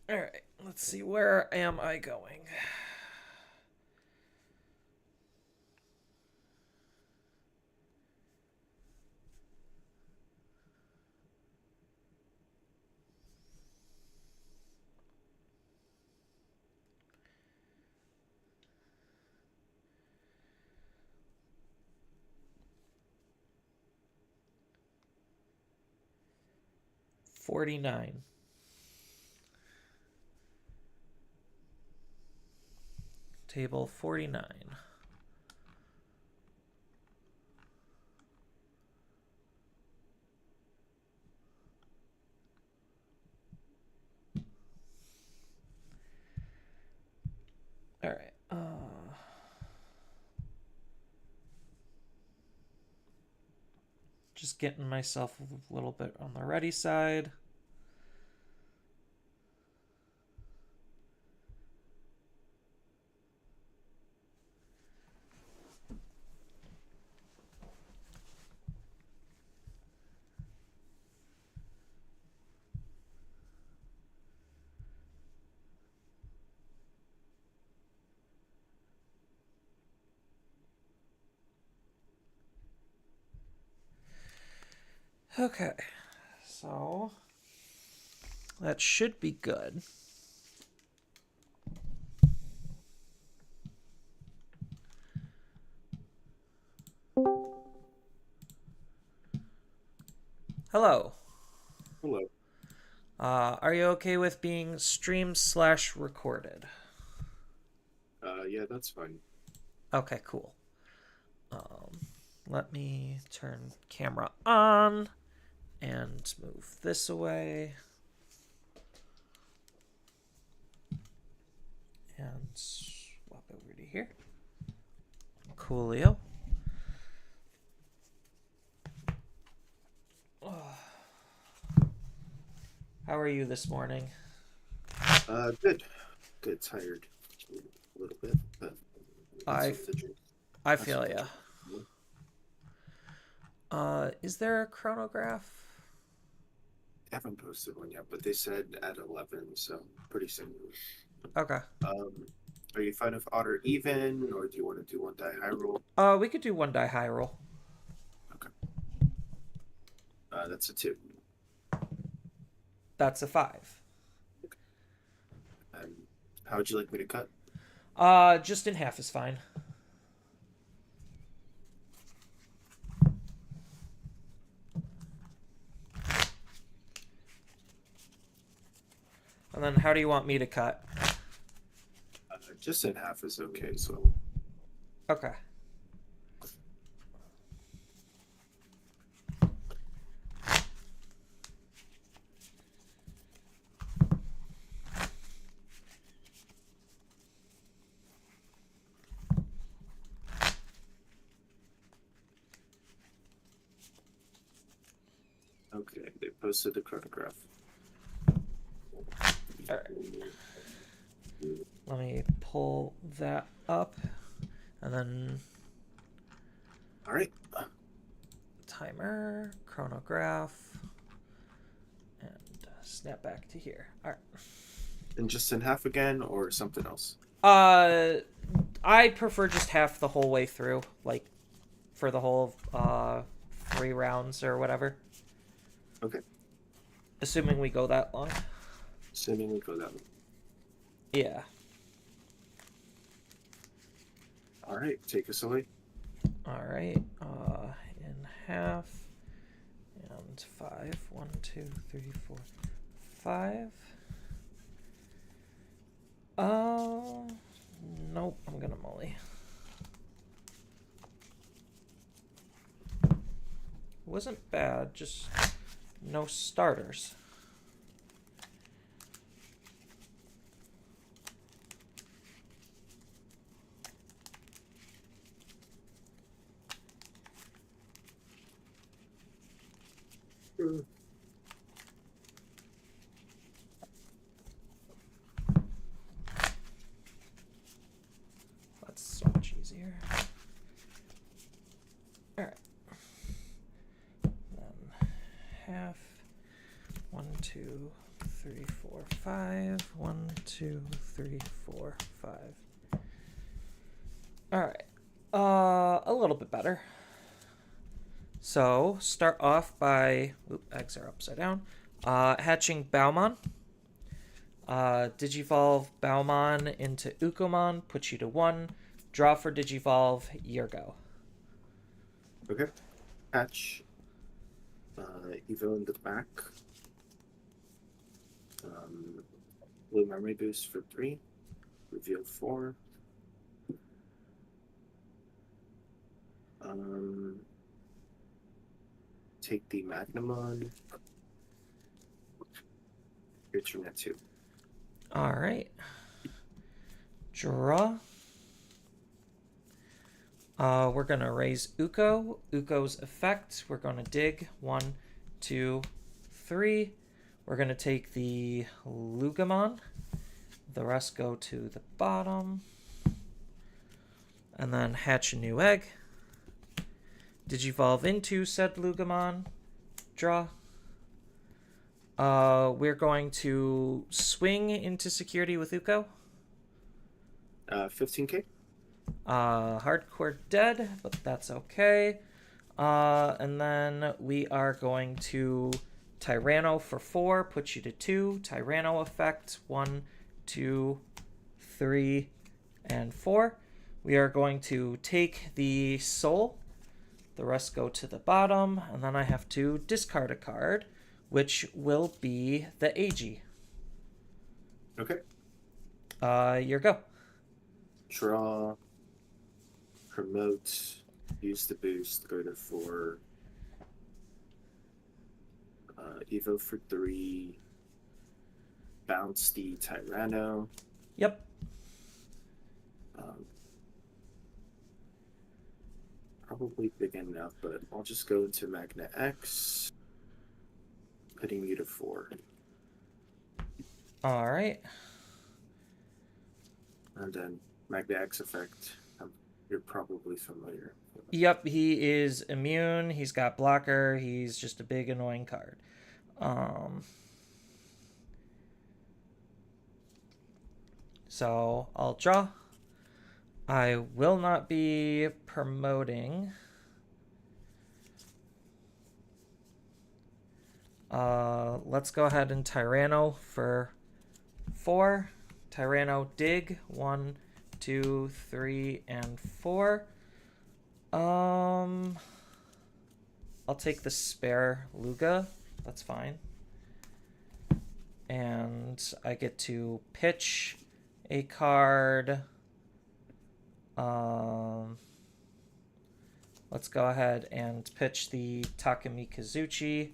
All right, let's see. Where am I going? $49. Table 49. All right. Just getting myself a little bit on the ready side. Okay, so that should be good. Hello. Hello. Are you okay with being streamed/recorded? Yeah, that's fine. Okay, cool. Um, Let me turn camera on and move this away. And swap over to here. Coolio. How are you this morning? Good. Good. Tired a little bit, but that's I something. I That's feel something. ya. Is there a chronograph? I haven't posted one yet, but they said at 11, so pretty soon. Okay. Are you fine with odd or even, or do you want to do one die high roll? We could do one die high roll. Okay. That's a 2. That's a 5. And how would you like me to cut? Just in half is fine. And then how do you want me to cut? Just in half is okay. So Okay. okay, they posted the chronograph. All right. Let me pull that up, and then All right. timer, chronograph, and snap back to here. All right. And just in half again, or something else? Uh, I prefer just half the whole way through, like for the whole 3 rounds or whatever. Okay. Assuming we go that long. Assuming we go that way. Yeah. All right. Take us away. All right. In half and 5. 1, 2, 3, 4, 5. Nope. I'm gonna molly. Wasn't bad. Just no starters. That's so much easier. All right. Then half. 1, 2, 3, 4, 5. 1, 2, 3, 4, 5. All right. A little bit better. So start off by eggs are upside down. Hatching Baumon. Digivolve Baumon into Ukomon, put you to 1. Draw for Digivolve, your go. Okay. Hatch. Evo in the back. Blue memory boost for 3. Reveal 4. Take the Magnamon. Your turn at 2. All right. Draw. We're going to raise Uko. Uko's effect. We're going to dig. 1, 2, 3. We're going to take the Lugamon. The rest go to the bottom. And then hatch a new egg. Digivolve into said Lugamon. Draw. We're going to swing into security with Uko. 15k. Hardcore dead, but that's okay. And then we are going to Tyranno for 4, put you to 2. Tyranno effect 1, 2, 3, and 4. We are going to take the soul. The rest go to the bottom, and then I have to discard a card, which will be the AG. Okay. Your go. Draw. Promote. Use the boost. Go to 4. Evo for 3. Bounce the Tyranno. Yep. Probably big enough, but I'll just go into Magna X, putting you to 4. All right. And then Magna X effect, you're probably familiar with. Yep, he is immune. He's got blocker. He's just a big annoying card. So I'll draw. I will not be promoting. Let's go ahead and Tyranno for 4. Tyranno dig 1, 2, 3, and 4. I'll take the spare Luga. That's fine. And I get to pitch a card. Let's go ahead and pitch the Takumi Kazuchi.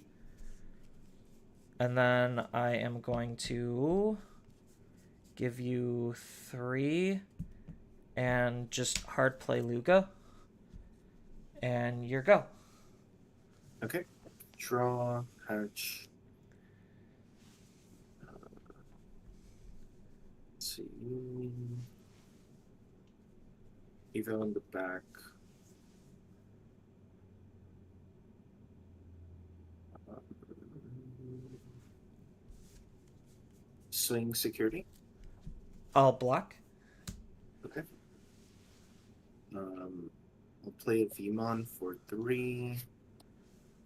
And then I am going to give you 3 and just hard play Luga. And your go. Okay. Draw, hatch. Let's see. Evo in the back. Swing security. I'll block. Okay. I'll play a Vmon for 3.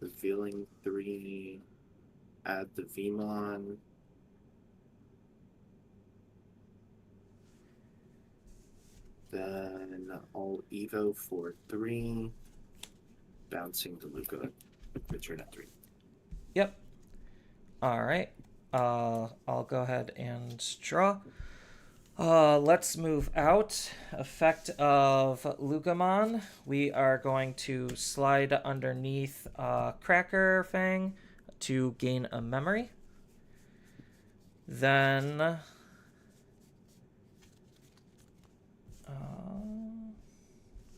Revealing 3. Add the Vmon. Then I'll Evo for 3. Bouncing the Luca. Return at 3. Yep. All right. I'll go ahead and draw. Let's move out. Effect of Lugamon. We are going to slide underneath Cracker Fang to gain a memory. Then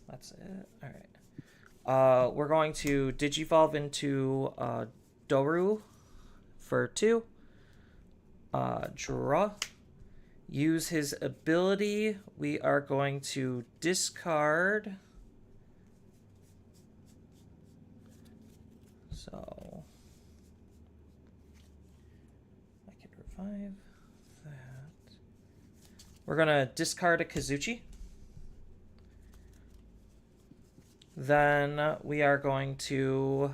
that's it. All right. We're going to Digivolve into Doru for 2. Draw. Use his ability. We are going to discard. So I can 5. That. We're going to discard a Kazuchi. Then we are going to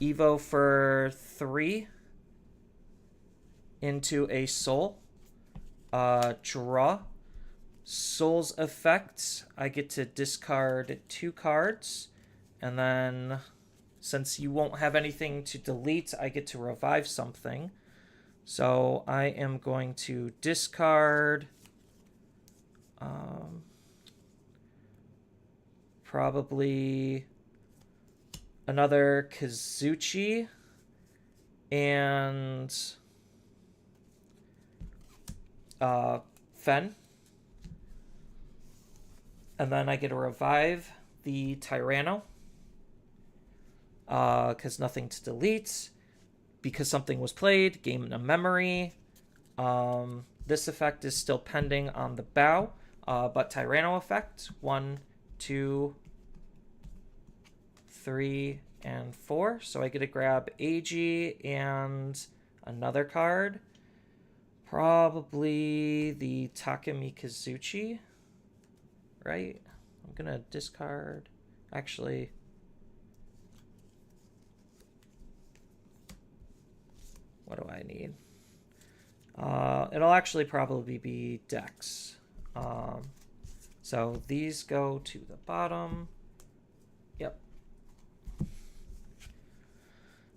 Evo for 3 into a soul. Draw. Soul's effect, I get to discard 2 cards. And then, since you won't have anything to delete, I get to revive something. So I am going to discard probably another Kazuchi and Fen. And then I get to revive the Tyranno. Because nothing to delete. Because something was played, gain a memory. This effect is still pending on the bow. But Tyranno effect, 1, 2, 3, and 4. So I get to grab AG and another card. Probably the Takemi Kazuchi. Right? I'm going to discard. Actually, what do I need? It'll actually probably be Dex. So these go to the bottom. Yep.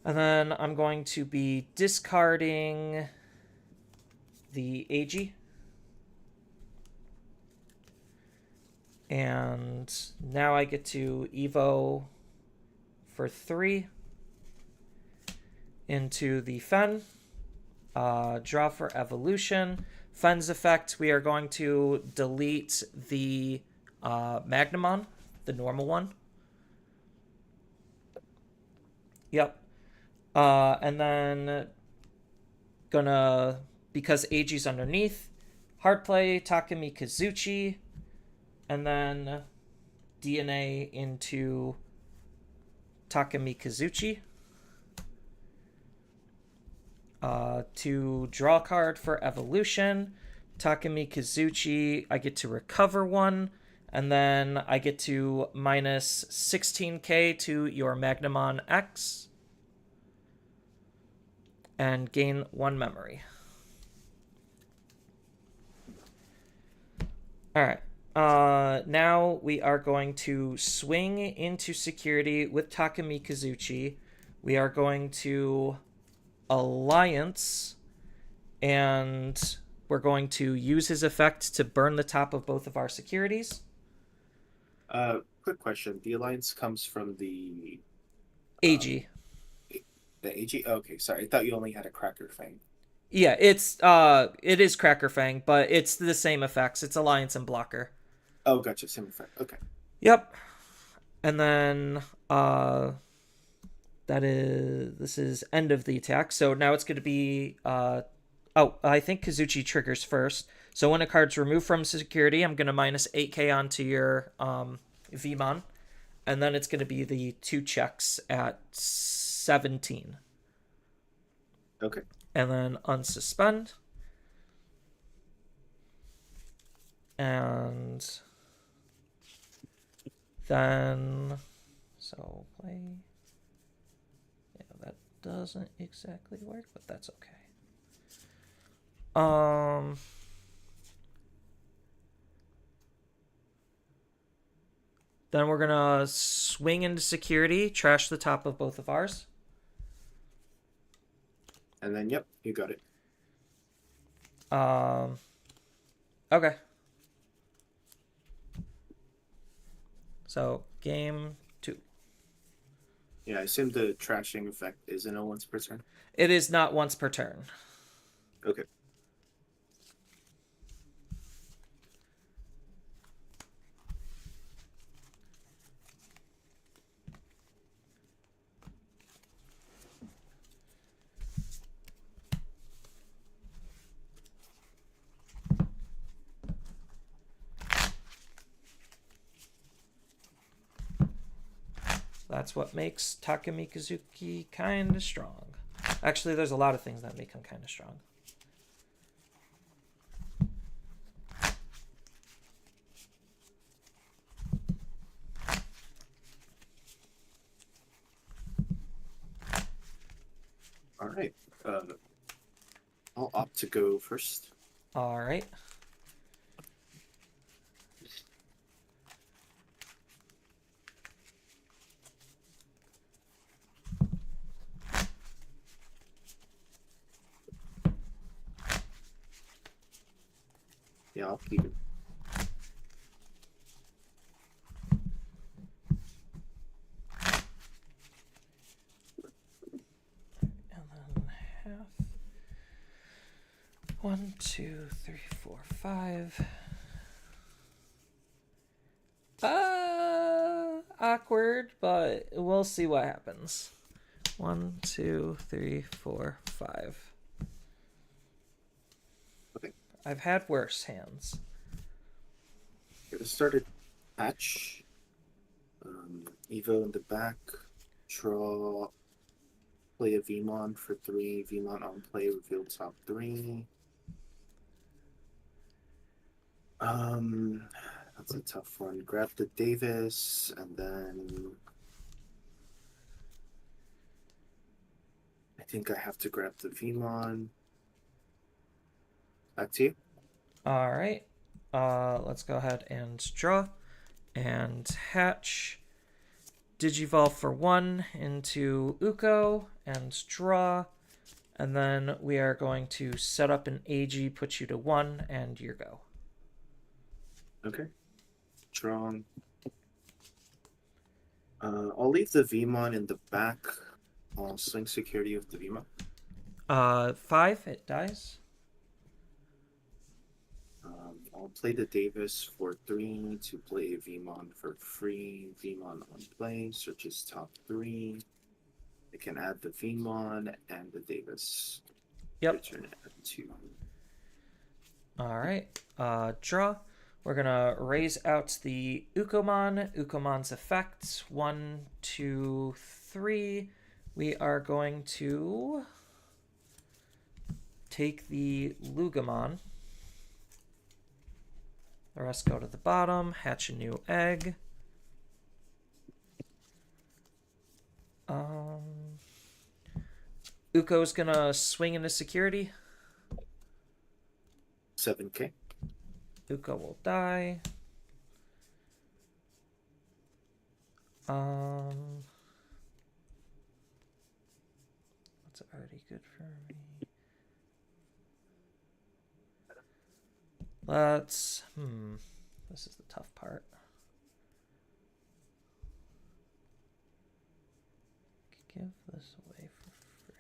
And then I'm going to be discarding the AG. And now I get to Evo for 3 into the Fen. Draw for evolution. Fen's effect, we are going to delete the Magnamon, the normal one. Yep. And then gonna, because AG's underneath, hard play Takemi Kazuchi, and then DNA into Takemi Kazuchi. To draw a card for evolution. Takemi Kazuchi, I get to recover 1, and then I get to minus 16k to your Magnamon X, and gain 1 memory. Alright. Now we are going to swing into security with Takemi Kazuchi. We are going to Alliance, and we're going to use his effect to burn the top of both of our securities. Quick question. The Alliance comes from the AG. The AG? Okay, sorry. I thought you only had a Cracker Fang. Yeah, it is Cracker Fang, but it's the same effects. It's Alliance and Blocker. Oh, gotcha. Same effect. Okay. Yep. And then this is end of the attack. So now it's going to be I think Kazuchi triggers first. So when a card's removed from security, I'm going to minus 8k onto your Vmon, and then it's going to be the 2 checks at 17. Okay. And then unsuspend. And then so play. Yeah, that doesn't exactly work, but that's okay. Then we're gonna swing into security, trash the top of both of ours. And then, yep, you got it. Okay. So, game 2. Yeah, I assume the trashing effect isn't a once per turn. It is not once per turn. Okay. That's what makes Takemi Kazuki kind of strong. Actually, there's a lot of things that make him kind of strong. All right. I'll opt to go first. All right. Yeah, I'll keep it. And then half. 1, 2, 3, 4, 5. Awkward, but we'll see what happens. 1, 2, 3, 4, 5. Okay. I've had worse hands. Get started. Hatch. Evo in the back. Draw. Play a Vmon for 3. Vmon on play. Reveal top 3. That's a tough one. Grab the Davis, and then I think I have to grab the Vmon. Back to you. All right. Let's go ahead and draw and hatch. Digivolve for 1 into Uko and draw. And then we are going to set up an AG, put you to 1, and your go. Okay. Draw. I'll leave the Vmon in the back. I'll swing security with the Vmon. 5, it dies. I'll play the Davis for 3 to play a Vmon for free. Vmon on play, searches top 3. I can add the Vmon and the Davis. Yep. Return it at 2. All right. Draw. We're going to raise out the Ukomon. Ukomon's effect. 1, 2, 3. We are going to take the Lugamon. The rest go to the bottom. Hatch a new egg. Uko's going to swing into security. 7K. Uko will die. That's already good for me. Let's, this is the tough part. Give this away for free.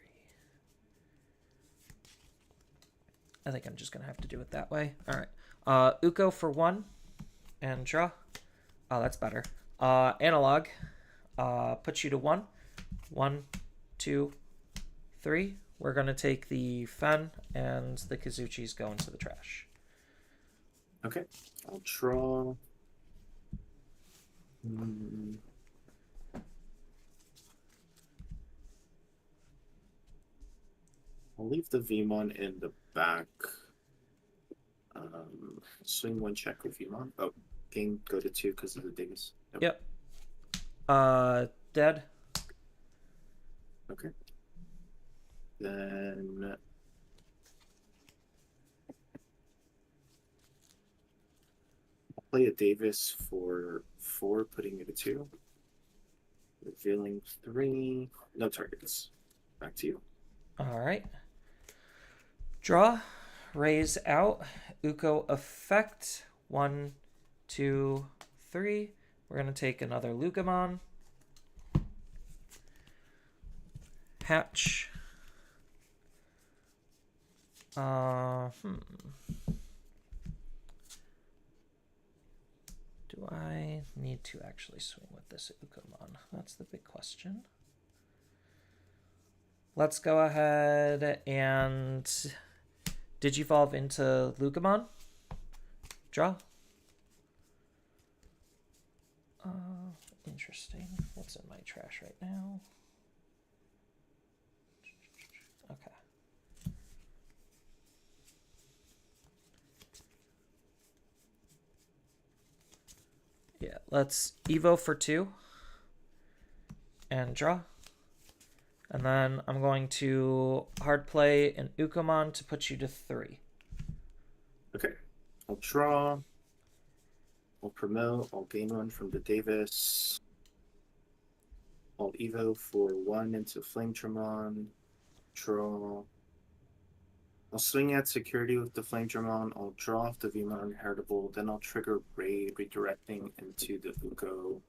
I think I'm just going to have to do it that way. All right. Uko for 1 and draw. Oh, that's better. Analog. Puts you to 1. 1, 2, 3. We're going to take the Fen, and the Kazuchi's go into the trash. Okay. I'll draw. I'll leave the Vmon in the back. Swing 1 check with Vmon. Oh, game go to 2 because of the Davis. Yep. Dead. Okay. Then I'll play a Davis for 4, putting it to 2. Revealing 3. No targets. Back to you. All right. Draw. Raise out. Uko effect. 1, 2, 3. We're going to take another Lugamon. Hatch. Do I need to actually swing with this Ukomon? That's the big question. Let's go ahead and Digivolve into Lugamon. Draw. Interesting. What's in my trash right now? let's Evo for 2 and draw. And then I'm going to hard play an Ukamon to put you to 3. Okay. I'll draw. I'll promote. I'll gain 1 from the Davis. I'll Evo for 1 into Flametramon. Draw. I'll swing at security with the Flametramon. I'll draw off the Vmon Inheritable. Then I'll trigger Raid, redirecting into the Uko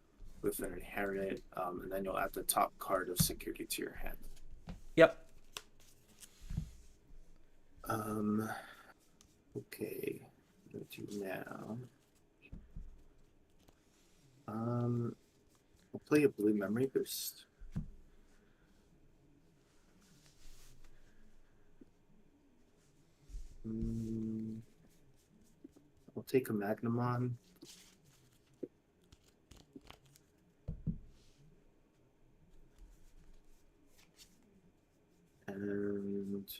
with an Inherit. And then you'll add the top card of security to your hand. Yep. Okay. What do I do now? I'll play a blue memory boost. I'll take a Magnamon. And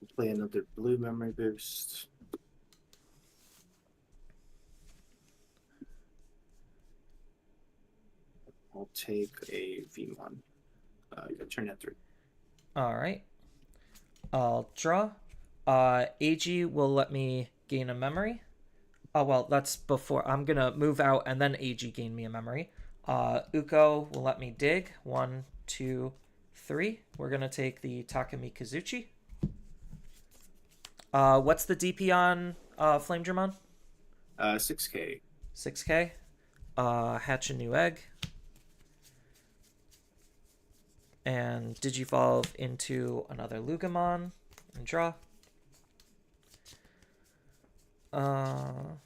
I'll play another blue memory boost. I'll take a V1. Turn at 3. All right. I'll draw. AG will let me gain a memory. Oh, well, that's before. I'm going to move out and then AG gain me a memory. Uko will let me dig. 1, 2, 3. We're going to take the Takumi Kazuchi. What's the DP on Flamedramon? 6K. 6K. Hatch a new egg. And Digivolve into another Lugamon and draw. I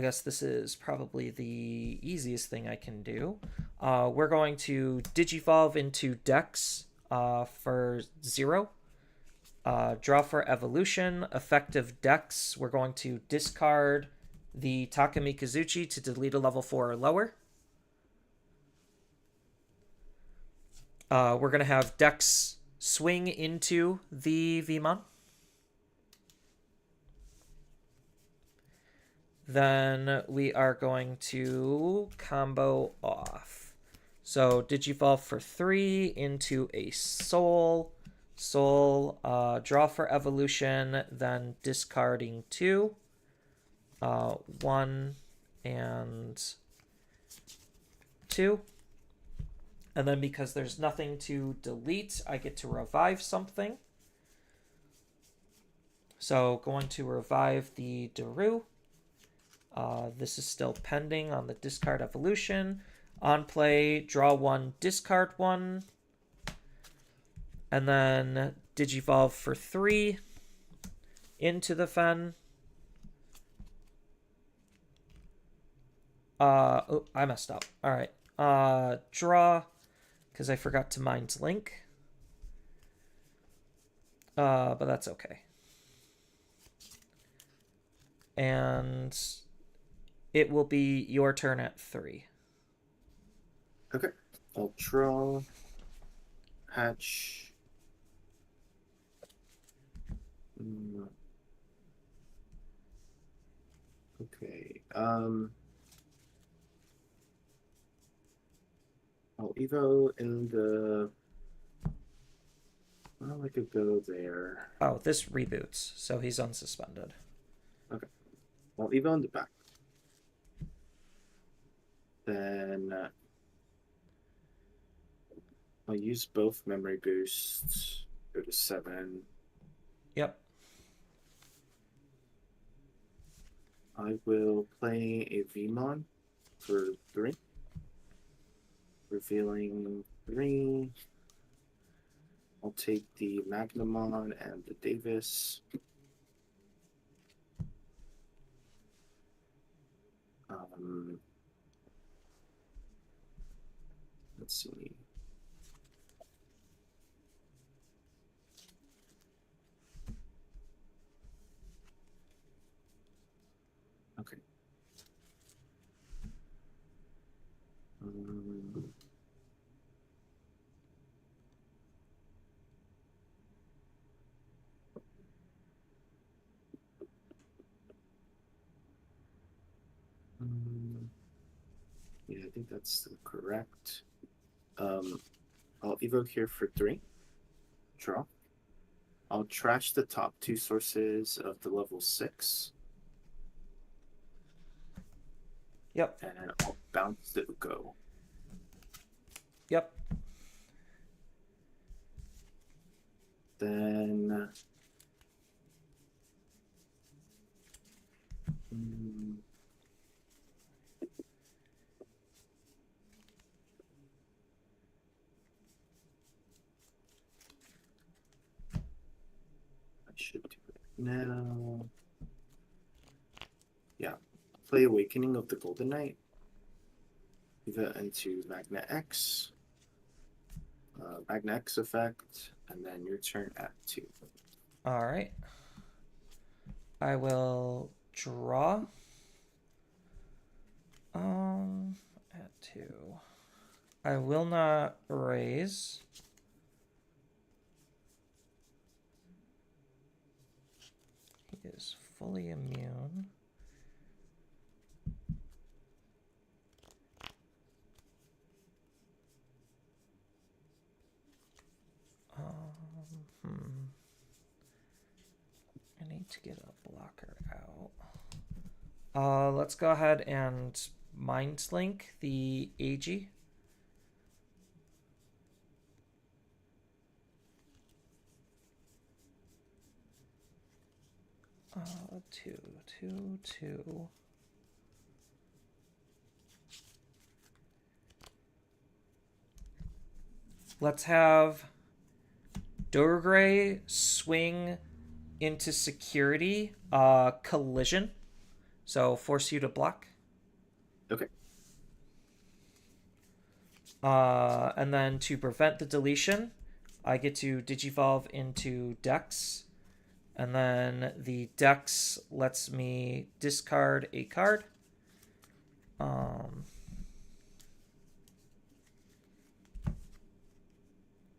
guess this is probably the easiest thing I can do. We're going to Digivolve into Dex for 0. Draw for Evolution. Effective Dex. We're going to discard the Takumi Kazuchi to delete a level 4 or lower. We're going to have Dex swing into the Vmon. Then we are going to combo off. So Digivolve for 3 into a Soul. Soul, draw for Evolution, then discarding 2. 1 and 2. And then because there's nothing to delete, I get to revive something. So going to revive the Daru. This is still pending on the discard evolution. On play, draw 1, discard 1. And then Digivolve for 3 into the Fen. Oh, I messed up. All right. Draw, because I forgot to Mind Link. But that's okay. And it will be your turn at 3. Okay. I'll draw. Hatch. Okay. I'll Evo in the. Well, I could go there. Oh, this reboots, so he's unsuspended. Okay. I'll Evo in the back. Then I'll use both memory boosts. Go to 7. Yep. I will play a Vmon for 3. Revealing 3. I'll take the Magnamon and the Davis. Let's see. Okay. think that's still correct. I'll evoke here for 3. Draw. I'll trash the top 2 sources of the level 6. Yep. And I'll bounce the Uko. Yep. Then I should do it now. Yeah. Play Awakening of the Golden Knight. Move it into Magna X. Magna X effect, and then your turn at 2. All right. I will draw. At 2. I will not raise. He is fully immune. I need to get a blocker out. Let's go ahead and Mind Link the AG. Two. Let's have Dorgray swing into security, collision. So force you to block. Okay. And then to prevent the deletion, I get to digivolve into Dex. And then the Dex lets me discard a card.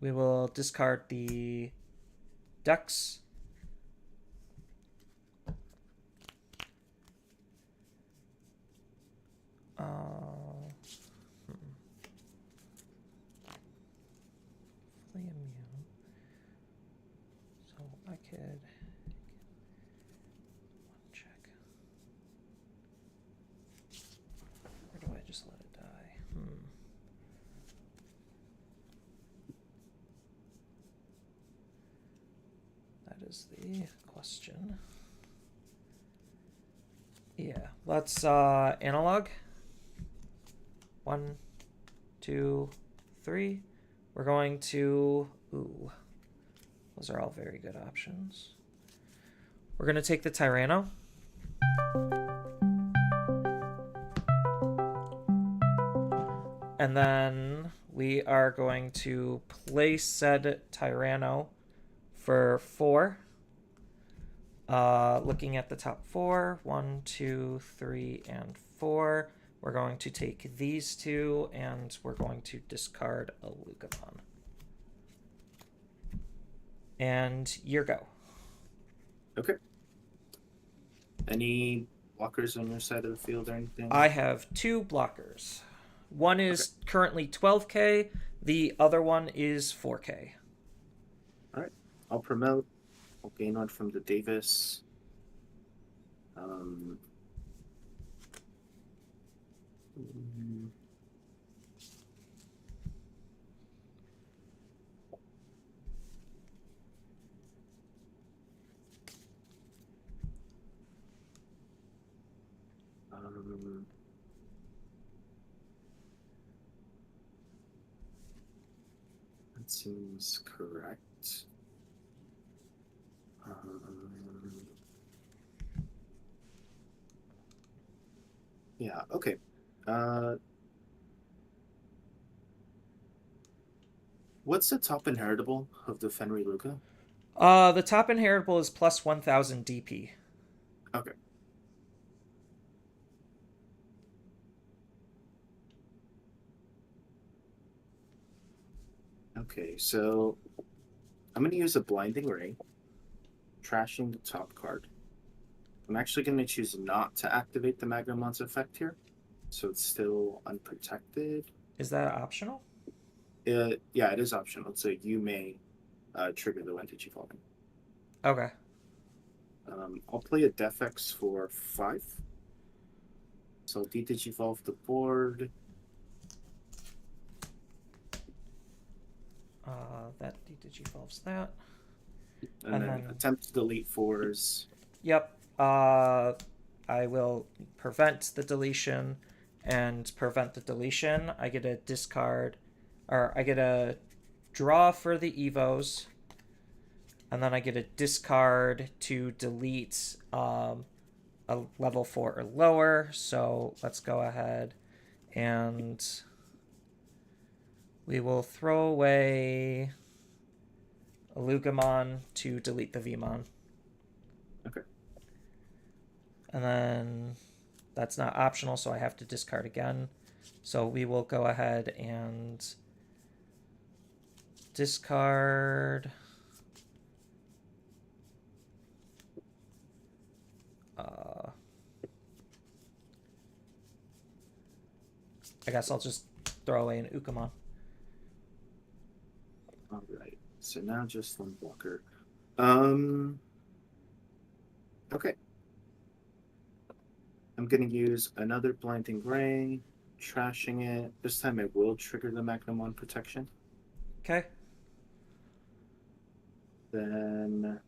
We will discard the Dex. Fully immune. So I could one check. Or do I just let it die? That is the question. Yeah, let's analog. 1, 2, 3. We're going to, those are all very good options. We're going to take the Tyranno. And then we are going to play said Tyranno for 4. Looking at the top 4, 1, 2, 3, and 4. We're going to take these 2, and we're going to discard a Lucamon. And your go. Okay. Any blockers on your side of the field or anything? I have 2 blockers. One is currently 12k. The other one is 4k. All right. I'll promote. I'll gain 1 from the Davis. That seems correct. Yeah, okay. What's the top inheritable of the Fenrir Luca? The top inheritable is plus 1000 DP. Okay. Okay, so I'm going to use a Blinding Ray, trashing the top card. I'm actually going to choose not to activate the Magnamon's effect here. so it's still unprotected. Is that optional? Yeah, it is optional. So you may trigger the when digivolving. Okay. I'll play a Defex for 5. So I'll de-digivolve the board. That de-digivolves that. And then attempt to delete 4s. Yep. I will prevent the deletion and prevent the deletion. I get a discard, or I get a draw for the evos, and then I get a discard to delete a level 4 or lower. So let's go ahead and we will throw away a Lugamon to delete the Vmon. Okay. And then that's not optional, so I have to discard again. So we will go ahead and discard. I guess I'll just throw away an Ukamon. All right. So now just one blocker. Okay. I'm going to use another Blinding Ray, trashing it. This time I will trigger the Magnum protection. Okay. Then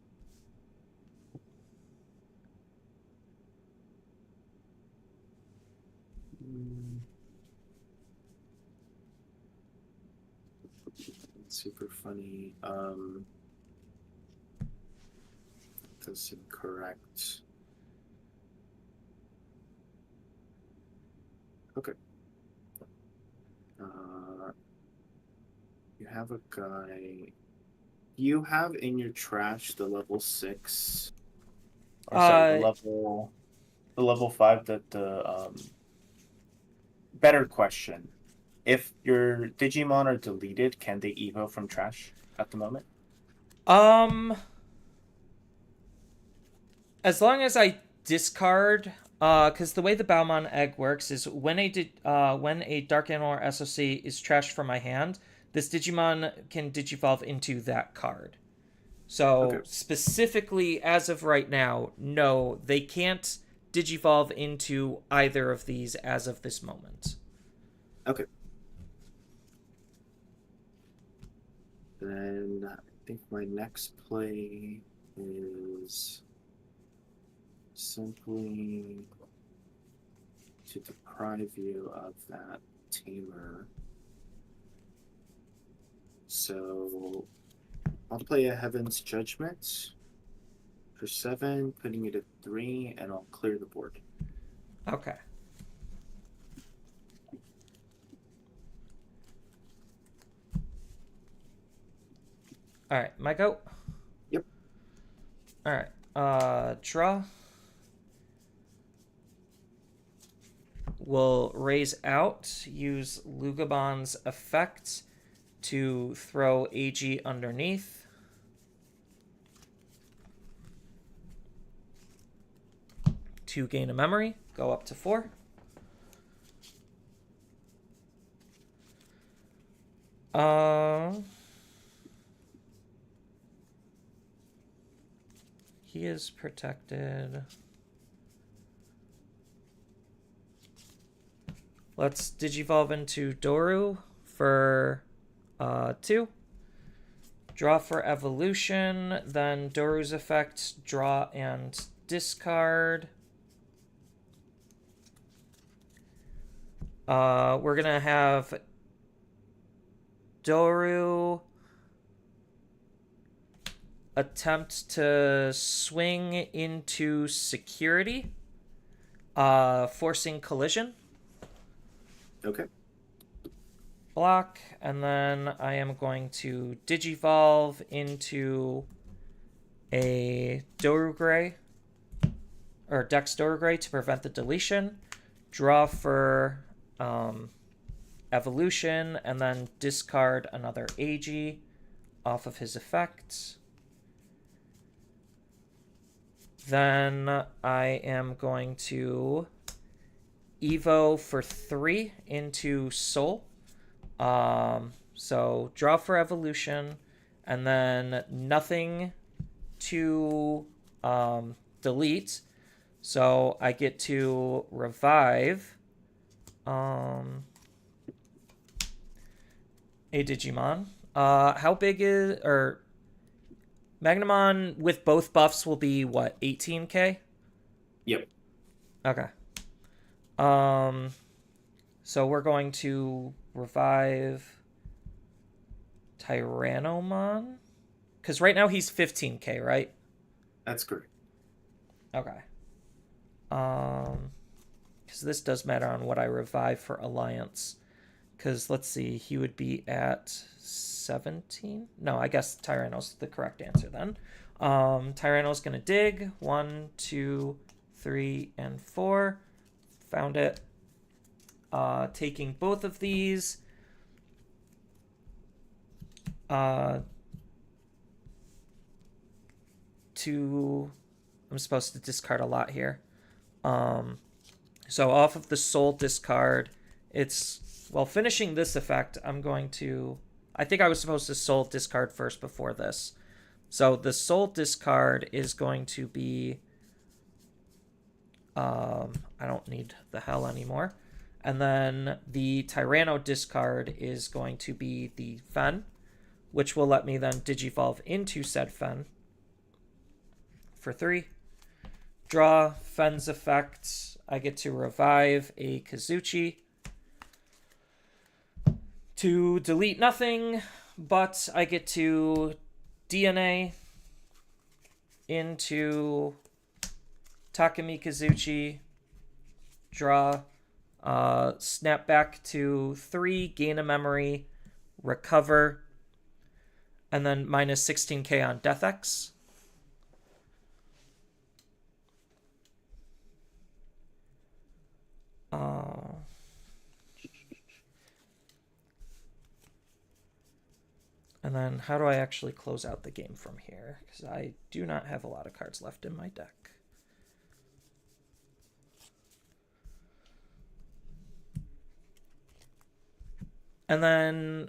super funny. That's incorrect. Okay. You have a guy. You have in your trash the level 6. Or sorry, the level 5 that the better question. If your Digimon are deleted, can they evo from trash at the moment? As long as I discard, because the way the Baumon egg works is when a Dark Animal or SOC is trashed from my hand, this Digimon can digivolve into that card. So Okay. specifically, as of right now, no, they can't digivolve into either of these as of this moment. Okay. Then I think my next play is simply to deprive you of that tamer. So I'll play a Heaven's Judgment for 7, putting it at 3, and I'll clear the board. Okay. All right, my go. Yep. All right. Draw. We'll raise out. Use Lugabon's effect to throw AG underneath. To gain a memory, go up to 4. He is protected. Let's digivolve into Doru for 2. Draw for evolution, then Doru's effect, draw and discard. We're gonna have Doru attempt to swing into security, forcing collision. Okay. Block, and then I am going to digivolve into a Doru Gray, or Dex Doru Gray to prevent the deletion. Draw for evolution, and then discard another AG off of his effects. Then I am going to Evo for 3 into Soul. So draw for evolution, and then nothing to delete. So I get to revive a Digimon. How big is, or Magnamon with both buffs will be what, 18k? Yep. Okay. So we're going to revive Tyrannomon, because right now he's 15k, right? That's correct. Okay. Because this does matter on what I revive for Alliance. Because let's see, he would be at 17. No, I guess Tyranno's the correct answer then. Tyranno's gonna dig. 1, 2, 3, and 4. Found it. Taking both of these. I'm supposed to discard a lot here. So off of the soul discard, it's, well, finishing this effect, I'm going to, I think I was supposed to soul discard first before this. So the soul discard is going to be, I don't need the hell anymore. And then the Tyranno discard is going to be the Fen, which will let me then digivolve into said Fen for 3. Draw Fen's effect. I get to revive a Kazuchi. To delete nothing, but I get to DNA into Takumi Kazuchi. Draw. Snap back to 3, gain a memory, recover, and then minus 16k on Death X. And then how do I actually close out the game from here? Because I do not have a lot of cards left in my deck. And then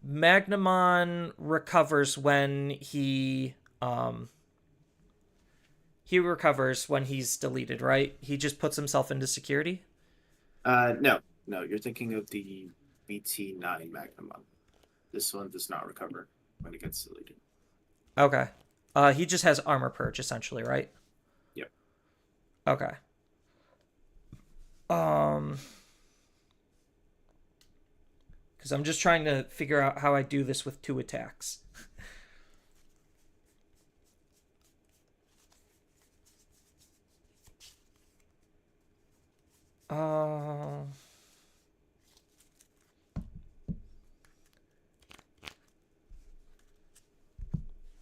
Magnamon recovers when he recovers when he's deleted, right? He just puts himself into security? No, you're thinking of the BT9 Magnamon. This one does not recover when it gets deleted. Okay. He just has armor purge, essentially, right? Yep. Okay. Because I'm just trying to figure out how I do this with 2 attacks.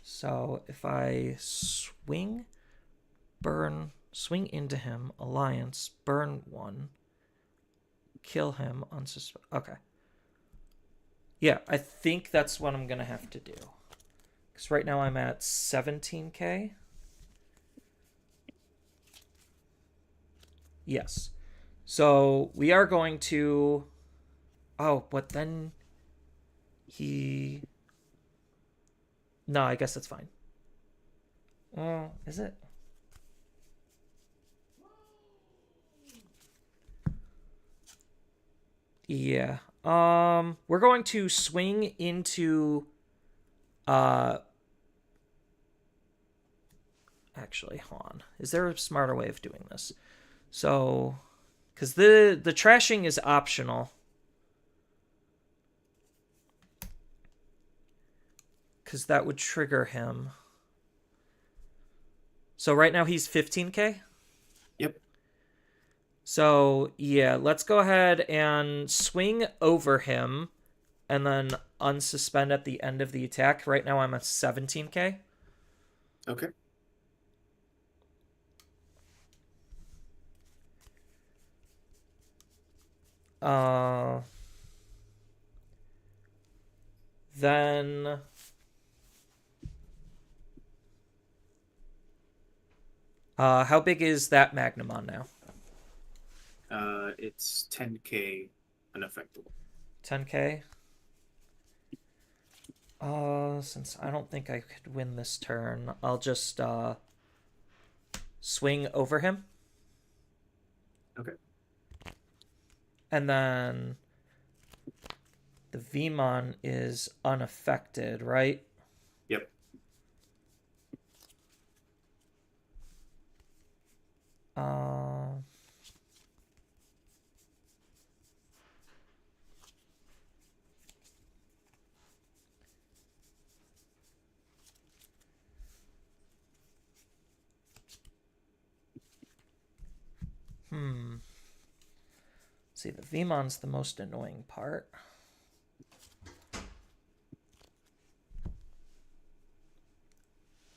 So if I swing into him, Alliance, burn 1, kill him, okay. Yeah, I think that's what I'm going to have to do. Because right now I'm at 17k. Yes. So we are going to... Oh, but then he... No, I guess that's fine. Oh, is it? Yeah. We're going to swing into actually, hold on. Is there a smarter way of doing this? So, because the trashing is optional. Because that would trigger him. So right now he's 15k? Yep. So, yeah, let's go ahead and swing over him and then unsuspend at the end of the attack. Right now I'm at 17k. Okay. Then how big is that Magnamon now? It's 10k unaffectable. 10k. Since I don't think I could win this turn, I'll just swing over him. Okay. And then the Vmon is unaffected, right? Yep. Uh, see, the Vmon's the most annoying part.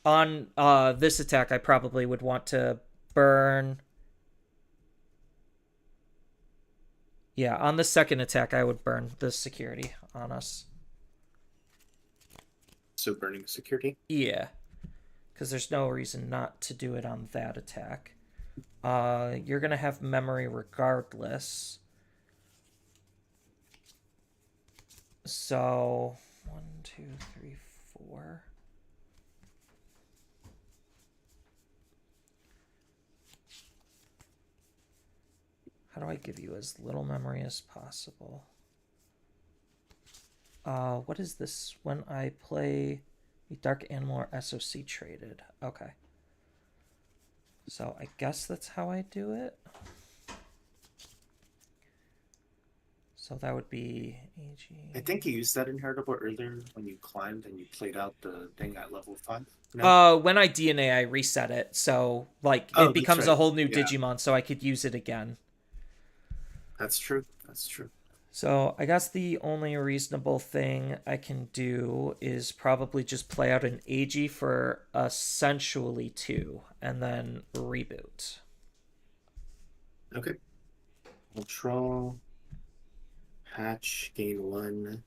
On this attack, I probably would want to burn. Yeah, on the second attack, I would burn the security on us. So burning security? Yeah, because there's no reason not to do it on that attack. You're going to have memory regardless. So, 1, 2, 3, 4. How do I give you as little memory as possible? What is this? When I play a dark animal or SOC traded. Okay. So I guess that's how I do it. So that would be AG. I think you used that inheritable earlier when you climbed and you played out the thing at level 5. No? When I DNA, I reset it. So, like, Oh, it that's becomes right. a whole new Yeah. Digimon, so I could use it again. That's true. That's true. So I guess the only reasonable thing I can do is probably just play out an AG for essentially 2, and then reboot. Okay. Control. Hatch, gain 1.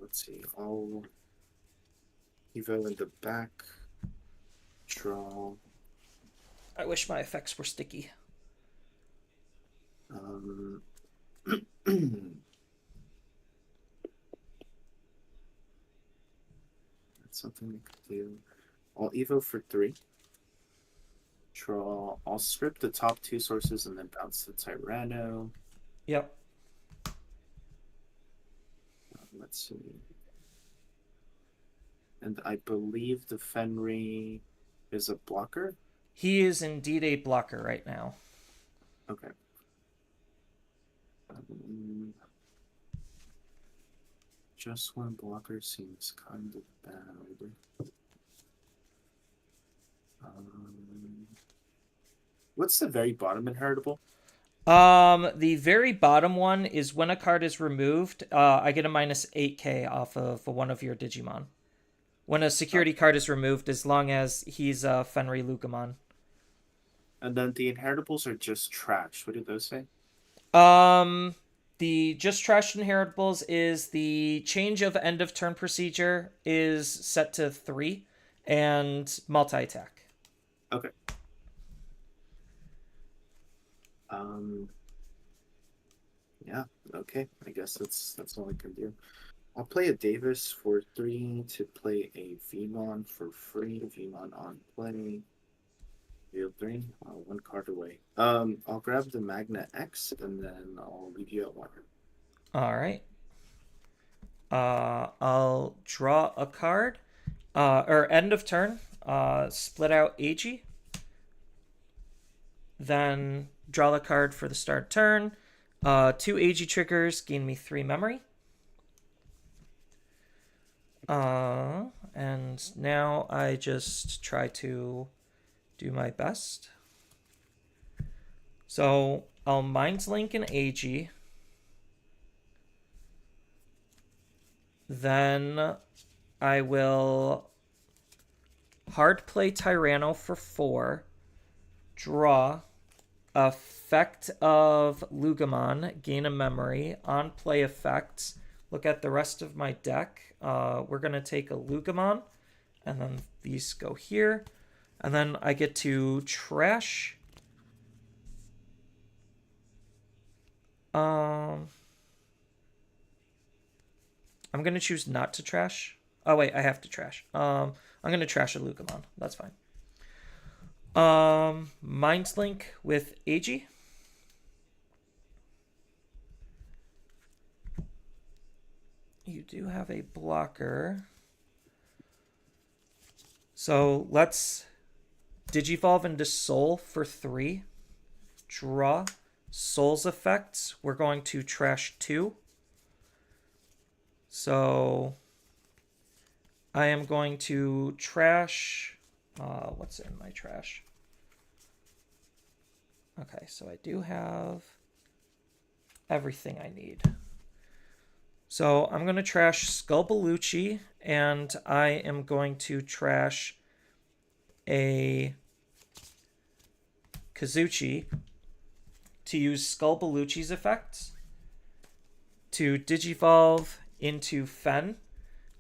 Let's see. All Evo in the back. Draw. I wish my effects were sticky. That's something we could do. All Evo for 3. Draw. I'll strip the top 2 sources and then bounce the Tyranno. Yep. Let's see. And I believe the Fenry is a blocker? He is indeed a blocker right now. Okay. Just one blocker seems kind of bad. What's the very bottom inheritable? The very bottom one is when a card is removed, I get a minus 8k off of one of your Digimon. When a security card is removed, as long as he's a Fenry Lugumon. And then the inheritables are just trash. What did those say? The just trash inheritables is the change of end of turn procedure is set to 3 and multi-attack. Okay. Yeah, okay. I guess that's all I can do. I'll play a Davis for 3 to play a Vmon for free. Vmon on play. Field 3. 1 card away. I'll grab the Magna X and then I'll leave you at 1. All right. I'll draw a card. Or end of turn. Split out AG. Then draw the card for the start turn. 2 AG triggers gain me 3 memory. And now I just try to do my best. So I'll Mind Link an AG. Then I will hard play Tyranno for 4. Draw. Effect of Lugumon, gain a memory. On play effects, look at the rest of my deck. We're going to take a Lugumon, and then these go here. And then I get to trash I'm gonna choose not to trash. Oh wait, I have to trash. I'm gonna trash a Lucamon. That's fine. Mind Link with AG. You do have a blocker. So let's Digivolve into Soul for 3. Draw. Soul's effects. We're going to trash 2. So I am going to trash. What's in my trash? Okay, so I do have everything I need. So I'm going to trash Skullbaluchi, and I am going to trash a Kazuchi to use Skullbaluchi's effects, to Digivolve into Fen,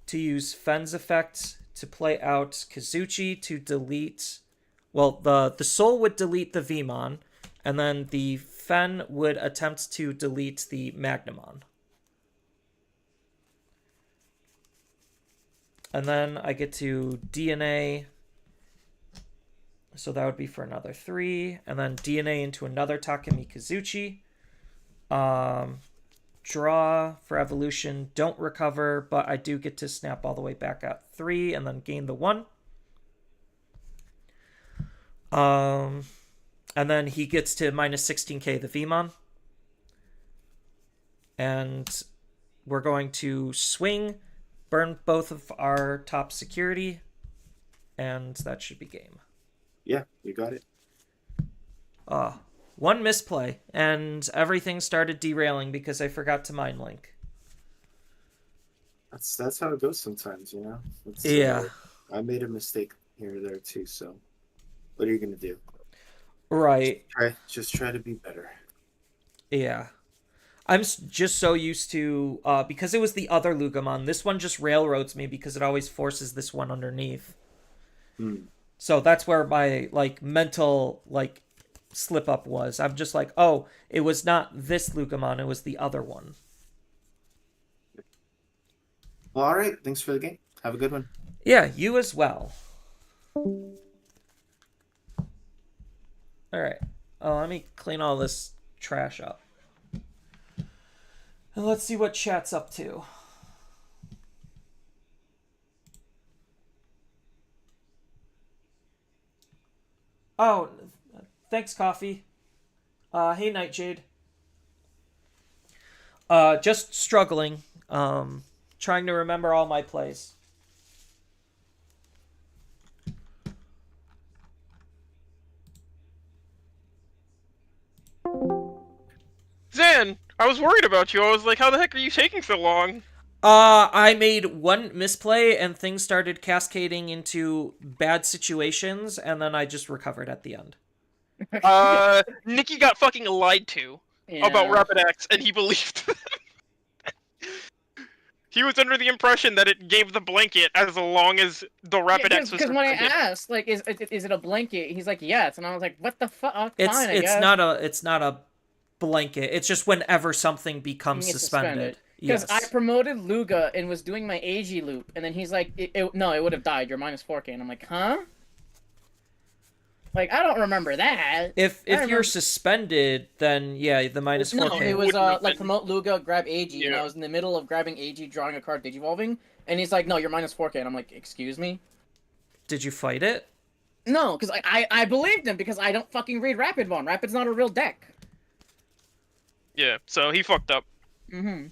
to use Fen's effects to play out Kazuchi to delete... Well, the Soul would delete the Vmon, and then the Fen would attempt to delete the Magnamon. And then I get to DNA, so that would be for another 3, and then DNA into another Takemi Kazuchi. Draw for evolution, don't recover, but I do get to snap all the way back at 3 and then gain the 1. And then he gets to minus 16k the Vmon. And we're going to swing, burn both of our top security, and that should be game. Yeah, you got it. One misplay, and everything started derailing because I forgot to Mind Link. That's how it goes sometimes, you know? Yeah. I made a mistake here or there too, so what are you going to do? Right. Just try to be better. Yeah. I'm just so used to, because it was the other Lucamon, this one just railroads me because it always forces this one underneath. So that's where my, mental, slip up was. I'm just like, oh, it was not this Lucamon, it was the other one. Well, all right. Thanks for the game. Have a good one. Yeah, you as well. All right. Let me clean all this trash up. And let's see what chat's up to. Oh, thanks, Coffee. Hey, Nightjade. Just struggling. Trying to remember all my plays. Zan, I was worried about you. I was like, how the heck are you taking so long? I made one misplay and things started cascading into bad situations, and then I just recovered at the end. Nikki got fucking lied to about Rapid X, and he believed. He was under the impression that it gave the blanket as long as the Rapid X was. Because when I asked, is it a blanket? He's like, yes, and I was like, what the fuck? Fine, I guess. It's not a blanket. It's just whenever something becomes suspended. Because yes. I promoted Luga and was doing my AG loop, and then he's like, no, it would have died. You're minus 4k, and I'm like, huh? I don't remember that. If you're suspended, then yeah, the minus 4k. No, it was promote Luga, grab AG, and I was in the middle of grabbing AG, drawing a card, digivolving, and he's like, no, you're minus 4k, and I'm like, excuse me? Did you fight it? No, because I believed him, because I don't fucking read Rapid Bond. Rapid's not a real deck. Yeah, so he fucked up. And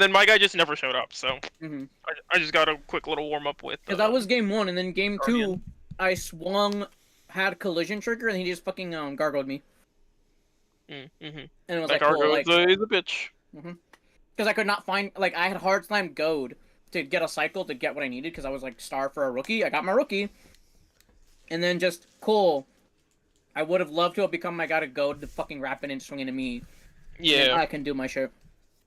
then my guy just never showed up, so I just got a quick little warm-up with... Because that was game 1, and then game 2, I swung... had a collision trigger, and he just fucking gargled me. And it was that cool, is a bitch. Because I could not find, I had hard slime goad to get a cycle to get what I needed, because I was star for a rookie. I got my rookie. And then just, cool. I would have loved to have become my guy to goad the fucking rapid and swing into me. Yeah. I can do my shit.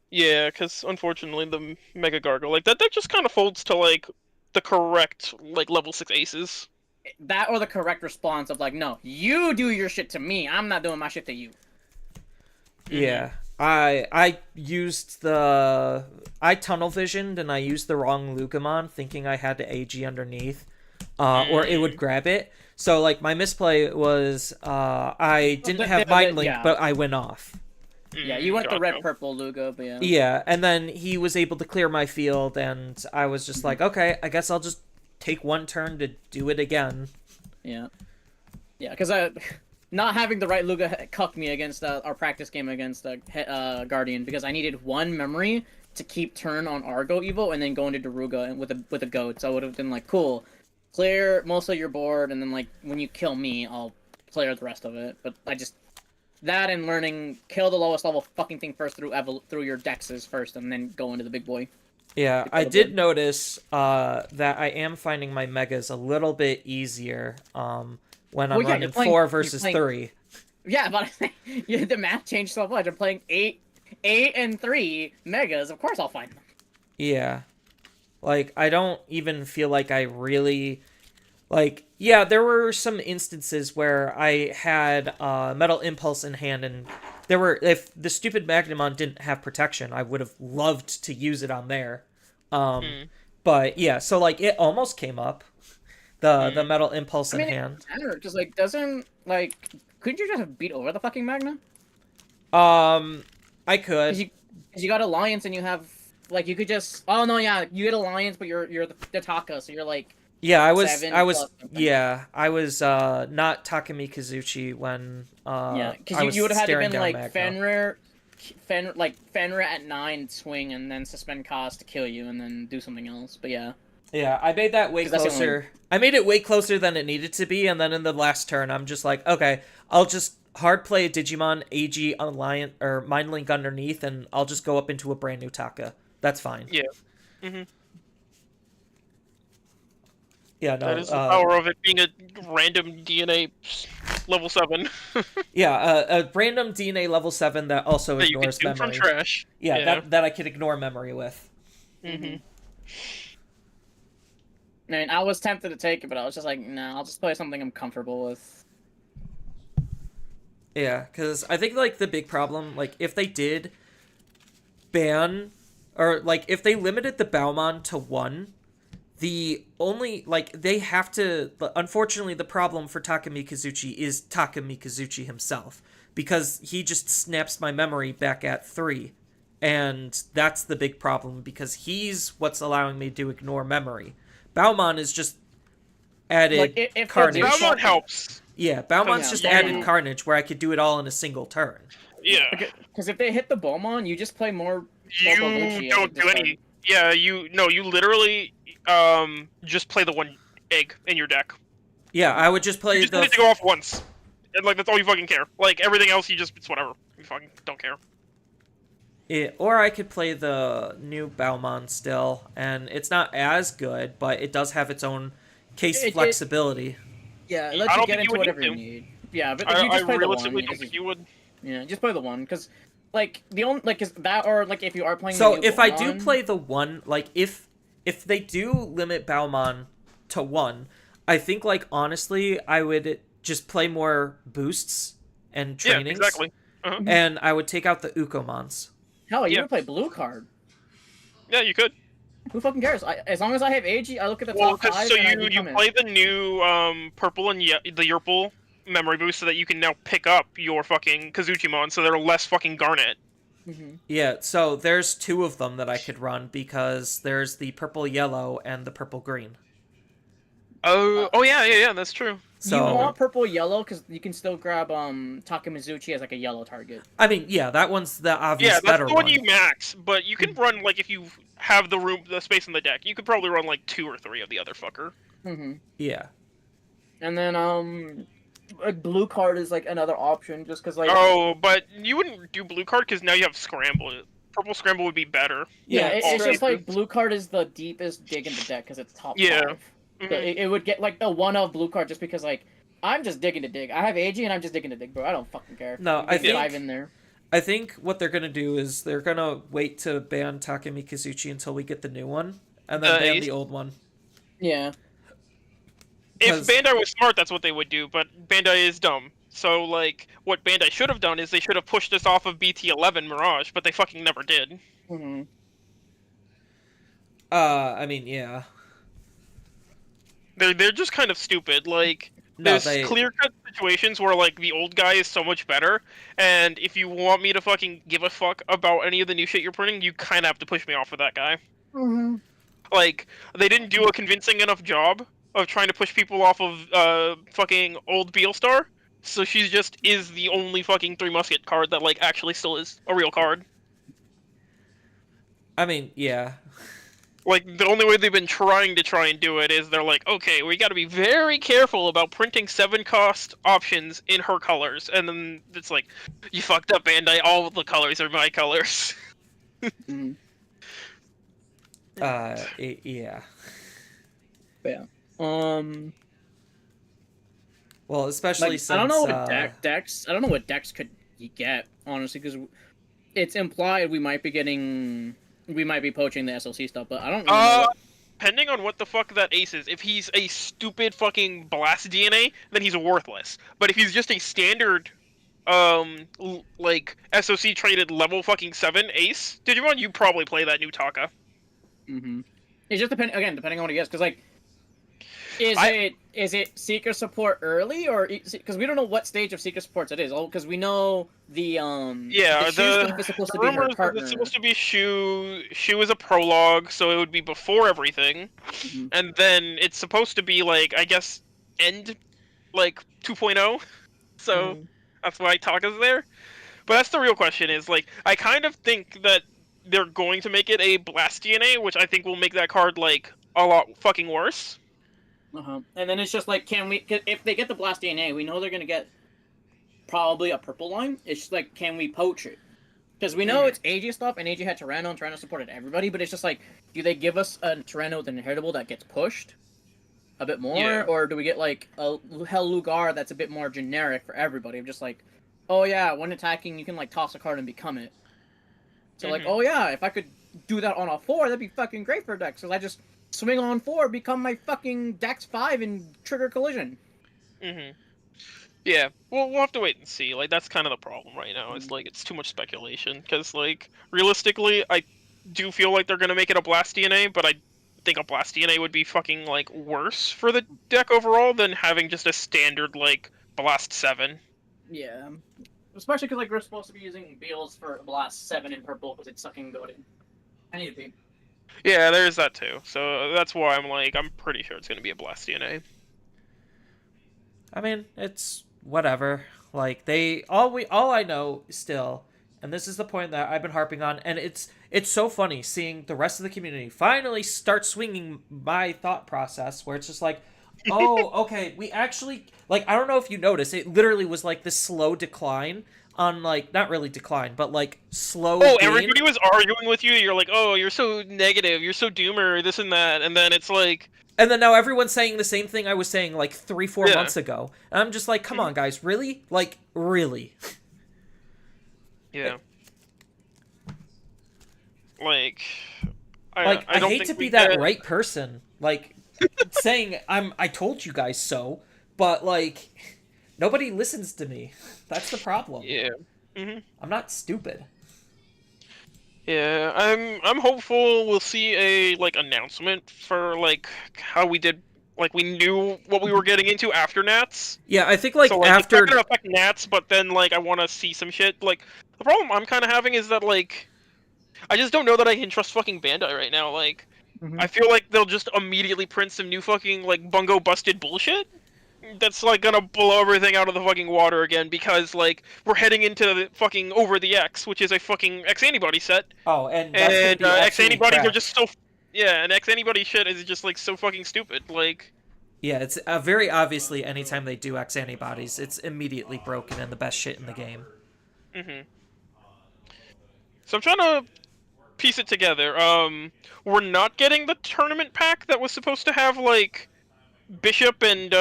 Yeah, because unfortunately the Mega Gargle, that deck just kind of folds to, the correct, level 6 aces. That or the correct response of no, you do your shit to me. I'm not doing my shit to you. Yeah. I tunnel visioned and I used the wrong Lugamon, thinking I had to AG underneath, or it would grab it. So like my misplay was I didn't have Mind Link, but I went off. Yeah, you went the red-purple Luga, but yeah. Yeah, and then he was able to clear my field, and I was just like, okay, I guess I'll just take one turn to do it again. Yeah. Yeah, because not having the right Luga cucked me against our practice game against Guardian, because I needed one memory to keep turn on Argo Evo and then go into Daruga and with a goat. So I would have been like, cool, clear most of your board, and then like when you kill me, I'll clear the rest of it. But I just that and learning kill the lowest level fucking thing first through your dexes first, and then go into the big boy. Yeah, I did notice that I am finding my megas a little bit easier when I'm running 4 versus 3. Yeah, but the math changed so much. I'm playing 8 and 3 megas. Of course I'll find them. Yeah. Like, I don't even feel like I really... Like, yeah, there were some instances where I had Metal Impulse in hand, and there were... If the stupid Magnamon didn't have protection, I would have loved to use it on there. But, yeah, so, like, it almost came up. The Metal Impulse in hand. Because, like, couldn't you just have beat over the fucking Magna? I could. Because you got Alliance and you have... Like, you could just... Oh, no, yeah, you get Alliance, but you're the Taka, so you're, like... Yeah, I was not Takumi Kazuchi when yeah, because you would have had to been like Fenrir at 9 swing and then suspend cost to kill you and then do something else. But yeah. Yeah, I made that way closer. I made it way closer than it needed to be, and then in the last turn, I'm just like, okay, I'll just hard play a Digimon AG Alliance or Mind Link underneath, and I'll just go up into a brand new Taka. That's fine. Yeah. Mm-hmm. Yeah, no. That is the power of it being a random DNA level 7. Yeah, a random DNA level 7 that also that ignores you can do memory. From trash. Yeah, that I could ignore memory with. Mm-hmm. I mean, I was tempted to take it, but I was just like, nah, I'll just play something I'm comfortable with. Yeah, because I think, like, the big problem, like, if they did ban, or, like, if they limited the Baumon to 1, the only, like, they have to, unfortunately, the problem for Takumi Kazuchi is Takumi Kazuchi himself, because he just snaps my memory back at 3, and that's the big problem, because he's what's allowing me to ignore memory. Baumon is just added if Carnage. Baumon helps. Yeah, Baumon's just added Carnage, where I could do it all in a single turn. Yeah. Because if they hit the Baumon, you just play more... You don't do any... Yeah, you literally just play the one egg in your deck. Yeah, I would just play you just need to go off once. And, like, that's all you fucking care. Like, everything else, it's whatever. You fucking don't care. Or I could play the new Baumon still, and it's not as good, but it does have its own case flexibility. Yeah, it lets you get into whatever you need. Yeah, but if you just play the one... I don't think you would. Yeah, just play the one, because... Like, the only, like, is that, or, like, if you are playing So, if I do play the one, like, if they do limit Baumon to 1, I think, like, honestly, I would just play more boosts and trainings. Yeah, exactly. Uh-huh. And I would take out the Ukomons. Hell, you would play blue card. Yeah, you could. Who fucking cares? As long as I have AG, I look at the top 5, so you play the new, purple and the Yerpul memory boost so that you can now pick up your fucking Kazuchimon so they're less fucking Garnet. Mm-hmm. Yeah, so there's 2 of them that I could run because there's the purple-yellow and the purple-green. Oh yeah, that's true. So, you want purple-yellow because you can still grab Takamizuchi as like a yellow target. I mean, yeah, that one's the obvious better one. Yeah, that's the one you max, but you can run, like, if you have the space in the deck, you could probably run, like, 2 or 3 of the other fucker. Mm-hmm. Yeah. And then, blue card is like another option, just because like. Oh, but you wouldn't do blue card because now you have scramble. Purple scramble would be better. Yeah, it's just like blue card is the deepest dig in the deck because it's top 5. Mm-hmm. So it would get like the one of blue card just because like I'm just digging to dig. I have AG and I'm just digging to dig, bro. I don't fucking care. No, I think 5 in there. I think what they're gonna do is they're gonna wait to ban Takumi Kazuchi until we get the new one, and then ban the old one. Yeah. If Bandai was smart, that's what they would do, but Bandai is dumb. So, like, what Bandai should have done is they should have pushed this off of BT11 Mirage, but they fucking never did. Mm-hmm. I mean, yeah. They're just kind of stupid. Like, No, there's they. clear-cut situations where, like, the old guy is so much better, and if you want me to fucking give a fuck about any of the new shit you're printing, you kind of have to push me off of that guy. Mm-hmm. Like, they didn't do a convincing enough job of trying to push people off of fucking old Beelstar, so she just is the only fucking Three Musket card that, like, actually still is a real card. I mean, yeah. Like, the only way they've been trying to do it is they're like, okay, we gotta be very careful about printing 7-cost options in her colors. And then it's like, you fucked up, Bandai, all of the colors are my colors. Mm-hmm. Yeah. Yeah. Well, especially Like, since I don't know what decks. I don't know what decks could you get, honestly, because it's implied we might be poaching the SLC stuff, but I don't really know. Depending on what the fuck that ace is, if he's a stupid fucking blast DNA, then he's worthless. But if he's just a standard, like SOC traded level fucking 7 ace Digimon, you probably play that new Taka. Mm-hmm. It's just depending on what he gets, because like, is it Seeker support early, or because we don't know what stage of Seeker supports it is? Oh, because we know the Yeah, Shu stuff is supposed to be her rumors partner. it's supposed to be Shu. Shu is a prologue, so it would be before everything, and then it's supposed to be like, I guess, end like 2.0. So that's why Taka's there. But that's the real question. Is like, I kind of think that they're going to make it a Blast DNA, which I think will make that card like a lot fucking worse. And then it's just like, if they get the Blast DNA, we know they're gonna get probably a purple line. It's just like, can we poach it? Because we know it's AG stuff, and AG had Tyranno, and Tyranno supported everybody, but it's just like, do they give us a Tyranno with an inheritable that gets pushed a bit more, or do we get like a Hell Lugar that's a bit more generic for everybody? Of just like, oh yeah, when attacking, you can like toss a card and become it. So like, oh yeah, if I could do that on a 4, that'd be fucking great for decks, because I just swing on 4, become my fucking Dex 5, and trigger collision. Yeah, well, we'll have to wait and see. Like, that's kind of the problem right now. It's like, it's too much speculation. Because, like, realistically, I do feel like they're gonna make it a Blast DNA, but I think a Blast DNA would be fucking, like, worse for the deck overall than having just a standard, like, Blast 7. Yeah. Especially because, like, we're supposed to be using Beals for Blast 7 in purple, because it's sucking goaded. I need to be. Yeah, there's that too. So that's why I'm like, I'm pretty sure it's gonna be a Blast DNA. I mean, it's whatever. Like all I know still, and this is the point that I've been harping on, and it's so funny seeing the rest of the community finally start swinging my thought process, where it's just like, oh, okay, we actually, like, I don't know if you noticed, it literally was like this slow decline on, like, not really decline, but like slow gain. Everybody was arguing with you. You're like, oh, you're so negative, you're so doomer, this and that, and then it's like, and then now everyone's saying the same thing I was saying like 3-4 months ago. And I'm just like, come on, guys, really? Like, really? Yeah. Like, I don't hate think to be we that get... right person, like, saying I told you guys so, but like, nobody listens to me. That's the problem. Yeah. I'm not stupid. Yeah, I'm hopeful we'll see a, like, announcement for, like, how we did, like, we knew what we were getting into after Nats. Yeah, I think, like, so, like, after... it's not gonna affect Nats, but then, like, I want to see some shit. Like, the problem I'm kind of having is that, like, I just don't know that I can trust fucking Bandai right now. Like, I feel like they'll just immediately print some new fucking, like, bungo busted bullshit that's, like, gonna blow everything out of the fucking water again, because, like, we're heading into the fucking Over the X, which is a fucking X Antibody set. Oh, and that's gonna be X Antibodies crap. are just so... Yeah, and X Antibody shit is just, like, so fucking stupid, like... Yeah, it's very obviously anytime they do X Antibodies, it's immediately broken and the best shit in the game. So I'm trying to piece it together. We're not getting the tournament pack that was supposed to have, like, Bishop and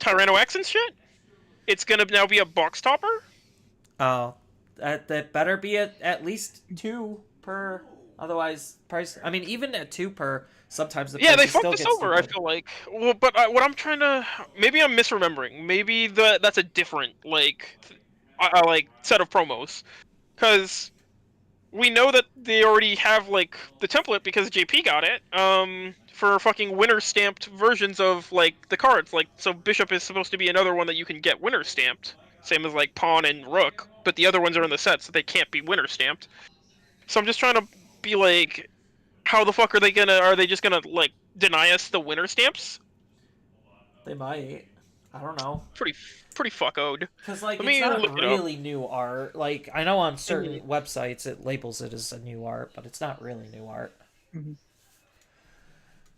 Tyranno X and shit. It's gonna now be a box topper. Oh, that better be at least 2 per Otherwise, price. I mean, even at 2 per, sometimes the Yeah, they prices fucked still this get over. I stupid. feel like. Well, but what I'm trying to, maybe I'm misremembering. Maybe that's a different like set of promos, because we know that they already have like the template because JP got it. For fucking winner stamped versions of like the cards. Like, so Bishop is supposed to be another one that you can get winner stamped, same as like Pawn and Rook. But the other ones are in the set, so they can't be winner stamped. So I'm just trying to be like, how the fuck are they just gonna like deny us the winner stamps? They might. I don't know. Pretty pretty fuckoed. Because, like, Let it's me not look it up. really new art. Like, I know on certain Mhm. websites it labels it as a new art, but it's not really new art.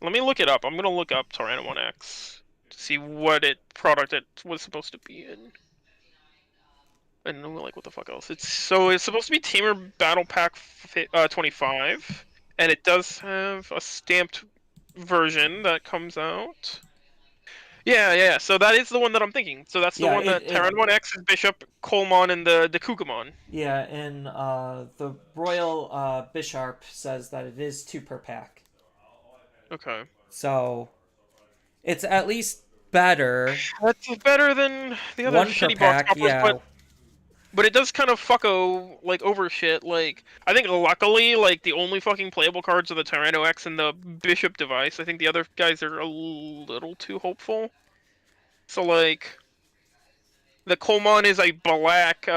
Let me look it up. I'm gonna look up Tyranno 1X to see what product it was supposed to be in. And like what the fuck else? It's supposed to be Tamer Battle Pack 25, and it does have a stamped version that comes out. Yeah. So that is the one that I'm thinking. So that's the Yeah, one that Tyranno 1X is Bishop, Colemon, and the Kugamon. yeah, and the Royal Bisharp says that it is 2 per pack. Okay. So, it's at least better. That's better than the other 1 per shitty box pack, toppers, yeah. but it does kind of fucko like over shit. Like, I think luckily, like, the only fucking playable cards are the Tyranno X and the Bishop device. I think the other guys are a little too hopeful. So like, the Colemon is a black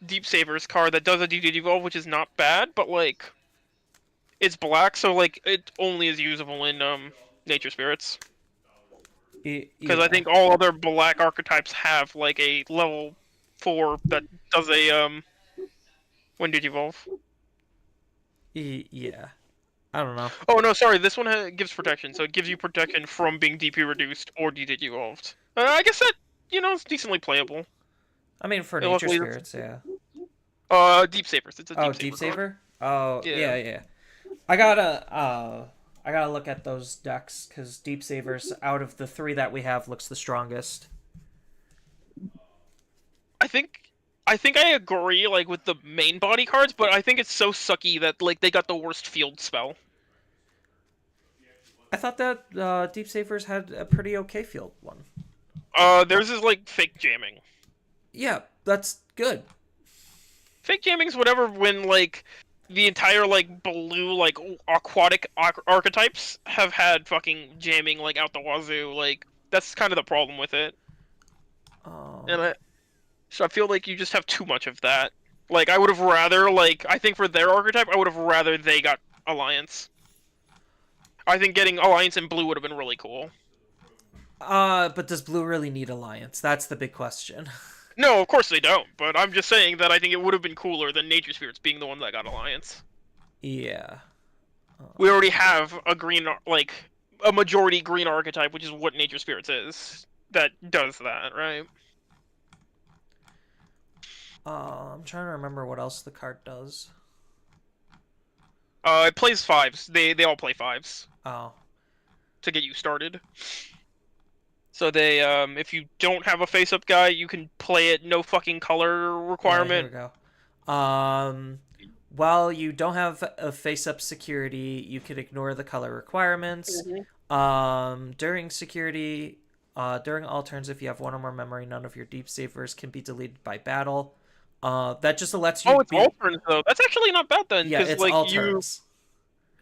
Deep Savers card that does a DD evolve, which is not bad, but like, it's black, so like it only is usable in Nature Spirits. Because I Yeah. think all other black archetypes have like a level 4 that does a when did you evolve? Yeah. I don't know. Oh no, sorry. This one gives protection, so it gives you protection from being DP reduced or DD evolved. I guess that is decently playable. I mean, for And nature luckily, spirits, yeah. Deep Savers. It's a Oh, Deep Deep Saver card. Saver? Oh, Yeah. yeah. I gotta look at those decks, because Deep Savers, out of the 3 that we have, looks the strongest. I think I agree like with the main body cards, but I think it's so sucky that like they got the worst field spell. I thought that Deep Savers had a pretty okay field one. Theirs is like fake jamming. Yeah, that's good. Fake jamming's whatever when like the entire like blue like aquatic archetypes have had fucking jamming like out the wazoo. Like that's kind of the problem with it. And so I feel like you just have too much of that. Like I would have rather like I think for their archetype I would have rather they got Alliance. I think getting Alliance in blue would have been really cool. But does blue really need Alliance? That's the big question. No, of course they don't. But I'm just saying that I think it would have been cooler than Nature Spirits being the one that got Alliance. Yeah. We already have a green, like a majority green archetype, which is what Nature Spirits is. That does that, right? I'm trying to remember what else the card does. It plays 5s. They all play 5s Oh. to get you started. So they, if you don't have a face-up guy, you can play it no fucking color requirement. Yeah, here we go. While you don't have a face-up security, you can ignore the color requirements. During security, during all turns, if you have 1 or more memory, none of your deep savers can be deleted by battle. That just lets you. Oh, it's all turns though. That's actually not bad then. Yeah, it's like all turns.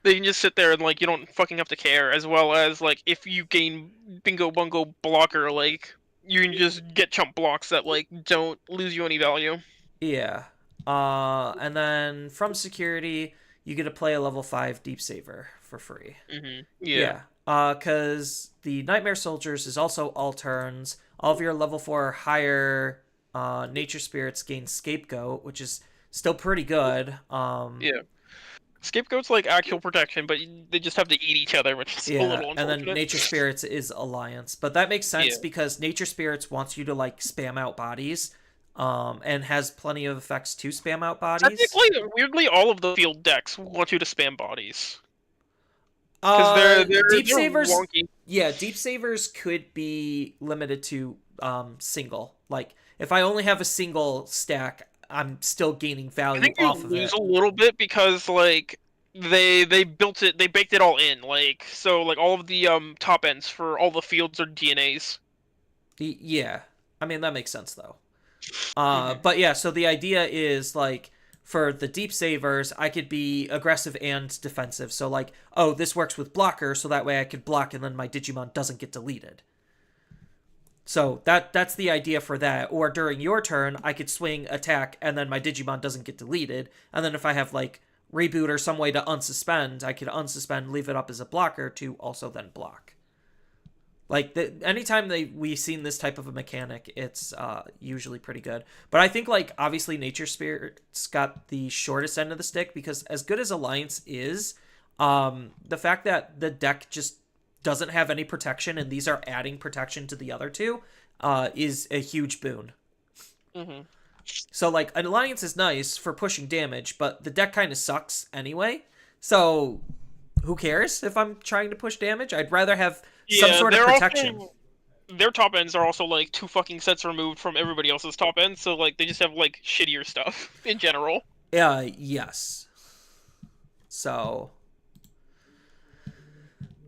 they can just sit there and like you don't fucking have to care. As well as like if you gain bingo bungo blocker, like you can just get chump blocks that like don't lose you any value. Yeah. And then from security, you get to play a level 5 deep saver for free. Yeah. Because the Nightmare Soldiers is also all turns. All of your level 4 or higher nature spirits gain Scapegoat, which is still pretty good. Yeah. Scapegoat's like actual protection, but they just have to eat each other, which is a little unfortunate. And then Nature Spirits is Alliance. But that makes sense because Nature Spirits wants you to like spam out bodies. And has plenty of effects to spam out bodies. Technically, weirdly, all of the field decks want you to spam bodies. Because they're Deep Savers. Wonky. Yeah, Deep Savers could be limited to single. Like if I only have a single stack, I'm still gaining value I think you off of lose it. a little bit because like they built it, they baked it all in, like, so like all of the top ends for all the fields are DNAs. Yeah, I mean that makes sense though. Mhm. But yeah, so the idea is like for the deep savers, I could be aggressive and defensive. So like, oh, this works with blocker, so that way I could block and then my Digimon doesn't get deleted. So that's the idea for that. Or during your turn, I could swing attack and then my Digimon doesn't get deleted. And then if I have like reboot or some way to unsuspend, I could unsuspend, leave it up as a blocker to also then block. Like anytime we've seen this type of a mechanic, it's usually pretty good. But I think like obviously Nature Spirit's got the shortest end of the stick because as good as Alliance is, the fact that the deck just doesn't have any protection and these are adding protection to the other two is a huge boon. Mhm. So like an Alliance is nice for pushing damage, but the deck kind of sucks anyway. So who cares if I'm trying to push damage? I'd rather have some Yeah, sort of they're protection. also their top ends are also like 2 fucking sets removed from everybody else's top ends, so like they just have like shittier stuff in general. Yes. So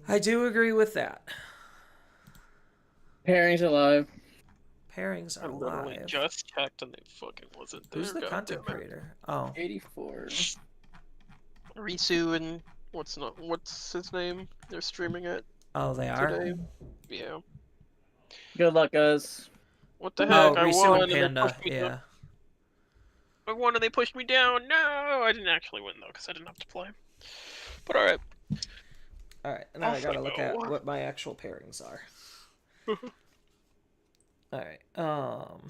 I do agree with that. Pairings alive. Pairings I are literally live. just checked and they fucking wasn't there. Who's the God content damn it. creator? Oh, 84. Risu and what's his name? They're streaming it oh, they are. today. Yeah. Good luck, guys. What the Oh, heck? I Risu won and and they Panda. pushed me down. Yeah. I won and they pushed me down. No, I didn't actually win though because I didn't have to play. But all right. All right, and now I Off gotta I look go. at what my actual pairings are. All right. All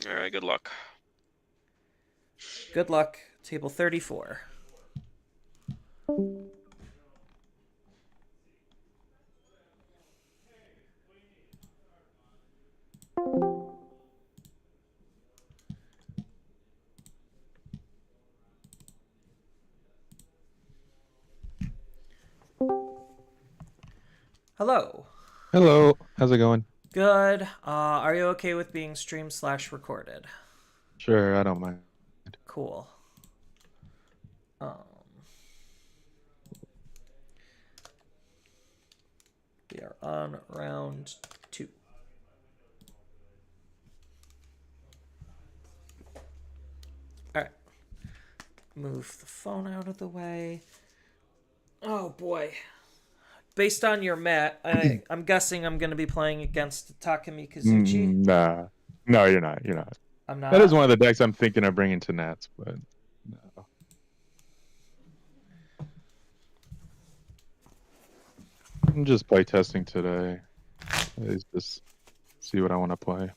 right. Good luck. Good luck. Table 34. Hello. Hello, how's it going? Good. Are you okay with being streamed/recorded? Sure, I don't mind. Cool. We are on round 2. All right. Move the phone out of the way. Oh boy. Based on your mat, I'm guessing I'm going to be playing against Takumi Kazuchi. Nah, no, you're not. You're not. I'm That is not. one of the decks I'm thinking of bringing to Nats, but no. I'm just play testing today. It's just see what I want to play.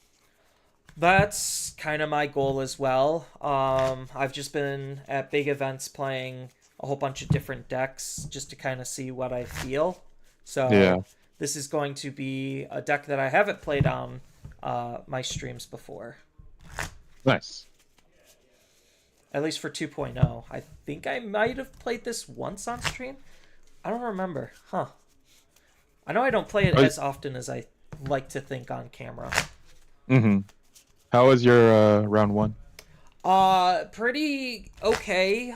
That's kind of my goal as well. I've just been at big events playing a whole bunch of different decks just to kind of see what I feel. So Yeah. this is going to be a deck that I haven't played on my streams before. Nice. At least for 2.0. I think I might have played this once on stream. I don't remember. Huh. I know I don't play it as often as I like to think on camera. Mm-hmm. How was your round 1? Pretty okay.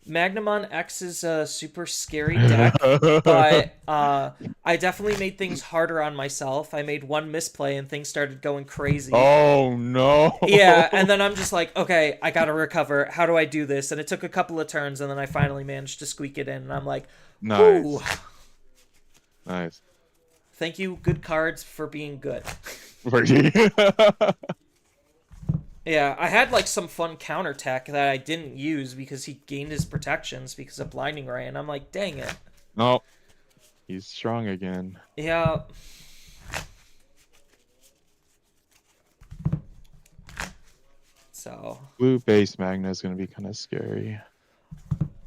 Magnamon X is a super scary deck, but I definitely made things harder on myself. I made one misplay and things started going crazy. Oh no. Yeah, and then I'm just like, okay, I gotta recover. How do I do this? And it took a couple of turns, and then I finally managed to squeak it in. And I'm like, Nice. ooh, Nice. thank you, good cards, for being good. Yeah, I had like some fun counterattack that I didn't use because he gained his protections because of Blinding Ray, and I'm like, dang it. No. He's strong again. Yeah. So Blue base Magna is gonna be kind of scary.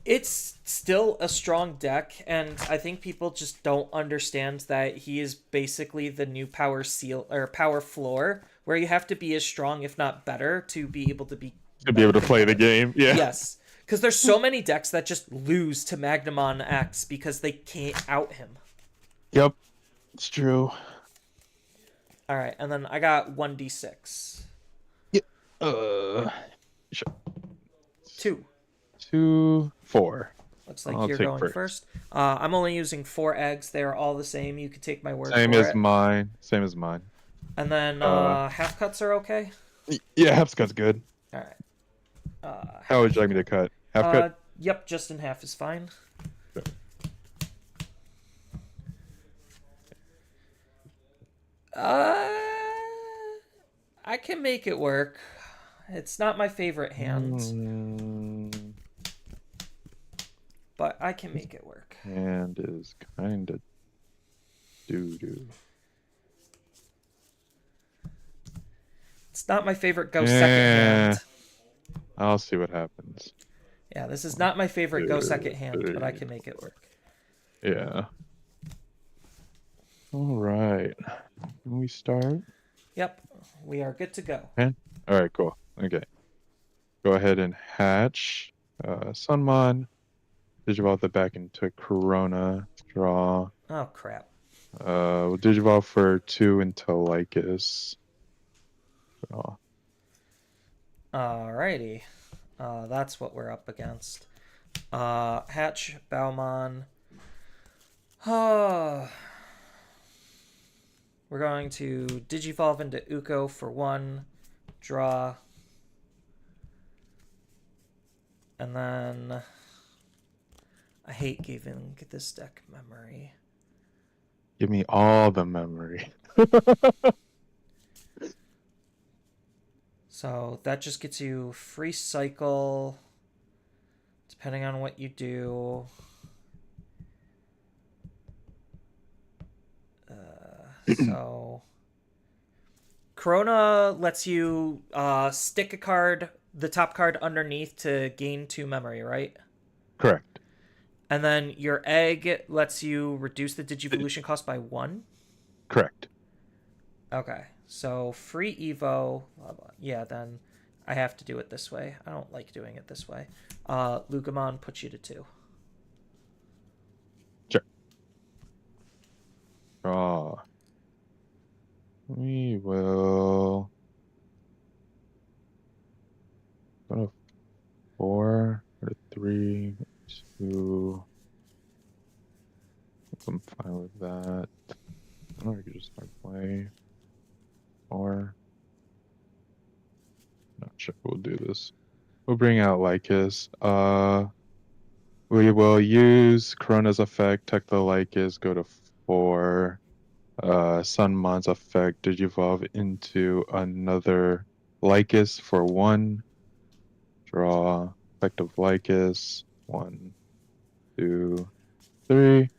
it's still a strong deck, and I think people just don't understand that he is basically the new power seal or power floor, where you have to be as strong, if not better, to be able to be Able to play the game. Yeah. Yes, because there's so many decks that just lose to Magnamon X because they can't out him. Yep. It's true. All right, and then I got 1d6. Sure. 2. 2, 4. Looks like I'll you're take going first. I'm only using 4 eggs. They are all the same. You could take my word Same for as it. mine. Same as mine. And then Uh, half cuts are okay. Yeah, half cut's good. All right. How would you like me to cut? Half cut? Yep, just in half is fine. Okay. I can make it work. It's not my favorite hand, Mm, but I can make it work. hand is kind of doo-doo. It's not my favorite go second hand. I'll see what happens. Yeah, this is not my favorite go second hand, but I can make it work. Yeah. All right. Can we start? Yep, we are good to go. Okay. All right, cool. Okay. Go ahead and hatch. Sunmon. Digivolve that back into Corona. Draw. Oh, crap. We'll Digivolve for 2 into Lycus. Draw. Alrighty. That's what we're up against. Hatch, Baumon. We're going to Digivolve into Uko for 1. Draw. And then... I hate giving this deck memory. Give me all the memory. So that just gets you free cycle, depending on what you do. So Corona lets you stick a card, the top card underneath to gain 2 memory, right? Correct. And then your egg lets you reduce the Digivolution cost by 1? Correct. Okay, so free Evo. Yeah, then I have to do it this way. I don't like doing it this way. Lugamon puts you to 2. Sure. Draw. We will go to 4 or 3, 2. I'm fine with that. Or we could just start play. 4. Not sure we'll do this. We'll bring out Lycus. We will use Corona's effect, Tech the Lycus, go to 4. Sunmon's effect, Digivolve into another Lycus for 1. Draw. Effect of Lycus. 1, 2, 3.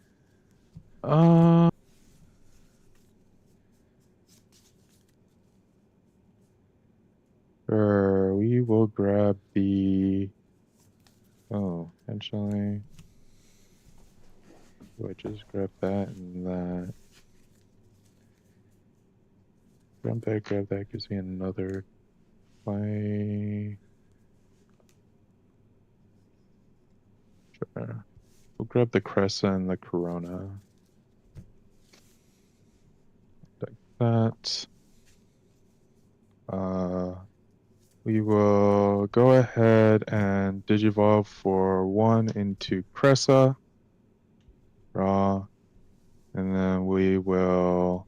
Sure, we will grab the... Oh, actually... Do I just grab that and that? Grab that, gives me another play. Sure. We'll grab the Cressa and the Corona. Like that. We will go ahead and Digivolve for 1 into Cressa. Draw. And then we will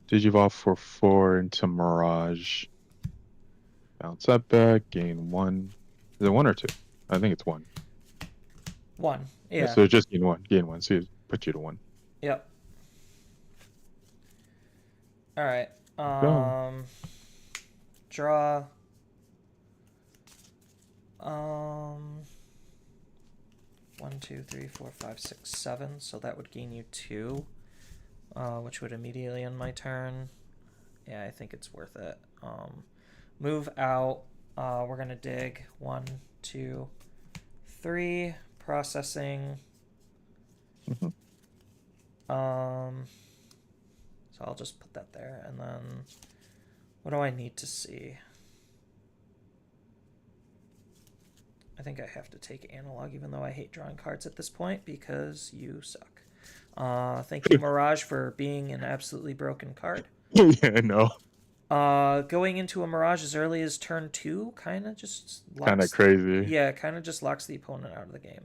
Digivolve for 4 into Mirage. Bounce that back, gain 1. Is it 1 or 2? I think it's 1. 1. Yeah. So just gain 1. Gain 1. So it put you to 1. Yep. All right. Draw. 1, 2, 3, 4, 5, 6, 7. So that would gain you 2, which would immediately end my turn. Yeah, I think it's worth it. Move out. We're gonna dig. 1, 2, 3. Processing. Mhm. So I'll just put that there, and then what do I need to see? I think I have to take analog, even though I hate drawing cards at this point because you suck. Thank you, Mirage, for being an absolutely broken card. Yeah, no. Going into a Mirage as early as turn 2 kind of just locks... Kind of crazy. Yeah, kind of just locks the opponent out of the game.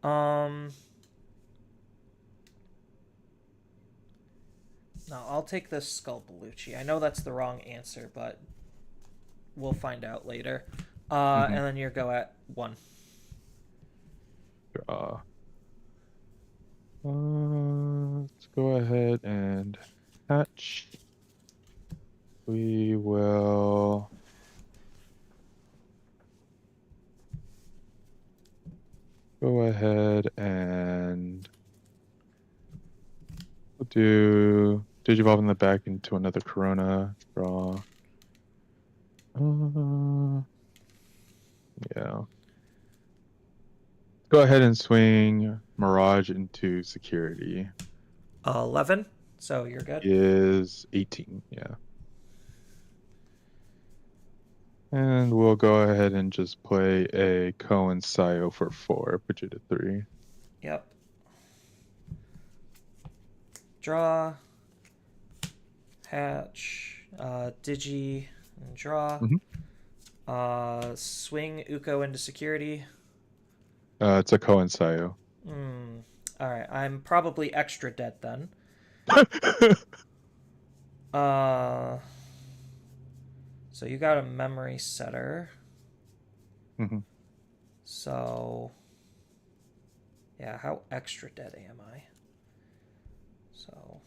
No, I'll take this Skull Bellucci. I know that's the wrong answer, but we'll find out later. And then you go at 1. Draw. Let's go ahead and hatch. We will go ahead and we'll do Digivolve in the back into another Corona. Draw. Yeah. Go ahead and swing Mirage into security. 11, so you're good. Is 18, yeah. And we'll go ahead and just play a Cohen Sio for 4, put you to 3. Yep. Draw. Hatch. Digi. And draw. Swing Uko into security. It's a Cohen Sio. Alright, I'm probably extra dead then. So you got a memory setter. So, yeah, how extra dead am I? So,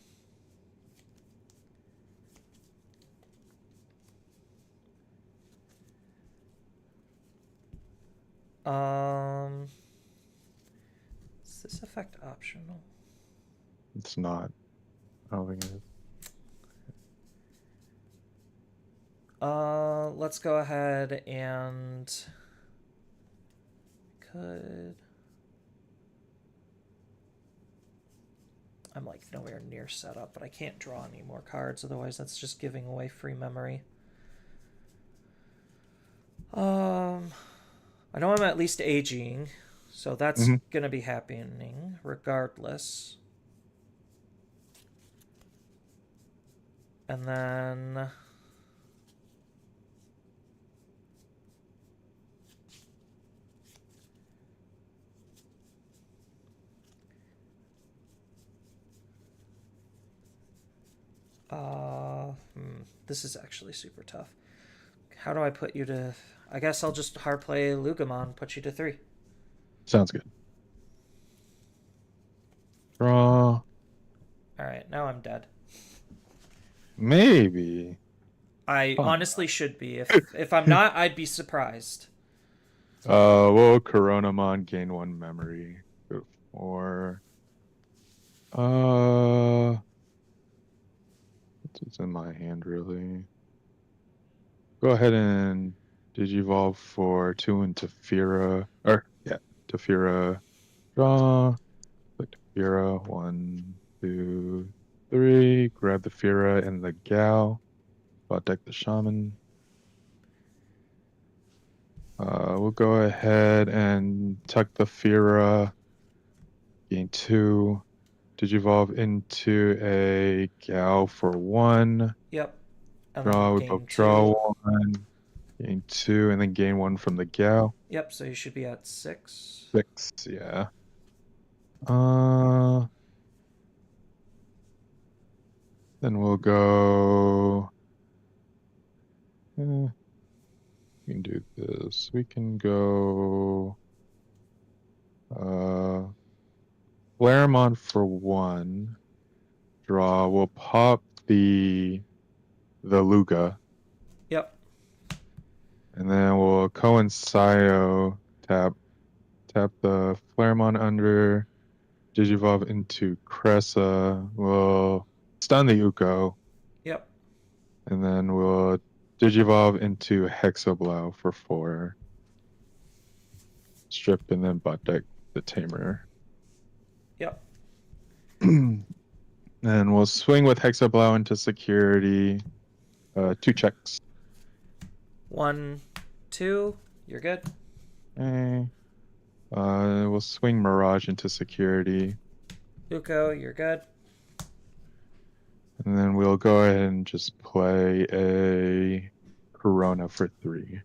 is this effect optional? It's not. I don't think it is. Let's go ahead and I'm like nowhere near set up, but I can't draw any more cards, otherwise that's just giving away free memory. I know I'm at least aging, so that's gonna be happening regardless. And then this is actually super tough. How do I put you to... I guess I'll just hard play Lugamon, put you to 3. Sounds good. Draw. Alright, now I'm dead. Maybe. I honestly should be. If I'm not, I'd be surprised. Well, Coronamon gain 1 memory. Go to 4. What's in my hand, really? Go ahead and Digivolve for 2 into Fira. Tefira. Draw. Click Tefira. 1, 2, 3. Grab the Fira and the Gal. Bot deck the Shaman. We'll go ahead and tuck the Fira. Gain 2. Digivolve into a Gal for 1. Yep. And Draw, we gain both 2. draw 1. Gain 2, and then gain 1 from the Gal. Yep, so you should be at 6. 6, yeah. Then we'll go... we can do this. We can go... Laramon for 1. Draw. We'll pop the Luga. Yep. And then we'll Cohen Sio tap the Flaremon under, Digivolve into Cressa. We'll stun the Uko. Yep. And then we'll Digivolve into Hexablow for 4. Strip and then bot deck the Tamer. Yep. And we'll swing with Hexablow into security. 2 checks. 1, 2. You're good. Okay. We'll swing Mirage into security. Uko, you're good. And then we'll go ahead and just play a Corona for 3.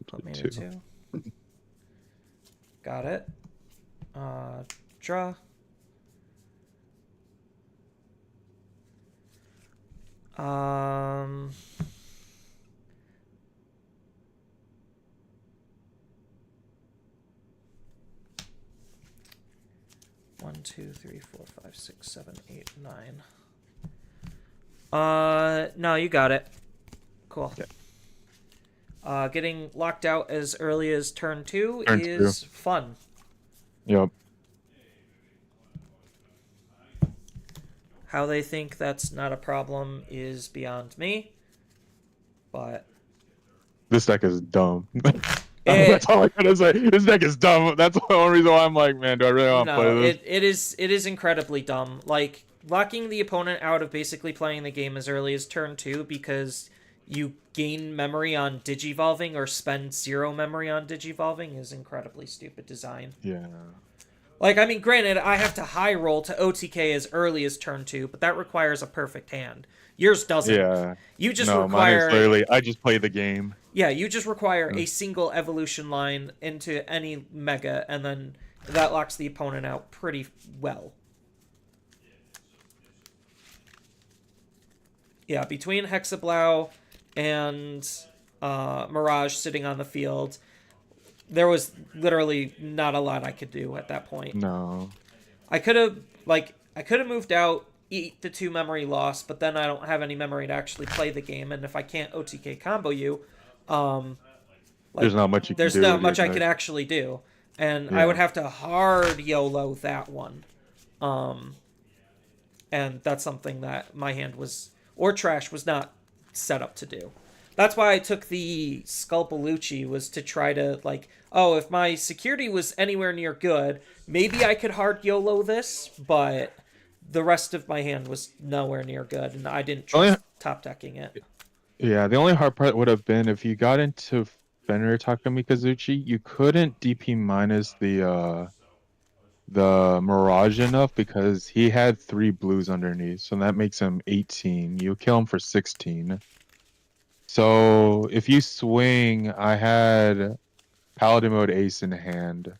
Put me to 2. Got it. Draw. Um. One, 2, 3, 4, 5, 6, 7, 8, 9. No, you got it. Cool. Yeah. Getting locked out as early as turn 2 Turn is fun. Yep. How they think that's not a problem is beyond me. But This deck is dumb. It- That's all I gotta say. This deck is dumb. That's the only reason why I'm like, man, do I really want to play no, this? it is incredibly dumb. Like locking the opponent out of basically playing the game as early as turn 2 because you gain memory on digivolving or spend 0 memory on digivolving is incredibly stupid design. Yeah. Like, I mean, granted, I have to high roll to OTK as early as turn 2, but that requires a perfect hand. Yours doesn't. Yeah. You just No, mine require... is literally, I just play the game. Yeah, you just require a single evolution line into any mega, and then that locks the opponent out pretty well. Yeah, between Hexablow and Mirage sitting on the field, there was literally not a lot I could do at that point. No. I could have moved out, eat the 2 memory loss, but then I don't have any memory to actually play the game, and if I can't OTK combo you, There's not much you can do. there's not with much your I deck. can actually do, and I Yeah. would have to hard YOLO that one, and that's something that my hand or Trash was not set up to do. That's why I took the Sculpalucci, was to try to, like, oh, if my security was anywhere near good, maybe I could hard YOLO this, but the rest of my hand was nowhere near good, and I didn't trust top decking it. Yeah, the only hard part would have been if you got into Fenrir Takamikazuchi, you couldn't DP minus the Mirage enough because he had 3 blues underneath, so that makes him 18. You kill him for 16. So if you swing, I had Paladin mode ace in hand.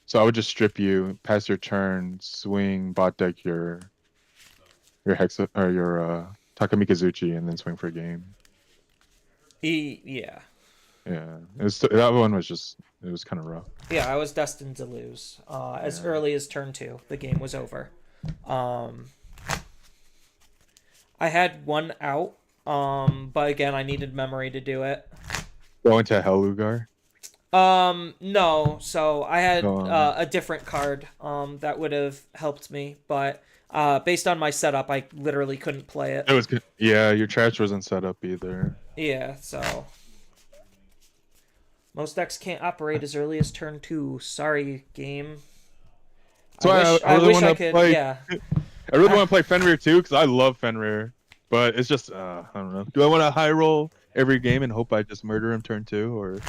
So I would just strip you, pass your turn, swing, bot deck your Hexa or your Takamikazuchi, and then swing for a game. Yeah. Yeah, that one was just, it was kind of rough. Yeah, I was destined to lose. As early as turn 2, the game was over. I had one out, but again, I needed memory to do it. Going to Hellugar? No. So I had a different card that would have helped me, but based on my setup, I literally couldn't play it. It was good. Yeah, your trash wasn't set up either. Yeah, so most decks can't operate as early as turn 2. Sorry, game. So I really wish I want to could. play. Yeah. I really want to play Fenrir too because I love Fenrir, but it's just I don't know. Do I want to high roll every game and hope I just murder him turn 2, or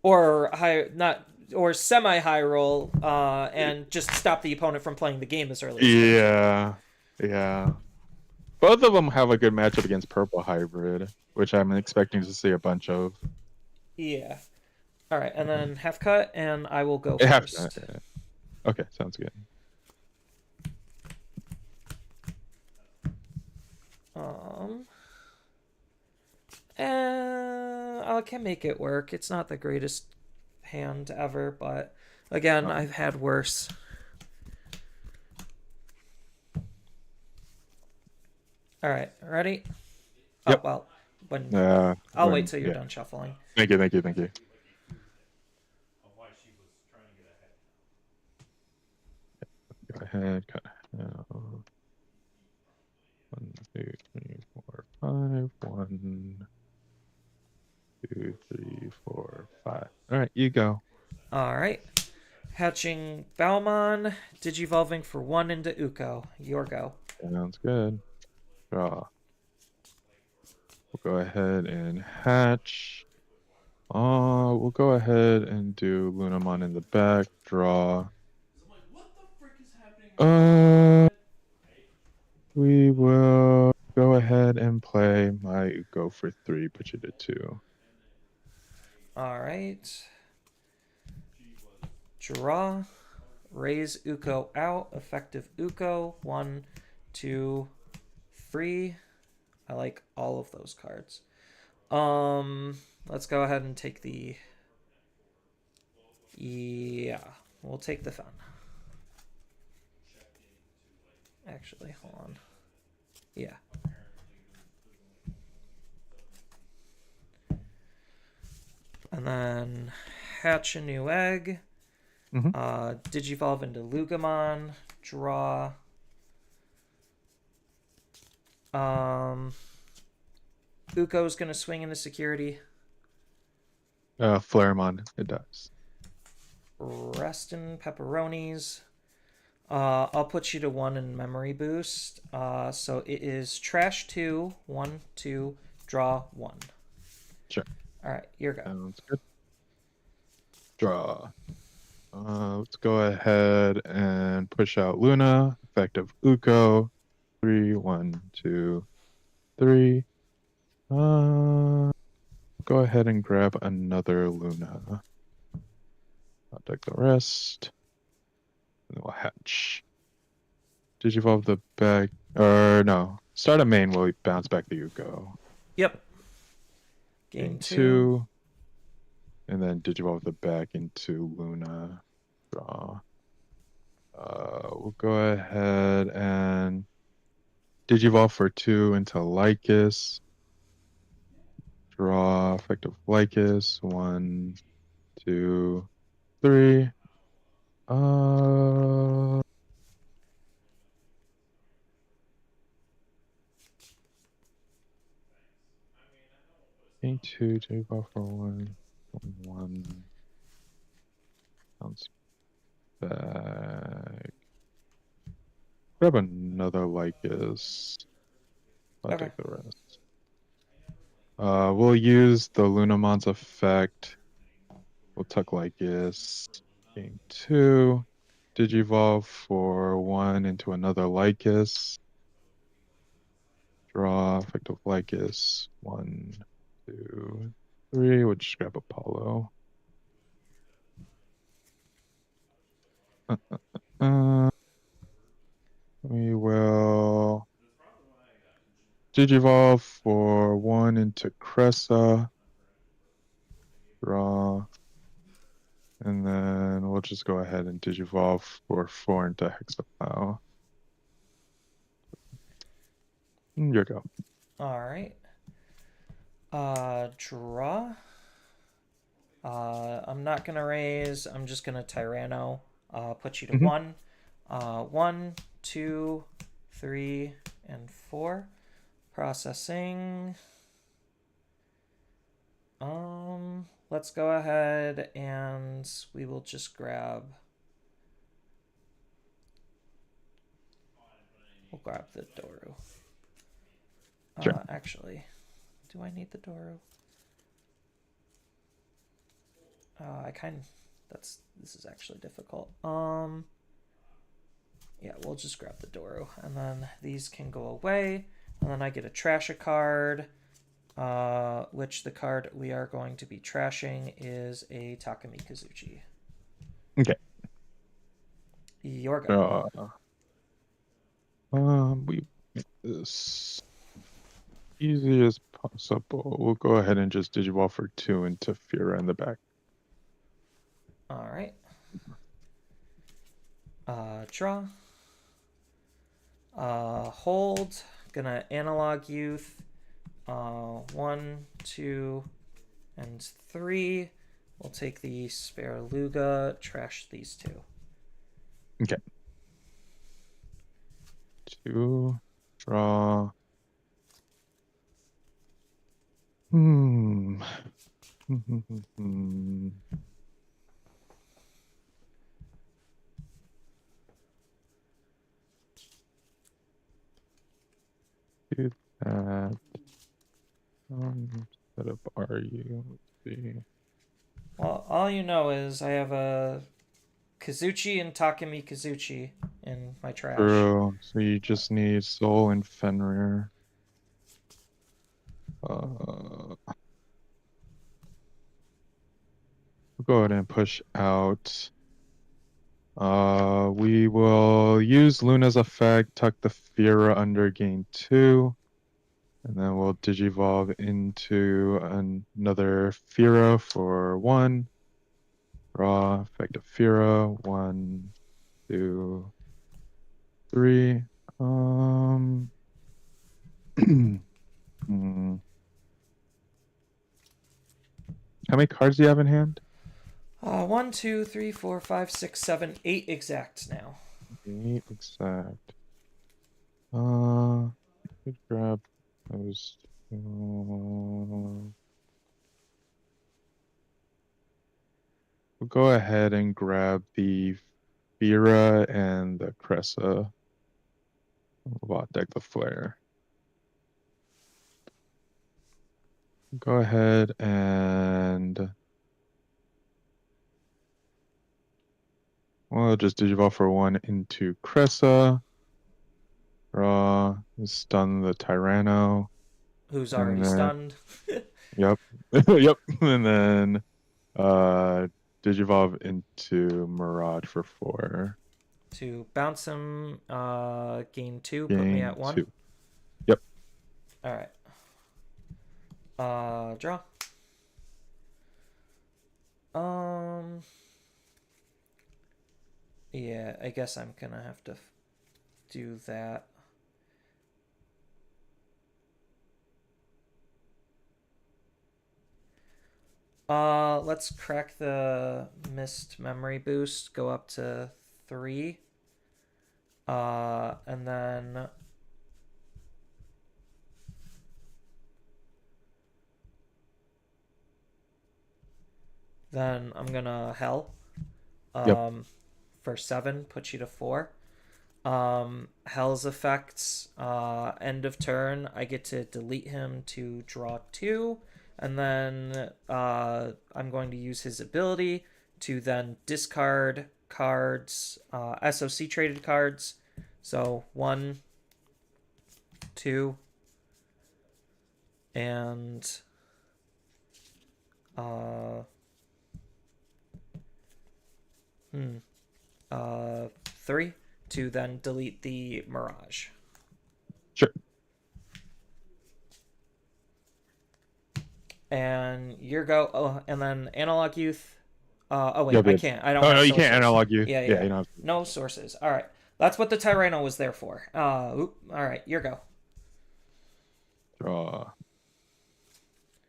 or semi high roll and just stop the opponent from playing the game as early as yeah. Both of them have a good matchup against Purple Hybrid, which I'm expecting to see a bunch of. Yeah. All right, and then half cut, and I will go Half first. cut, yeah. Okay, sounds good. I can make it work. It's not the greatest hand ever, but again, I've had worse. All right, ready? Yep. Oh, well, I'll wait till you're done shuffling. Thank you. Go ahead, cut. 1, 2, 3, 4, 5. 1, 2, 3, 4, 5. All right, you go. All right. Hatching Balmon, digivolving for 1 into Uko. Your go. Sounds good. Draw. We'll go ahead and hatch. We'll go ahead and do Lunamon in the back. Draw. We will go ahead and play my Uko for 3, put you to 2. All right. Draw. Raise Uko out. Effective Uko. 1, 2, 3. I like all of those cards. Let's go ahead and take the... Yeah, we'll take the fun. Actually, hold on. Yeah. And then hatch a new egg. Mhm. Digivolve into Lugamon. Draw. Uko's gonna swing into security. Flareon, it does. Restin' pepperonis. I'll put you to 1 in memory boost. So it is trash 2, 1, 2, draw 1. Sure. All right, you're go. Sounds good. Draw. Let's go ahead and push out Luna. Effective Uko. 3, 1, 2, 3. Go ahead and grab another Luna. I'll take the rest. And then we'll hatch. Digivolve the back. Or no. Start a main will bounce back to Uko. Yep. Game 2. And then Digivolve the back into Luna. Draw. We'll go ahead and Digivolve for 2 into Lycus. Draw effective Lycus. 1, 2, 3. Game 2, Digivolve for 1. 1. Bounce back. Grab another Lycus. I'll Okay. take the rest. We'll use the Lunamon's effect. We'll tuck Lycus. Game 2. Digivolve for 1 into another Lycus. Draw effective Lycus. 1, 2, 3. We'll just grab Apollo. We will Digivolve for 1 into Cressa. Draw. And then we'll just go ahead and Digivolve for 4 into Hexaplow. Your go. All right. Draw. I'm not gonna raise. I'm just gonna Tyranno. Put you to 1. 1, 2, 3, and 4. Processing. Let's go ahead and we will just grab. We'll grab the Doru. Sure. Actually, do I need the Doru? This is actually difficult. Yeah, we'll just grab the Doru, and then these can go away, and then I get to trash a card, which the card we are going to be trashing is a Takumi Kazuchi. Okay. Your go. We make this easy as possible. We'll go ahead and just Digivolve for 2 into Fira in the back. All right. Draw. Hold. Gonna Analog Youth. 1, 2, and 3. We'll take the Spare Luga. Trash these 2. Okay. 2. Draw. Do that. Set up RU. Let's see. Well, all you know is I have a Kazuchi and Takumi Kazuchi in my my trash. True. So you just need Soul and Fenrir. We'll go ahead and push out. We will use Luna's effect, tuck the Fira under gain 2, and then we'll digivolve into another Fira for 1. Draw, effect of Fira, 1, 2, 3. Hmm. How many cards do you have in hand? 1, 2, 3, 4, 5, 6, 7, 8 exact now. 8 exact. Could grab those. We'll go ahead and grab the Fira and the Cressa. We'll deck the Flare. Go ahead and we'll just digivolve for 1 into Cressa. Draw, stun the Tyranno. Who's And already then- stunned. Yep. Yep. And then digivolve into Mirage for 4. To bounce him, gain 2, Gain put me at 1. 2. Yep. Alright. Draw. Yeah, I guess I'm gonna have to do that. Let's crack the missed memory boost, go up to 3. And then I'm gonna Hell. Yep. For 7, put you to 4. Hell's effects, end of turn, I get to delete him to draw 2, and then I'm going to use his ability to then discard cards, SOC traded cards. So 1, 2, and 3 to then delete the Mirage. Sure. And your go. Oh, and then Analog Youth. Oh wait, Yep, I yep. can't. I don't. Oh have no, you sources. can't analog you. Yeah. You don't have to. No sources. All right. That's what the Tyranno was there for. All right, your go. Draw.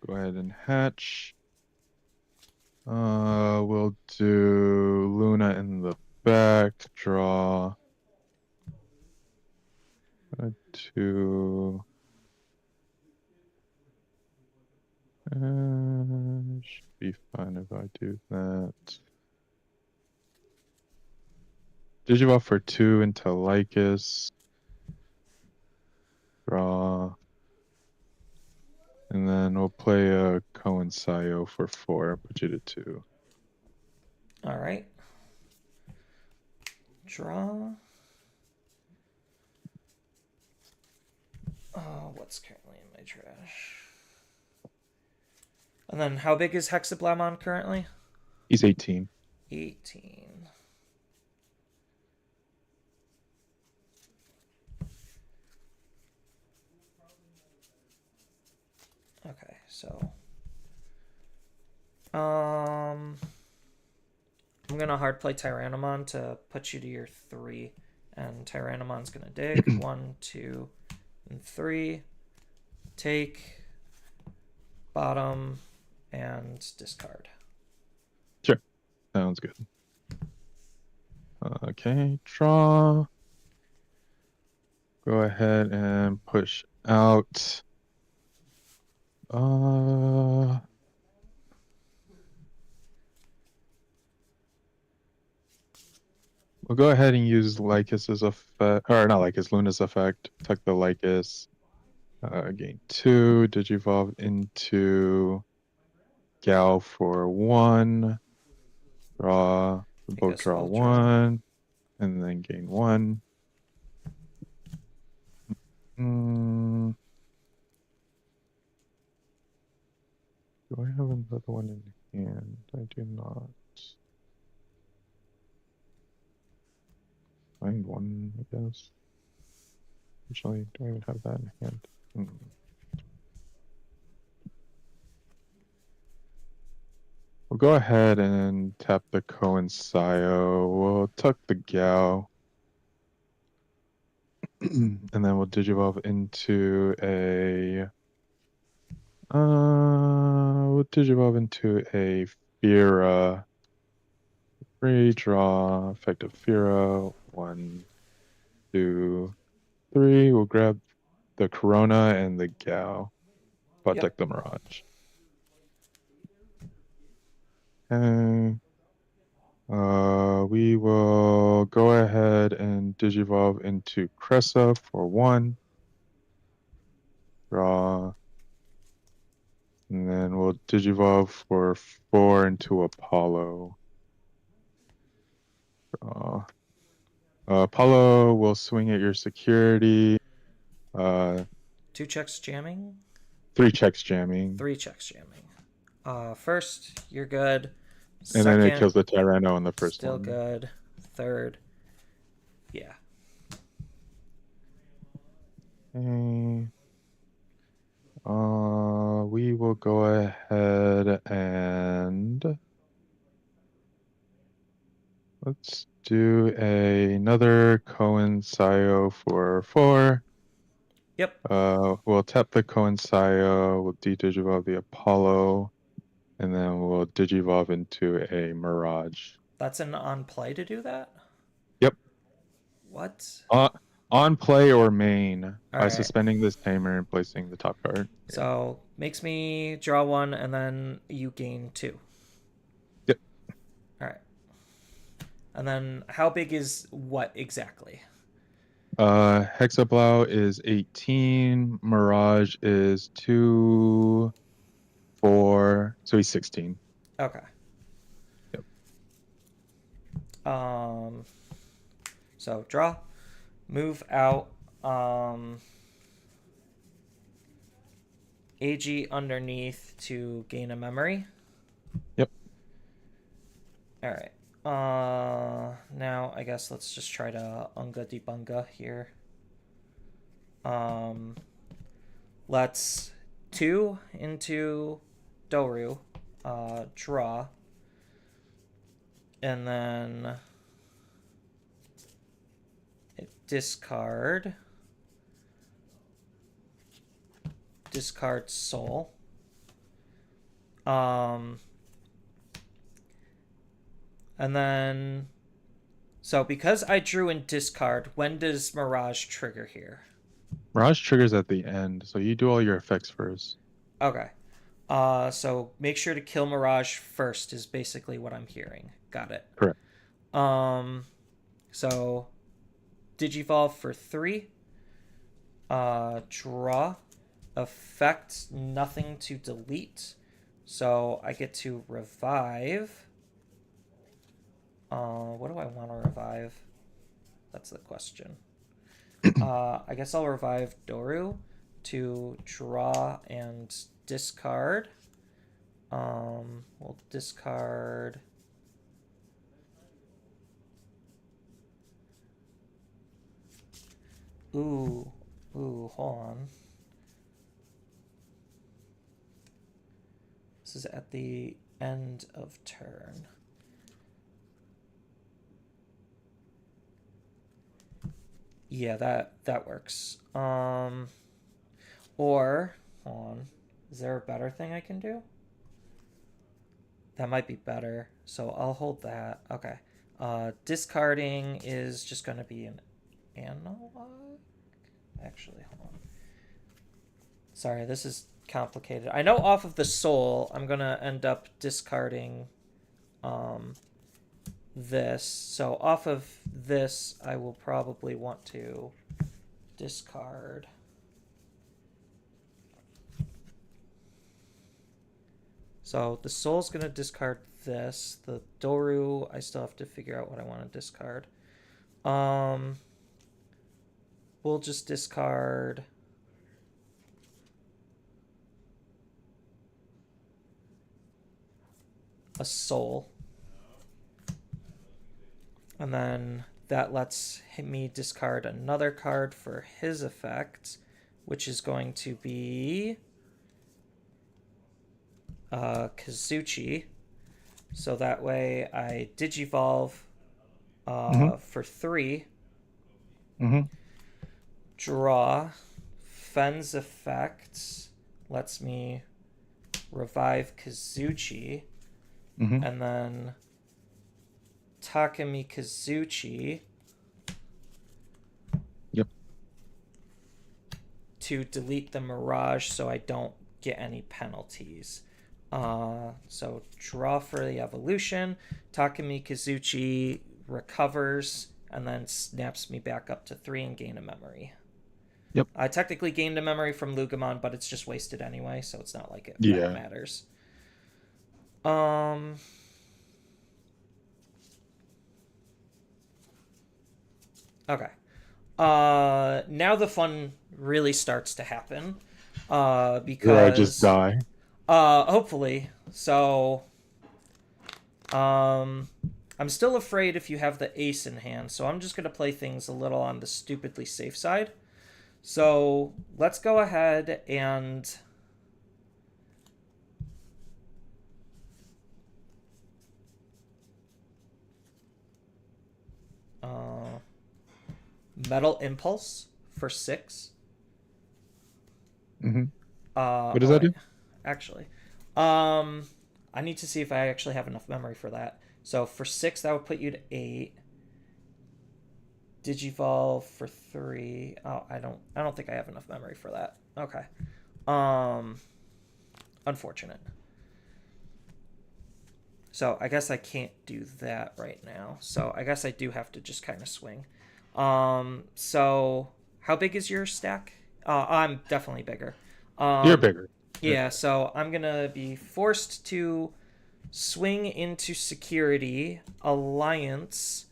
Go ahead and hatch. We'll do Luna in the back. Draw. 2. Should be fine if I do that. Digivolve for 2 into Lycus. Draw. And then we'll play a Coinsio for 4. Put you to 2. All right. Draw. Oh, what's currently in my trash? And then how big is Hexablamon currently? He's 18. 18. Okay, so I'm gonna hard play Tyrannomon to put you to your 3, and Tyrannomon's gonna dig 1, 2, and 3. Take bottom and discard. Sure. Sounds good. Okay, draw. Go ahead and push out. We'll go ahead and use Lycus's effect, or not Lycus, Luna's effect. Tuck the Lycus. Gain 2. Digivolve into Gal for 1. Draw. Both draw we'll draw. 1. And then gain 1. Mm, do I have another one in hand? I do not. Find one, I guess. Actually, do I even have that in hand? We'll go ahead and tap the Coinsio. We'll tuck the Gao. And then we'll digivolve into a Fira. Free draw, effective Fira. 1, 2, 3. We'll grab the Corona and the Gao. Protect the Mirage. Okay. We will go ahead and digivolve into Cressa for 1. Draw. And then we'll digivolve for 4 into Apollo. Draw. Apollo will swing at your security. 2 checks jamming. 3 checks jamming. 3 checks jamming. First, you're good. And then it kills the Tyranno on the first still one. Still good. Third. Yeah. Okay. We will go ahead and let's do another Coinsio for 4. Yep. We'll tap the Coinsio, we'll de-digivolve the Apollo, and then we'll digivolve into a Mirage. That's an on play to do that? Yep. What? On play or main by right. suspending this timer and placing the top card. So makes me draw 1 and then you gain 2. Yep. All right. And then how big is what exactly? Hexablau is 18. Mirage is 2, 4. So he's 16. Okay. Yep. So draw, move out. AG underneath to gain a memory. Yep. All right. Now I guess let's just try to Unga Debunga here. Let's 2 into Doru, draw, and then discard soul. And then, so because I drew in discard, when does Mirage trigger here? Mirage triggers at the end, so you do all your effects first. Okay. So make sure to kill Mirage first is basically what I'm hearing. Got it. Correct. So Digivolve for 3. Draw. Effect, nothing to delete. So I get to revive. What do I want to revive? That's the question. I guess I'll revive Doru to draw and discard. We'll discard. Ooh, hold on. This is at the end of turn. Yeah, that works. Or, hold on. Is there a better thing I can do? That might be better. So I'll hold that. Okay. Discarding is just going to be an analog. Actually, hold on. Sorry, this is complicated. I know off of the soul, I'm going to end up discarding this. So off of this, I will probably want to discard. So the soul's going to discard this. The Doru, I still have to figure out what I want to discard. We'll we'll just discard a soul. And then that lets me discard another card for his effect, which is going to be Kazuchi. So that way I Digivolve for 3. Mm-hmm. Draw. Fen's effect lets me revive Kazuchi. Mm-hmm. And then Takemi Kazuchi. Yep. To delete the Mirage so I don't get any penalties. So draw for the evolution. Takemi Kazuchi recovers and then snaps me back up to 3 and gain a memory. Yep. I technically gained a memory from Lugamon, but it's just wasted anyway, so it's not like it Yeah. matters. Okay. Now the fun really starts to happen. Because Or I just die. hopefully. So I'm still afraid if you have the ace in hand, so I'm just gonna play things a little on the stupidly safe side. So let's go ahead and Metal Impulse for 6. Mm-hmm. What does that do? Actually, I need to see if I actually have enough memory for that. So for 6, that would put you to 8. Digivolve for 3. Oh, I don't think I have enough memory for that. Okay. Unfortunate. So I guess I can't do that right now. So I guess I do have to just kind of swing. So how big is your stack? I'm definitely bigger. You're bigger. Yeah, so I'm gonna be forced to swing into security, alliance,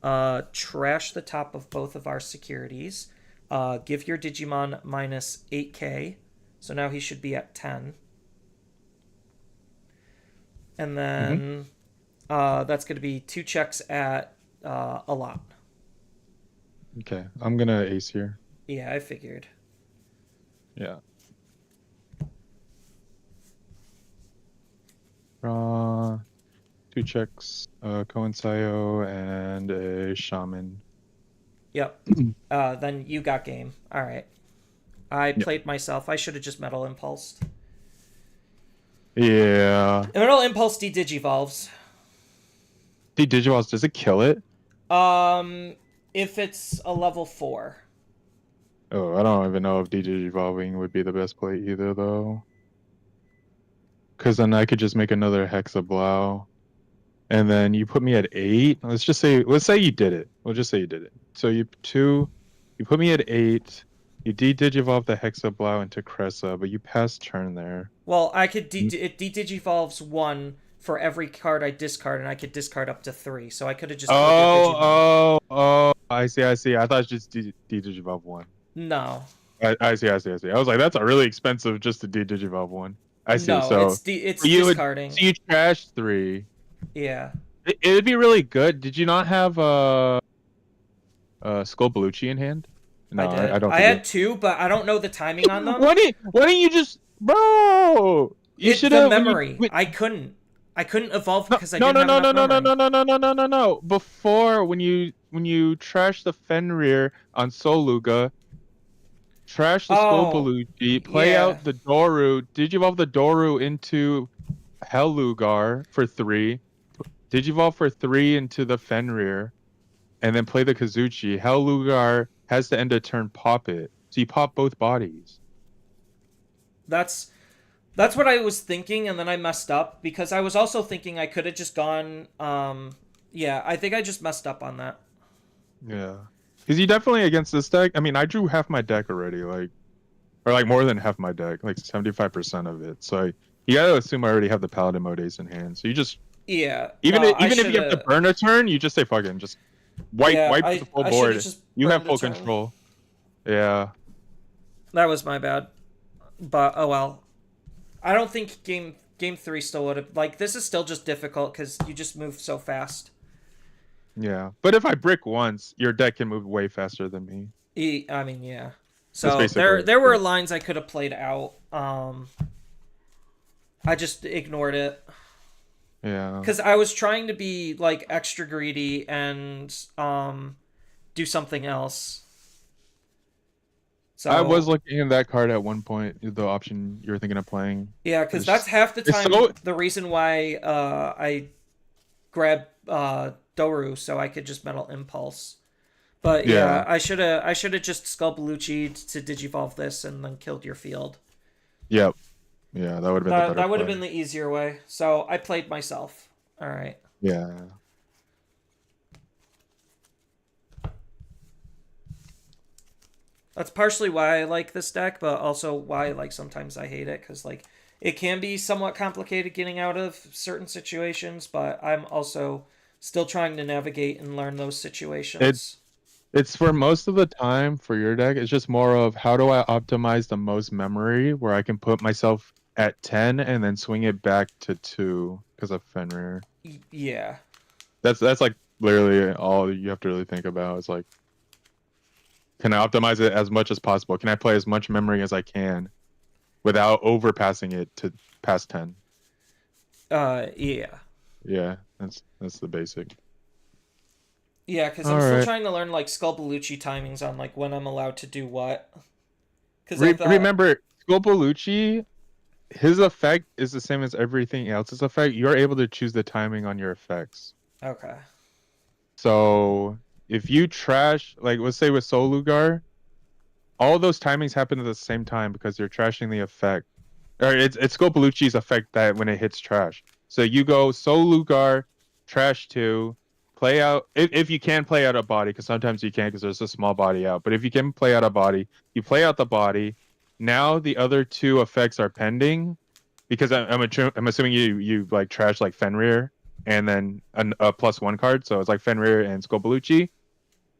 trash the top of both of our securities, give your Digimon minus 8k, so now he should be at 10. And then that's going to be 2 checks at a lot. Okay, I'm gonna ace here. Yeah, I figured. Yeah. Draw 2 checks, Coincido and a shaman. Yep. Then you got game. All right. I played myself. I should have just Metal Impulsed. Yeah. Metal Impulse de-digivolves. Digivolves, does it kill it? If it's a level 4. Oh, I don't even know if digivolving would be the best play either, though. Because then I could just make another Hexablow. And then you put me at 8. Let's say you did it. We'll just say you did it. So you put me at 8. You de-digivolve the Hexablow into Cressa, but you pass turn there. Well, I could it de-digivolves 1 for every card I discard, and I could discard up to 3. So I could have just. Oh! I see. I thought it's just de-digivolve 1. No. I see. I was like, that's a really expensive just to de-digivolve 1. I see. No, so it's discarding. So you trash 3. Yeah. It would be really good. Did you not have Skull Belushi in hand? No, I did. I don't. I had 2, but I don't know the timing on them. Why didn't you just, bro? You should have memory. I couldn't evolve because I didn't have enough memory. No. Before, when you trash the Fenrir on Soluga, trash the Skull Belushi, play out the Doru, digivolve the Doru into Hellugar for 3, digivolve for 3 into the Fenrir, and then play the Kazuchi. Hellugar has to end a turn, pop it. So you pop both bodies. That's what I was thinking, and then I messed up because I was also thinking I could have just gone. Yeah, I think I just messed up on that. Yeah, because you definitely against this deck. I mean, I drew half my deck already, or more than half my deck, like 75% of it. So you gotta assume I already have the Paladin mode ace in hand. So you just even if you have to burn a turn, you just say fucking just wipe the full board. You have full control. Yeah. That was my bad. But oh well. I don't think game 3 still would have, like, this is still just difficult cuz you just move so fast. Yeah. But if I brick once, your deck can move way faster than me. I mean, yeah. That's So basically there were it. lines I could have played out. I just ignored it Yeah. cuz I was trying to be like extra greedy and do something else. I was So looking at that card at one point, the option you were thinking of playing. yeah, because It's that's just, half the it's time so the reason why I grabbed Doru so I could just Metal Impulse. But yeah, yeah. I should have just Skull Belucci to Digivolve this and then killed your field. Yep. Yeah, that would have been the That better that would have play. been the easier way. So I played myself. All right. Yeah. That's partially why I like this deck, but also why like sometimes I hate it because like it can be somewhat complicated getting out of certain situations, but I'm also still trying to navigate and learn those It situations. it's for most of the time for your deck, it's just more of how do I optimize the most memory where I can put myself at 10 and then swing it back to 2 because of Fenrir. Yeah. That's like literally all you have to really think about. It's like, can I optimize it as much as possible? Can I play as much memory as I can without overpassing it to past 10? Yeah. Yeah, that's the basic. Yeah, because All I'm still right. trying to learn like Skull Belucci timings on like when I'm allowed to do what. Because I thought, Remember, Scopolucci, his effect is the same as everything else's effect. You're able to choose the timing on your effects. okay, So if you trash, like let's say with Solugar, all those timings happen at the same time because you're trashing the effect. Or it's Scopolucci's effect that when it hits trash. So you go Solugar, trash 2, play out if you can play out a body, because sometimes you can't because there's a small body out. But if you can play out a body, you play out the body. Now the other two effects are pending because I'm assuming you like trash like Fenrir and then a +1 card, so it's like Fenrir and Scopolucci.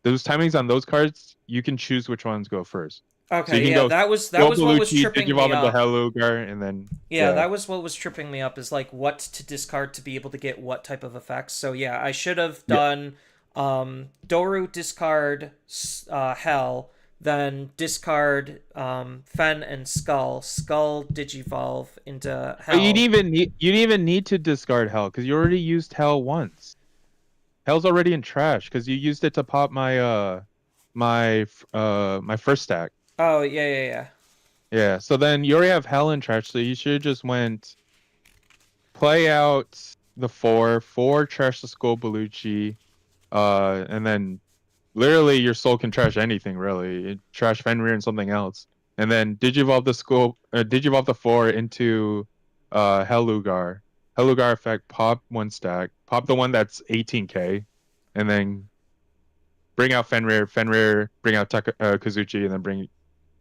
Those timings on those cards, you can choose which ones go first. So you okay, can yeah, go that was what was Scopolucci, tripping me Digivolve into up. Hellugar, and then Yeah, yeah, that was what was tripping me up is like what to discard to be able to get what type of effects. So yeah, I should have yeah. done Doru discard Hell, then discard Fen and Skull Digivolve into But Hell. you didn't even need to discard Hell because you already used Hell once. Hell's already in trash because you used it to pop my first stack. Oh yeah, yeah, yeah. Yeah, so then you already have Hell in trash, so you should have just went play out the four trash the Skull Belucci, and then literally your soul can trash anything really. Trash Fenrir and something else. And then digivolve the 4 into Hellugar. Hellugar effect, pop 1 stack. Pop the one that's 18k. And then bring out Fenrir. Fenrir, bring out Kazuchi, and then bring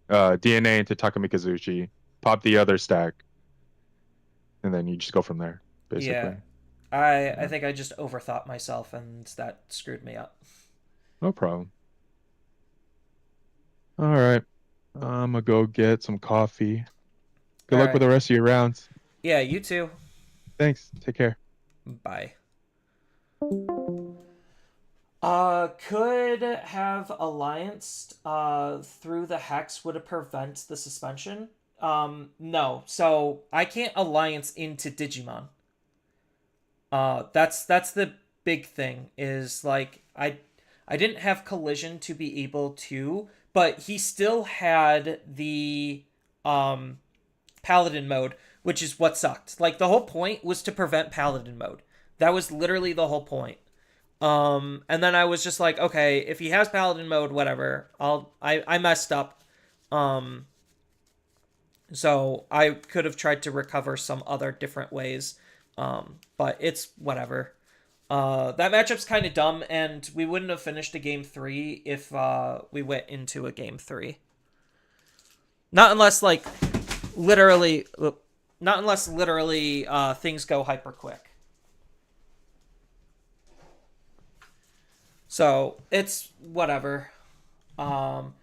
DNA into Takumi Kazuchi. Pop the other stack. And then you just go from there, Yeah. basically. I Yeah. think I just overthought myself and that screwed me up. No problem. All right. I'm gonna go get some coffee. Good All luck with right. the rest of your rounds. Yeah, you too. Thanks. Take care. Bye. Could have allianced through the hex would it prevent the suspension? No. So I can't alliance into Digimon. That's the big thing is like I didn't have collision to be able to, but he still had the um paladin mode, which is what sucked. Like the whole point was to prevent paladin mode. That was literally the whole point. And then I was just like, okay, if he has paladin mode, whatever. I messed up. Um, so I could have tried to recover some other different ways. But it's whatever. That matchup's kind of dumb, and we wouldn't have finished a game 3 if we went into a game 3. Not unless like literally, not unless literally things go hyper quick. So it's whatever. Um,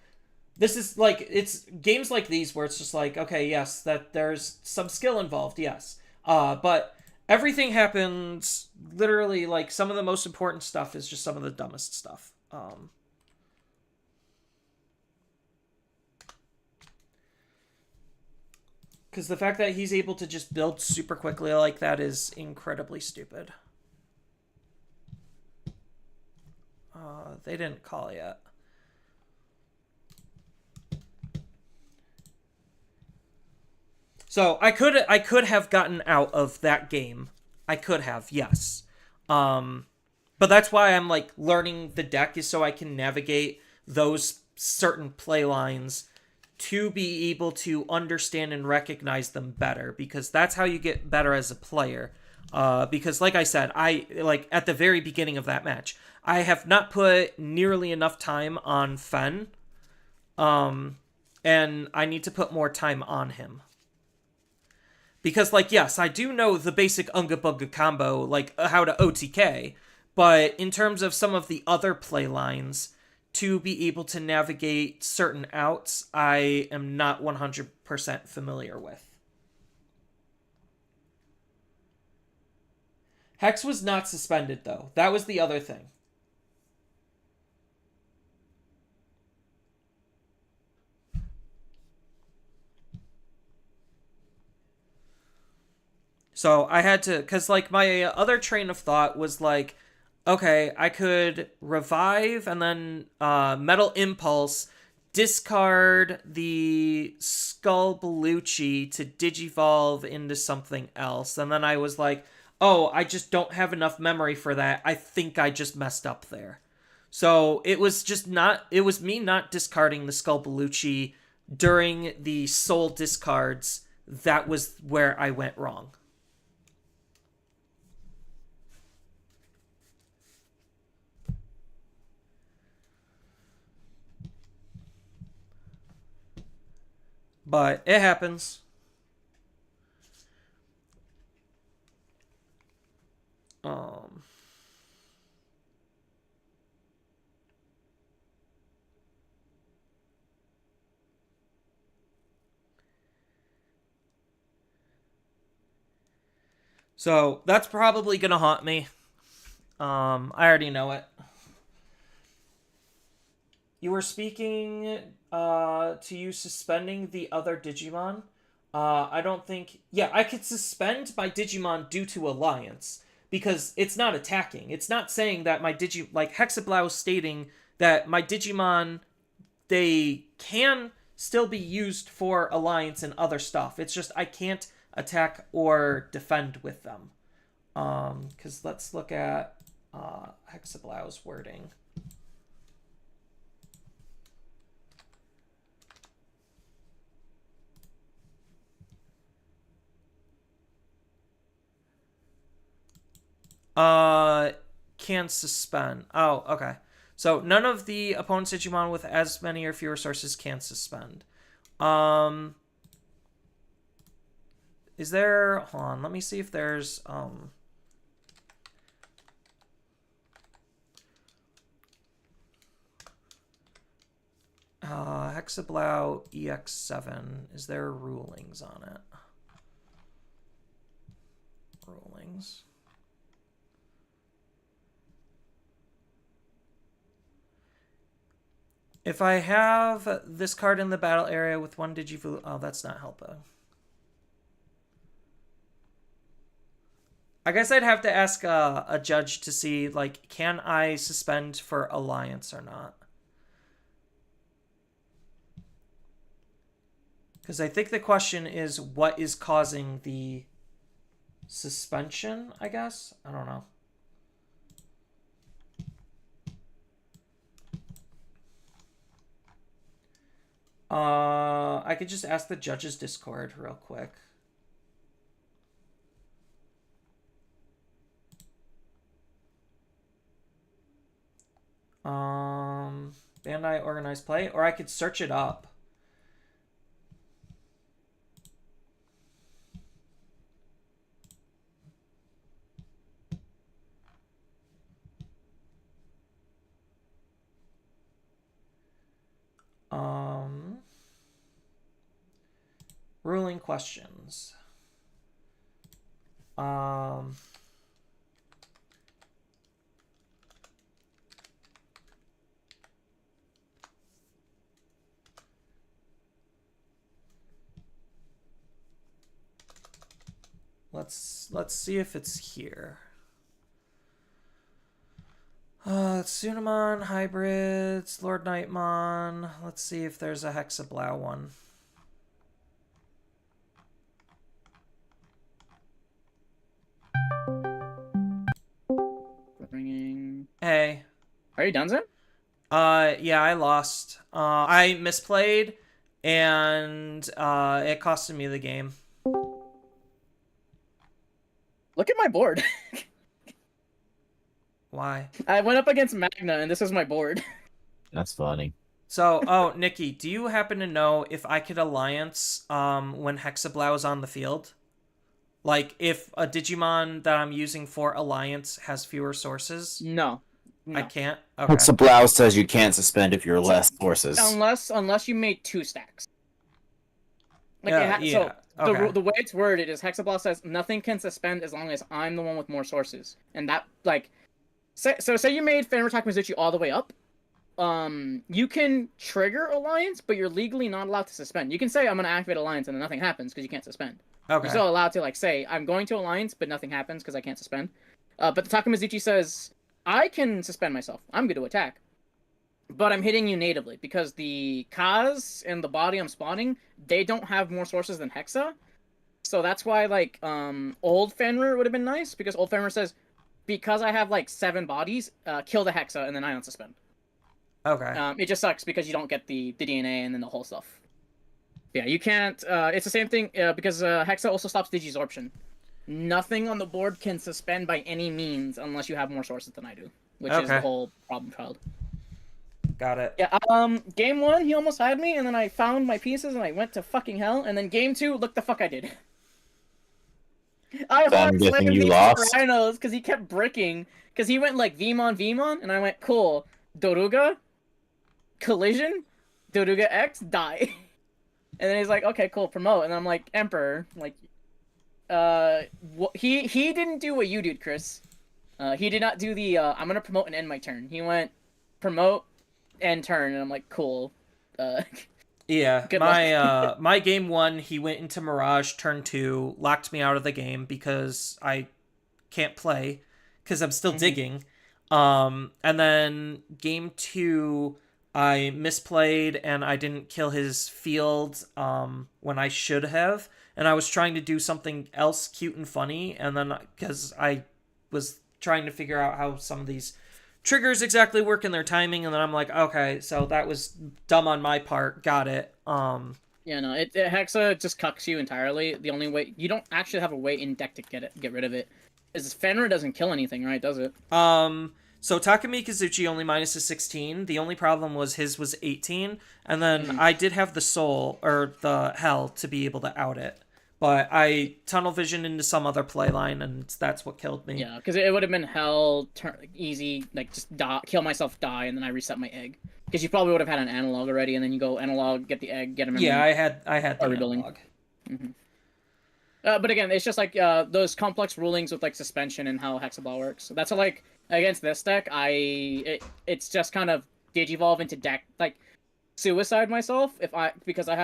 this is like, it's games like these where it's just like, okay, yes, that there's some skill involved, yes. But everything happens literally, like, some of the most important stuff is just some of the dumbest stuff. Because the fact that he's able to just build super quickly like that is incredibly stupid. They didn't call yet. So I could have gotten out of that game. I could have, yes. But that's why I'm like learning the deck, is so I can navigate those certain play lines to be able to understand and recognize them better, because that's how you get better as a player. Because like I said, I like at the very beginning of that match, I have not put nearly enough time on Fen. And I need to put more time on him. Because, like, yes, I do know the basic Unga Bunga combo, like how to OTK, but in terms of some of the other play lines, to be able to navigate certain outs, I am not 100% familiar with. Hex was not suspended, though. That was the other thing. So I had to, because like my other train of thought was like, okay, I could revive and then Metal Impulse, discard the Skull Belushi to digivolve into something else. And then I was like, oh, I just don't have enough memory for that. I think I just messed up there. So it was just not, it was me not discarding the Skull Belushi during the soul discards. That was where I went wrong. But it happens. So that's probably gonna haunt me. I already know it. You were speaking to you suspending the other Digimon. I don't think... Yeah, I could suspend my Digimon due to Alliance, because it's not attacking. It's not saying that my Like, Hexablau stating that my Digimon, they can still be used for Alliance and other stuff. It's just I can't attack or defend with them. Because let's look at Hexablau's wording. Can suspend. Oh, okay. So none of the opponent's Digimon with as many or fewer sources can suspend. Is there... Hold on, let me see if there's... Hexablau EX7. Is there rulings on it? Rulings. If I have this card in the battle area with one Digivolve... Oh, that's not helping. I guess I'd have to ask a judge to see, like, can I suspend for Alliance or not? Because I think the question is what is causing the suspension, I guess? I don't know. I could just ask the judge's Discord real quick. Bandai organized play, or I could search it up. Ruling questions. Let's see if it's here. Tsunamon, hybrids, Lord Nightmon. Let's see if there's a Hexablow one. Bringing. Hey. Are you done, Zim? Yeah, I lost. I misplayed, and it costed me the game. Look at my board. Why? I went up against Magna, and this is my board. That's funny. So, oh, Nikki, do you happen to know if I could alliance when Hexablow is on the field? Like, if a Digimon that I'm using for alliance has fewer sources? No. I can't? Okay. Hexablow says you can't suspend if you're less forces. Unless you made 2 stacks. Like yeah. So Okay. the way it's worded is Hexablow says nothing can suspend as long as I'm the one with more sources, and that like, say you made Fenrir Takamizuchi all the way up, you can trigger alliance, but you're legally not allowed to suspend. You can say I'm gonna activate alliance and then nothing happens because you can't suspend. Okay. You're still allowed to like say I'm going to alliance, but nothing happens because I can't suspend. But the Takamizuchi says I can suspend myself. I'm good to attack. But I'm hitting you natively, because the Kaz and the body I'm spawning, they don't have more sources than Hexa. So that's why, like, old Fenrir would have been nice, because old Fenrir says, because I have, like, 7 bodies, kill the Hexa, and then I don't suspend. Okay. It just sucks, because you don't get the DNA and then the whole stuff. Yeah, you can't, it's the same thing, because Hexa also stops Digisorption. Nothing on the board can suspend by any means, unless you have more sources than I do, which is the whole problem child. Got it. Yeah, game 1, he almost had me, and then I found my pieces, and I went to fucking hell, and then game 2, look the fuck I did. I I'm guessing you lost? Rhinos, because he kept bricking, because he went like Vmon, and I went, cool, Doruga, Collision, Doruga X, die. And then he's like, okay, cool, promote, and I'm like, Emperor, like, he didn't do what you did, Chris. He did not do the, I'm gonna promote and end my turn. He went, promote, end turn, and I'm like, cool. Yeah, good my game 1, he went into Mirage turn 2, locked me out of the game because I can't play because I'm still digging. And then game 2, I misplayed and I didn't kill his field when I should have, and I was trying to do something else cute and funny, and then because I was trying to figure out how some of these triggers exactly work in their timing, and then I'm like, okay, so that was dumb on my part. Got it. Yeah, no, Hexa just cucks you entirely. The only way you don't actually have a way in deck to get rid of it is Fenrir doesn't kill anything, right? Does it? So Takumi Kazuchi only minus a 16. The only problem was his was 18, and then I did have the soul or the hell to be able to out it. But I tunnel vision into some other play line, and that's what killed me. Yeah, because it would have been hell, easy, like just die, kill myself, die, and then I reset my egg. Because you probably would have had an analog already, and then you go analog, get the egg, get a memory. Yeah, I had the rebuilding. analog. But again, it's just like those complex rulings with like suspension and how Hexablow works. So that's how, like, against this deck, it's just kind of digivolve into deck like. Suicide myself because I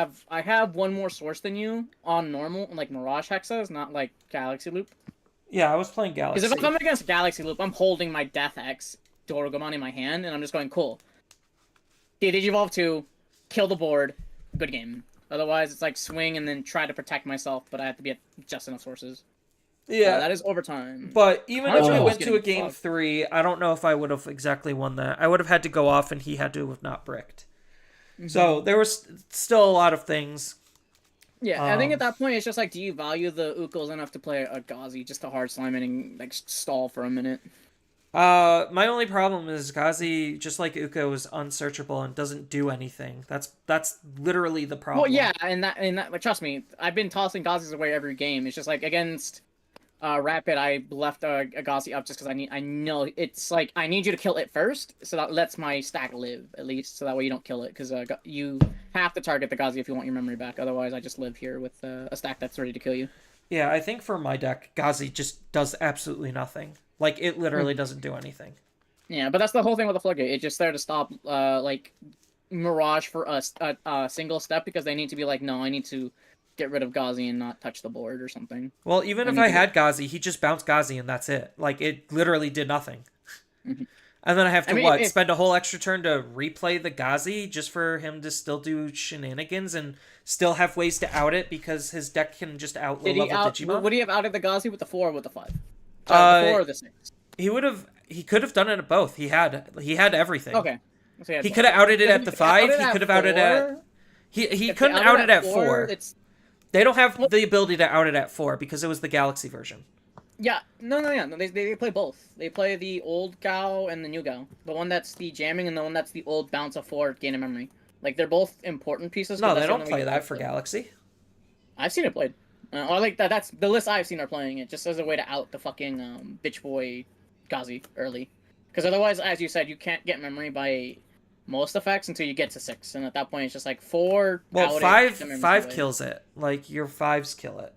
have one more source than you on normal, like Mirage Hexas, not like Galaxy Loop. Yeah, I was playing Galaxy. Because if I'm against Galaxy Loop, I'm holding my Death X Dorogomon in my hand, and I'm just going, cool. Digivolve 2, kill the board, good game. Otherwise, it's like swing and then try to protect myself, but I have to be at just enough sources. Yeah, that is overtime. But even if we was went to a getting game fucked. 3, I don't know if I would have exactly won that. I would have had to go off, and he had to have not bricked. So there was still a lot of things. Yeah, I think at that point it's just like, do you value the Ukos enough to play a Ghazi just to hard slime it and like stall for a minute? My only problem is Ghazi, just like Uko, is unsearchable and doesn't do anything. That's literally the problem. Well, yeah, and that like, trust me, I've been tossing Ghazis away every game. It's just like against Rapid, I left a Gazi up just because I know it's like I need you to kill it first, so that lets my stack live at least, so that way you don't kill it, because you have to target the Gazi if you want your memory back. Otherwise, I just live here with a stack that's ready to kill you. Yeah, I think for my deck, Ghazi just does absolutely nothing. Like, it literally doesn't do anything. Yeah, but that's the whole thing with the Floodgate. It's just there to stop, like, Mirage for a single step, because they need to be like, no, I need to get rid of Ghazi and not touch the board or something. Well, even if I had Ghazi, he just bounced Ghazi and that's it. Like, it literally did nothing. Mhm. And then I have to, if- spend a whole extra turn to replay the Ghazi just for him to still do shenanigans and still have ways to out it because his deck can just out Did low-level he Digimon? would he have outed the Ghazi with the 4 or with the 5? The 4 or the 6? He could have done it at both. He had everything. Okay. So He could have outed it at the 5. He could have outed it at... 4? He couldn't out it at 4. It's... They don't have the ability to out it at 4 because it was the Galaxy version. Yeah, no, they play both. They play the old Gao and the new Gao. The one that's the jamming and the one that's the old bounce of 4 gain of memory. Like, they're both important pieces. No, they don't play that for Galaxy. I've seen it played. Or like that's the list I've seen are playing it just as a way to out the fucking bitch boy Ghazi early. Because otherwise, as you said, you can't get memory by most effects until you get to 6, and at that point it's just like 4. Well, out 5 it, 5 kills it. Like, your 5s kill it.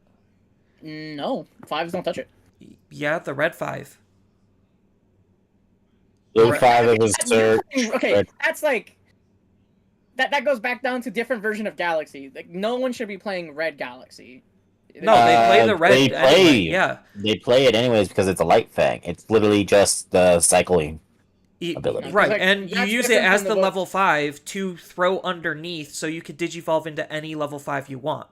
No, 5s don't touch it. Yeah, the red 5. Blue 5 of his search. Okay, Red- that's like that goes back down to different version of Galaxy. Like, no one should be playing Red Galaxy. No, they play the red they anyway. play. Yeah. They play it anyways because it's a light fang. It's literally just the cycling. ability. Right, Like, and you that's use it different as from the the level 5 to throw underneath so you could digivolve into any level 5 you want.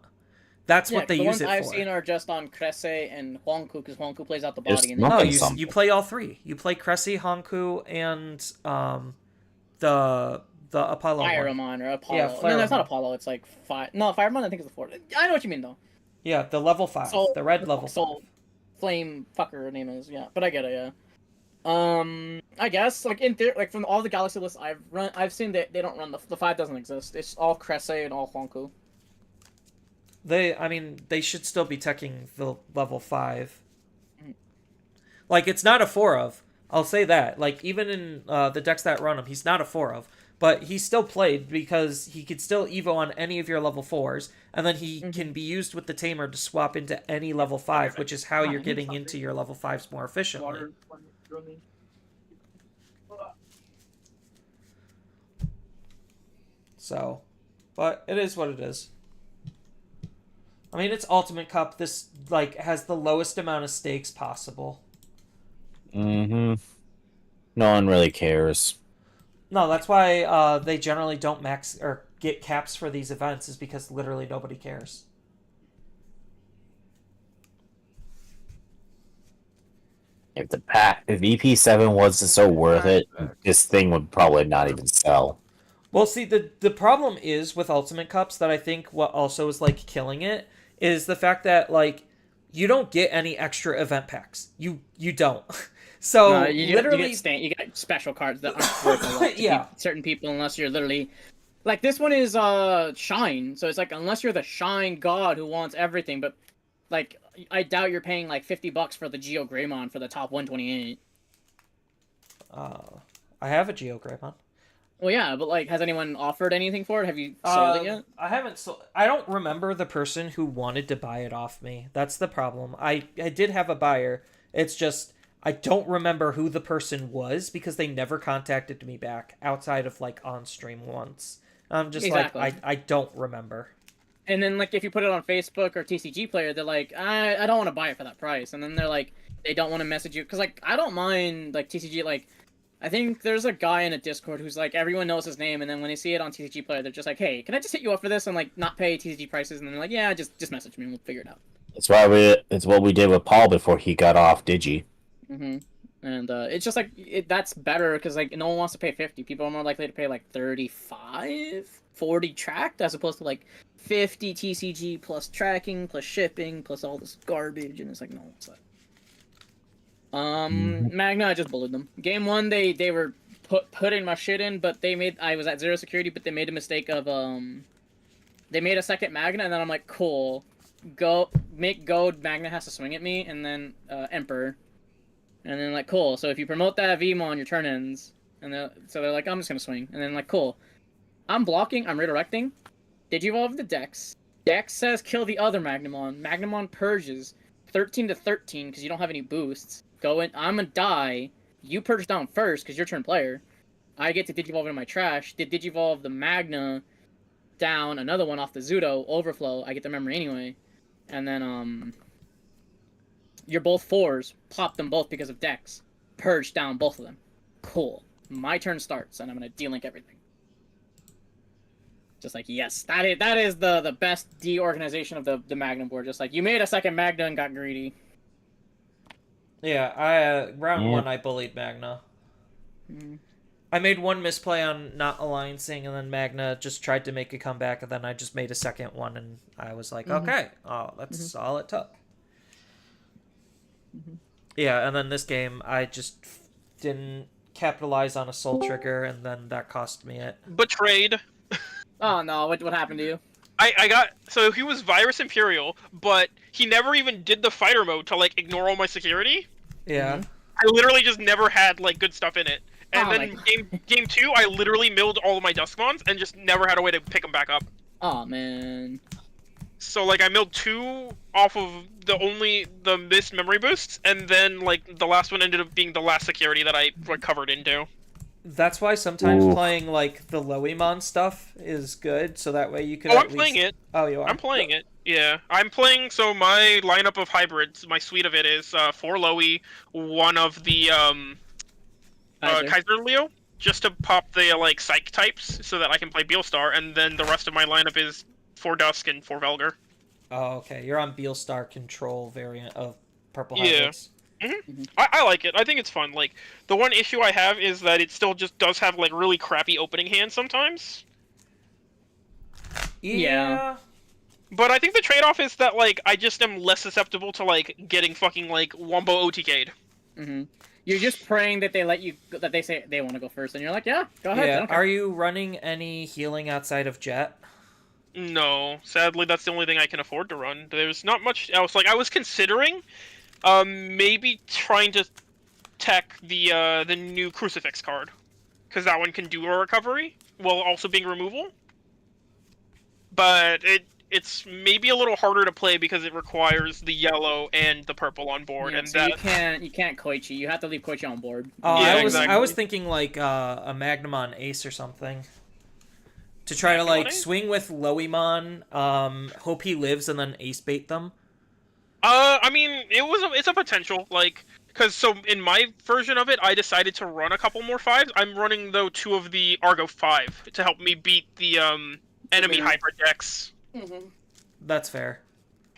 That's what they the use ones it I've for. seen are just on Cresse and Huangku, because Huangku plays out the There's body. And No, nothing you something. play all 3. You play Cressy, Honku, and the Apollo one. Firemon or Apollo. Yeah, No, that's Firemon. not Apollo. It's like No, Firemon I think is the 4. I know what you mean though. Yeah, the level 5. Soul- the red level 5. Soul Flame fucker name is, yeah. But I get it, yeah. I guess like in theory, like from all the Galaxy lists I've seen that they don't run the 5 doesn't exist. It's all Cresse and all Huangku. They should still be teching the level 5. Like, it's not a 4 of. I'll say that. Like, even in the decks that run him, he's not a 4 of. But he's still played because he could still Evo on any of your level 4s, and then he can be used with the Tamer to swap into any level 5, which is how you're getting into your level 5s more efficiently. So, but it is what it is. I mean, it's Ultimate Cup. This, like, has the lowest amount of stakes possible. Mm-hmm. No one really cares. No, that's why they generally don't max or get caps for these events, is because literally nobody cares. If EP7 wasn't so worth it, this thing would probably not even sell. Well, see, the problem is with Ultimate Cups that I think what also is, like, killing it is the fact that, like, you don't get any extra event packs. You don't. So you literally, you get special cards that aren't worth a lot to Yeah. certain people unless you're literally like this one is Shine, so it's like unless you're the Shine god who wants everything, but like I doubt you're paying like $50 for the Geo Greymon for the top 128. I have a Geo Greymon. Well, yeah, but like, has anyone offered anything for it? Have you sold it yet? I haven't sold. I don't remember the person who wanted to buy it off me. That's the problem. I did have a buyer. It's just I don't remember who the person was because they never contacted me back outside of like on stream once. I'm just Exactly. like I don't remember. And then like if you put it on Facebook or TCG Player, they're like, I don't want to buy it for that price. And then they're like, they don't want to message you because like I don't mind like TCG like. I think there's a guy in a Discord who's like, everyone knows his name, and then when they see it on TCG Player, they're just like, hey, can I just hit you up for this and like not pay TCG prices? And then they're like, yeah, just message me and we'll figure it out. It's what we did with Paul before he got off Digi. Mm-hmm. And it's just like, that's better because like no one wants to pay 50. People are more likely to pay like 35, 40 tracked as opposed to like 50 TCG plus tracking, plus shipping, plus all this garbage, and it's like, no, it's like... Magna, I just bullied them. Game 1, they were putting my shit in, but I was at 0 security, but they made a mistake of, they made a second Magna, and then I'm like, cool. go make goad. Magna has to swing at me, and then Emperor, and then like cool. So if you promote that Vmon, your turn ends, and so they're like, I'm just gonna swing, and then like cool. I'm blocking. I'm redirecting. Digivolve the Dex. Dex says kill the other Magnamon. Magnamon purges 13 to 13 because you don't have any boosts. Go in. I'm gonna die. You purge down first because you're turn player. I get to Digivolve into my trash. Did Digivolve the Magna down another one off the Zudo overflow. I get the memory anyway, and then you're both 4s. Pop them both because of Dex. Purge down both of them. Cool. My turn starts and I'm gonna delink everything. Just like, yes, that is the best de-organization of the Magnum board. Just like, you made a second Magna and got greedy. Yeah, round 1 I bullied Magna. I made one misplay on not alliancing, and then Magna just tried to make a comeback, and then I just made a second one, and I was like, okay, that's all it took. Yeah, and then this game, I just didn't capitalize on a Soul Trigger, and then that cost me it. Betrayed. Oh no, what happened to you? I got, so he was Virus Imperial, but he never even did the fighter mode to like ignore all my security. Yeah. I literally just never had like good stuff in it. And Oh then game 2, I literally milled all of my Duskmons and just never had a way to pick them back up. Oh man. So like I milled 2 off of the missed memory boosts, and then like the last one ended up being the last security that I recovered into. That's why sometimes playing like the Loemon stuff is good, so that way you can. Oh, I'm playing it. Oh, you are. I'm playing it. Yeah, I'm playing. So my lineup of hybrids, my suite of it is 4 Loey, 1 of the Kaiser Leo, just to pop the like psych types, so that I can play Beelstar, and then the rest of my lineup is 4 Dusk and 4 Velgar. Oh, okay. You're on Beelstar control variant of purple Yeah. hybrids. I like it. I think it's fun. Like, the one issue I have is that it still just does have like really crappy opening hands sometimes. Yeah. But I think the trade-off is that like I just am less susceptible to like getting fucking like Wombo OTK'd. You're just praying that they say they want to go first, and you're like, yeah, go ahead. Yeah. Are you running any healing outside of Jet? No, sadly that's the only thing I can afford to run. There's not much else. Like I was considering maybe trying to tech the new Crucifix card, because that one can do a recovery while also being removal. But it's maybe a little harder to play because it requires the yellow and the purple on board, and so that you can't Koichi. You have to leave Koichi on board. Oh, Yeah, I was exactly. thinking like a Magnamon Ace or something. To try to like swing with Loemon, hope he lives, and then Ace bait them. I mean, it's a potential, like, because so in my version of it, I decided to run a couple more 5s. I'm running though 2 of the Argo 5 to help me beat the enemy hybrid decks. That's fair.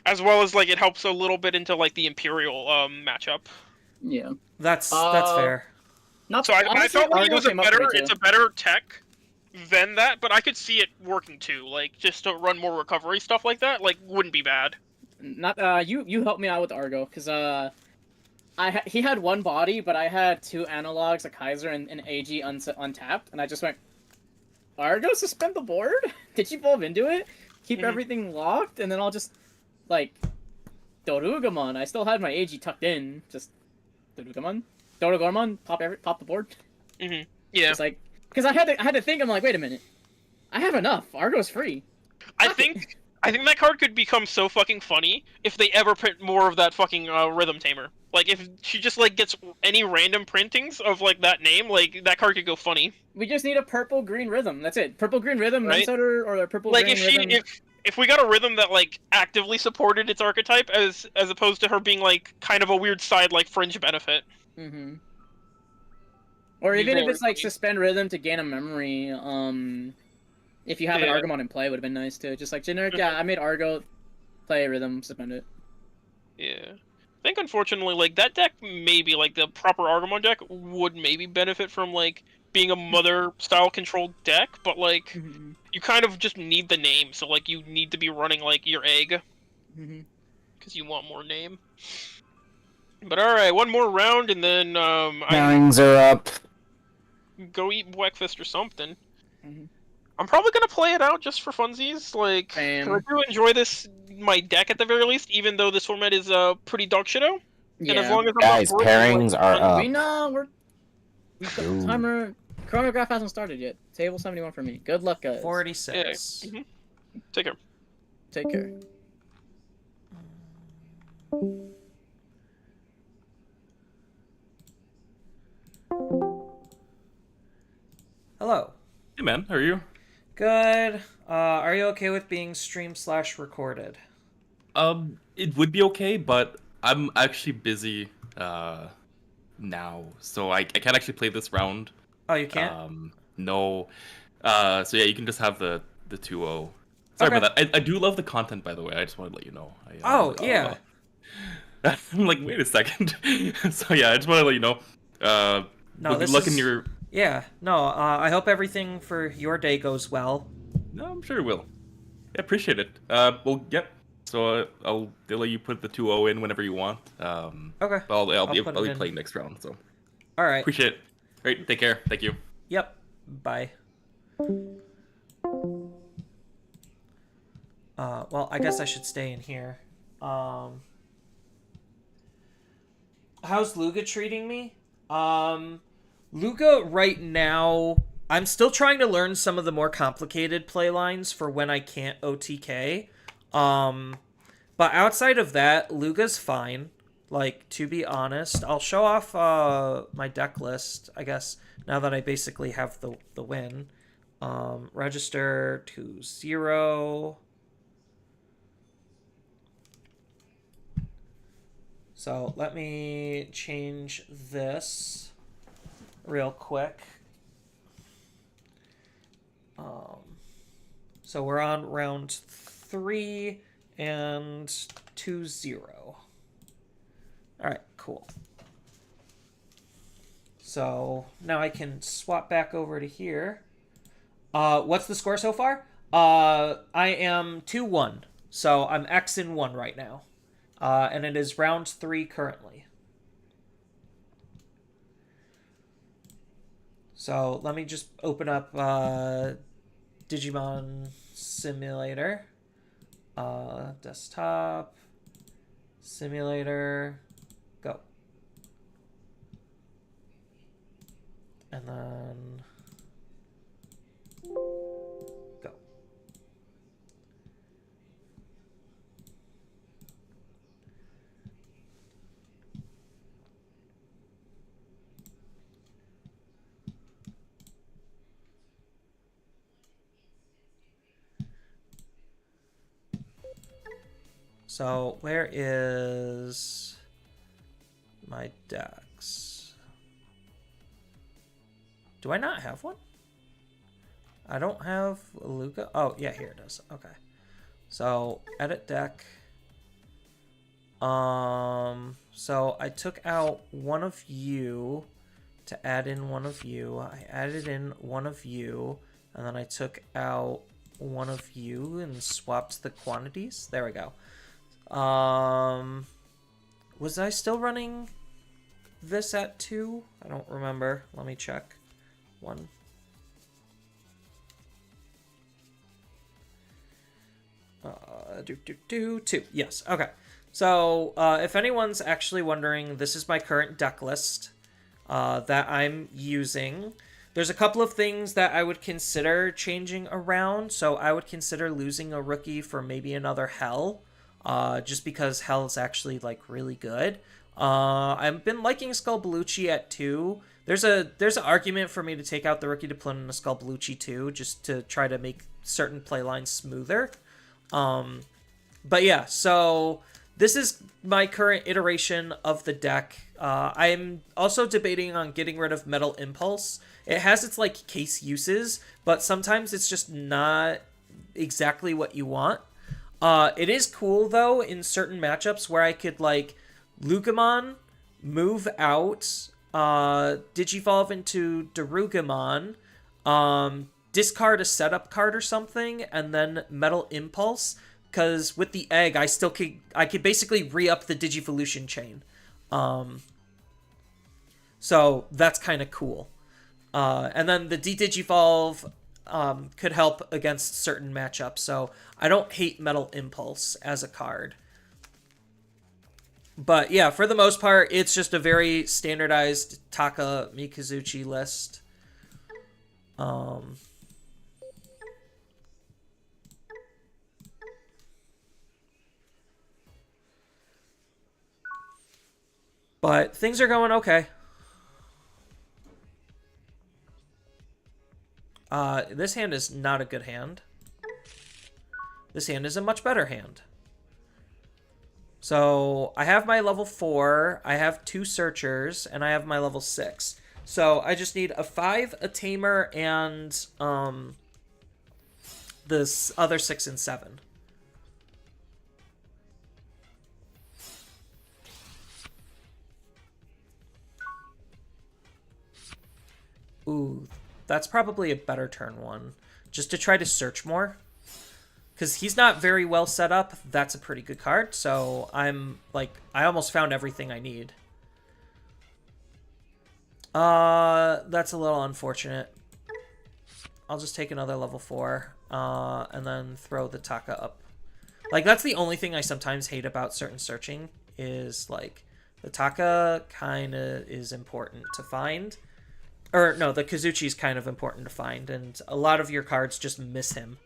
As well as like it helps a little bit into like the Imperial matchup. Yeah. That's fair. Not So I honestly, felt like Argo came up pretty it's too. a better tech than that, but I could see it working too. Like just to run more recovery stuff like that, like wouldn't be bad. Not you helped me out with Argo because he had 1 body, but I had 2 analogs, a Kaiser and an AG untapped, and I just went, Argo, suspend the board. Did you evolve into it? Keep everything locked, and then I'll just like Dorugamon. I still had my AG tucked in. Just Dorugormon, pop the board. Yeah. It's like because I had to think. I'm like, wait a minute, I have enough. Argo's free. I think that card could become so fucking funny if they ever print more of that fucking Rhythm Tamer. Like if she just like gets any random printings of like that name, like that card could go funny. We just need a purple-green rhythm. That's it. Purple-green rhythm, Right? Minnesota, or a purple-green Like rhythm. if we got a rhythm that like actively supported its archetype as opposed to her being like kind of a weird side like fringe benefit. Or even if Very it's like funny. suspend rhythm to gain a memory. If you have an Yeah. Argomon in play, would have been nice too. Just like generic. Yeah, I made Argo, play rhythm, suspend it. Yeah. I think unfortunately like that deck maybe like the proper Argomon deck would maybe benefit from like being a mother style controlled deck, but like you kind of just need the name, so like you need to be running like your egg because you want more name. But all right, one more round and then I Pairings are up. go eat breakfast or something. I'm probably gonna play it out just for funsies. Like, 'cause I Same. do enjoy my deck at the very least, even though this format is pretty dog shitto. And as Yeah. long as I'm Guys, not forced to, like, pairings are up. We know we've got Ooh. timer. Chronograph hasn't started yet. Table 71 for me. Good luck, guys. 46. Yeah. Take care. Take care. Hello. Hey man, how are you? Good. Are you okay with being stream/recorded? It would be okay, but I'm actually busy now, so I can't actually play this round. Oh, you can't? No. So yeah, you can just have the 2-0. Sorry about that. I do love the content, by the way. I just wanted to let you know. Yeah. I'm like, wait a second. So yeah, I just want to let you know. No, good luck in your. Yeah, no, I hope everything for your day goes well. No, I'm sure it will. I appreciate it. Well, yep. So I'll let you put the 2-0 in whenever you want. Okay. I'll be put it in. playing next round. So All right. appreciate it. All right, take care. Thank you. Yep. Bye. Well, I guess I should stay in here. How's Luga treating me? Luga right now, I'm still trying to learn some of the more complicated play lines for when I can't OTK. But outside of that, Luga's fine. Like, to be honest, I'll show off my deck list, I guess, now that I basically have the win. Register to 0. So let me change this real quick. So we're on round 3 and 2-0. All right, cool. So now I can swap back over to here. What's the score so far? I am 2-1. So I'm X in 1 right now. And it is round 3 currently. So let me just open up Digimon Simulator. Desktop. Simulator. Go. And then... go. So, where is my decks? Do I not have one? I don't have Luca. Oh, yeah, here it is. Okay. So, edit deck. So I took out one of you to add in one of you. I added in one of you, and then I took out one of you and swapped the quantities. There we go. Was I still running this at 2? I don't remember. Let me check. 1. Two. Yes. Okay. So, if anyone's actually wondering, this is my current deck list that I'm using. There's a couple of things that I would consider changing around. So, I would consider losing a rookie for maybe another Hell. Just because Hell is actually, like, really good. I've been liking Skull Bellucci at 2. There's an argument for me to take out the rookie to put in a Skull Bellucci 2, just to try to make certain playlines smoother. But yeah, so this is my current iteration of the deck. I'm also debating on getting rid of Metal Impulse. It has its, like, case uses, but sometimes it's just not exactly what you want. It is cool, though, in certain matchups where I could, like, Lugamon, move out, Digivolve into Darugamon, discard a setup card or something, and then Metal Impulse, because with the egg, I could basically re-up the Digivolution chain. So that's kind of cool. And then the D-Digivolve, could help against certain matchups. So I don't hate Metal Impulse as a card. But yeah, for the most part, it's just a very standardized Taka Mikazuchi list. But things are going okay. This hand is not a good hand. This hand is a much better hand. So I have my level 4, I have 2 searchers, and I have my level 6. So I just need a 5, a tamer, and this other 6 and 7. Ooh, that's probably a better turn 1. Just to try to search more. Because he's not very well set up, that's a pretty good card. So I'm like, I almost found everything I need. That's a little unfortunate. I'll just take another level 4, and then throw the Taka up. Like, that's the only thing I sometimes hate about certain searching, is like, the Taka kind of is important to find. Or, no, the Kazuchi is kind of important to find, and a lot of your cards just miss him.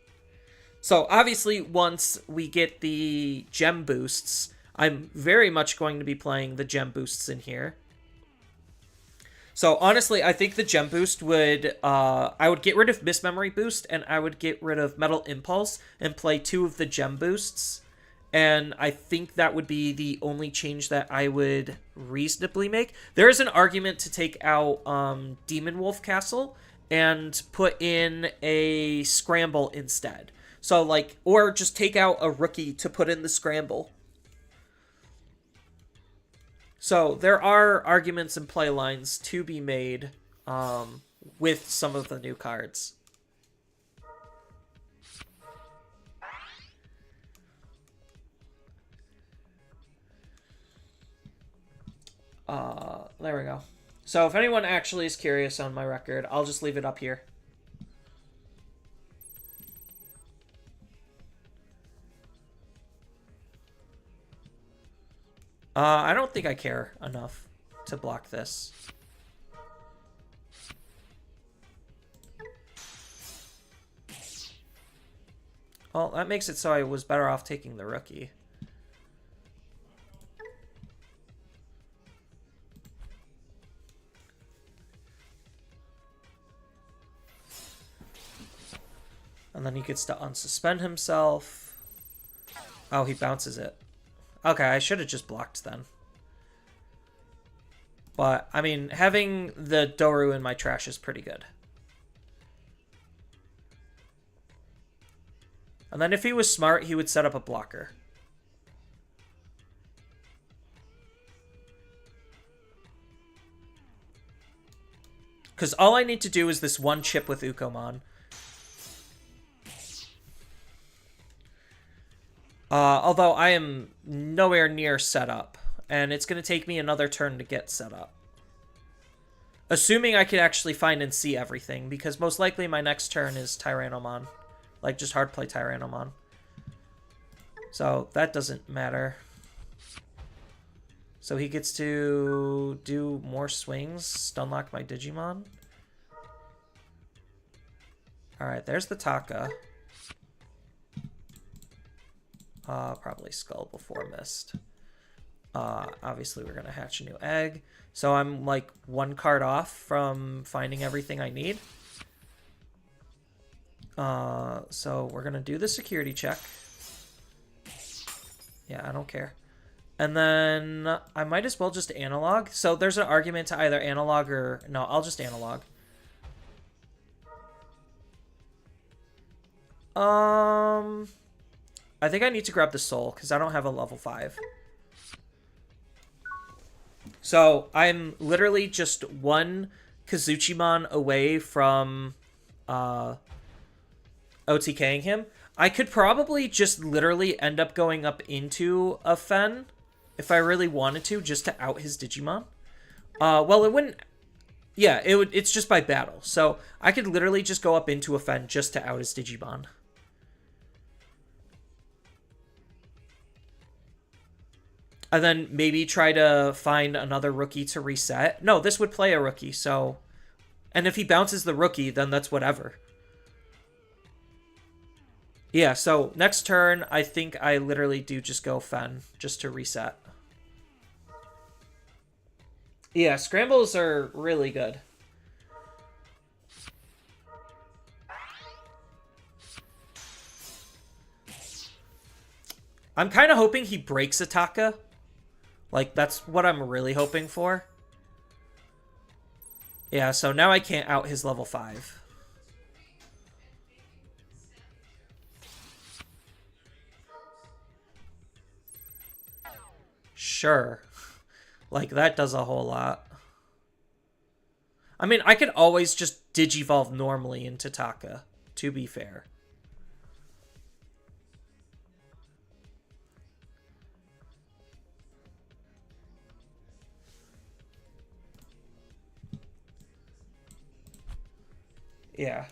So, obviously, once we get the gem boosts, I'm very much going to be playing the gem boosts in here. So, honestly, I think the gem boost would... I would get rid of Miss Memory Boost, and I would get rid of Metal Impulse, and play 2 of the gem boosts. And I think that would be the only change that I would reasonably make. There is an argument to take out Demon Wolf Castle, and put in a Scramble instead. So, like, or just take out a rookie to put in the Scramble. So, there are arguments and play lines to be made with some of the new cards. There we go. So, if anyone actually is curious on my record, I'll just leave it up here. I don't think I care enough to block this. Well, that makes it so I was better off taking the rookie. And then he gets to unsuspend himself. Oh, he bounces it. Okay, I should have just blocked then. But, I mean, having the Doru in my trash is pretty good. And then if he was smart, he would set up a blocker. Because all I need to do is this one chip with Ukomon. Although I am nowhere near set up, and it's going to take me another turn to get set up. Assuming I could actually find and see everything, because most likely my next turn is Tyrannomon. Like, just hard play Tyrannomon. So, that doesn't matter. So he gets to do more swings, stunlock my Digimon. Alright, there's the Taka. Probably Skull before Mist. Obviously, we're going to hatch a new egg. So I'm, like, 1 card off from finding everything I need. So we're going to do the security check. Yeah, I don't care. And then I might as well just analog. So there's an argument to either analog or... No, I'll just analog. I think I need to grab the soul, because I don't have a level 5. So, I'm literally just 1 Kazuchimon away from OTKing him. I could probably just literally end up going up into a Fen, if I really wanted to, just to out his Digimon. Well, it wouldn't... Yeah, it's just by battle. So I could literally just go up into a Fen just to out his Digimon. And then maybe try to find another rookie to reset. No, this would play a rookie, so... And if he bounces the rookie, then that's whatever. Yeah, so next turn, I think I literally do just go Fen, just to reset. Yeah, scrambles are really good. I'm kind of hoping he breaks Ataka. Like, that's what I'm really hoping for. Yeah, so now I can't out his level 5. Sure. Like, that does a whole lot. I mean, I could always just Digivolve normally into Taka, to be fair. Yeah.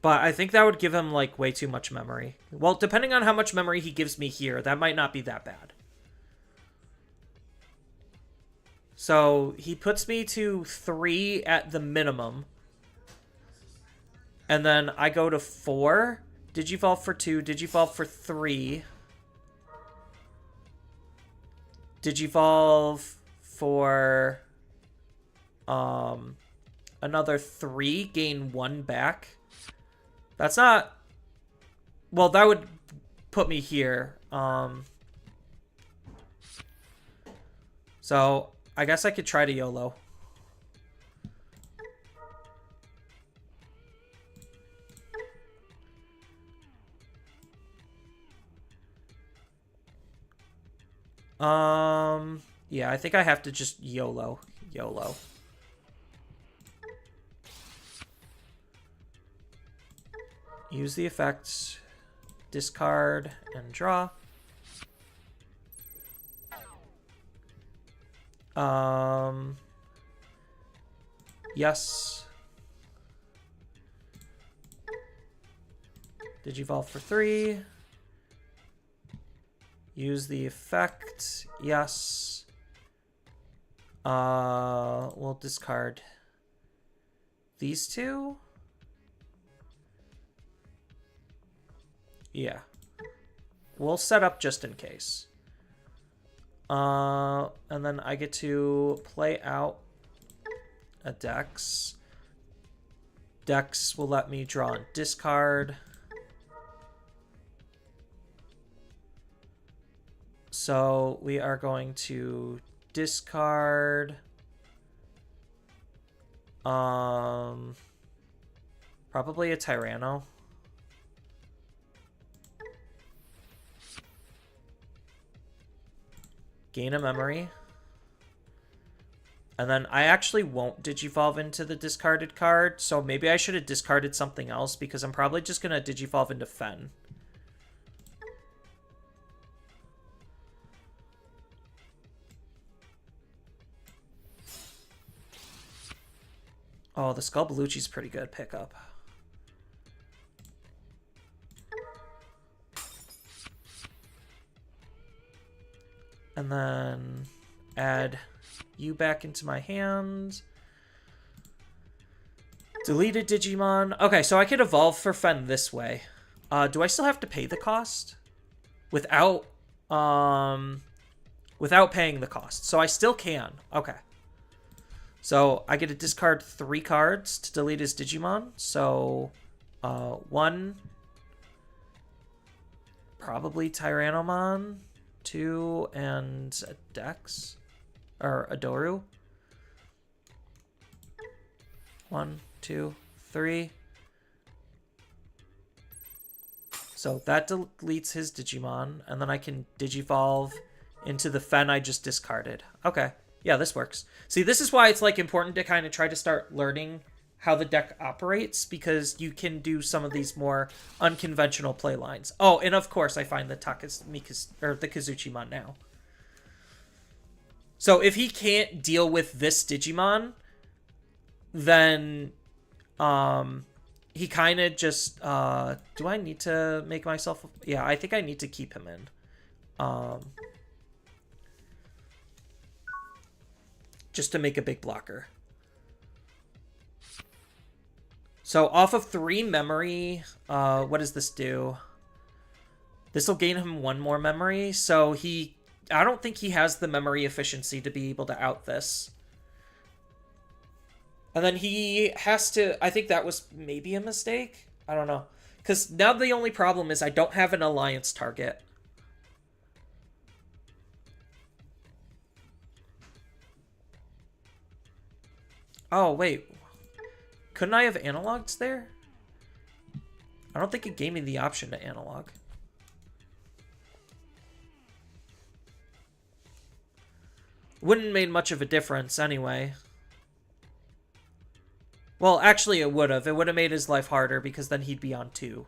But I think that would give him, like, way too much memory. Well, depending on how much memory he gives me here, that might not be that bad. So, he puts me to 3 at the minimum. And then I go to 4. Digivolve for 2, Digivolve for 3. Digivolve for another 3, gain 1 back. That's not... Well, that would put me here. So, I guess I could try to YOLO. Yeah, I think I have to just YOLO. YOLO. Use the effects, discard, and draw. Yes. Digivolve for 3. Use the effect. Yes. We'll discard these 2. Yeah. We'll set up just in case. And then I get to play out a Dex. Dex will let me draw and discard. So we are going to discard probably a Tyranno. Gain a memory. And then I actually won't Digivolve into the discarded card, so maybe I should have discarded something else because I'm probably just going to Digivolve into Fen. Oh, the Skullbaluchi's pretty good pickup. And then add you back into my hand. Deleted Digimon. Okay, so I could evolve for Fen this way. Do I still have to pay the cost? Without paying the cost. So I still can. Okay. So I get to discard 3 cards to delete his Digimon. So 1, probably Tyrannomon. 2 and a Dex or a Doru. 1, 2, 3. So that deletes his Digimon, and then I can Digivolve into the Fen I just discarded. Okay, yeah, this works. See, this is why it's like important to kind of try to start learning how the deck operates, because you can do some of these more unconventional play lines. Oh, and of course I find the the Kazuchimon now. So if he can't deal with this Digimon, then he kind of just do I need to make myself, yeah, I think I need to keep him in. Just to make a big blocker. So off of 3 memory, what does this do? This will gain him 1 more memory, so I don't think he has the memory efficiency to be able to out this. And then he has to, I think that was maybe a mistake? I don't know. Because now the only problem is I don't have an alliance target. Oh, wait. Couldn't I have analogs there? I don't think it gave me the option to analog. Wouldn't have made much of a difference anyway. Well, actually it would have. It would have made his life harder because then he'd be on 2.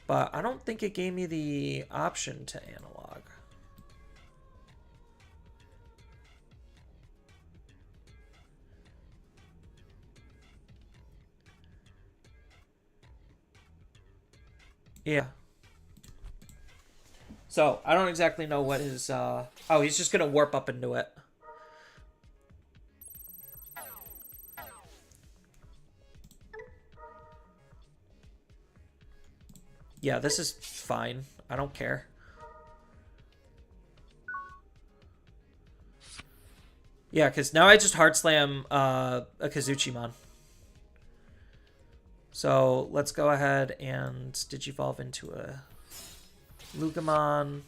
But I don't think it gave me the option to analog. Yeah. So, I don't exactly know what his, oh, he's just gonna warp up into it. Yeah, this is fine. I don't care. Yeah, because now I just hard slam a Kazuchimon. So let's go ahead and Digivolve into a Lugamon.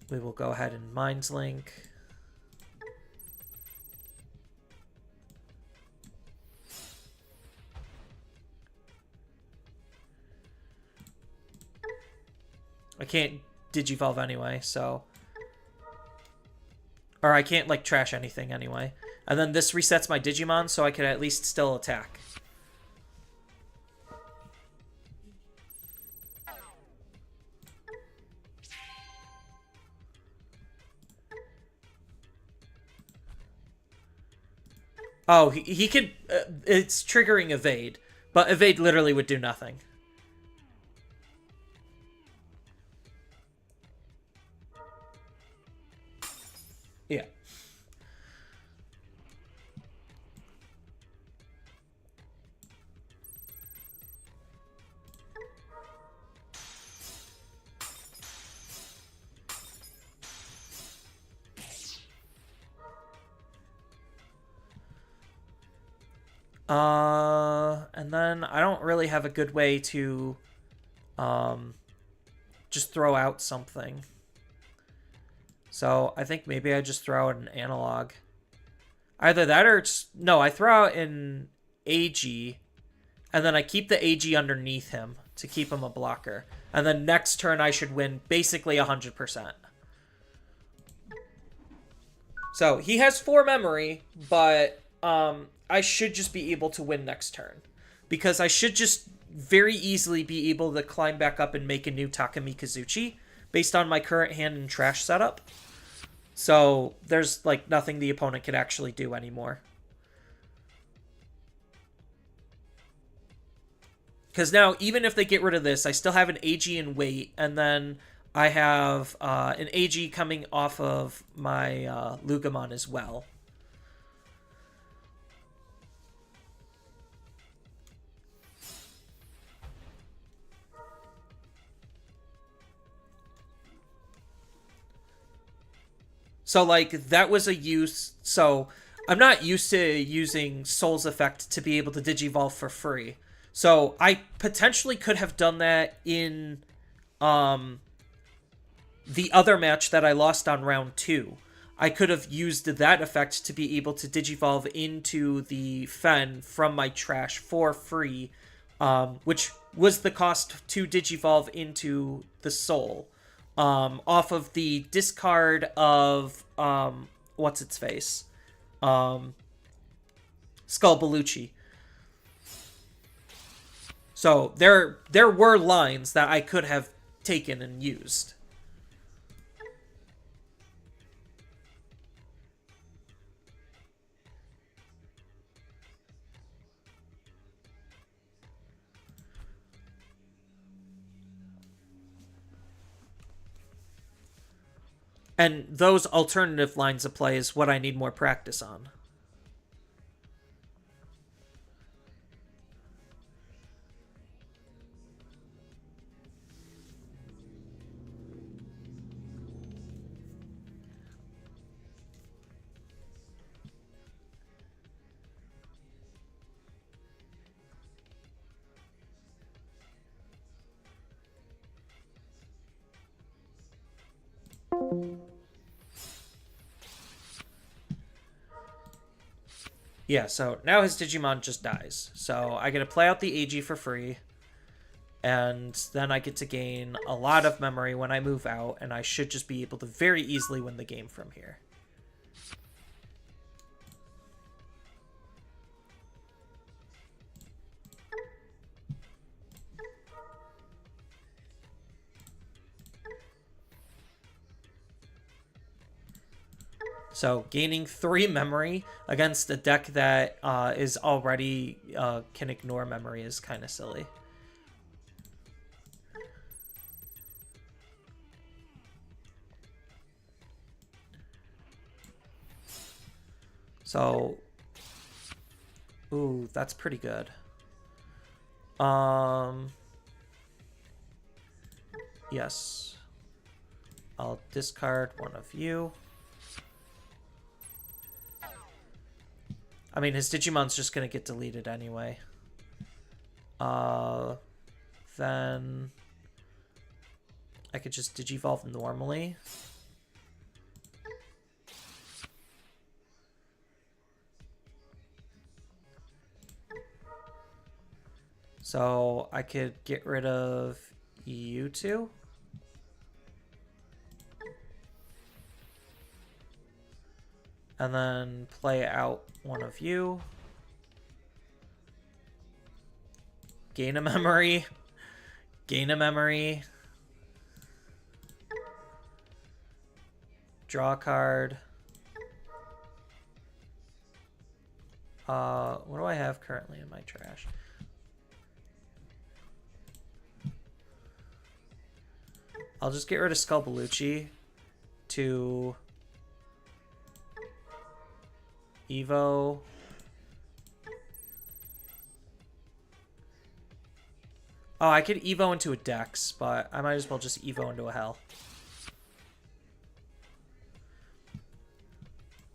We will go ahead and Minds Link. I can't Digivolve anyway, so... Or I can't, like, trash anything anyway. And then this resets my Digimon, so I can at least still attack. Oh, he could... it's triggering Evade, but Evade literally would do nothing. Yeah. And then I don't really have a good way to, just throw out something. So I think maybe I just throw out an analog. Either that or it's... No, I throw out an AG, and then I keep the AG underneath him to keep him a blocker. And then next turn I should win basically 100%. So he has 4 memory, but I should just be able to win next turn. Because I should just very easily be able to climb back up and make a new Takami Kazuchi based on my current hand and trash setup. So there's like nothing the opponent could actually do anymore. Because now, even if they get rid of this, I still have an AG in weight, and then I have an AG coming off of my Lugamon as well. So, like, that was a use... So, I'm not used to using Soul's Effect to be able to Digivolve for free. So, I potentially could have done that in the other match that I lost on round 2. I could have used that effect to be able to Digivolve into the Fen from my trash for free, which was the cost to Digivolve into the Soul. Off of the discard of what's its face, Skull Bellucci. So there were lines that I could have taken and used. And those alternative lines of play is what I need more practice on. Yeah, so now his Digimon just dies. So I get to play out the AG for free. And then I get to gain a lot of memory when I move out. And I should just be able to very easily win the game from here. So gaining 3 memory against a deck that is already can ignore memory is kind of silly. So, ooh, that's pretty good. Yes. I'll discard one of you. I mean, his Digimon's just gonna get deleted anyway. Then I could just Digivolve normally. So I could get rid of you two. And then play out one of you. Gain a memory. Gain a memory. Draw a card. What do I have currently in my trash? I'll just get rid of Skull Bellucci to Evo. Oh, I could Evo into a Dex, but I might as well just Evo into a Hell.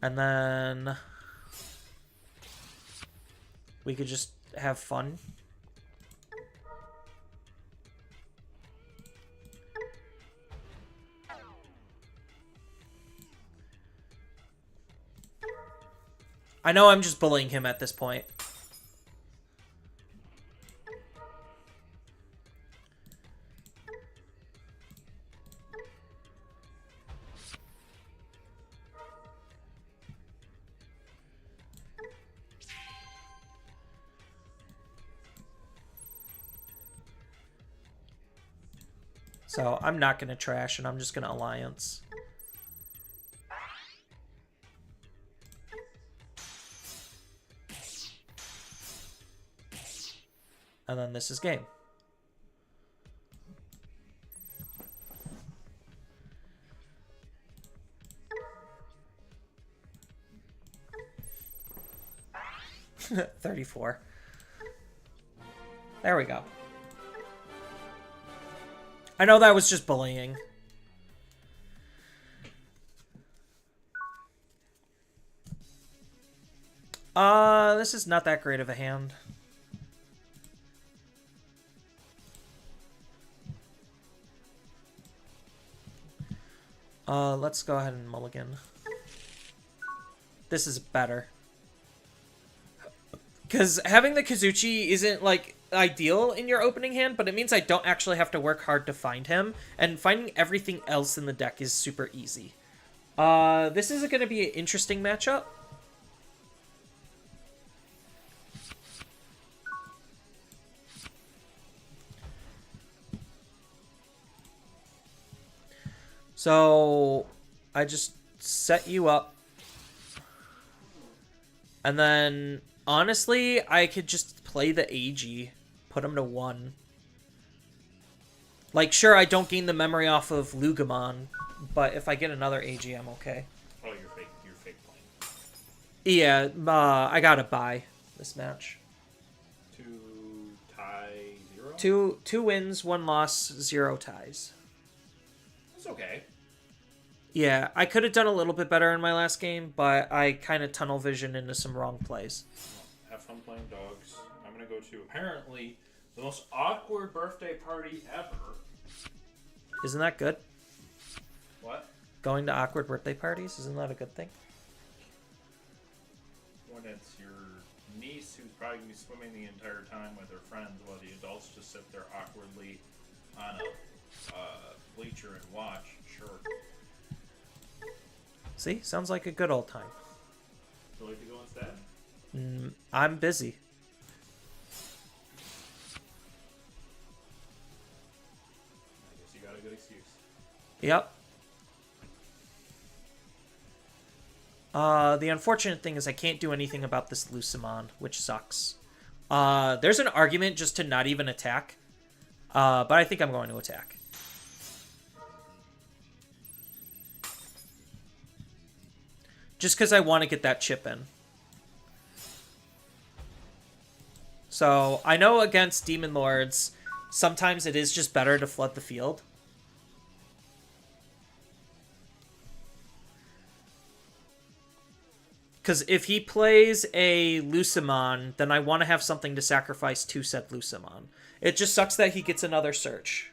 And then we could just have fun. I know I'm just bullying him at this point. So I'm not going to trash, and I'm just going to alliance. And then this is game. $34. There we go. I know that was just bullying. This is not that great of a hand. Let's go ahead and mulligan. This is better. Because having the Kazuchi isn't, like, ideal in your opening hand, but it means I don't actually have to work hard to find him, and finding everything else in the deck is super easy. This is going to be an interesting matchup. So, I just set you up. And then, honestly, I could just play the AG. Put him to 1. Like, sure, I don't gain the memory off of Lugamon, but if I get another AG, I'm okay. Oh, you're fake playing. Yeah, I gotta buy this match. 2 tie 0? Two wins, 1 loss, 0 ties. It's okay. Yeah, I could have done a little bit better in my last game, but I kind of tunnel vision into some wrong plays. Well, have fun playing dogs. I'm gonna go to apparently the most awkward birthday party ever. Isn't that good? What? Going to awkward birthday parties, isn't that a good thing? When it's your niece who's probably gonna be swimming the entire time with her friends while the adults just sit there awkwardly on a bleacher and watch. Sure. See? Sounds like a good old time. Would you like to go instead? I'm busy. I guess you got a good excuse. Yep. The unfortunate thing is I can't do anything about this Lucimon, which sucks. There's an argument just to not even attack. But I think I'm going to attack. Just because I want to get that chip in. So, I know against Demon Lords, sometimes it is just better to flood the field. Because if he plays a Lucimon, then I want to have something to sacrifice to said Lucimon. It just sucks that he gets another search.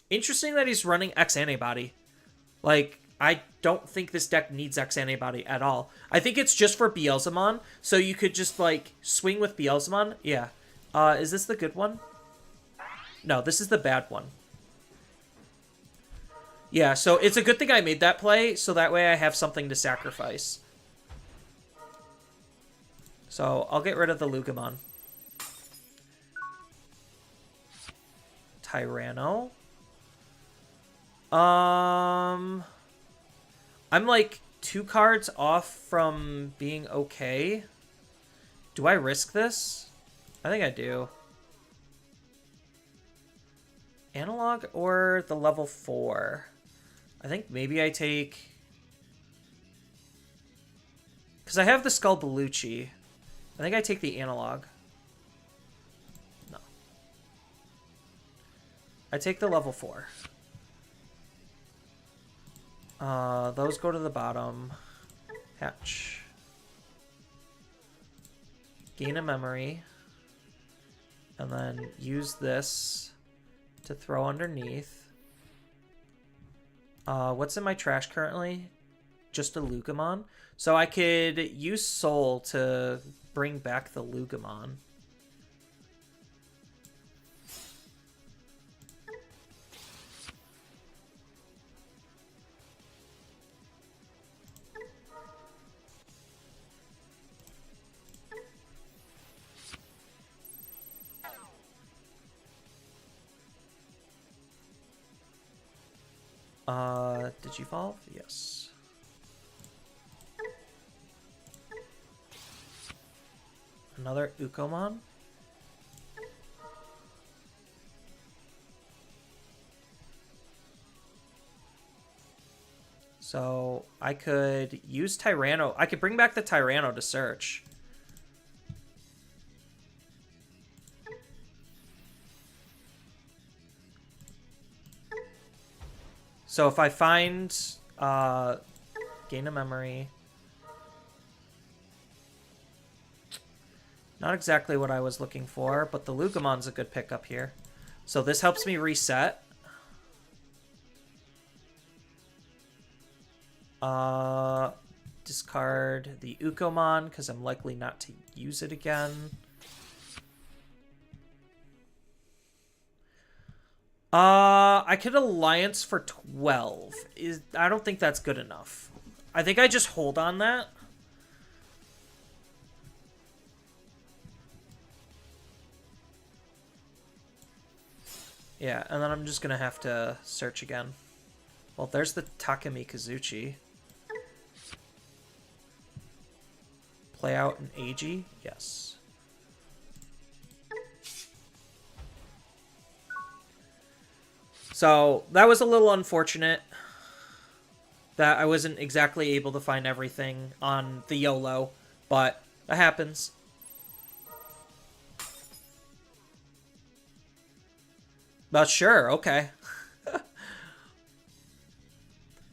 Interesting that he's running X Antibody. Like, I don't think this deck needs X Antibody at all. I think it's just for Beelzemon, so you could just, like, swing with Beelzemon. Yeah. Is this the good one? No, this is the bad one. Yeah, so it's a good thing I made that play, so that way I have something to sacrifice. So, I'll get rid of the Lugamon. Tyranno. I'm like 2 cards off from being okay. Do I risk this? I think I do. Analog or the level 4? I think maybe I take... Because I have the Skull Belucci. I think I take the analog. No. I take the level 4. Those go to the bottom. Hatch. Gain a memory. And then use this to throw underneath. What's in my trash currently? Just a Lugamon. So I could use Soul to bring back the Lugamon. Did you evolve? Yes. Another Ukomon. So I could use Tyranno. I could bring back the Tyranno to search. So if I find gain a memory, not exactly what I was looking for, but the Lugamon's a good pickup here. So this helps me reset. Discard the Ukomon because I'm likely not to use it again. I could alliance for 12. I don't think that's good enough. I think I just hold on that. Yeah, and then I'm just gonna have to search again. Well, there's the Takemi Kazuchi. Play out an AG? Yes. So, that was a little unfortunate that I wasn't exactly able to find everything on the YOLO, but that happens. But sure, okay.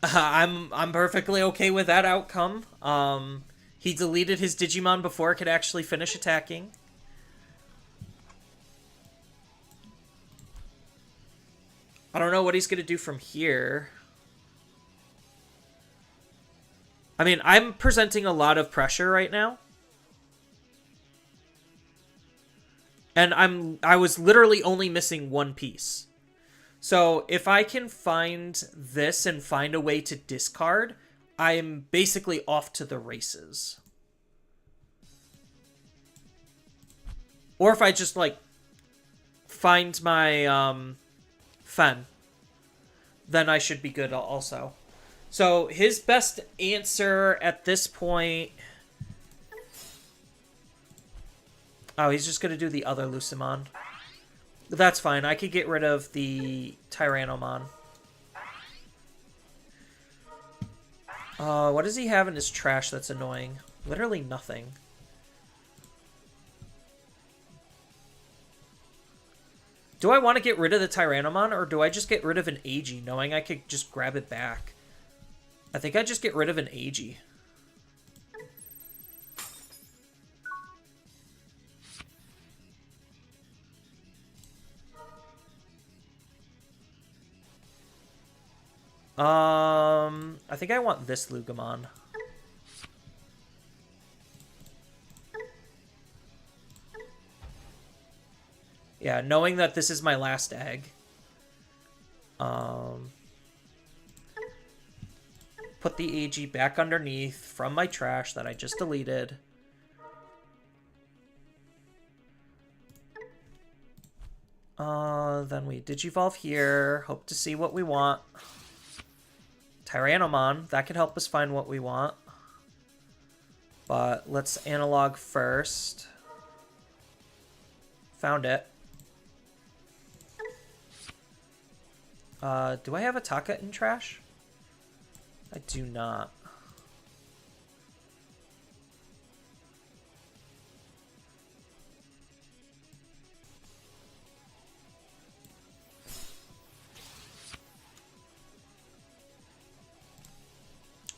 I'm perfectly okay with that outcome. He deleted his Digimon before it could actually finish attacking. I don't know what he's gonna do from here. I mean, I'm presenting a lot of pressure right now. And I was literally only missing one piece. So if I can find this and find a way to discard, I'm basically off to the races. Or if I just, like, find my Fen, then I should be good also. So his best answer at this point... Oh, he's just going to do the other Lucimon. That's fine. I could get rid of the Tyrannomon. What does he have in his trash that's annoying? Literally nothing. Do I want to get rid of the Tyrannomon, or do I just get rid of an Agi, knowing I could just grab it back? I think I just get rid of an Agi. I think I want this Lugamon. Yeah, knowing that this is my last egg. Put the AG back underneath from my trash that I just deleted. Then we Digivolve here. Hope to see what we want. Tyrannomon, that could help us find what we want. But let's analog first. Found it. Do I have a Taka in trash? I do not.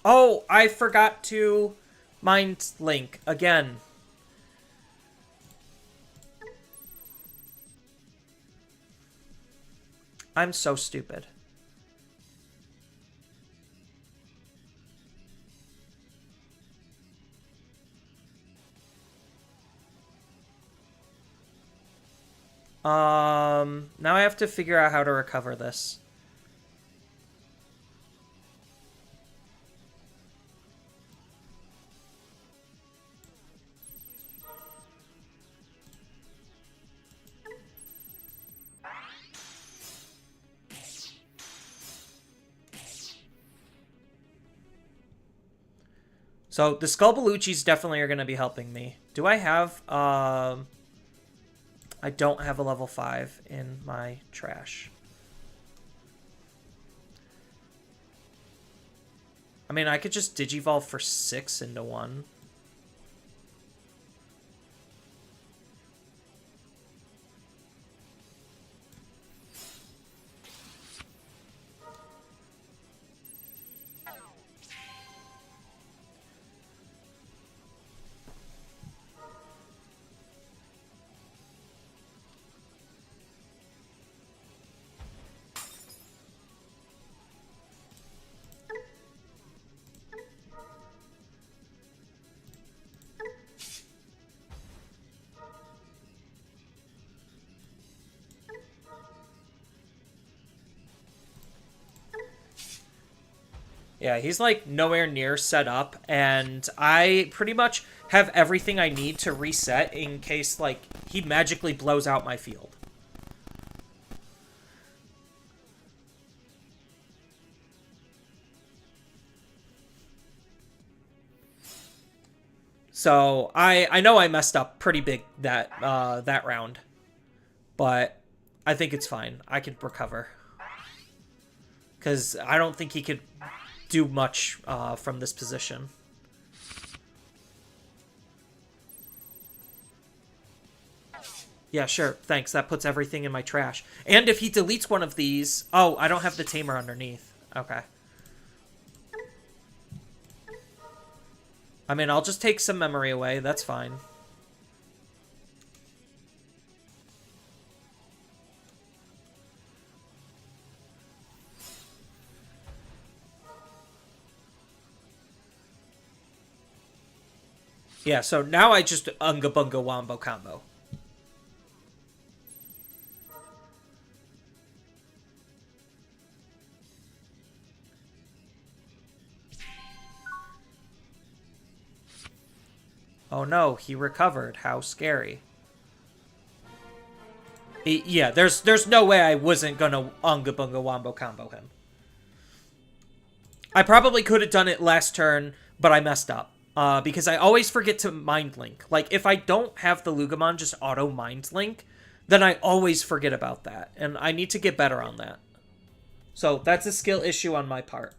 Oh, I forgot to mind link again. I'm so stupid. Now I have to figure out how to recover this. So the Skullbaluchis definitely are going to be helping me. Do I have... I don't have a level 5 in my trash. I mean, I could just Digivolve for 6 into 1. Yeah, he's like nowhere near set up, and I pretty much have everything I need to reset in case like he magically blows out my field. So I know I messed up pretty big that that round, but I think it's fine. I can recover because I don't think he could do much from this position. Yeah, sure. Thanks. That puts everything in my trash. And if he deletes one of these... Oh, I don't have the tamer underneath. Okay. I mean, I'll just take some memory away. That's fine. Yeah, so now I just Unga Bunga Wombo combo. Oh no, he recovered. How scary. Yeah, there's no way I wasn't gonna Unga Bunga Wombo combo him. I probably could have done it last turn, but I messed up. Because I always forget to Mind Link. Like, if I don't have the Lugamon just auto Mind Link, then I always forget about that. And I need to get better on that. So, that's a skill issue on my part.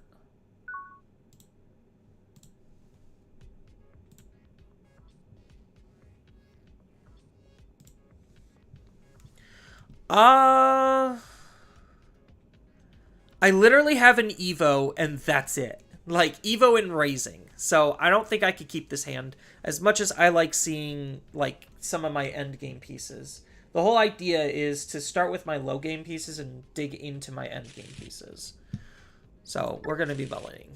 I literally have an Evo, and that's it. Like, Evo and Raising. So, I don't think I could keep this hand. As much as I like seeing, like, some of my endgame pieces. The whole idea is to start with my low game pieces and dig into my endgame pieces. So, we're going to be bullying.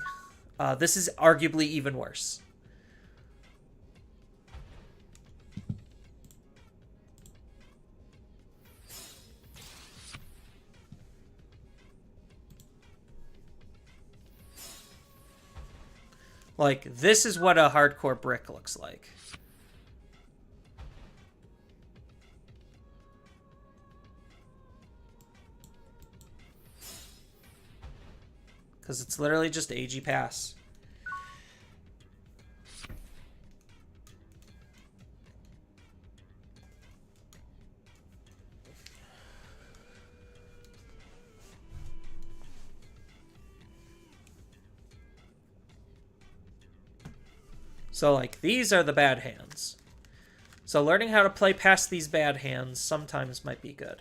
This is arguably even worse. Like, this is what a hardcore brick looks like. Because it's literally just AG pass. So, like, these are the bad hands. So learning how to play past these bad hands sometimes might be good.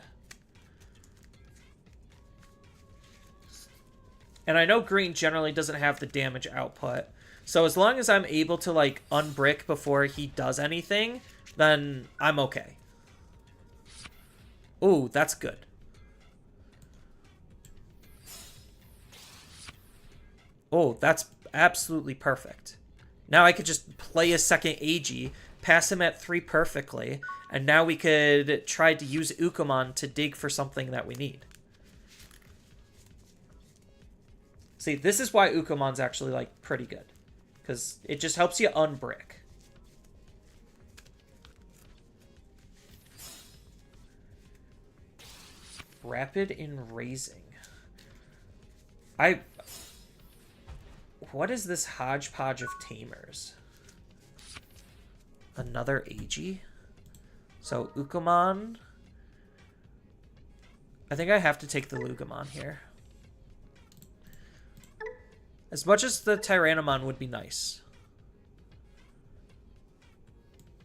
And I know green generally doesn't have the damage output. So as long as I'm able to, like, unbrick before he does anything, then I'm okay. Ooh, that's good. Oh, that's absolutely perfect. Now I could just play a second AG, pass him at 3 perfectly, and now we could try to use Ukomon to dig for something that we need. See, this is why Ukomon's actually, like, pretty good. Because it just helps you unbrick. Rapid in Raising. What is this hodgepodge of tamers? Another AG? So, Ukomon. I think I have to take the Lugamon here. As much as the Tyrannomon would be nice.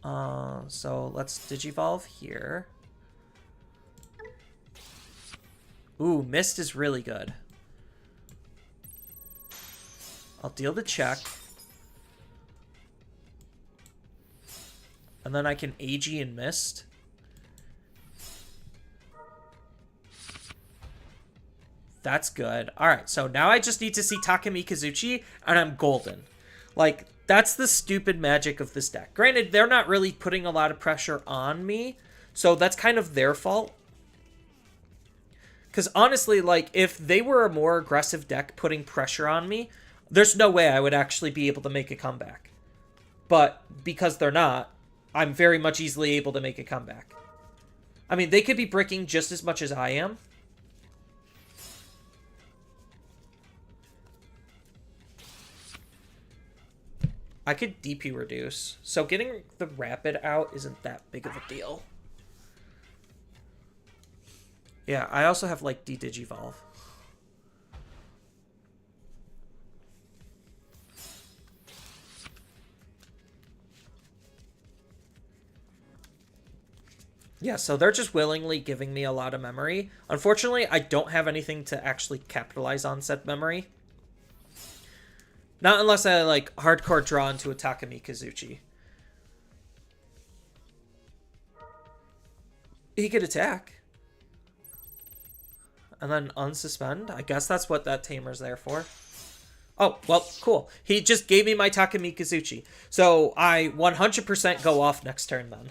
So, let's Digivolve here. Ooh, Mist is really good. I'll deal the check. And then I can AG and Mist. That's good. Alright, so now I just need to see Takemi Kazuchi, and I'm golden. Like, that's the stupid magic of this deck. Granted, they're not really putting a lot of pressure on me, so that's kind of their fault. Because honestly, like, if they were a more aggressive deck putting pressure on me, there's no way I would actually be able to make a comeback. But because they're not, I'm very much easily able to make a comeback. I mean, they could be bricking just as much as I am. I could DP reduce. So getting the rapid out isn't that big of a deal. Yeah, I also have, like, D-Digivolve. Yeah, so they're just willingly giving me a lot of memory. Unfortunately, I don't have anything to actually capitalize on said memory. Not unless I, like, hardcore draw into a Takami Kazuchi. He could attack. And then unsuspend. I guess that's what that tamer's there for. Oh, well, cool. He just gave me my Takami Kazuchi. So I 100% go off next turn then.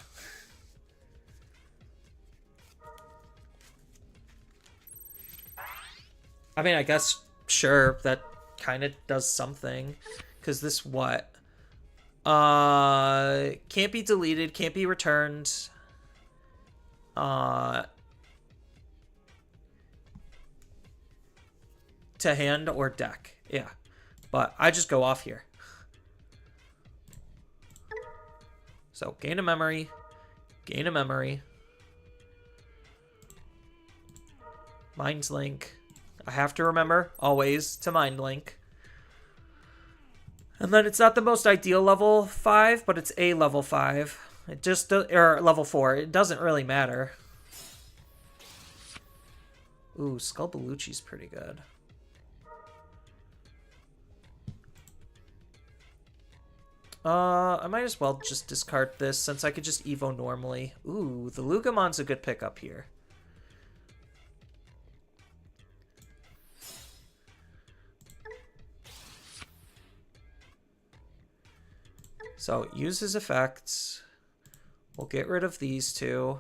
I mean, I guess, sure, that kind of does something. Because this what? Can't be deleted, can't be returned. To hand or deck. Yeah. But I just go off here. So, gain a memory. Gain a memory. Mind's Link. I have to remember, always, to Mind Link. And then it's not the most ideal level 5, but it's a level 5. It just, or level 4. It doesn't really matter. Ooh, Skull Bellucci's pretty good. I might as well just discard this since I could just Evo normally. Ooh, the Lugamon's a good pickup here. So, use his effects. We'll get rid of these two.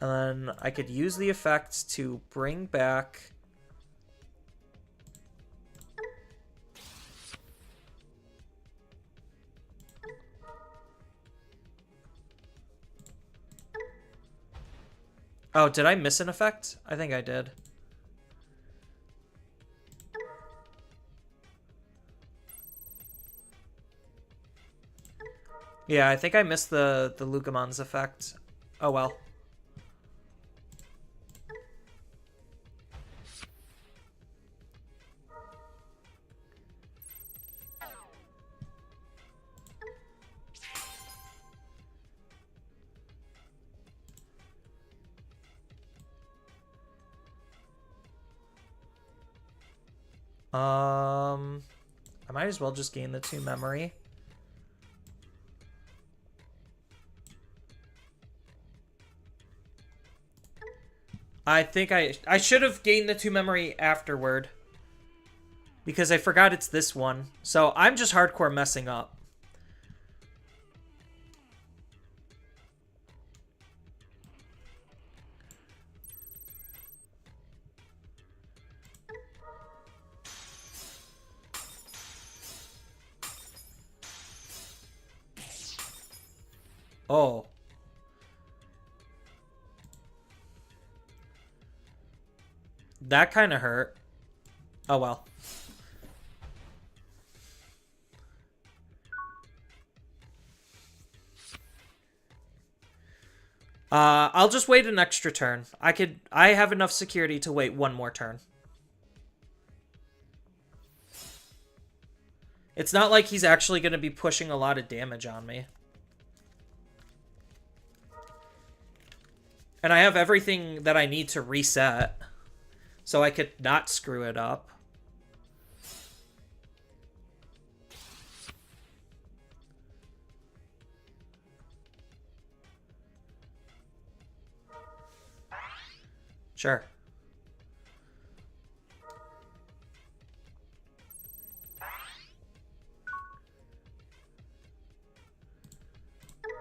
And then I could use the effects to bring back... Oh, did I miss an effect? I think I did. Yeah, I think I missed the Lugamon's effect. Oh well. I might as well just gain the 2 memory. I think I should have gained the 2 memory afterward. Because I forgot it's this one. So I'm just hardcore messing up. Oh. That kind of hurt. Oh well. I'll just wait an extra turn. I have enough security to wait 1 more turn. It's not like he's actually going to be pushing a lot of damage on me. And I have everything that I need to reset. So I could not screw it up. Sure.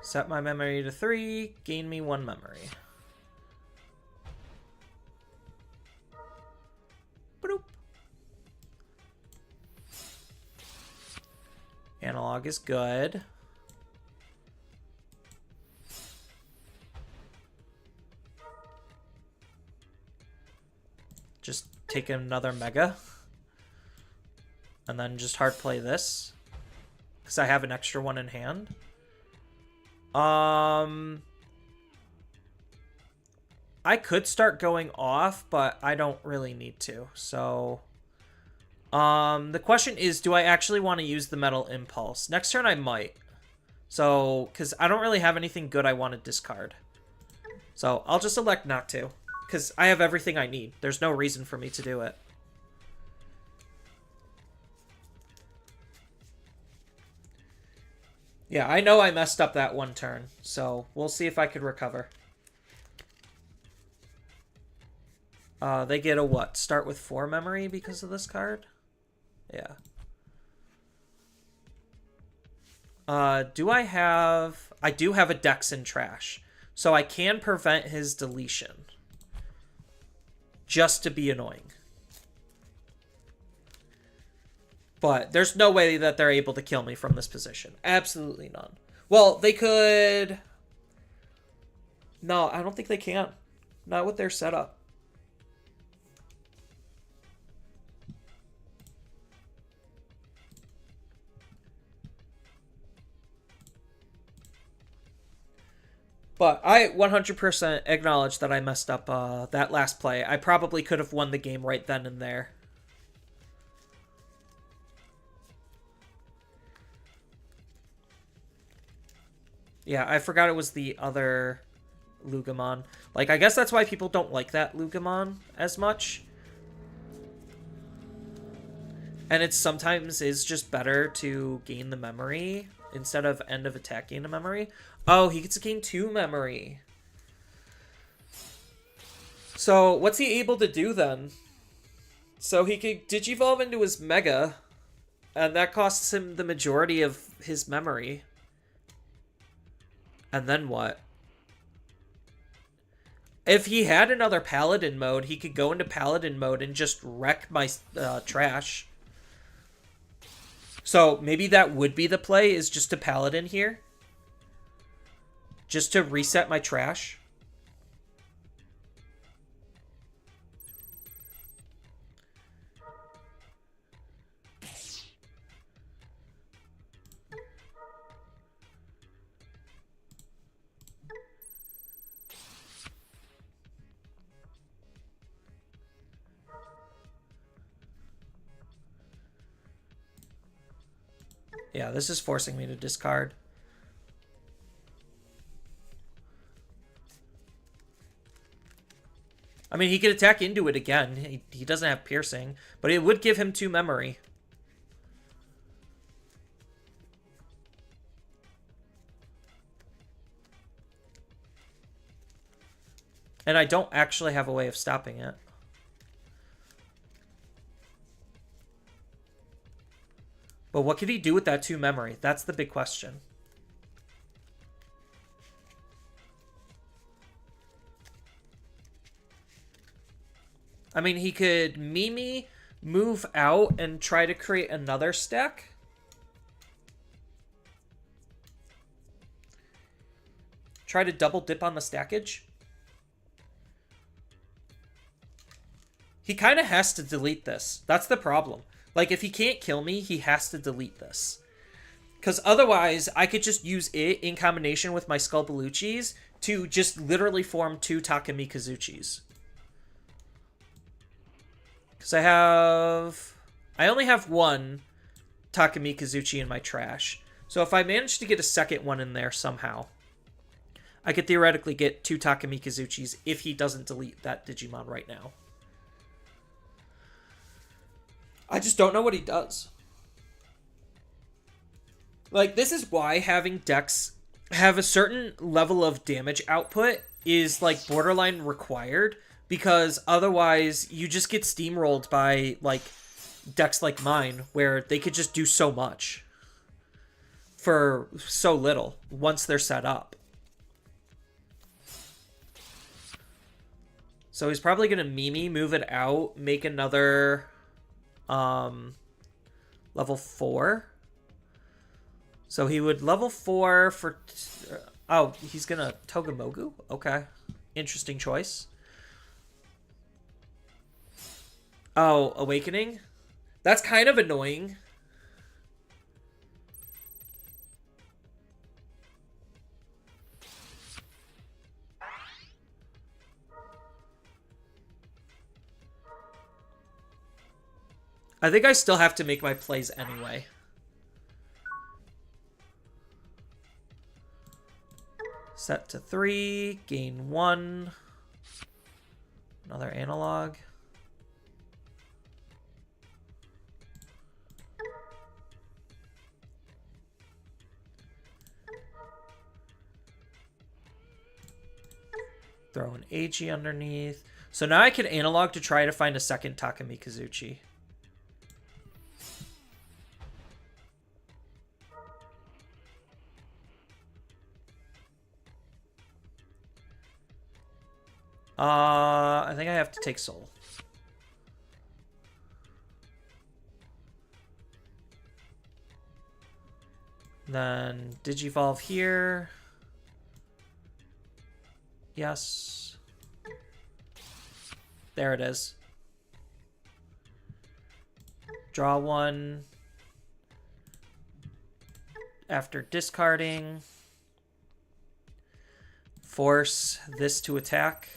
Set my memory to 3, gain me 1 memory. Boop. Analog is good. Just take another Mega. And then just hard play this. Because I have an extra one in hand. I could start going off, but I don't really need to. So, the question is, do I actually want to use the Metal Impulse? Next turn I might. So, because I don't really have anything good I want to discard. So, I'll just elect not to. Because I have everything I need. There's no reason for me to do it. Yeah, I know I messed up that one turn. So, we'll see if I could recover. They get a what? Start with 4 memory because of this card? Yeah. Do I have... I do have a Dex in trash. So I can prevent his deletion. Just to be annoying. But there's no way that they're able to kill me from this position. Absolutely none. Well, they could... No, I don't think they can. Not with their setup. But I 100% acknowledge that I messed up that last play. I probably could have won the game right then and there. Yeah, I forgot it was the other Lugamon. Like, I guess that's why people don't like that Lugamon as much. And it sometimes is just better to gain the memory instead of end of attack gain a memory. Oh, he gets to gain 2 memory. So, what's he able to do then? So he could Digivolve into his Mega, and that costs him the majority of his memory. And then what? If he had another Paladin mode, he could go into Paladin mode and just wreck my trash. So maybe that would be the play, is just to Paladin here. Just to reset my trash. Yeah, this is forcing me to discard. I mean, he could attack into it again. He doesn't have piercing, but it would give him 2 memory. And I don't actually have a way of stopping it. But what could he do with that 2 memory? That's the big question. I mean, he could Mimi, move out, and try to create another stack. Try to double dip on the stackage. He kind of has to delete this. That's the problem. Like, if he can't kill me, he has to delete this. Because otherwise, I could just use it in combination with my Skullbaluchis to just literally form 2 Takami Kazuchis. Because I only have 1 Takami Kazuchi in my trash. So if I manage to get a second one in there somehow, I could theoretically get 2 Takami Kazuchis if he doesn't delete that Digimon right now. I just don't know what he does. Like, this is why having decks have a certain level of damage output is, like, borderline required. Because otherwise, you just get steamrolled by, like, decks like mine, where they could just do so much for so little once they're set up. So he's probably going to Mimi, move it out, make another... level 4. So he would level 4 for... oh, he's going to Togemogu? Okay. Interesting choice. Oh, Awakening? That's kind of annoying. I think I still have to make my plays anyway. Set to 3, gain 1. Another analog. Throw an AG underneath. So now I can analog to try to find a second Takamikazuchi. I think I have to take Soul. Then Digivolve here. Yes. There it is. Draw one. After discarding. Force this to attack.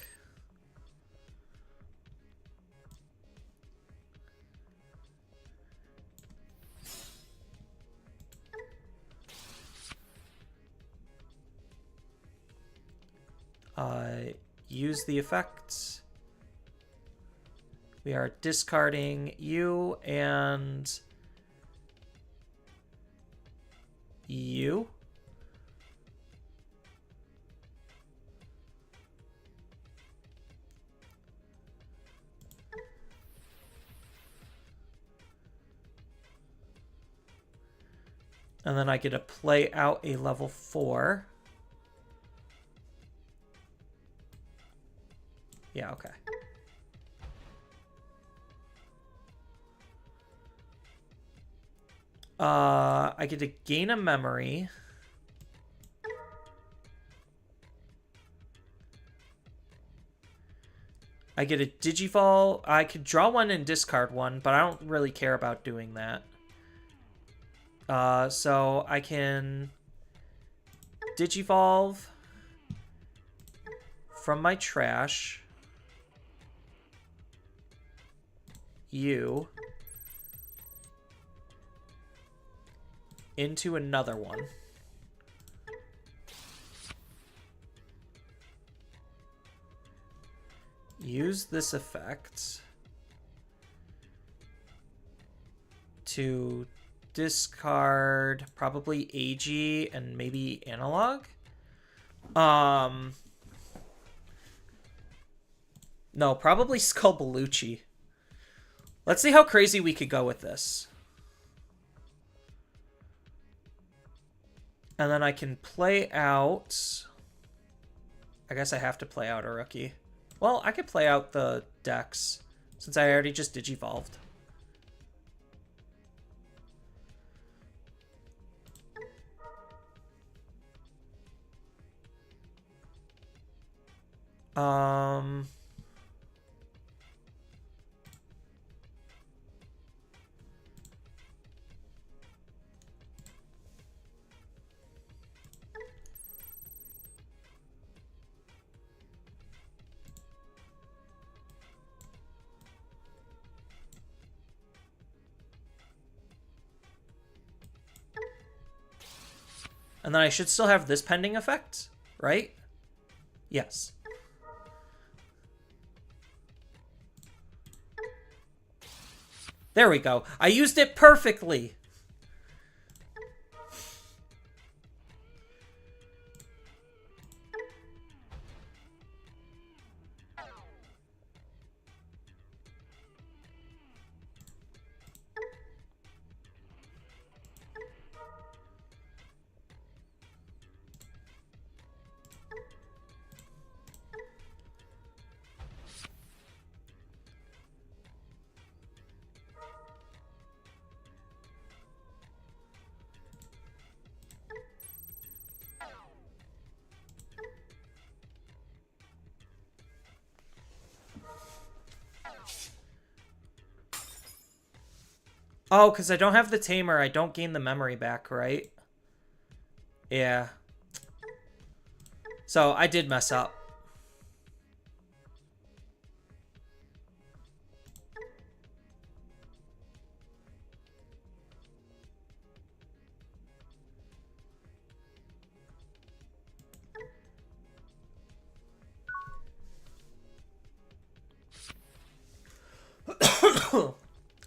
Use the effects. We are discarding you and you. And then I get to play out a level 4. Yeah, okay. I get to gain a memory. I get a Digivolve. I could draw one and discard one, but I don't really care about doing that. So I can Digivolve from my trash. You into another one. Use this effect to discard probably AG and maybe analog. No, probably Skullbaluchi. Let's see how crazy we could go with this. And then I can play out... I guess I have to play out a rookie. Well, I could play out the Dex, since I already just Digivolved. And then I should still have this pending effect, right? Yes. There we go. I used it perfectly. Oh, because I don't have the tamer, I don't gain the memory back, right? Yeah. So I did mess up.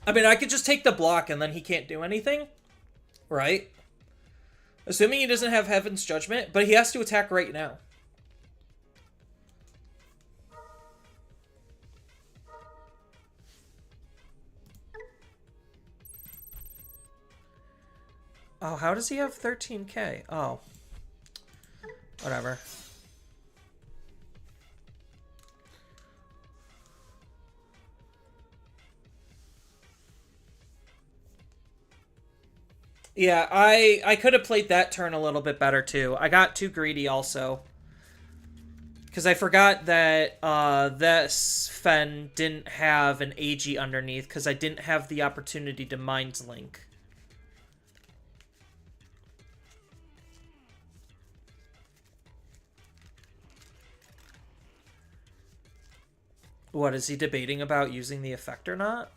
I mean, I could just take the block and then he can't do anything, right? Assuming he doesn't have Heaven's Judgment, but he has to attack right now. Oh, how does he have 13k? Oh. Whatever. Yeah, I could have played that turn a little bit better too. I got too greedy also. Because I forgot that this Fen didn't have an AG underneath because I didn't have the opportunity to Mind Link. What, is he debating about using the effect or not?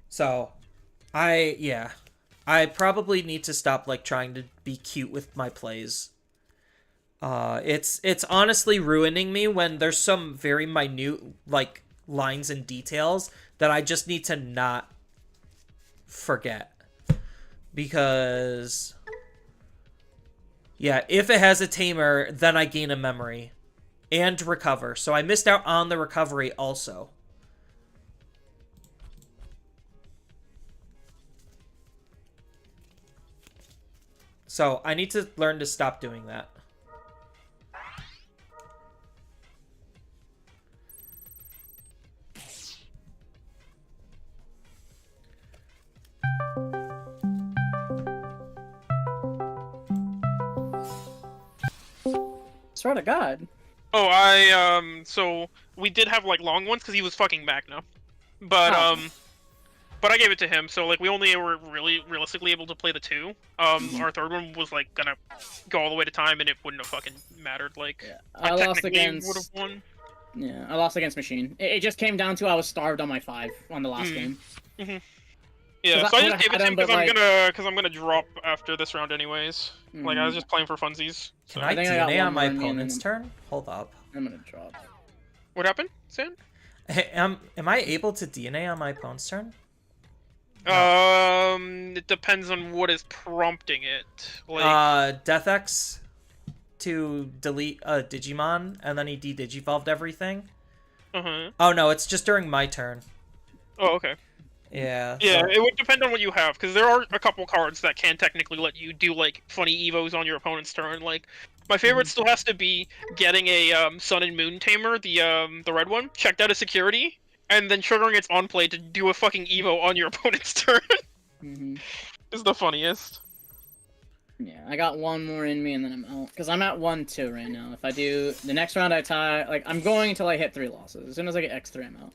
So, I probably need to stop, like, trying to be cute with my plays. It's honestly ruining me when there's some very minute, like, lines and details that I just need to not forget. Because, yeah, if it has a tamer, then I gain a memory. And recover. So I missed out on the recovery also. So I need to learn to stop doing that. Swear to God. Oh, so we did have like long ones because he was fucking back now, but Oh. but I gave it to him. So like we only were really realistically able to play the two. Our third one was like gonna go all the way to time, and it wouldn't have fucking mattered. Like Yeah. I I lost technically against. would have won. Yeah, I lost against Machine. It just came down to I was starved on my 5 on the last game. Yeah, 'Cause so I I would've just gave it had to him him, but, because I'm gonna drop after this round anyways. Like I was just playing for funsies. So. Can I think I got DNA one on my more in me and opponent's then- turn? Hold up. I'm gonna drop. What happened, Sam? Hey, am I able to DNA on my opponent's turn? It depends on what is prompting it. Like, Death X to delete a Digimon, and then he de-digivolved everything. Oh no, it's just during my turn. Oh, okay. Yeah. Yeah, so- it would depend on what you have, because there are a couple cards that can technically let you do like funny evos on your opponent's turn. Like, my favorite still has to be getting a Sun and Moon Tamer, the red one, checked out of security, and then triggering its on play to do a fucking evo on your opponent's turn. Is the funniest. Yeah, I got one more in me and then I'm out. Because I'm at 1-2 right now. If I do the next round, I tie. Like, I'm going until I hit 3 losses. As soon as I get X3, I'm out.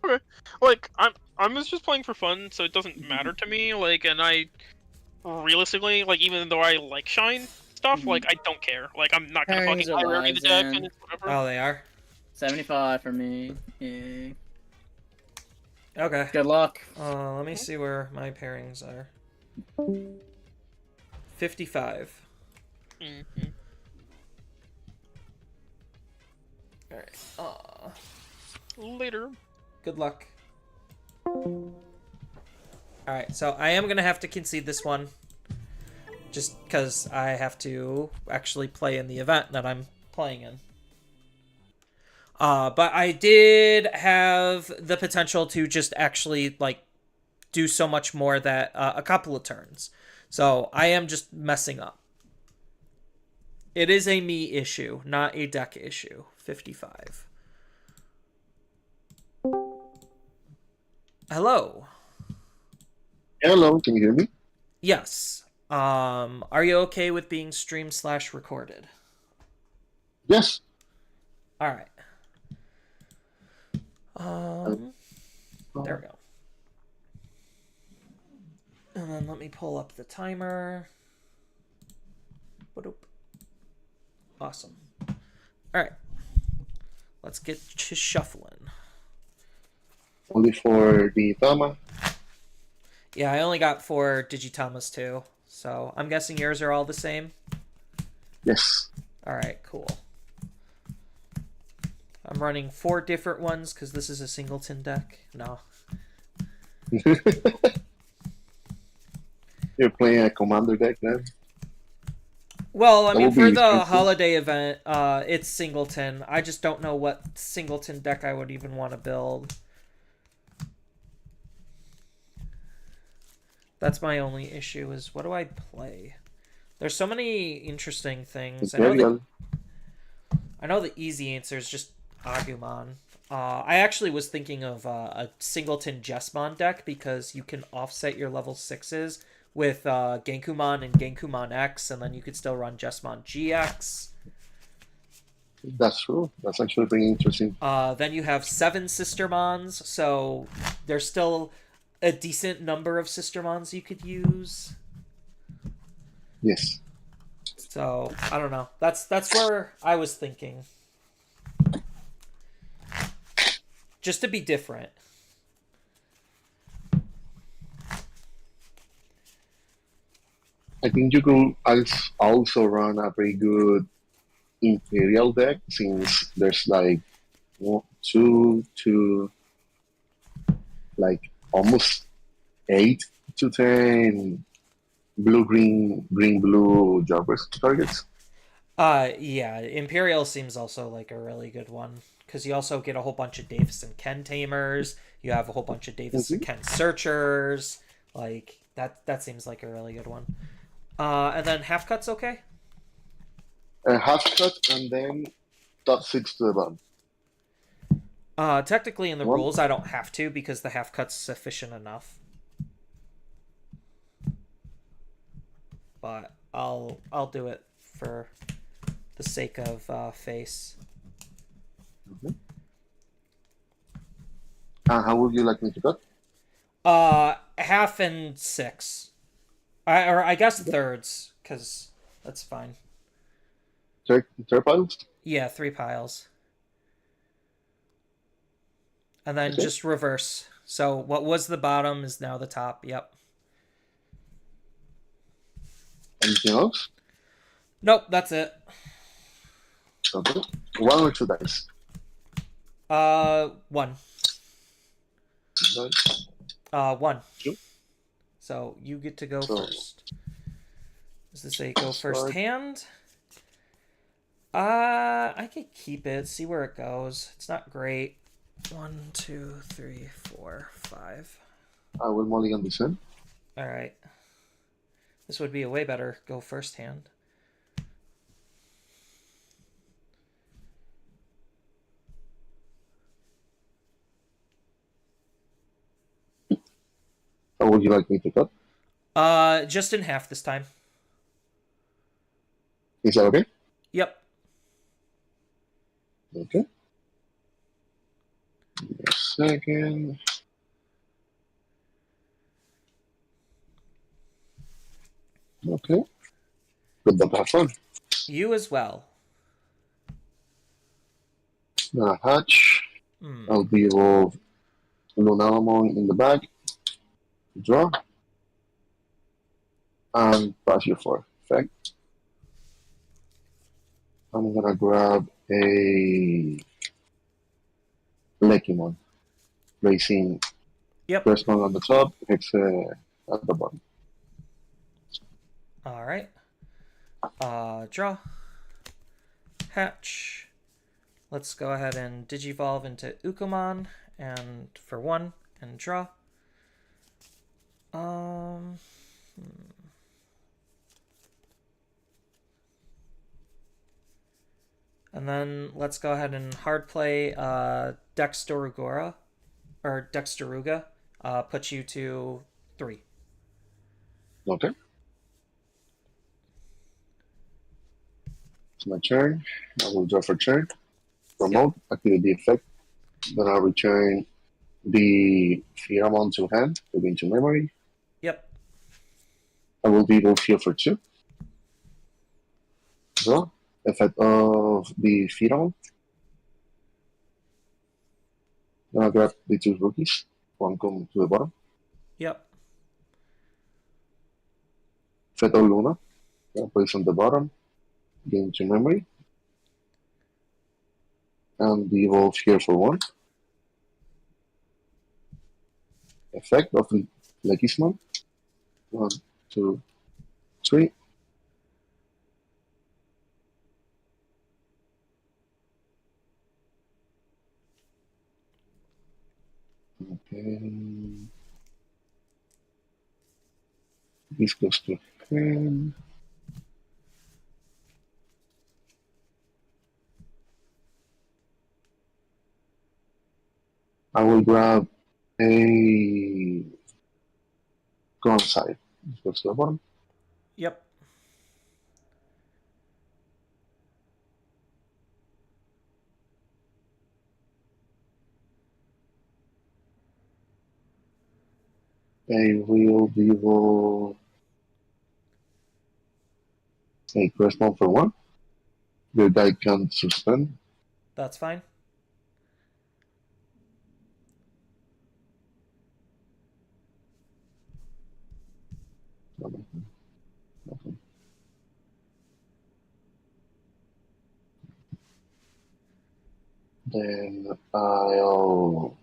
Okay. Like, I'm just playing for fun, so it doesn't matter to me. Like, and I realistically, like, even though I like Shine stuff, like, I don't care. Like, I'm not gonna Pairings fucking are hierarchy the lives, deck and- and it's whatever. Oh, they are? 75 for me. Yay. Okay. Good luck. Let me see where my pairings are. 55. Alright. Later. Good luck. Alright, so I am going to have to concede this one. Just because I have to actually play in the event that I'm playing in. But I did have the potential to just actually, like, do so much more that a couple of turns. So I am just messing up. It is a me issue, not a deck issue. 55. Hello. Hello, can you hear me? Yes. Are you okay with being streamed/recorded? Yes. All right. There we go. And then let me pull up the timer. Ba-doop. Awesome. All right. Let's get shuffling. Only for the Tama. Yeah, I only got 4 Digitamas too. So I'm guessing yours are all the same? Yes. All right, cool. I'm running 4 different ones because this is a singleton deck. No. You're playing a commander deck then? Well, I That mean, will for be the expensive. holiday event, it's singleton. I just don't know what singleton deck I would even want to build. That's my only issue, is what do I play? There's so many interesting things. Imperial. I know the easy answer is just Agumon. I actually was thinking of a singleton Jesmon deck because you can offset your level 6s with Genkumon and Genkumon X, and then you could still run Jesmon GX. That's true. That's actually pretty interesting. Then you have 7 Sistermons, so there's still a decent number of Sistermons you could use. Yes. So I don't know. That's where I was thinking. Just to be different. I think you could also run a pretty good Imperial deck since there's like 1, 2, like almost 8 to 10 blue, green, green, blue jobbers targets. Yeah, Imperial seems also like a really good one because you also get a whole bunch of Davis and Ken Tamers. You have a whole bunch of Davis and Ken Searchers. Like that seems like a really good one. And then half cut's okay. Half cut and then top 6 to the bottom. Technically in the Well- rules I don't have to because the half cut's sufficient enough. But I'll do it for the sake of face. How would you like me to cut? Half and 6. Or I guess thirds, because that's fine. Third piles? Yeah, 3 piles. And then Okay. just reverse. So what was the bottom is now the top. Yep. Anything else? Nope, that's it. Okay. 1 or 2 dice? 1. Dice. 1. Two. So you get to go So- first. Does this say go first Start. hand? I could keep it, see where it goes. It's not great. 1, 2, 3, 4, 5. I will mulligan this in. All right. This would be a way better go first hand. How would you like me to cut? Just in half this time. Is that okay? Yep. Okay. Give me a second. Okay. Good luck, have fun. You as well. Now hatch. Hmm. I'll be evolved Lunalamon in the back. Draw. And pass your 4. Effect. I'm gonna grab a Lekimon. Placing Yep. first one on the top, Hex at the bottom. All right. Draw. Hatch. Let's go ahead and digivolve into Ukomon and for 1 and draw. And then let's go ahead and hard play Dexterugora or Dexteruga. Put you to 3. Okay. It's my turn. I will draw for turn. Promote, activate the effect. Then I'll return the pheromone to hand, put into memory. Yep. I will be able to heal for 2. Draw. Effect of the pheromone. Then I'll grab the 2 rookies. One come to the bottom. Yep. Effect of Luna. I'll place on the bottom. Get into memory. And the evolve here for 1. Effect of Legismon. 1, 2, 3. Okay. This goes to 10. I will grab a gun side. This goes to the bottom. Yep. I will be able a crestball for 1. The guy can suspend. That's fine. Nothing. Then I'll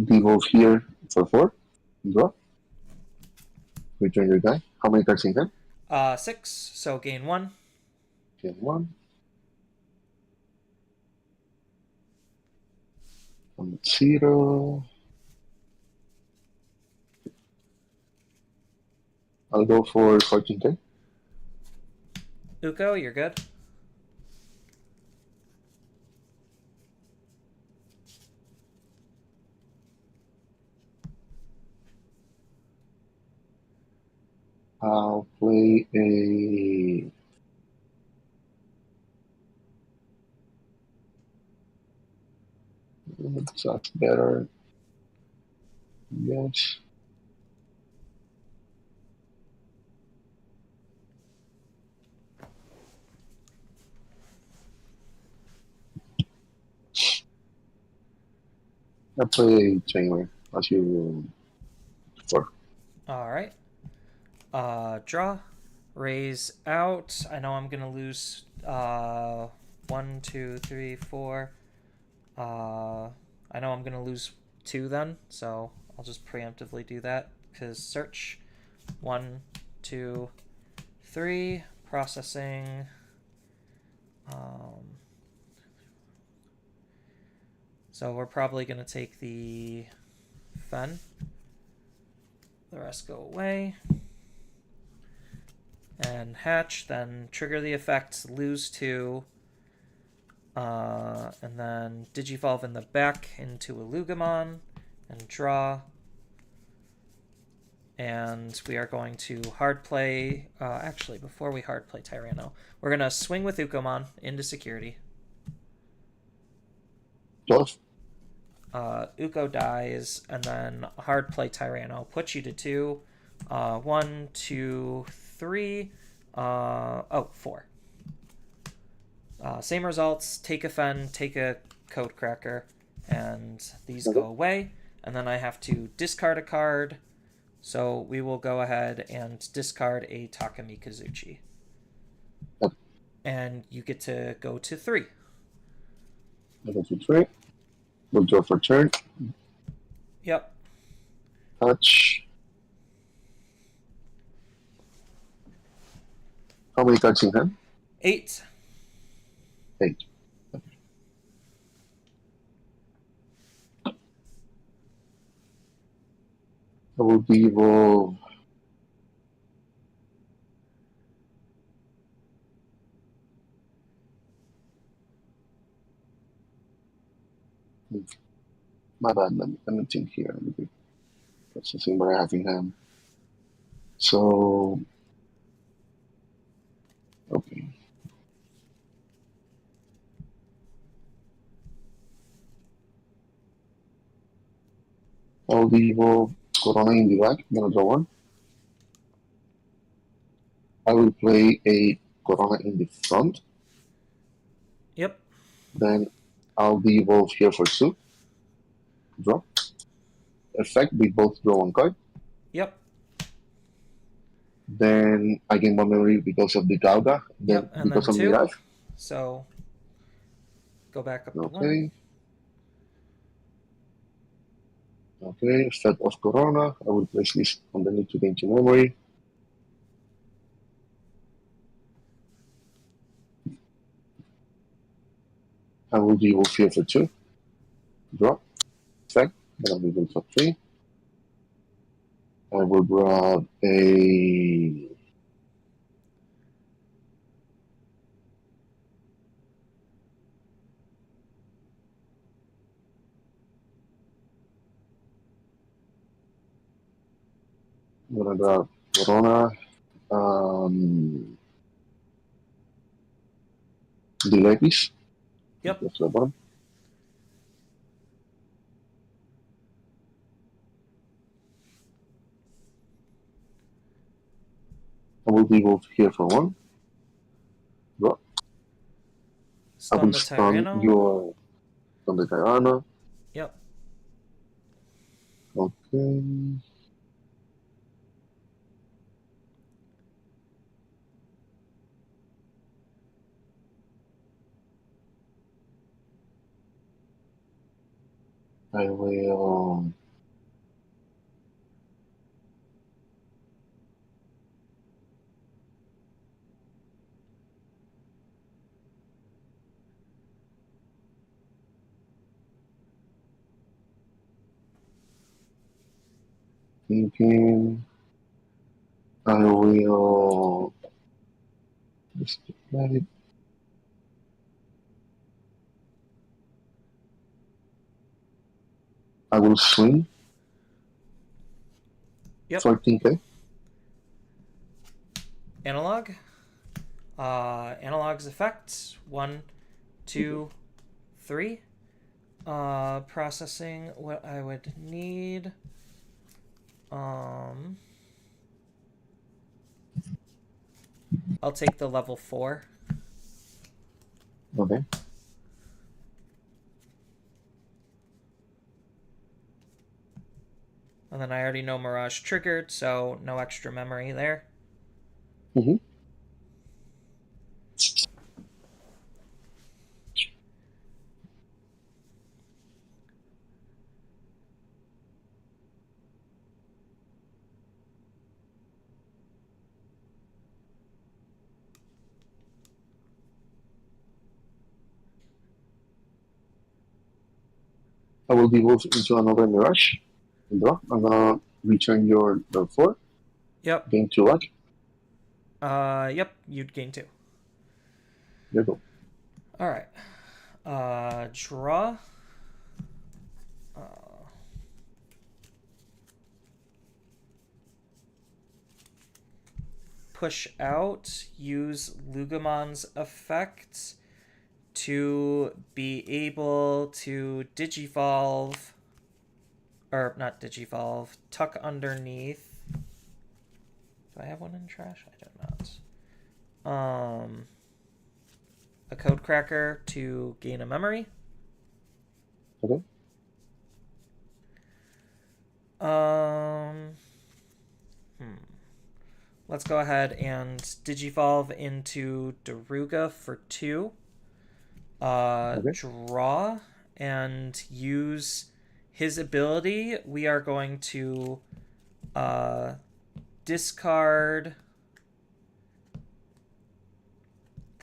devolve here for 4. Draw. Return your guy. How many cards in hand? 6, so gain 1. Gain 1. And 0. I'll go for 14K. Uko, you're good. I'll play a that's better. Yes. I play Chainway as you before. All right. Draw. Raise out. I know I'm gonna lose 1, 2, 3, 4. I know I'm gonna lose 2 then, so I'll just preemptively do that because search 1, 2, 3, processing. So we're probably gonna take the Fen. The rest go away. And hatch, then trigger the effect, lose 2. And then Digivolve in the back into a Lugamon and draw. And we are going to hard play. Actually, before we hard play Tyranno, we're going to swing with Ukomon into security. 12. Uko dies, and then hard play Tyranno. Puts you to 2. 1, 2, 3. 4. Same results. Take a Fen, take a Code Cracker, and these go away. And then I have to discard a card. So we will go ahead and discard a Takami Kazuchi. And you get to go to 3. I go to 3. We'll draw for turn. Yep. Touch. How many cards in hand? 8. 8. I will be evolve. My bad. Let me think here. That's the thing that I have in hand. So, okay. I'll evolve Corona in the back. I'm gonna draw one. I will play a Corona in the front. Yep. Then I'll de-evolve here for 2. Draw. Effect, we both draw 1 card. Yep. Then I gain 1 memory because of the Gauga. Then Yep. And because then of 2. Mirage. So go back up to 1. Okay. Okay, effect of Corona. I will place this underneath to gain 2 memory. I will de-evolve here for 2. Draw. Effect. Then I will go for 3. I will grab a I'm gonna grab Corona, the Lepis. Yep. That's the one. I will de-evolve here for 1. Draw. I Stun will the stun Tyranno. your on the Tirana. Yep. Okay. I will thinking I will display. I will swing Yep. 14k. Analog. Analog's effects. 1, 2, 3. Processing what I would need. I'll take the level 4. Okay. And then I already know Mirage triggered, so no extra memory there. Mm-hmm. I will devolve into another Mirage. Draw. I'm gonna return your 4. Yep. Gain 2 luck. Yep, you'd gain 2. There you go. Alright. Draw. Push out. Use Lugamon's effect to be able to digivolve. Or, not digivolve. Tuck underneath. Do I have one in trash? I do not. A code cracker to gain a memory. Okay. Let's go ahead and digivolve into Daruga for 2. Okay. Draw and use his ability. We are going to discard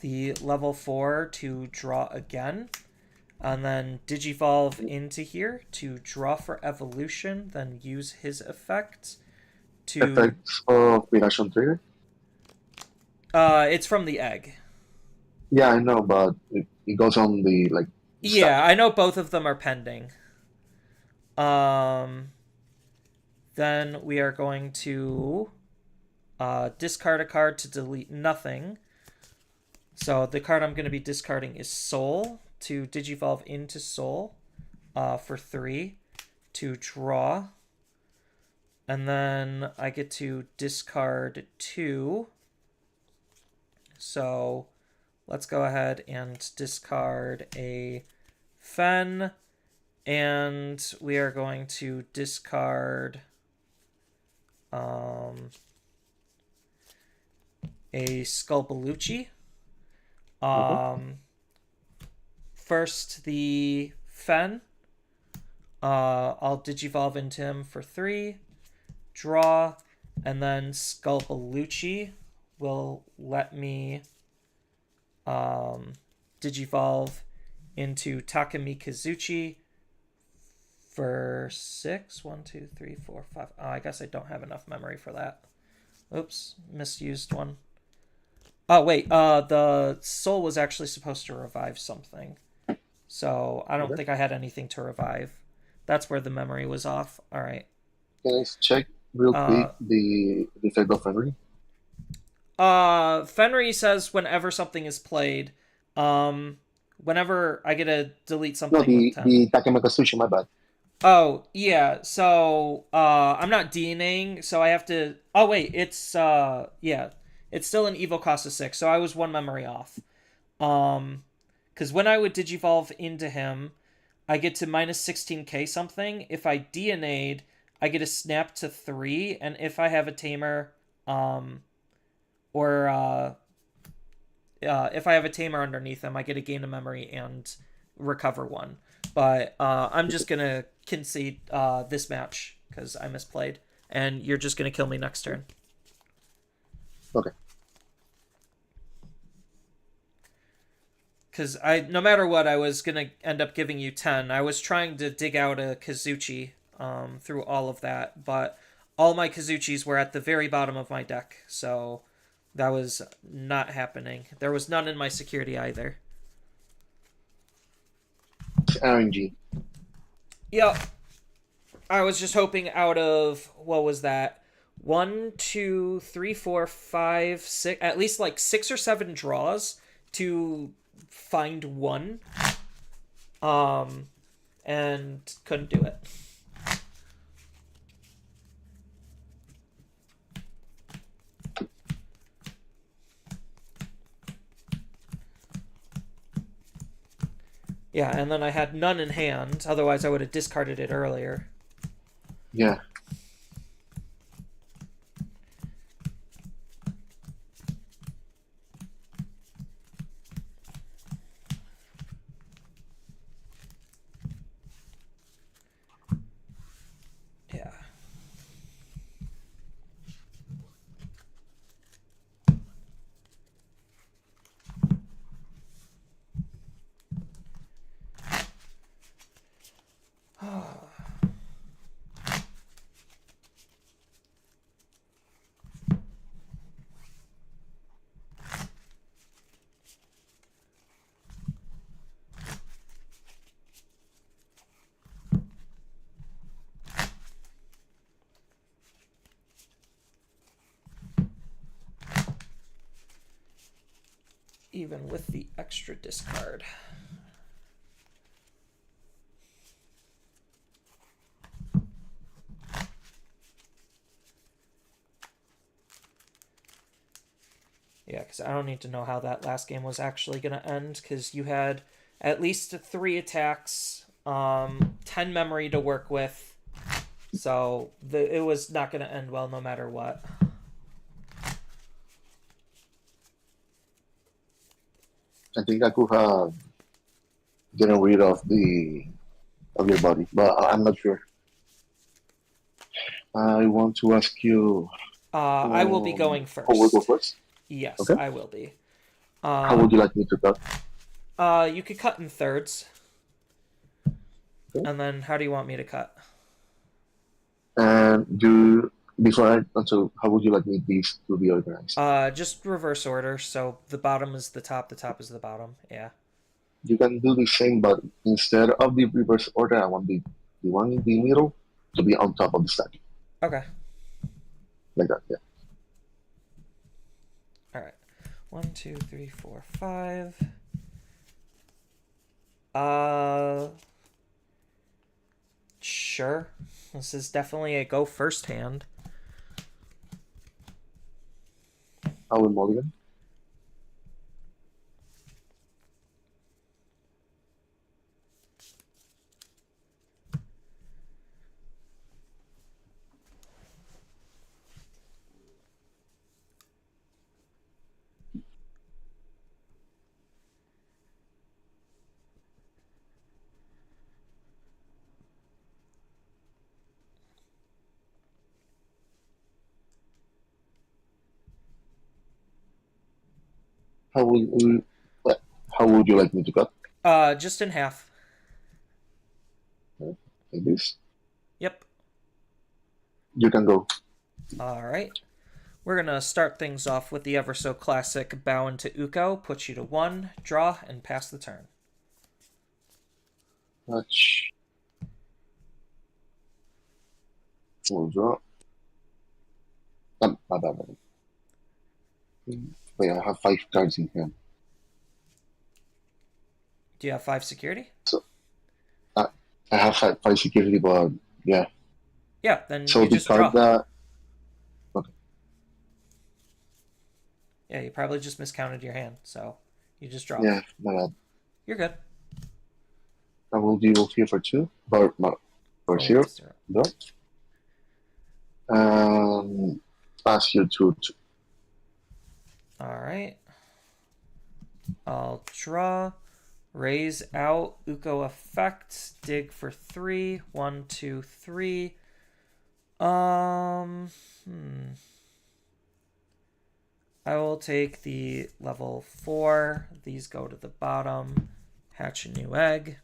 the level 4 to draw again, and then digivolve into here to draw for evolution, then use his effect to... Effects of Mirage on trigger? It's from the egg. Yeah, I know, but it goes on the, like, Yeah, I know both of them are pending. Then we are going to discard a card to delete nothing. So the card I'm going to be discarding is Soul, to digivolve into Soul for 3 to draw. And then I get to discard 2. So let's go ahead and discard a Fen. And we are going to discard a Sculpalucci. First, the Fen. I'll digivolve into him for 3. Draw. And then Sculpalucci will let me digivolve into Takumi Kazuchi for 6. 1, 2, 3, 4, 5. Oh, I guess I don't have enough memory for that. Oops, misused one. Oh, wait, the Soul was actually supposed to revive something. So I don't think I had anything to revive. That's where the memory was off. All right. Let's check real quick the effect of Henry. Fenry says whenever something is played, whenever I get to delete something No, with 10. the Takemaka Sushi, my bad. Oh, yeah, so, I'm not DNAing, so I have to... Oh, wait, it's, yeah. It's still an Evo cost of 6, so I was 1 memory off. Because when I would digivolve into him, I get to minus 16k something. If I DNA'd, I get a snap to 3, and if I have a tamer, if I have a tamer underneath them, I get a gain of memory and recover 1. But I'm just going to concede this match because I misplayed. And you're just going to kill me next turn. Okay. Because no matter what, I was going to end up giving you 10. I was trying to dig out a Kazuchi through all of that. But all my Kazuchis were at the very bottom of my deck. So that was not happening. There was none in my security either. RNG. Yep. I was just hoping out of, what was that? 1, 2, 3, 4, 5, 6, at least like 6 or 7 draws to find 1. And couldn't do it. Yeah, and then I had none in hand. Otherwise, I would have discarded it earlier. Yeah. Yeah. Even with the extra discard. Yeah, because I don't need to know how that last game was actually going to end, because you had at least 3 attacks, 10 memory to work with, so it was not going to end well no matter what. I think I could have gotten rid of your body, but I'm not sure. I want to ask you. I will be going first. Who will go first? Yes, Okay. I will be. How would you like me to cut? You could cut in thirds. Okay. And then how do you want me to cut? And how would you like me these to be organized? Just reverse order. So the bottom is the top is the bottom. Yeah. you can do the same, but instead of the reverse order, I want the one in the middle to be on top of the stack, Okay. like that. Yeah. All right. 1, 2, 3, 4, 5. Sure. This is definitely a go first hand. I will mulligan. How will how would you like me to cut? Just in half. Like this. Yep. You can go. All right. We're gonna start things off with the ever so classic bow into Uko, put you to 1, draw, and pass the turn. Touch. Full draw. My bad. Wait, I have 5 cards in hand. Do you have 5 security? So I have 5 security, but yeah. Yeah, then So you the just card draw. that. Okay. Yeah, you probably just miscounted your hand, so you just draw. Yeah, my bad. You're good. I will deal here for 2, but not for 0. 0. Draw. Pass you to 2. All right. I'll draw, raise out, Uko effect, dig for 3. 1, 2, 3. I will take the level 4. These go to the bottom. Hatch a new egg.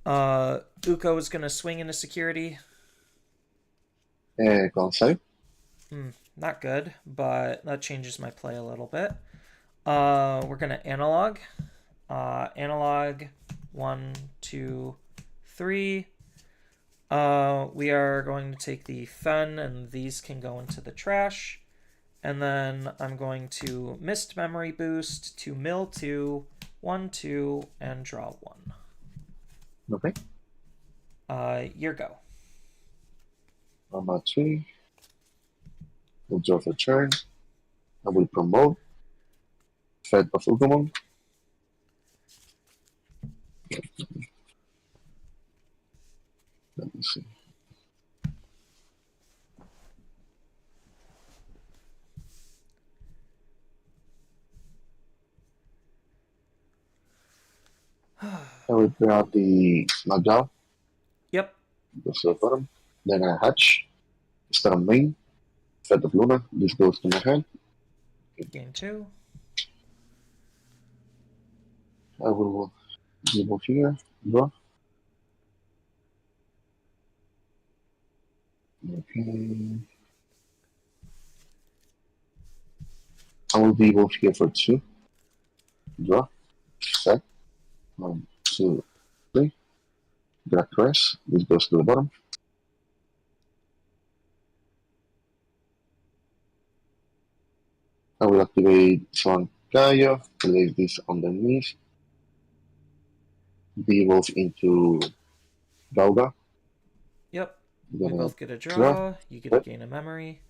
Uko is gonna swing into security. Go inside. Not good, but that changes my play a little bit. We're gonna analog. Analog 1, 2, 3. We are going to take the fen, and these can go into the trash. And then I'm going to mist memory boost to mill 2, 1, 2, and draw 1. Okay. Your go. I'm at 3. We'll draw for turn. I will promote. Fed of Ugumon. Let me see. I will grab the knockdown. Yep. Goes to the bottom. Then I hatch. Start on main. Fed of Luna. This goes to my hand. Gain 2. I will dribble here. Draw. Okay. I will be able here for 2. Draw. Set. 1, 2, 3. Drag press. This goes to the bottom. I will activate Swan Gaia. Place this underneath. Devolve into Gauga. Yep. Then We I both get a draw. draw. You get a gain a memory.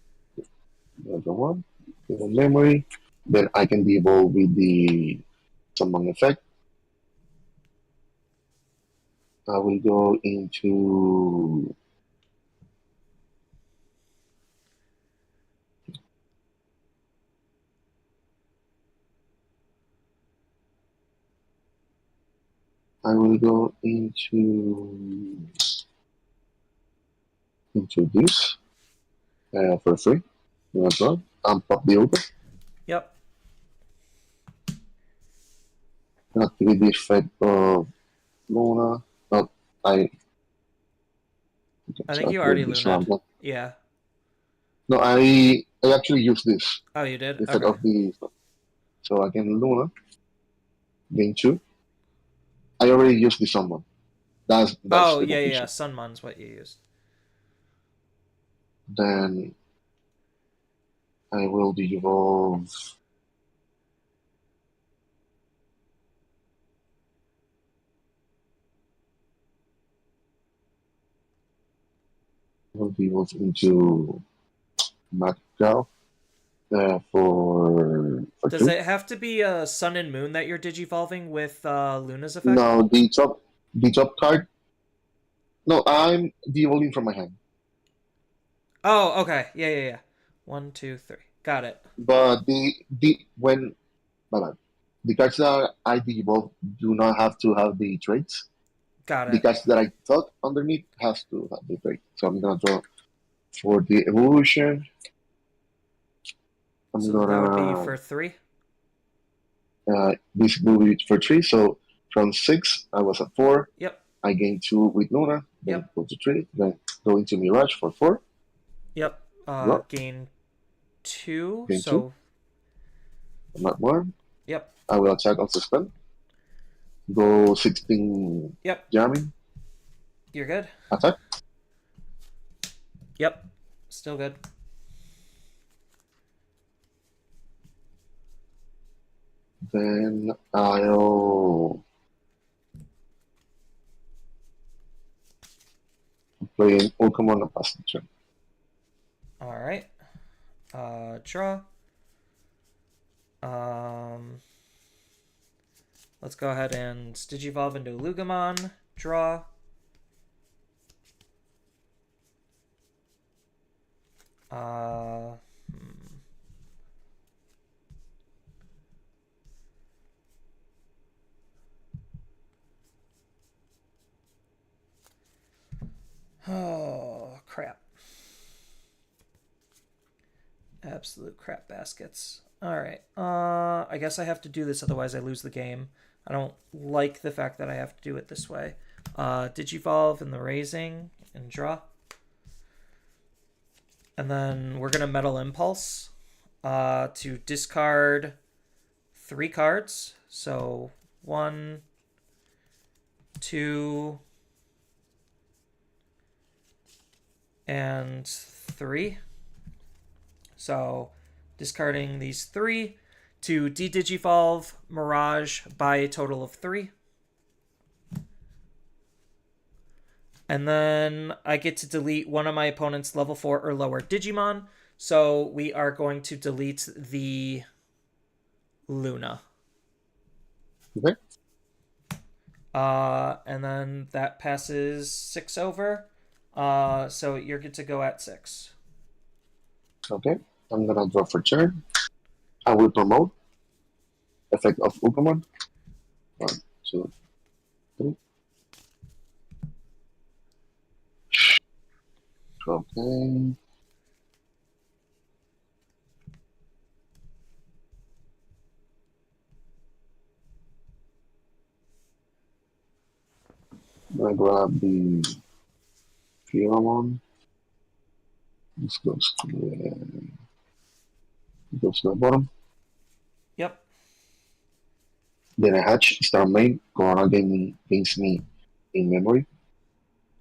Another one. With a memory. Then I can devolve with the summon effect. I will go into this for free. That's all. Pop the open. Yep. Activate the effect of Luna. No, I think you already lunaed. Yeah. No, I actually use this. Oh, you did? The effect Okay. of the. So I can Luna. Gain 2. I already used the someone. That's Oh, the yeah, completion. Sunmon's what you used. Then I will devolve. Will devolve into Macau for Does 2. it have to be a Sun and Moon that you're digivolving with Luna's effect? No, the top card. No, I'm devolving from my hand. Oh, okay. Yeah. 1, 2, 3. Got it. But when my bad. The cards that I devolve do not have to have the traits. Got The it. cards that I thought underneath has to have the trait. So I'm gonna draw for the evolution. I'm So gonna that would be for 3? this will be for 3. So from 6, I was at 4. Yep. I gained 2 with Luna. Then Yep. go to 3. Then go into Mirage for 4. Yep. Draw. Gain 2. Gain so 2. I'm not 1. Yep. I will attack on suspend. Go 16. Yep. Jamming. You're good. Attack. Yep. Still good. Then I'll play an Pokemon and pass the turn. All right. Draw. Let's go ahead and Digivolve into Lugamon. Draw. Oh, crap. Absolute crap baskets. Alright. I guess I have to do this, otherwise I lose the game. I don't like the fact that I have to do it this way. Digivolve in the raising and draw. And then we're going to Metal Impulse to discard 3 cards. So 1, 2, and 3. So discarding these 3 to de-digivolve Mirage by a total of 3. And then I get to delete one of my opponent's level 4 or lower Digimon. So we are going to delete the Luna. Okay. And then that passes 6 over. So you're good to go at 6. Okay. I'm gonna draw for turn. I will promote. Effect of Pokemon. 1, 2, 3. Okay. I'm gonna grab the Pheromone. This goes to the bottom. Yep. Then I hatch, start main, Corona gains me in memory.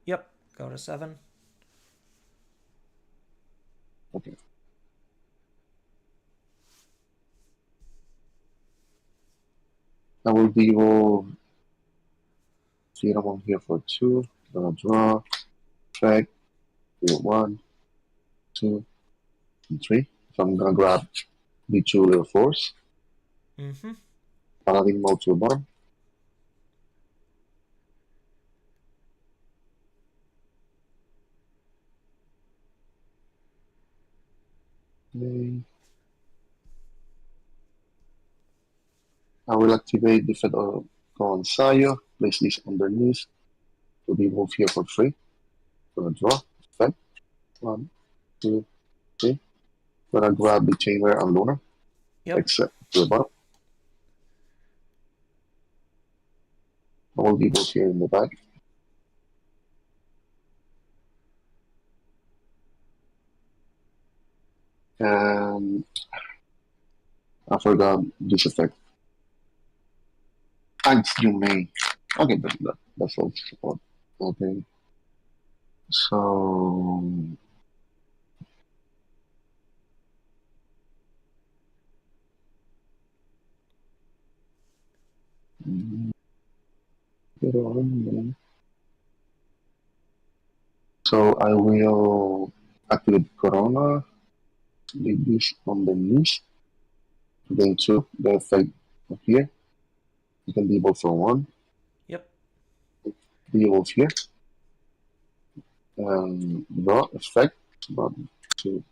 Yep. Go to 7. Okay. I will deal Pheromone here for 2. Gonna draw. Effect. Deal 1, 2, and 3. So I'm gonna grab the 2 little 4s. Mm-hmm. Paladin mode to the bottom. Okay. I will activate the effect of Sayo. Place this underneath to be moved here for free. Gonna draw. Effect. 1, 2, 3. Gonna grab the Chamber and Luna. Yep. Except to the bottom. All the both here in the back. And I forgot this effect. And you may. Okay, that's all. Okay. So. So I will activate Corona, leave this on the list. Then two, the effect of here. You can debuff for one. Yep. Debuff here. Draw effect. 1, 2,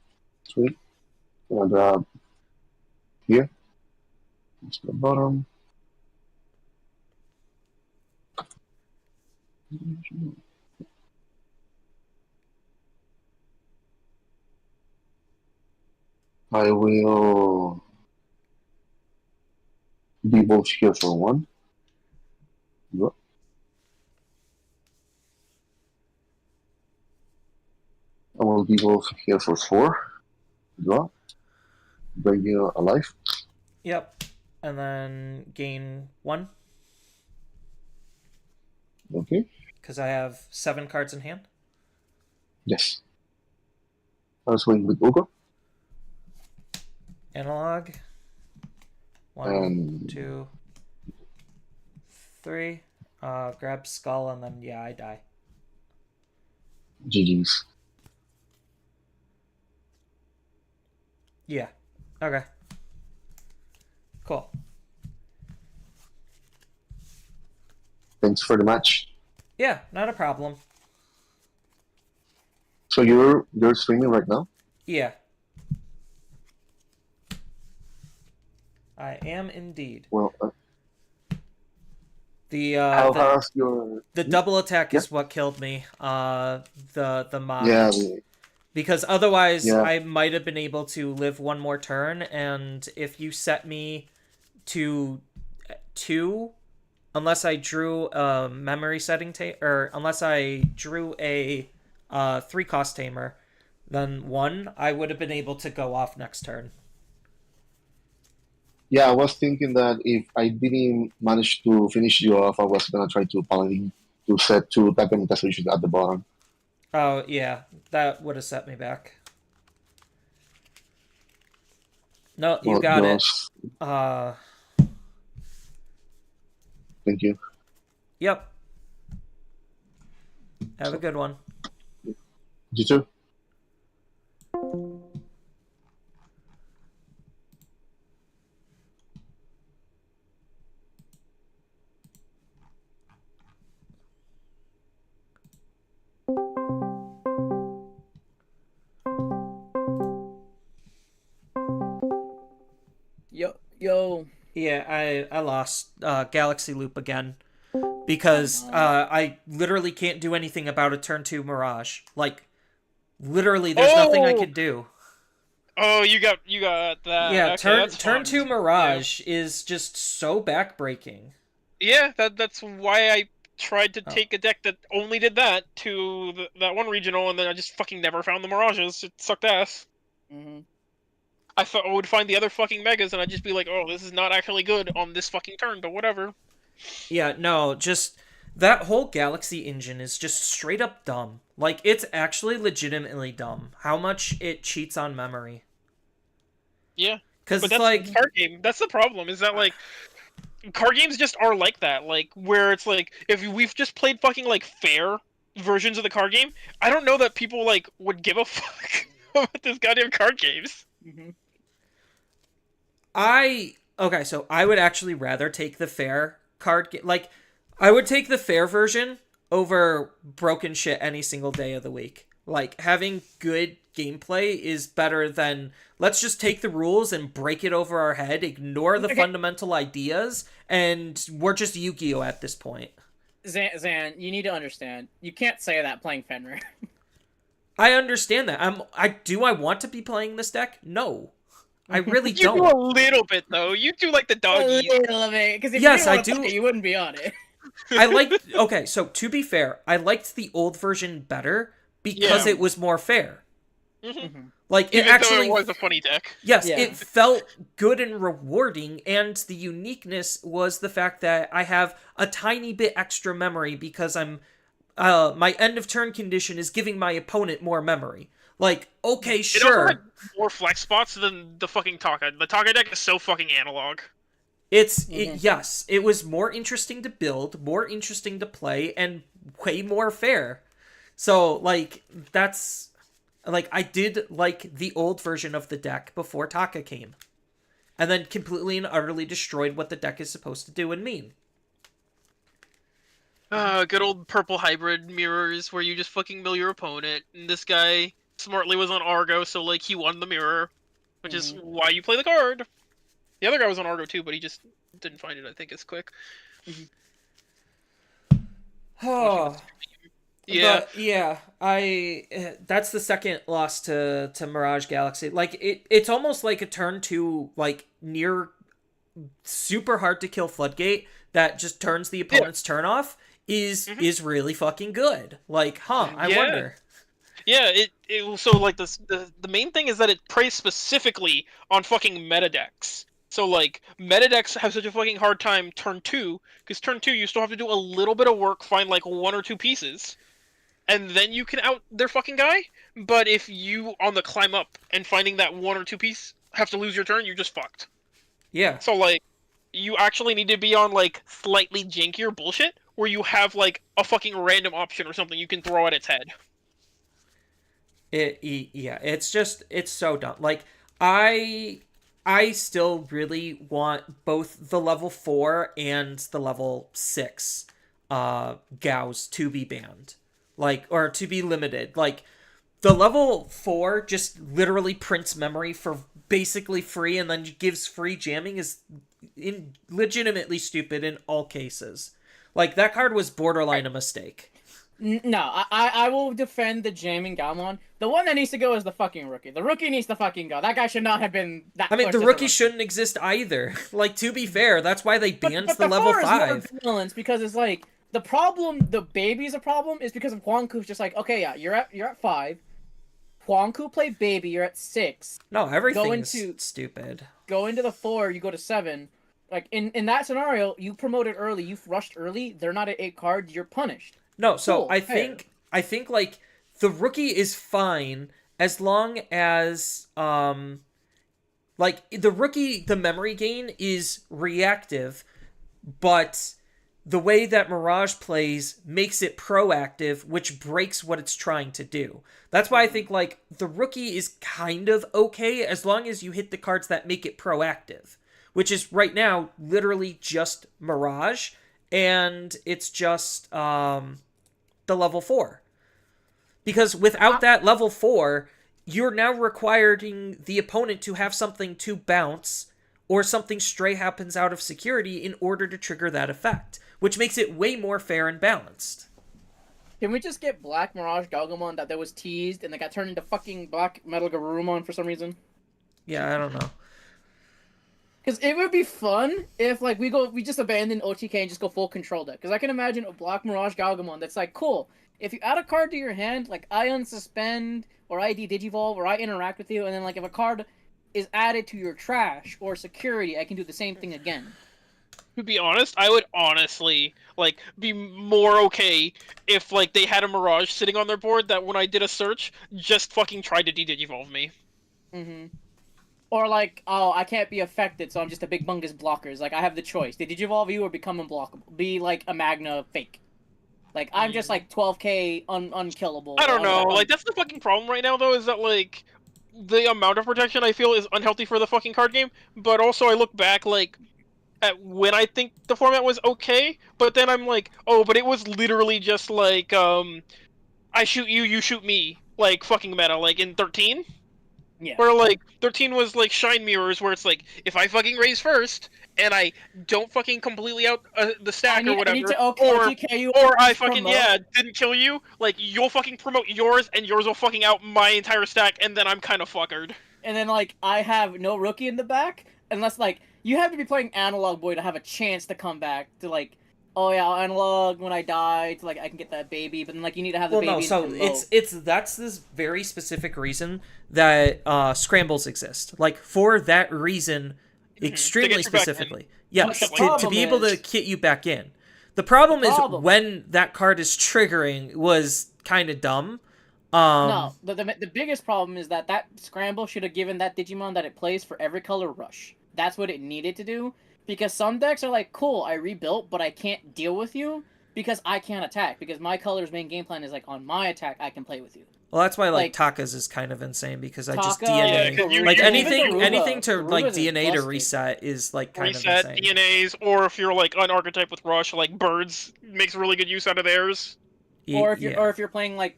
3. Gonna grab here. It's the bottom. I will debuff here for one. Draw. I will debuff here for 4. Draw. Bring you alive. Yep. And then gain 1. Okay. Because I have 7 cards in hand. Yes. I'll swing with Ugo. Analog. 1, 2, 3. Grab skull and then yeah, I die. GG's. Yeah. Okay. Cool. Thanks for the match. Yeah, not a problem. So you're streaming right now? Yeah. I am indeed. Well, the has your double attack Yeah. is what killed me. The mod. yeah Because otherwise Yeah. I might have been able to live one more turn, and if you set me to 2, unless I drew a memory setting or unless I drew a 3-cost tamer, then 1, I would have been able to go off next turn. Yeah, I was thinking that if I didn't manage to finish you off, I was gonna try to paladin to set 2 Taken Castrations at the bottom. Oh, yeah. That would have set me back. No, you Well, got it. yours. Thank you. Yep. Have a good one. You too. Yo. Yeah, I lost Galaxy Loop again. Because I literally can't do anything about a turn 2 Mirage. Like, literally, there's nothing I can do. Oh, you got that. Yeah, Okay, turn 2 Mirage is just so backbreaking. Yeah, that's why I tried to take a deck that only did that to that one regional, and then I just fucking never found the Mirages. It sucked ass. Mm-hmm. I thought I would find the other fucking Megas, and I'd just be like, oh, this is not actually good on this fucking turn, but whatever. Yeah, no, just that whole Galaxy engine is just straight up dumb. Like, it's actually legitimately dumb how much it cheats on memory. Yeah. Because But it's that's like, the card game. That's the problem, is that, like, card games just are like that. Like, where it's like, if we've just played fucking, like, fair versions of the card game, I don't know that people, like, would give a fuck about this goddamn card games. Mm-hmm. okay, so I would actually rather take the fair card game. Like, I would take the fair version over broken shit any single day of the week. Like, having good gameplay is better than, let's just take the rules and break it over our head, ignore the fundamental ideas, and we're just Yu-Gi-Oh! At this point. Zan, you need to understand. You can't say that playing Fenrir. I understand that. I want to be playing this deck? No. I really You don't. do a little bit, though. You do, like, the doggies. A little bit, because if Yes, you I didn't want do. to, you wouldn't be on it. Okay, so to be fair, I liked the old version better because Yeah. it was more fair. Mm-hmm. Like, it Even actually... though it was a funny deck. Yes, Yeah. it felt good and rewarding, and the uniqueness was the fact that I have a tiny bit extra memory because my end of turn condition is giving my opponent more memory. Like, okay, It sure. also had more flex spots than the fucking Taka. The Taka deck is so fucking analog. Yes, it was more interesting to build, more interesting to play, and way more fair. So, like, that's... Like, I did like the old version of the deck before Taka came. And then completely and utterly destroyed what the deck is supposed to do and mean. Good old purple hybrid mirrors where you just fucking mill your opponent. And this guy smartly was on Argo, so, like, he won the mirror. Which is why you play the card. The other guy was on Argo too, but he just didn't find it, I think, as quick. Oh... Yeah. But yeah, that's the second loss to Mirage Galaxy. Like, it's almost like a turn 2, like, near super hard to kill Floodgate that just turns the opponent's turn off is really fucking good. Like, I wonder. Yeah, so, like, the main thing is that it preys specifically on fucking meta decks. So, like, meta decks have such a fucking hard time turn 2, because turn 2 you still have to do a little bit of work, find, like, 1 or 2 pieces. And then you can out their fucking guy. But if you, on the climb up and finding that 1 or 2 piece, have to lose your turn, you're just fucked. Yeah. So, like, you actually need to be on, like, slightly jankier bullshit, where you have, like, a fucking random option or something you can throw at its head. It's so dumb. Like, I still really want both the level 4 and the level 6 Gaos to be banned. Like, or to be limited. Like, the level 4 just literally prints memory for basically free and then gives free jamming is legitimately stupid in all cases. Like, that card was borderline a mistake. No, I will defend the jamming Galmon. The one that needs to go is the fucking rookie. The rookie needs to fucking go. That guy should not have been that. I mean, pushed the as a rookie shouldn't exist either. Like, to be fair, that's why they banned the level 5. Is more balanced because it's like the problem. The baby's a problem is because of Huangku's just like, okay, yeah, you're at 5. Huangku play baby, you're at 6. No, everything's stupid. Go into the 4, you go to 7. Like in that scenario, you promoted early, you rushed early. They're not at 8 cards. You're punished. No, so Cool, I think like the rookie is fine as long as like the rookie, the memory gain is reactive, but the way that Mirage plays makes it proactive, which breaks what it's trying to do. That's why I think like the rookie is kind of okay as long as you hit the cards that make it proactive, which is right now literally just Mirage, and it's just the level 4. Because without that level 4, you're now requiring the opponent to have something to bounce, or something stray happens out of security in order to trigger that effect, which makes it way more fair and balanced. Can we just get Black Mirage Galgamon that was teased and that got turned into fucking Black Metal Garurumon for some reason? Yeah, I don't know. Because it would be fun if like we just abandon OTK and just go full control deck. Because I can imagine a Black Mirage Galgamon that's like, cool, if you add a card to your hand, like I unsuspend, or I digivolve, or I interact with you, and then like if a card is added to your trash or security, I can do the same thing again. To be honest, I would honestly like be more okay if like they had a Mirage sitting on their board that when I did a search, just fucking tried to digivolve me. Mm-hmm. Or like, oh, I can't be affected, so I'm just a big bungus blockers. Like I have the choice: to digivolve you or become unblockable. Be like a Magna fake. Like I'm just like 12k unkillable. I don't know. Like that's the fucking problem right now, though, is that like the amount of protection I feel is unhealthy for the fucking card game. But also, I look back like at when I think the format was okay, but then I'm like, oh, but it was literally just like I shoot you, you shoot me, like fucking meta, like in 13. Yeah. Where like 13 was like Shine Mirrors, where it's like if I fucking raise first and I don't fucking completely out the stack or whatever, or I fucking didn't kill you, like you'll fucking promote yours and yours will fucking out my entire stack, and then I'm kind of fuckered. And then like I have no rookie in the back, unless like you have to be playing Analog Boy to have a chance to come back to like oh yeah, I'll analog when I die to like I can get that baby, but then like you need to have the Well, baby no, in so remote. that's this very specific reason that scrambles exist. Like for that reason, To get extremely you back in. specifically. But Yes, the Shit like that. to be problem able to is kit you back in. The problem is problem. when that card is triggering was kind of dumb. No, the biggest problem is that that scramble should have given that Digimon that it plays for every color rush. That's what it needed to do. Because some decks are like, cool, I rebuilt, but I can't deal with you because I can't attack. Because my color's main game plan is like, on my attack, I can play with you. Well, that's why like Like, Taka's is kind of insane because I just Taka, Yeah, DNA 'cause you- like you- anything to like Daruga's is DNA to busted. reset is like kind reset of insane. DNAs, or if you're like an archetype with Rush, like Birds makes really good use out of theirs. Or if Yeah. you're playing like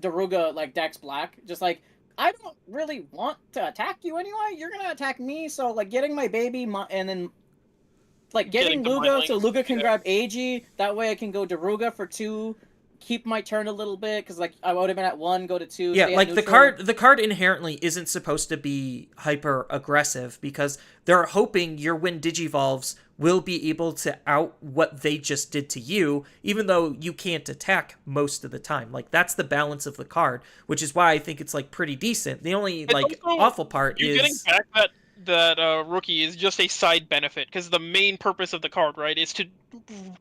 Daruga like Dex Black, just like I don't really want to attack you anyway. You're gonna attack me, so like getting my baby, and then like getting Getting the Luga, mind so link, Luga can yeah. grab AG. That way I can go Daruga for 2, keep my turn a little bit because like I would have been at 1, go to 2. Yeah, stay at like neutral. the card inherently isn't supposed to be hyper aggressive because they're hoping your Wind Digivolves will be able to out what they just did to you, even though you can't attack most of the time. Like that's the balance of the card, which is why I think it's like pretty decent. The only It's like also- awful part You getting is back that rookie is just a side benefit, because the main purpose of the card, right, is to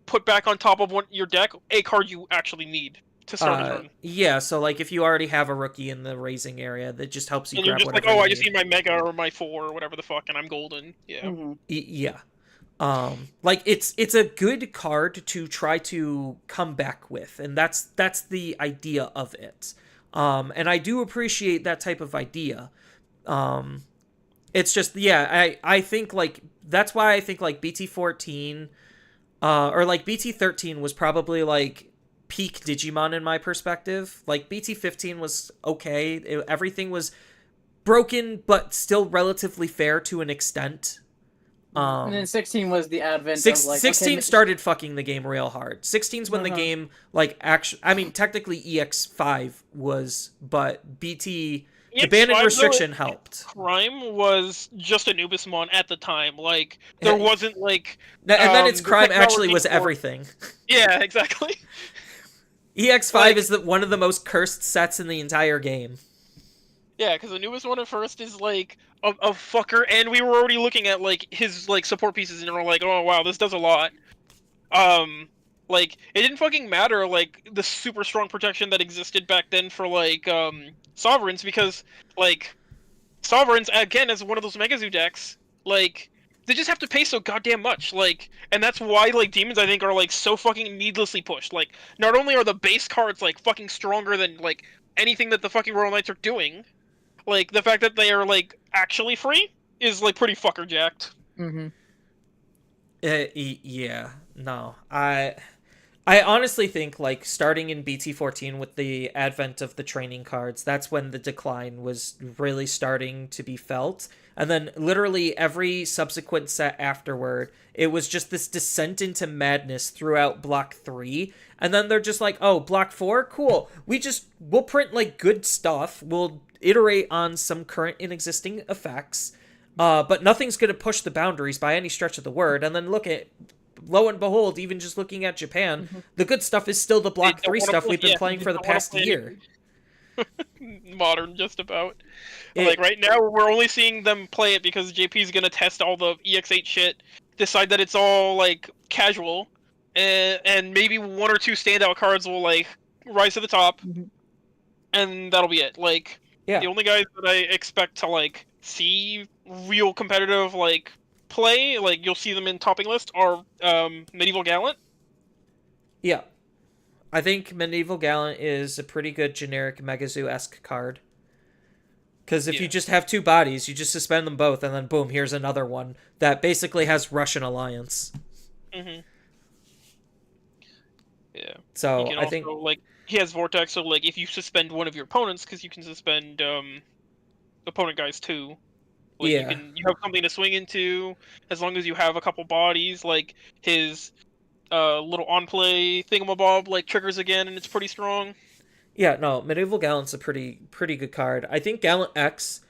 put back on top of your deck a card you actually need to start a turn. yeah, so like if you already have a rookie in the raising area, that just helps you And you're grab just like, whatever oh, you I just need. need my Mega or my 4 or whatever the fuck, and I'm golden. Yeah. Mhm. Yeah. Like it's a good card to try to come back with, and that's the idea of it. And I do appreciate that type of idea. It's just I think like that's why I think like BT14 or like BT13 was probably like peak Digimon in my perspective. Like BT15 was okay. Everything was broken but still relatively fair to an extent. And then 16 was the advent of like 16 okay, started fucking the game real hard. 16's when the game like actually, I mean technically EX5 was, but BT the ban and EX5 restriction though, helped. Crime was just Anubismon at the time. Like there wasn't like And then its the crime actually technology was for- everything. Yeah, exactly. EX5 Like- is one of the most cursed sets in the entire game. Yeah, because Anubis at first is like a fucker, and we were already looking at like his like support pieces, and we're like, oh wow, this does a lot. Like it didn't fucking matter like the super strong protection that existed back then for like Sovereigns, because like Sovereigns again as one of those Megazoo decks, like they just have to pay so goddamn much, like, and that's why like Demons I think are like so fucking needlessly pushed. Like not only are the base cards like fucking stronger than like anything that the fucking Royal Knights are doing, like the fact that they are like actually free is like pretty fucker jacked. Mm-hmm. Yeah, no. I honestly think like starting in BT14 with the advent of the training cards, that's when the decline was really starting to be felt. And then literally every subsequent set afterward, it was just this descent into madness throughout Block 3. And then they're just like, oh, Block 4? Cool. We'll print like good stuff. We'll iterate on some current and existing effects. But nothing's going to push the boundaries by any stretch of the word. And then lo and behold, even just looking at Japan, the good stuff is still the Block 3 stuff we've been playing for the past year. Modern, just about. It- Like right now, we're only seeing them play it because JP's gonna test all the EX8 shit, decide that it's all like casual, and maybe one or two standout cards will like rise to the top, and that'll be it. Like Yeah. the only guys that I expect to like see real competitive like play, like you'll see them in topping list, are Medieval Gallant. Yeah. I think Medieval Gallant is a pretty good generic Megazoo-esque card. Because if you just have two bodies, you just suspend them both, and then boom, here's another one that basically has Russian Alliance. Mm-hmm. Yeah. So You can I think also, like, he has Vortex, so like if you suspend one of your opponents, because you can suspend opponent guys too. Like, Yeah. you have something to swing into as long as you have a couple bodies. Like his little on play thingamabob like triggers again, and it's pretty strong. yeah, no, Medieval Gallant's a pretty good card. I think Gallant X,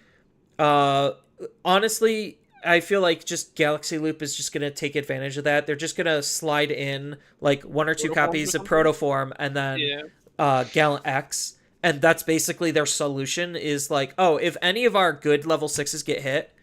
honestly, I feel like just Galaxy Loop is just gonna take advantage of that. They're just gonna slide in like 1 or 2 Protoforms copies or of something? Protoform and then Yeah. Gallant X, and that's basically their solution. Is like, oh, if any of our good level 6s get hit,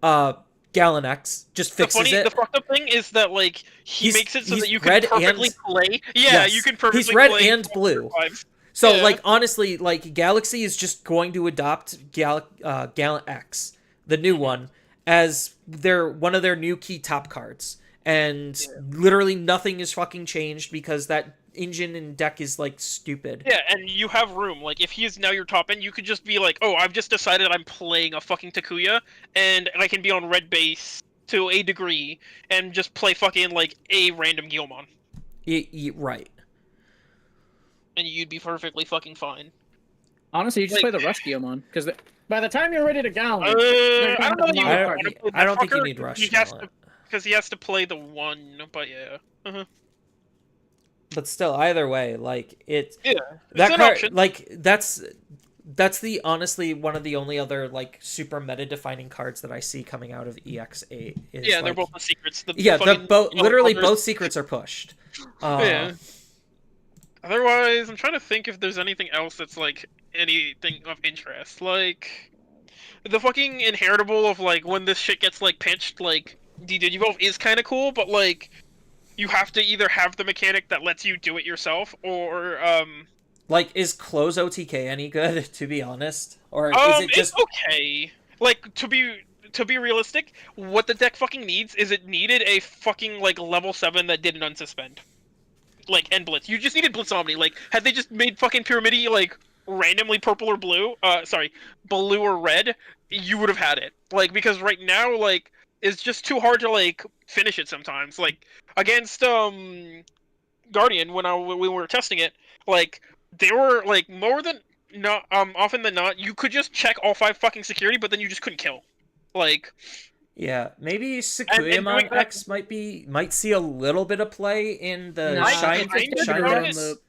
uh, Gallant X just fixes The it. fucked up thing is that like he makes it so that you can red perfectly and play. Yeah, yes, you can perfectly he's red play and blue. lives. So, Yeah. like, honestly, like, Galaxy is just going to adopt Gallant X, the new one, as one of their new key top cards. And literally nothing is fucking changed because that engine and deck is, like, stupid. Yeah, and you have room. Like, if he is now your top end, you could just be like, oh, I've just decided I'm playing a fucking Takuya, and I can be on red base to a degree, and just play fucking, like, a random Guilmon. Right. And you'd be perfectly fucking fine. Honestly, you just play the Rush Guilmon, because by the time you're ready to Gallon, I don't know that you I want to play that I don't think you fucker, need Rush he has Gallant. because he has to play the one, but yeah. But still, either way, like, Yeah, that it's an card, option. like, that's the honestly one of the only other like super meta defining cards that I see coming out of EX8. Is, Yeah, they're like, both the secrets. Literally both secrets are pushed. Yeah. Otherwise, I'm trying to think if there's anything else that's like anything of interest. Like the fucking inheritable of like when this shit gets like pinched, like Digivolve is kind of cool, but like you have to either have the mechanic that lets you do it yourself, or like, is close OTK any good? To be honest, or is it just it's okay. Like to be realistic, what the deck fucking needs is it needed a fucking like level 7 that didn't unsuspend. Like, and Blitz. You just needed Blitz Omni. Like, had they just made fucking Pyramidy, like, randomly purple or blue, blue or red, you would have had it. Like, because right now, like, it's just too hard to, like, finish it sometimes. Like, against, Guardian, when we were testing it, like, they were, like, more than, not, often than not, you could just check all 5 fucking security, but then you just couldn't kill. Like... Yeah, maybe Sakuyamon X might see a little bit of play in the Shine decks. It's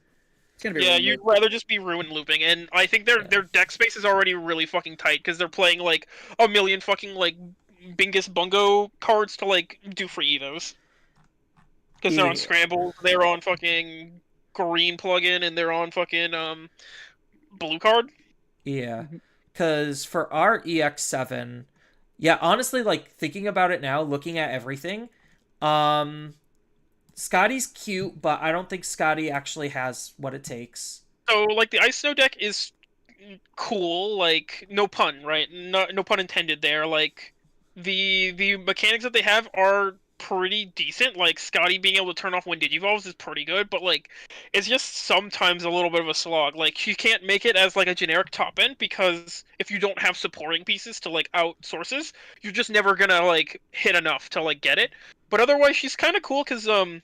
gonna be yeah, you'd rather just be ruin looping, and I think their deck space is already really fucking tight because they're playing like a million fucking like Bingus Bungo cards to like do free evos. Because they're on scrambles, they're on fucking green plugin, and they're on fucking blue card. Yeah, because for our EX7. Yeah, honestly, like, thinking about it now, looking at everything, Scotty's cute, but I don't think Scotty actually has what it takes. So, like, the Ice Snow deck is cool, like, no pun, right? No pun intended there. Like, the mechanics that they have are pretty decent. Like, Scotty being able to turn off when Digivolves is pretty good, but, like, it's just sometimes a little bit of a slog. Like, she can't make it as, like, a generic top end, because if you don't have supporting pieces to, like, outsources, you're just never gonna, like, hit enough to, like, get it. But otherwise, she's kind of cool, because of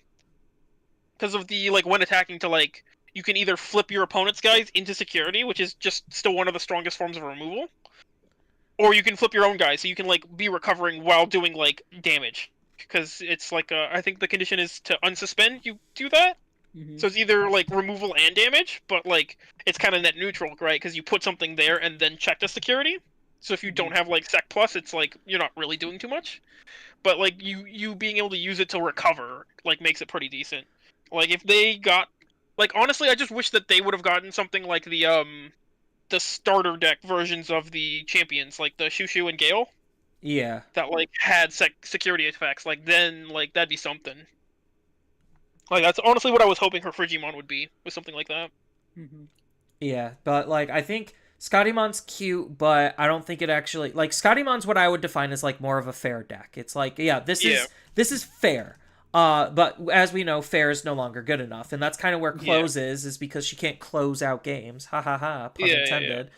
the, like, when attacking to, like, you can either flip your opponent's guys into security, which is just still one of the strongest forms of removal, or you can flip your own guys, so you can, like, be recovering while doing, like, damage. Because it's like I think the condition is to unsuspend. You do that, so it's either like removal and damage, but like it's kind of net neutral, right? Because you put something there and then check the security. So if you don't have like Sec Plus, it's like you're not really doing too much. But like you being able to use it to recover like makes it pretty decent. Like if they got like honestly, I just wish that they would have gotten something like the starter deck versions of the champions, like the Shushu and Gale. Yeah. That like had security effects, like then like that'd be something. Like that's honestly what I was hoping her Frigimon would be, was something like that. Yeah, but like I think Scottymon's cute, but I don't think it actually like Scottymon's what I would define as like more of a fair deck. It's like this is fair. But as we know, fair is no longer good enough, and that's kind of where close is because she can't close out games. Ha ha ha. Pun intended.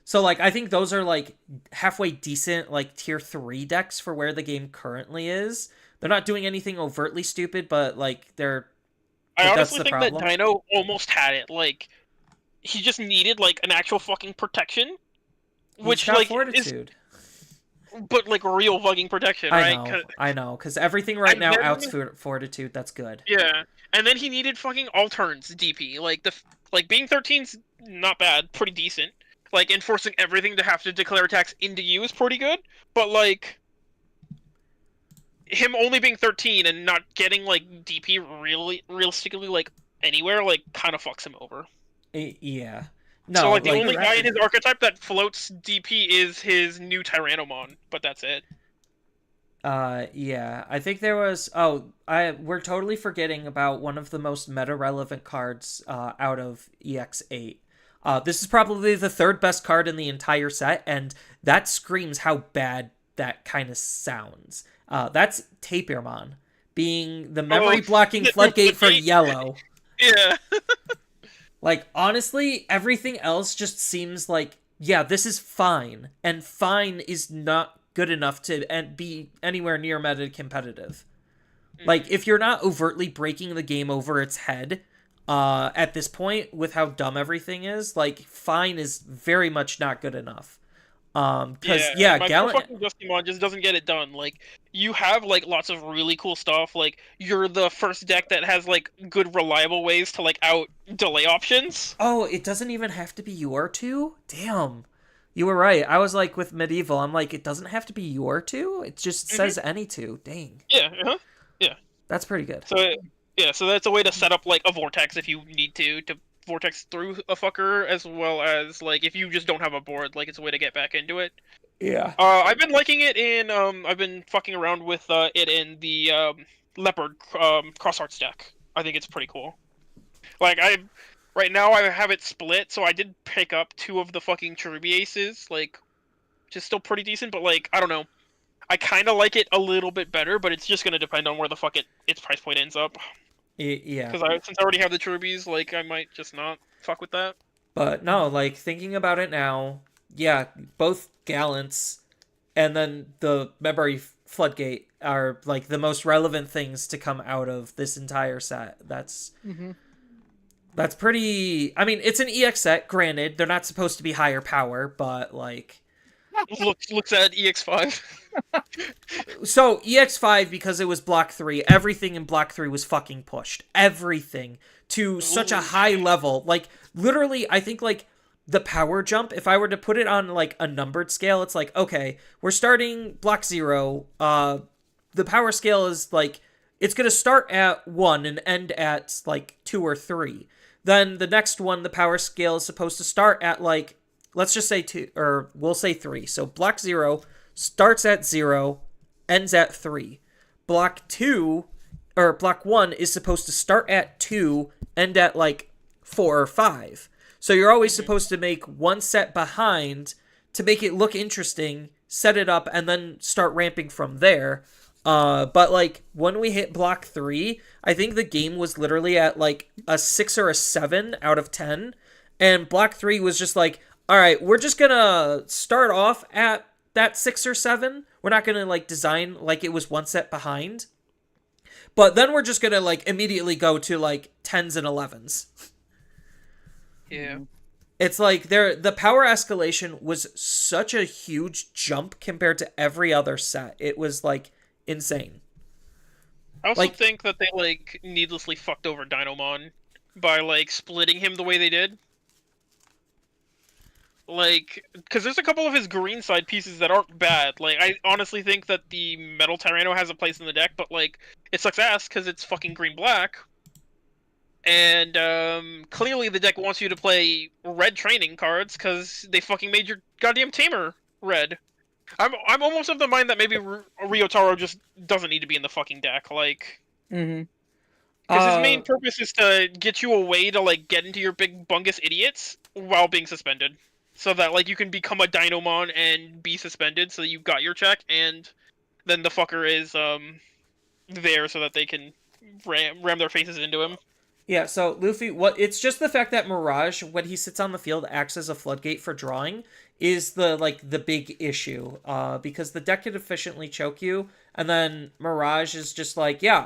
So, like, I think those are, like, halfway decent, like, tier 3 decks for where the game currently is. They're not doing anything overtly stupid, but, like, they're... I honestly think that Dino almost had it. Like, he just needed, like, an actual fucking protection. Which, like, Fortitude. But, like, real fucking protection, right? I know, because everything right now outs Fortitude, that's good. Yeah, and then he needed fucking all-turns DP. Like, being 13's not bad, pretty decent. Like, enforcing everything to have to declare attacks into you is pretty good, but, like, him only being 13 and not getting like DP realistically like anywhere like kind of fucks him over. Yeah. So No, like the like only guy in his archetype that floats DP is his new Tyrannomon, but that's it. yeah, I think there was we're totally forgetting about one of the most meta relevant cards out of EX8. This is probably the third best card in the entire set, and that screams how bad that kind of sounds. That's Tapirmon being the memory blocking floodgate for yellow. Yeah. Like, honestly, everything else just seems like, yeah, this is fine, and fine is not good enough to be anywhere near meta competitive. Like, if you're not overtly breaking the game over its head, at this point, with how dumb everything is, like, fine is very much not good enough. Because, yeah, my Gallant... fucking Justimon just doesn't get it done. Like, you have, like, lots of really cool stuff. Like, you're the first deck that has, like, good, reliable ways to, like, out-delay options. Oh, it doesn't even have to be your two? Damn. You were right. I was like, with Medieval, I'm like, it doesn't have to be your two? It just says any two. Dang. Yeah, yeah. That's pretty good. So, yeah, so that's a way to set up, like, a Vortex if you need to Vortex through a fucker, as well as, like, if you just don't have a board, like, it's a way to get back into it. Yeah. I've been liking it in, I've been fucking around with it in the, Leopard, Cross Hearts deck. I think it's pretty cool. Like, right now I have it split, so I did pick up 2 of the fucking Cherubiaces, like, which is still pretty decent, but, like, I don't know. I kind of like it a little bit better, but it's just gonna depend on where the fuck its price point ends up. Yeah. Because since I already have the Cherubies, like, I might just not fuck with that. But no, like, thinking about it now, yeah, both Gallants and then the Memory Floodgate are, like, the most relevant things to come out of this entire set. That's pretty... I mean, it's an EX set, granted. They're not supposed to be higher power, but, like... Looks at EX5. So, EX5, because it was Block 3, everything in Block 3 was fucking pushed. Everything. To such a high level. Like, literally, I think, like, the power jump, if I were to put it on, like, a numbered scale, it's like, okay, we're starting Block 0. The power scale is, like, it's going to start at 1 and end at, like, 2 or 3. Then the next one, the power scale is supposed to start at, like, let's just say 2, or we'll say 3. So Block 0 starts at 0, ends at 3. Block 2, or Block 1 is supposed to start at 2, end at, like, 4 or 5. So you're always supposed to make one set behind to make it look interesting, set it up, and then start ramping from there. But, like, when we hit Block 3, I think the game was literally at, like, a 6 or a 7 out of 10. And Block 3 was just like, all right, we're just gonna start off at that 6 or 7. We're not gonna, like, design like it was one set behind. But then we're just gonna, like, immediately go to, like, 10s and 11s. Yeah. It's like the power escalation was such a huge jump compared to every other set. It was, like, insane. I also Like- think that they, like, needlessly fucked over Dinomon by, like, splitting him the way they did. Like, because there's a couple of his green side pieces that aren't bad. Like, I honestly think that the Metal Tyranno has a place in the deck, but, like, it sucks ass because it's fucking green-black. And, clearly the deck wants you to play red training cards because they fucking made your goddamn Tamer red. I'm almost of the mind that maybe Ryotaro just doesn't need to be in the fucking deck, like... Because his main purpose is to get you a way to, like, get into your big bungus idiots while being suspended. So that, like, you can become a Dinomon and be suspended so that you've got your check, and then the fucker is, there so that they can ram their faces into him. Yeah, so Luffy, it's just the fact that Mirage, when he sits on the field, acts as a floodgate for drawing, is the big issue. Because the deck could efficiently choke you, and then Mirage is just like, yeah,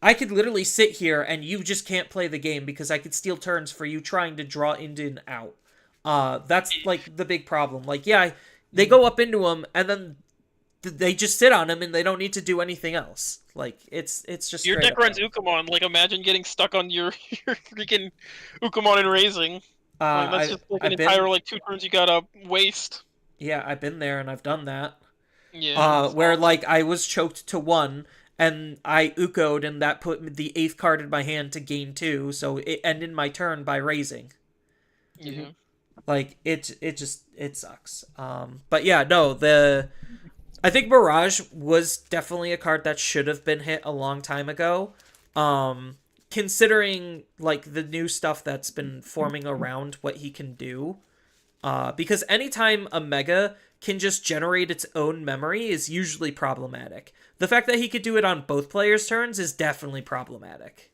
I could literally sit here and you just can't play the game because I could steal turns for you trying to draw into and out. That's, like, the big problem. Like, yeah, they go up into him, and then they just sit on him, and they don't need to do anything else. Like, it's just your deck runs Ukamon. Like, imagine getting stuck on your freaking Ukamon and raising. Like, that's just like an entire, like, 2 turns you gotta waste. Yeah, I've been there, and I've done that. Yeah. where like I was choked to 1 and I Uko'd and that put the 8th card in my hand to gain 2, so it ended my turn by raising. Yeah. Like it sucks. But yeah, no, I think Mirage was definitely a card that should have been hit a long time ago. Considering like the new stuff that's been forming around what he can do. Because anytime a Mega can just generate its own memory is usually problematic. The fact that he could do it on both players' turns is definitely problematic.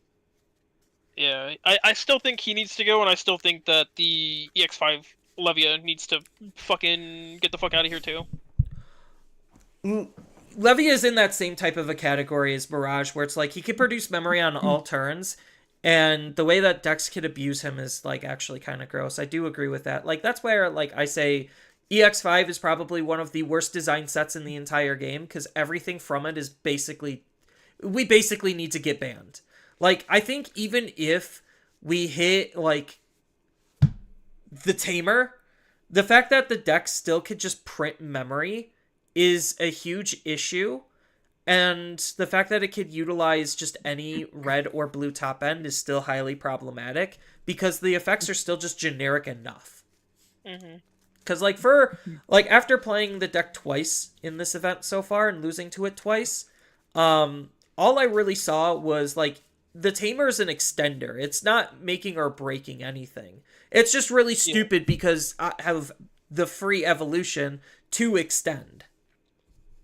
Yeah, I still think he needs to go, and I still think that the EX5 Levia needs to fucking get the fuck out of here too. Levia is in that same type of a category as Mirage, where it's like he can produce memory on all turns, and the way that decks could abuse him is like actually kind of gross. I do agree with that. Like that's where like I say EX5 is probably one of the worst design sets in the entire game because everything from it is basically we basically need to get banned. Like I think even if we hit like the Tamer, the fact that the deck still could just print memory is a huge issue. And the fact that it could utilize just any red or blue top end is still highly problematic because the effects are still just generic enough. Because like after playing the deck twice in this event so far and losing to it twice, all I really saw was like the Tamer is an extender. It's not making or breaking anything. It's just really stupid because I have the free evolution to extend.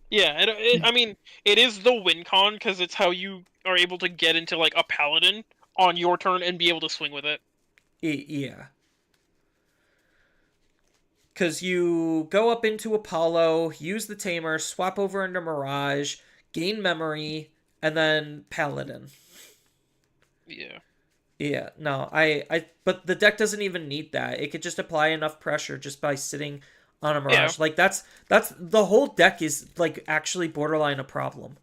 Yeah, I mean, it is the win con because it's how you are able to get into like a paladin on your turn and be able to swing with it. Yeah. Because you go up into Apollo, use the Tamer, swap over into Mirage, gain memory, and then Paladin. Yeah. Yeah, no, but the deck doesn't even need that. It could just apply enough pressure just by sitting on a Mirage. Yeah. Like that's the whole deck is like actually borderline a problem.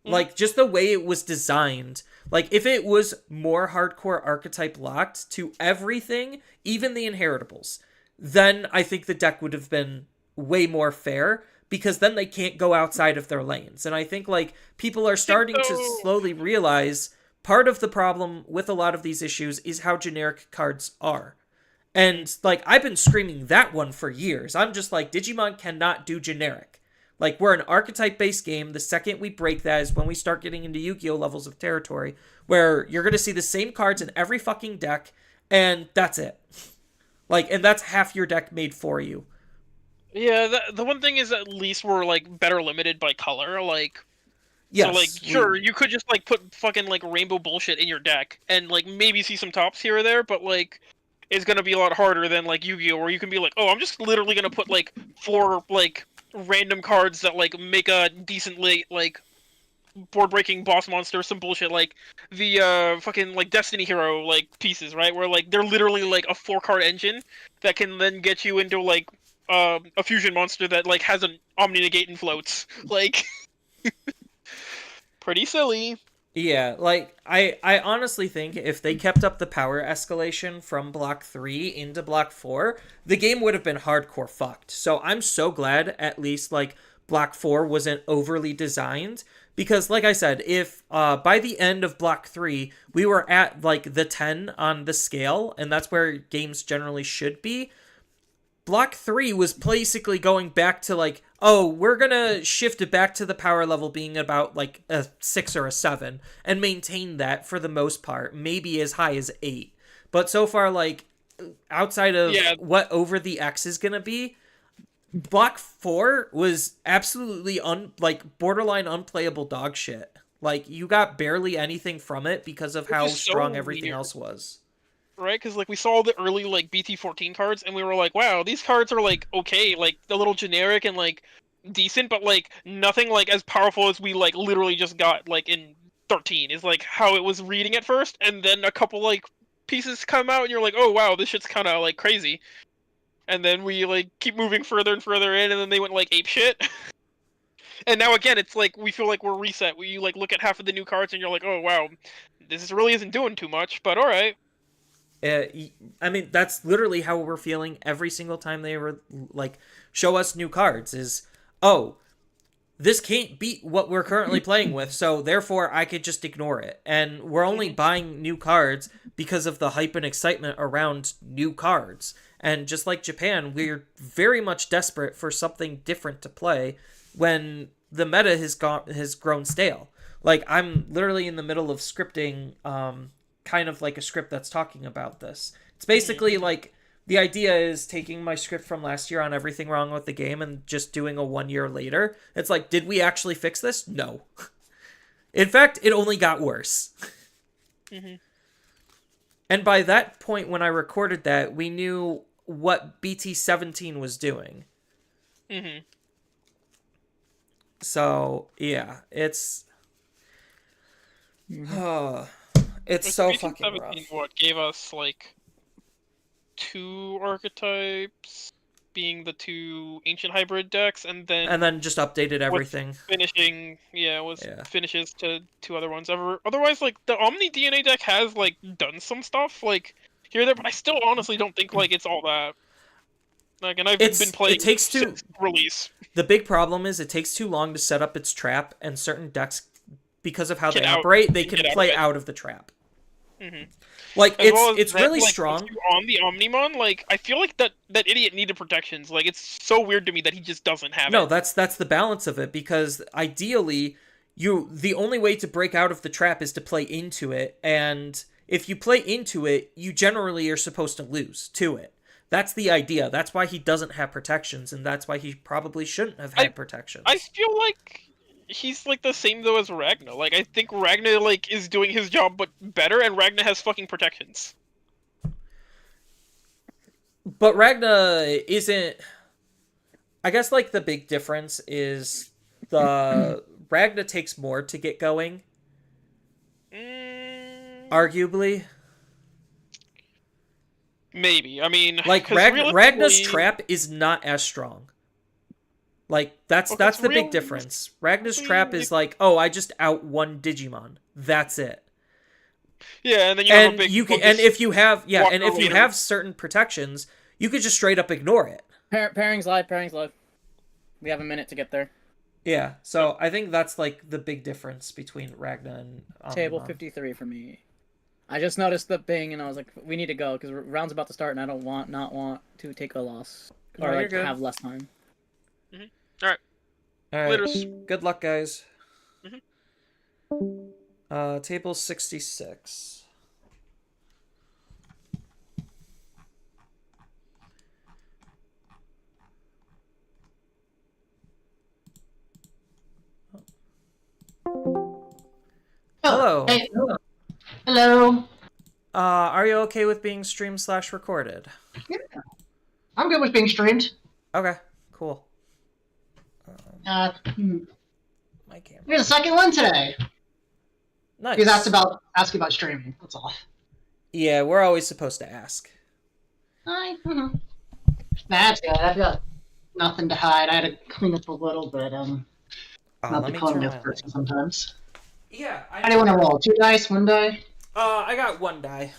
Like just the way it was designed. Like if it was more hardcore archetype locked to everything, even the inheritables, then I think the deck would have been way more fair because then they can't go outside of their lanes. And I think like people are starting to slowly realize part of the problem with a lot of these issues is how generic cards are. And like I've been screaming that one for years. I'm just like Digimon cannot do generic. Like we're an archetype based game. The second we break that is when we start getting into Yu-Gi-Oh levels of territory where you're going to see the same cards in every fucking deck and that's it. Like and that's half your deck made for you. Yeah, the one thing is at least we're like better limited by color. Like Yes, so, like, sure, you could just, like, put fucking, like, rainbow bullshit in your deck, and, like, maybe see some tops here or there, but, like, it's gonna be a lot harder than, like, Yu-Gi-Oh! Where you can be like, oh, I'm just literally gonna put, like, 4, like, random cards that, like, make a decent, like, board-breaking boss monster or some bullshit, like, the, fucking, like, Destiny Hero, like, pieces, right? Where, like, they're literally, like, a 4-card engine that can then get you into, like, a fusion monster that, like, has an Omni-Negate and floats. Like... Pretty silly. Yeah, like I honestly think if they kept up the power escalation from block 3 into block 4, the game would have been hardcore fucked. So I'm so glad at least like block 4 wasn't overly designed because like I said, if by the end of block 3 we were at like the 10 on the scale and that's where games generally should be, block 3 was basically going back to like, oh, we're gonna shift it back to the power level being about like a 6 or a 7 and maintain that for the most part, maybe as high as 8. But so far, like outside of what over the X is gonna be, block 4 was absolutely like borderline unplayable dog shit. Like you got barely anything from it because of how strong everything else was. Right, because like we saw the early like BT14 cards, and we were like, "Wow, these cards are like okay, like a little generic and like decent, but like nothing like as powerful as we like literally just got like in 13." Is like how it was reading at first, and then a couple like pieces come out, and you're like, "Oh wow, this shit's kind of like crazy." And then we like keep moving further and further in, and then they went like ape shit. And now again, it's like we feel like we're reset. You like look at half of the new cards, and you're like, "Oh wow, this really isn't doing too much," but all right. I mean, that's literally how we're feeling every single time they were like show us new cards is, oh, this can't beat what we're currently playing with, so therefore I could just ignore it. And we're only buying new cards because of the hype and excitement around new cards. And just like Japan, we're very much desperate for something different to play when the meta has grown stale. Like, I'm literally in the middle of scripting kind of like a script that's talking about this. It's basically like, the idea is taking my script from last year on everything wrong with the game and just doing a 1 year later. It's like, did we actually fix this? No. In fact, it only got worse. Mm-hmm. And by that point, when I recorded that, we knew what BT17 was doing. Mm-hmm. So, yeah, it's... it's so fucking rough. What gave us, like, 2 archetypes, being the 2 ancient hybrid decks, and then just updated everything. Finishes to 2 other ones. Otherwise, like, the Omni DNA deck has, like, done some stuff, like, here or there, but I still honestly don't think, like, it's all that. Like, and I've been playing since release. The big problem is it takes too long to set up its trap, and certain decks, because of how they operate, they can play out of the trap. Mm-hmm. Like, it's really strong. On the Omnimon, like, I feel like that idiot needed protections. Like, it's so weird to me that he just doesn't have it. No, that's the balance of it, because ideally, the only way to break out of the trap is to play into it, and if you play into it, you generally are supposed to lose to it. That's the idea. That's why he doesn't have protections, and that's why he probably shouldn't have had protections. I feel like he's, like, the same, though, as Ragna. Like, I think Ragna, like, is doing his job, but better, and Ragna has fucking protections. But Ragna isn't... I guess, like, the big difference is the... Ragna takes more to get going. Arguably. Maybe. I mean... Like, Ragna's trap is not as strong. Like, that's the big difference. Ragna's trap is like, oh, I just out one Digimon. That's it. Yeah, and then you have a big... if you have certain protections, you could just straight up ignore it. Pairing's live. We have a minute to get there. Yeah, so I think that's, like, the big difference between Ragna and Omnimon. Table 53 for me. I just noticed the ping, and I was like, we need to go, because round's about to start, and I don't not want to take a loss. Or, like, have less time. Mm-hmm. Alright. Laters. Good luck, guys. Mm-hmm. Table 66. Hello. Hey. Hello. Are you okay with being streamed/recorded? Yeah. I'm good with being streamed. Okay, cool. My camera. You're the second one today. Nice. Because asking about streaming. That's all. Yeah, we're always supposed to ask. That's good. I've got nothing to hide. I had to clean up a little bit. Not the cleanest person sometimes. Yeah. How do you want to roll? 2 dice, 1 die? I got 1 die.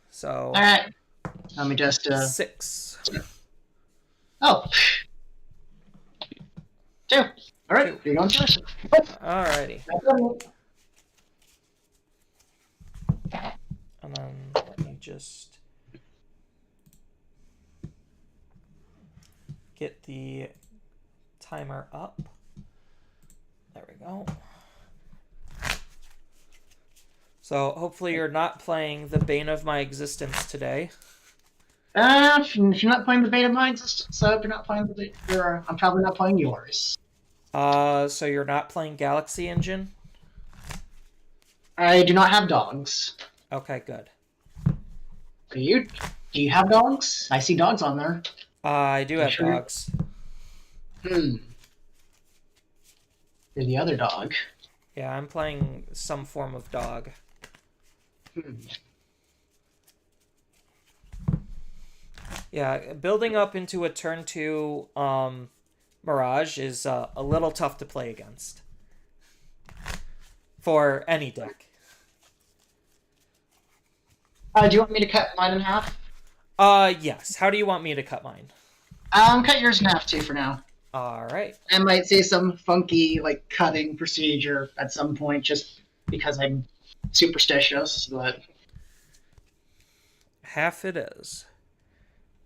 So. All right. Let me just. 6. Oh. 2. All right. You're going first. Alrighty. And then let me just get the timer up. There we go. So hopefully you're not playing the bane of my existence today. If you're not playing the bane of my existence, so if you're not playing I'm probably not playing yours. So you're not playing Galaxy Engine? I do not have dogs. Okay, good. Do you have dogs? I see dogs on there. I do have dogs. You're the other dog. Yeah, I'm playing some form of dog. Yeah, building up into a turn 2 Mirage is a little tough to play against. For any deck. Do you want me to cut mine in half? Yes. How do you want me to cut mine? Cut yours in half too for now. All right. I might see some funky like cutting procedure at some point, just because I'm superstitious. But Half it is.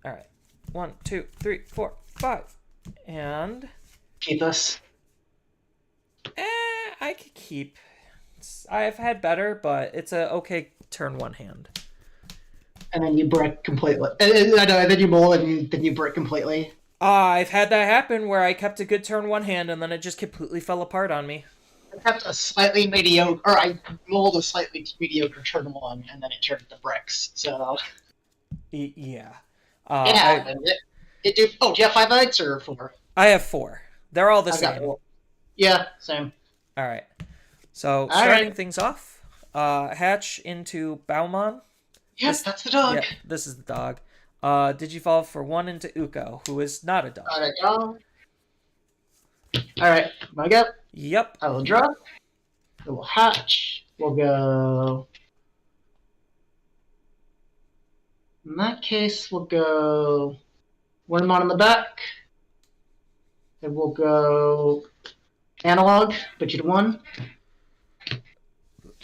All right. 1, 2, 3, 4, 5, and keep us. I could keep. I've had better, but it's a okay turn one hand. And then you brick completely. I know. And then you mull, and then you brick completely. I've had that happen where I kept a good turn one hand, and then it just completely fell apart on me. I kept a slightly mediocre, or I mulled a slightly mediocre turn one, and then it turned to bricks. So yeah. It happened. Do you have 5 eggs or 4? I have 4. They're all the I've got same. 4. Yeah, same. All right. So All starting right. things off, hatch into Baumon. Yes, that's the dog. Yeah, this is the dog. Digivolve for 1 into Uko, who is not a dog. Not a dog. All right, my go. Yep. I will draw. It will hatch. We'll go. In that case, we'll go Wormmon on the back. And we'll go analog, but you 1.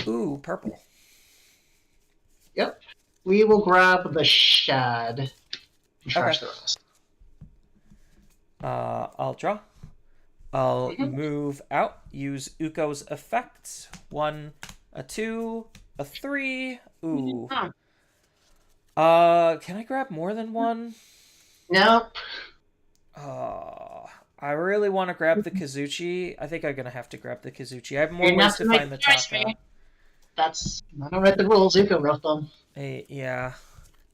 Ooh, purple. Yep. We will grab the shad. Okay. I'll draw. I'll move out. Use Uko's effects. 1, a 2, a 3. Ooh. Can I grab more than 1? Nope. I really want to grab the Kazuchi. I think I'm gonna have to grab the Kazuchi. I have more ways to find the Taka. That's I don't read the rules. Uko wrote them. Yeah.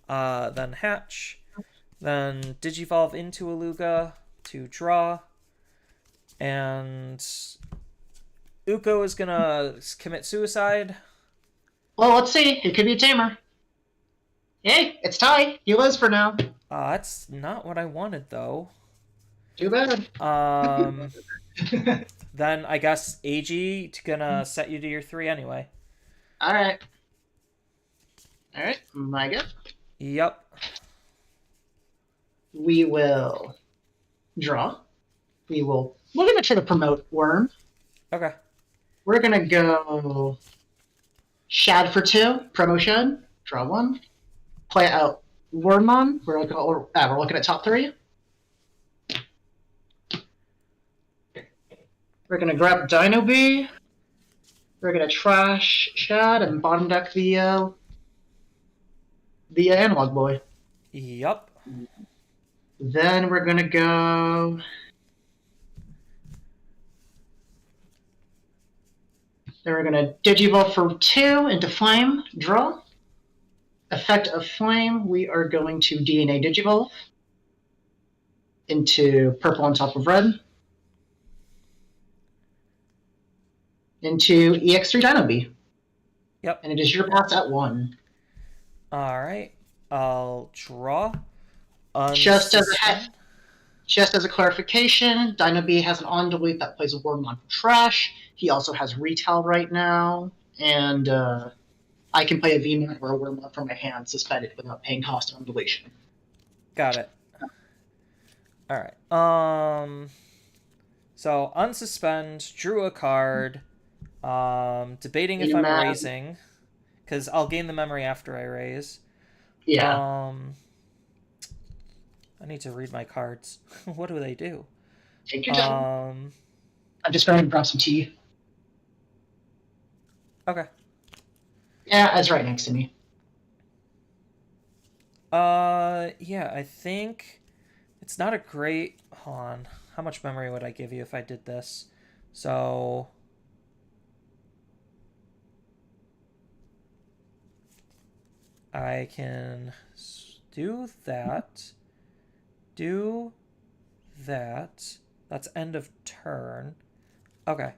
Then hatch. Then Digivolve into Aluga to draw. And Uko is gonna commit suicide. Well, let's see. It could be a tamer. Hey, it's Ty. He lives for now. That's not what I wanted, though. Too bad. Then I guess AG gonna set you to your 3 anyway. All right. All right, my go. Yep. We will draw. We're gonna try to promote Worm. Okay. We're gonna go Shad for 2. Promo Shad. Draw 1. Play out Wormmon. We're looking at top 3. We're gonna grab Dino Bee. We're gonna trash Shad and bottom deck the analog boy. Yup. Then we're gonna go. Then we're gonna Digivolve for 2 into Flame. Draw. Effect of Flame. We are going to DNA Digivolve into purple on top of red. Into EX3 Dino Bee. Yep. And it is your pass at 1. All right. I'll draw. Just as a clarification, Dino Bee has an on delete that plays a Wormmon for trash. He also has retail right now, and I can play a VMAT or a Wormmon from my hand suspended without paying cost on deletion. Got it. All right. So unsuspend, drew a card. Debating if I'm raising, because I'll gain the memory after I raise. Yeah. I need to read my cards. What do they do? Take your time. I'm just going to grab some tea. Okay. Yeah, it's right next to me. Yeah, I think it's not a great... Hold on. How much memory would I give you if I did this? So... I can do that. Do that. That's end of turn. Okay.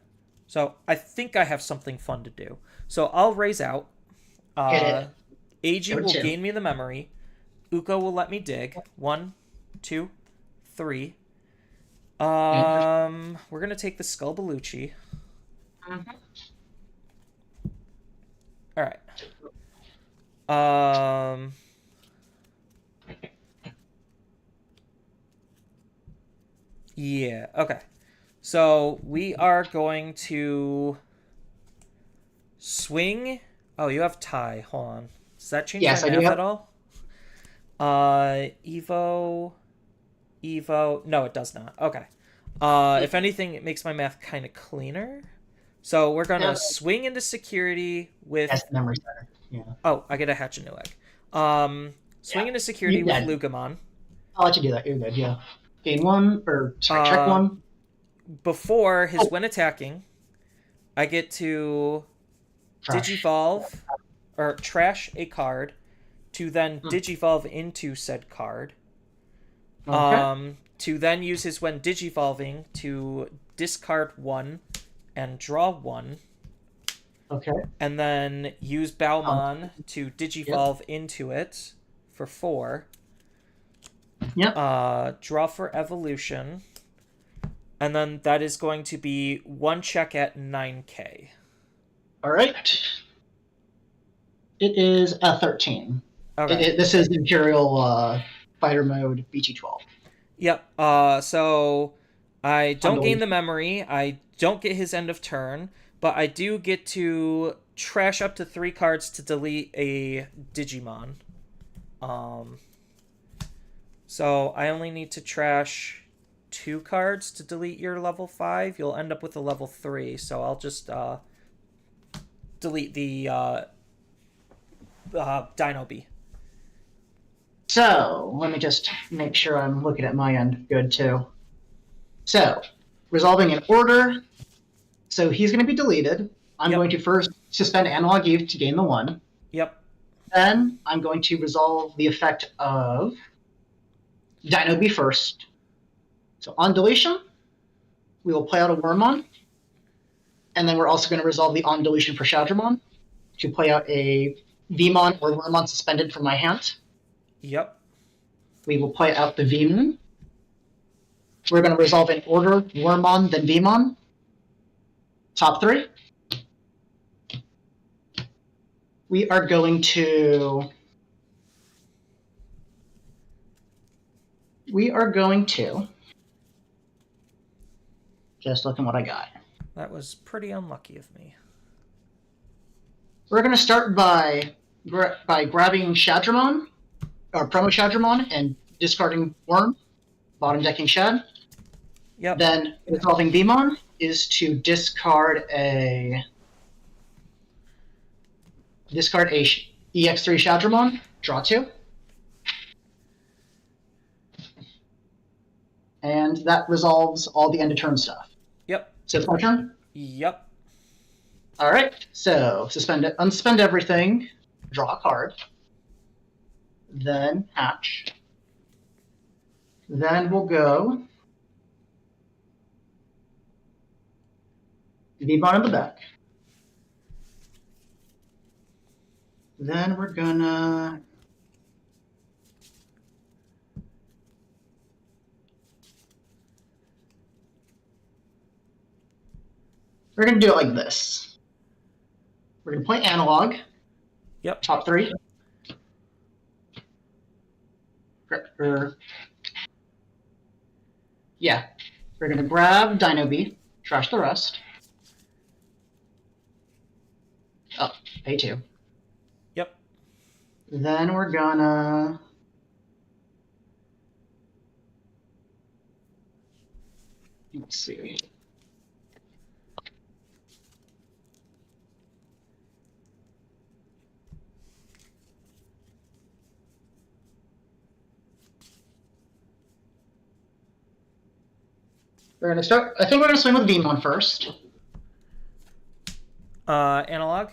So I think I have something fun to do. So I'll raise out. AG will gain me the memory. Uko will let me dig. 1, 2, 3. We're gonna take the Skull Belucci. All right. Yeah, okay. So we are going to swing. Oh, you have tie. Hold on. Does that change Yes, my I do math have- at all? Evo. No, it does not. Okay. If anything, it makes my math kind of cleaner. So we're gonna Yeah. swing into security with. That's the memory center. Yeah. Oh, I get to hatch a new egg. Swing into security You with did. Lugamon. I'll let you do that. You're good. Yeah. Gain one or check one. Before when attacking, I get to Trash. digivolve or trash a card to then digivolve into said card. Okay. To then use his when digivolving to discard one and draw one. Okay. And then use Baumon to digivolve into it for 4. Yep. Draw for evolution. And then that is going to be 1 check at 9k. All right. It is a 13. Okay. This is Imperial Fighter Mode BT12. Yep. So I don't gain the memory. I don't get his end of turn, but I do get to trash up to 3 cards to delete a Digimon. So I only need to trash 2 cards to delete your level 5. You'll end up with a level 3. So I'll just delete the Dino B. So, let me just make sure I'm looking at my end good, too. So, resolving in order. So, he's going to be deleted. I'm going to first suspend Analog Eve to gain the 1. Yep. Then, I'm going to resolve the effect of Dino B first. So, on deletion, we will play out a Wormmon. And then we're also going to resolve the on deletion for Shadramon to play out a Vmon or Wormmon suspended from my hand. Yep. We will play out the Vmon. We're going to resolve in order Wormmon, then Vmon. Top 3. We are going to. Just looking what I got. That was pretty unlucky of me. We're going to start by grabbing Shadramon, or promo Shadramon, and discarding Worm, bottom decking Shad. Yep. Then resolving Vmon is to discard a EX3 Shadramon, draw 2. And that resolves all the end of turn stuff. Yep. So it's my turn? Yep. All right. So unspend everything, draw a card, then hatch. Then we'll go Vmon in the back. Then we're gonna do it like this. We're gonna play Analog. Yep. Top 3. Yeah. We're gonna grab Dino B, trash the rest. Oh, pay 2. Yep. Then we're gonna let's see. We're gonna start. I think we're gonna swing with Vmon first. Analog.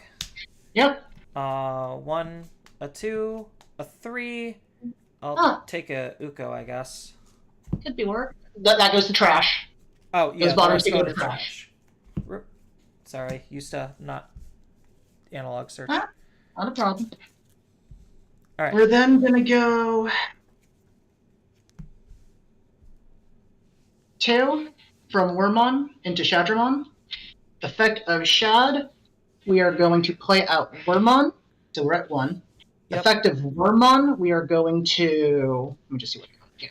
Yep. 1, a 2, a 3. I'll take a Uko, I guess. Could be work. That goes to trash. Oh, yeah. Those bottoms those go go to trash. Sorry, used to not analog search. Not a problem. All right. We're then gonna go 2 from Wormmon into Shadramon. Effect of Shad, we are going to play out Wormmon, so we're at 1. Yep. Effect of Wormmon, we are going to. Let me just see what I got. Yeah.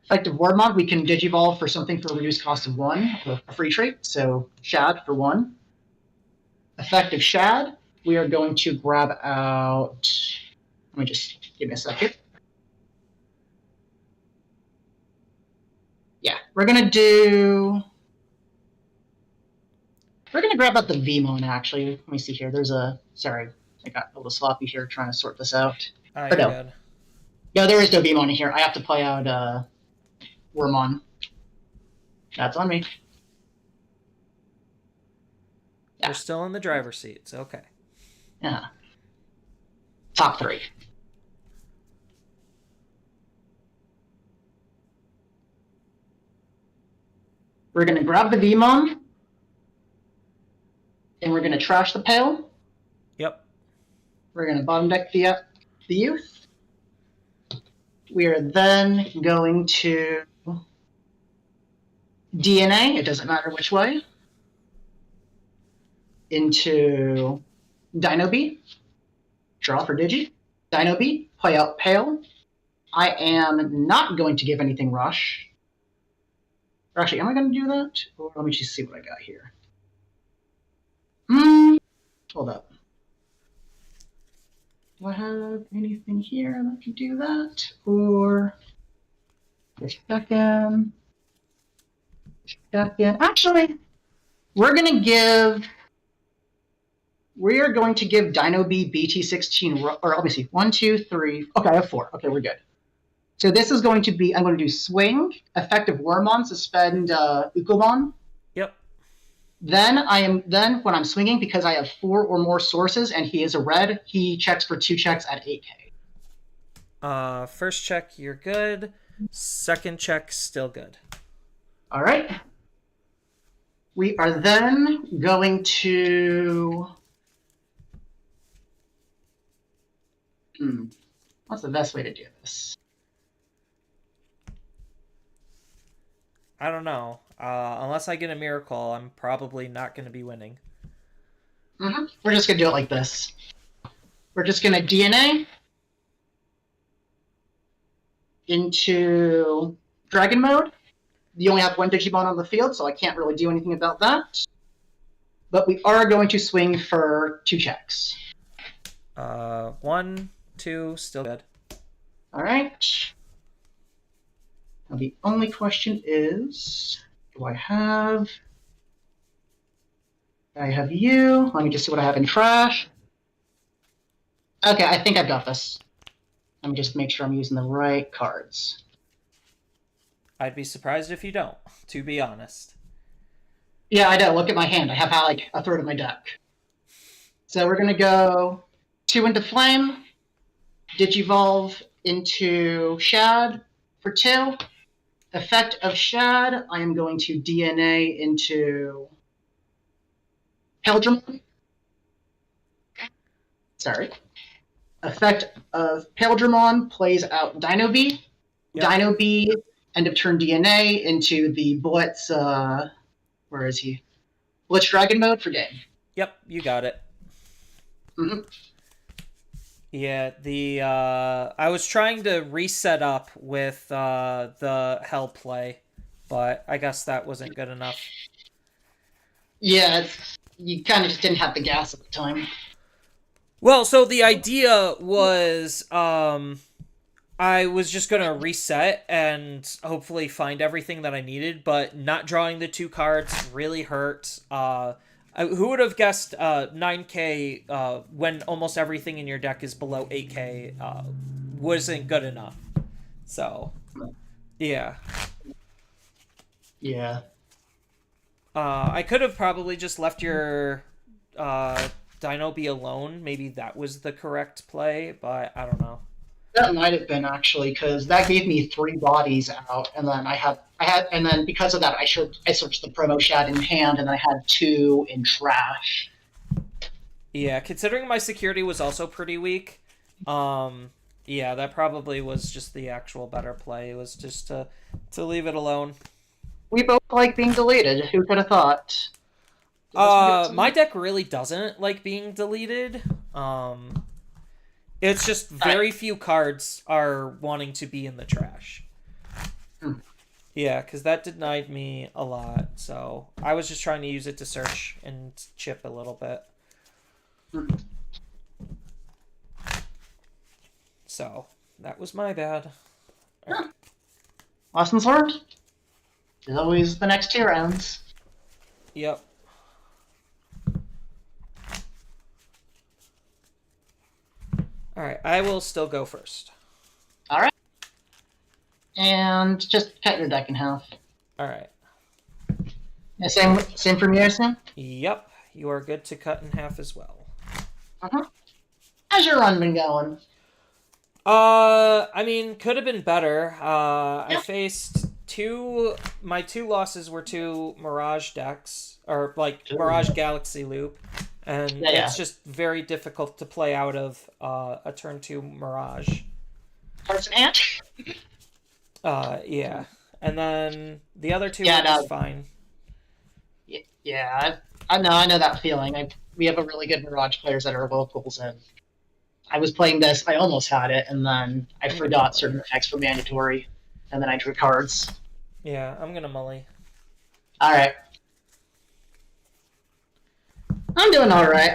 Effective Wardmon, we can Digivolve for something for a reduced cost of 1, a free trait, so Shad for 1. Effective Shad, we are going to grab out... Let me just give me a second. Yeah, we're gonna grab out the Vmon, actually. Let me see here. There's a... Sorry, I got a little sloppy here trying to sort this out. Oh, But you're no. good. No, there is no Vmon in here. I have to play out Wormon. That's on me. You're still in the driver's seat. It's okay. Yeah. Top 3. We're going to grab the Vmon, and we're going to trash the Pale. Yep. We're going to bottom deck the Youth. We are then going to DNA, it doesn't matter which way, into Dino B. Draw for Digi. Dino B, play out Pale. I am not going to give anything Rush. Or actually, am I going to do that? Or let me just see what I got here. Hold up. Do I have anything here that can do that? Or just second. Actually, we are going to give Dino B BT16, or let me see, 1, 2, 3. Okay, I have 4. Okay, we're good. So this is going to be, I'm going to do Swing, Effective Wormon, suspend Ukobon. Yep. Then when I'm swinging, because I have 4 or more sources and he is a red, he checks for 2 checks at 8k. First check, you're good. Second check, still good. All right. We are then going to... What's the best way to do this? I don't know. Unless I get a miracle, I'm probably not going to be winning. We're just going to do it like this. We're just going to DNA into Dragon Mode. You only have 1 Digimon on the field, so I can't really do anything about that. But we are going to swing for 2 checks. 1, 2, still good. All right. Now the only question is, do I have you? Let me just see what I have in trash. Okay, I think I've got this. Let me just make sure I'm using the right cards. I'd be surprised if you don't, to be honest. Yeah, I know. Look at my hand. I have like a third of my deck. So we're going to go 2 into Flame, Digivolve into Shad for 2. Effect of Shad, I am going to DNA into Paildramon. Sorry. Effect of Paildramon plays out Dino B. Yep. Dino B, end of turn DNA into the Blitz, where is he? Blitz Dragon mode for game. Yep, you got it. Yeah, I was trying to reset up with the Hell play, but I guess that wasn't good enough. Yeah, you kind of just didn't have the gas at the time. Well, so the idea was I was just going to reset and hopefully find everything that I needed, but not drawing the 2 cards really hurt. Who would have guessed 9k when almost everything in your deck is below 8k wasn't good enough. So, yeah. Yeah. I could have probably just left your Dino be alone. Maybe that was the correct play, but I don't know. That might have been actually, because that gave me 3 bodies out, and then and then because of that, I searched the promo Shad in hand, and I had 2 in trash. Yeah, considering my security was also pretty weak, yeah, that probably was just the actual better play. It was just to leave it alone. We both like being deleted. Who could have thought? My deck really doesn't like being deleted. It's just very few cards are wanting to be in the trash. Yeah, because that denied me a lot, so I was just trying to use it to search and chip a little bit. So, that was my bad. Yeah. Lessons learned. There's always the next 2 rounds. Yep. Alright, I will still go first. Alright. And just cut your deck in half. Alright. Yeah, same for me, I assume? Yep, you are good to cut in half as well. How's your run been going? I mean, could have been better. I faced my 2 losses were 2 Mirage decks, or like Mirage Galaxy Loop, and it's just very difficult to play out of a turn 2 Mirage. Hearts and Ant? Yeah. And then the other 2 were just fine. Yeah, I know that feeling. We have a really good Mirage players that are locals, and I was playing this, I almost had it, and then I forgot certain effects were mandatory, and then I drew cards. Yeah, I'm gonna mully. Alright. I'm doing alright.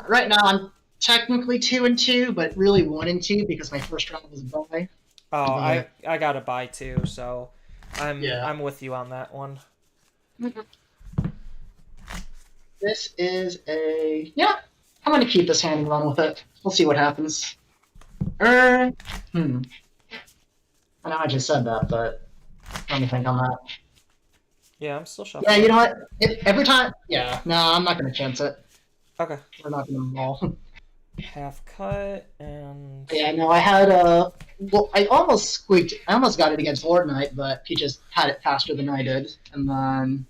Right now I'm technically 2-2, but really 1-2 because my first round was a bye. Oh, I got a bye too, so I'm with you on that one. This is I'm gonna keep this hand and run with it. We'll see what happens. I know I just said that, but let me think on that. Yeah, I'm still shuffling. Yeah, you know what? Every time... Yeah, no, I'm not gonna chance it. Okay. We're not gonna roll. Half cut, and... Yeah, no, I had well, I almost got it against Lord Knight, but he just had it faster than I did. And then...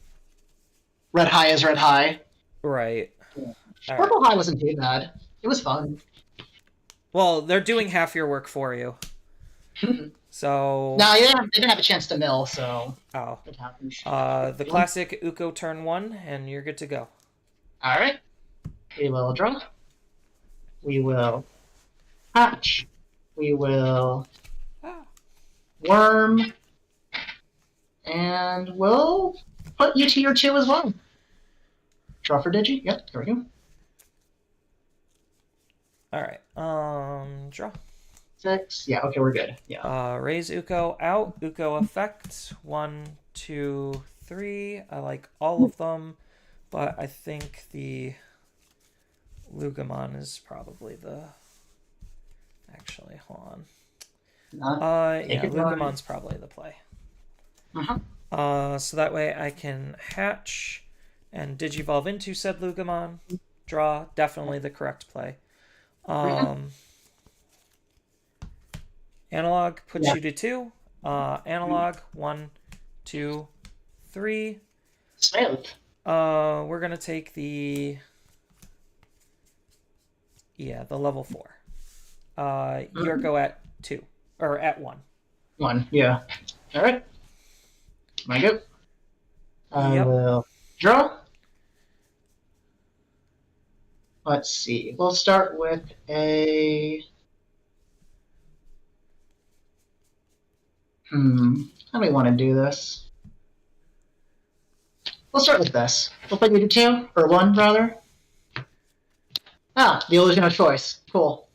Red High is Red High. Right. Yeah. Purple High wasn't too bad. It was fun. Well, they're doing half your work for you. So... No, they didn't have a chance to mill, so... Oh. It happens. The classic Uko turn 1, and you're good to go. Alright. We will draw. We will hatch. We will worm. And we'll put you to your 2 as well. Draw for Digi? Yep, there we go. Alright, draw. 6. Yeah, okay, we're good. Yeah. Raise Uko out. Uko effect. 1, 2, 3. I like all of them, but I think the Lugamon is probably the... Actually, hold on. Yeah, Lugamon's probably the play. So that way I can hatch and digivolve into said Lugamon. Draw, definitely the correct play. Analog puts you to 2. Analog, 1, 2, 3. Smooth. We're gonna take the level 4. Your go at 2 or at 1. 1, yeah. All right. My go. I will draw. Let's see. We'll start with a. How do we want to do this? We'll start with this. We'll put you to 2 or 1 rather. The illusion of choice. Cool.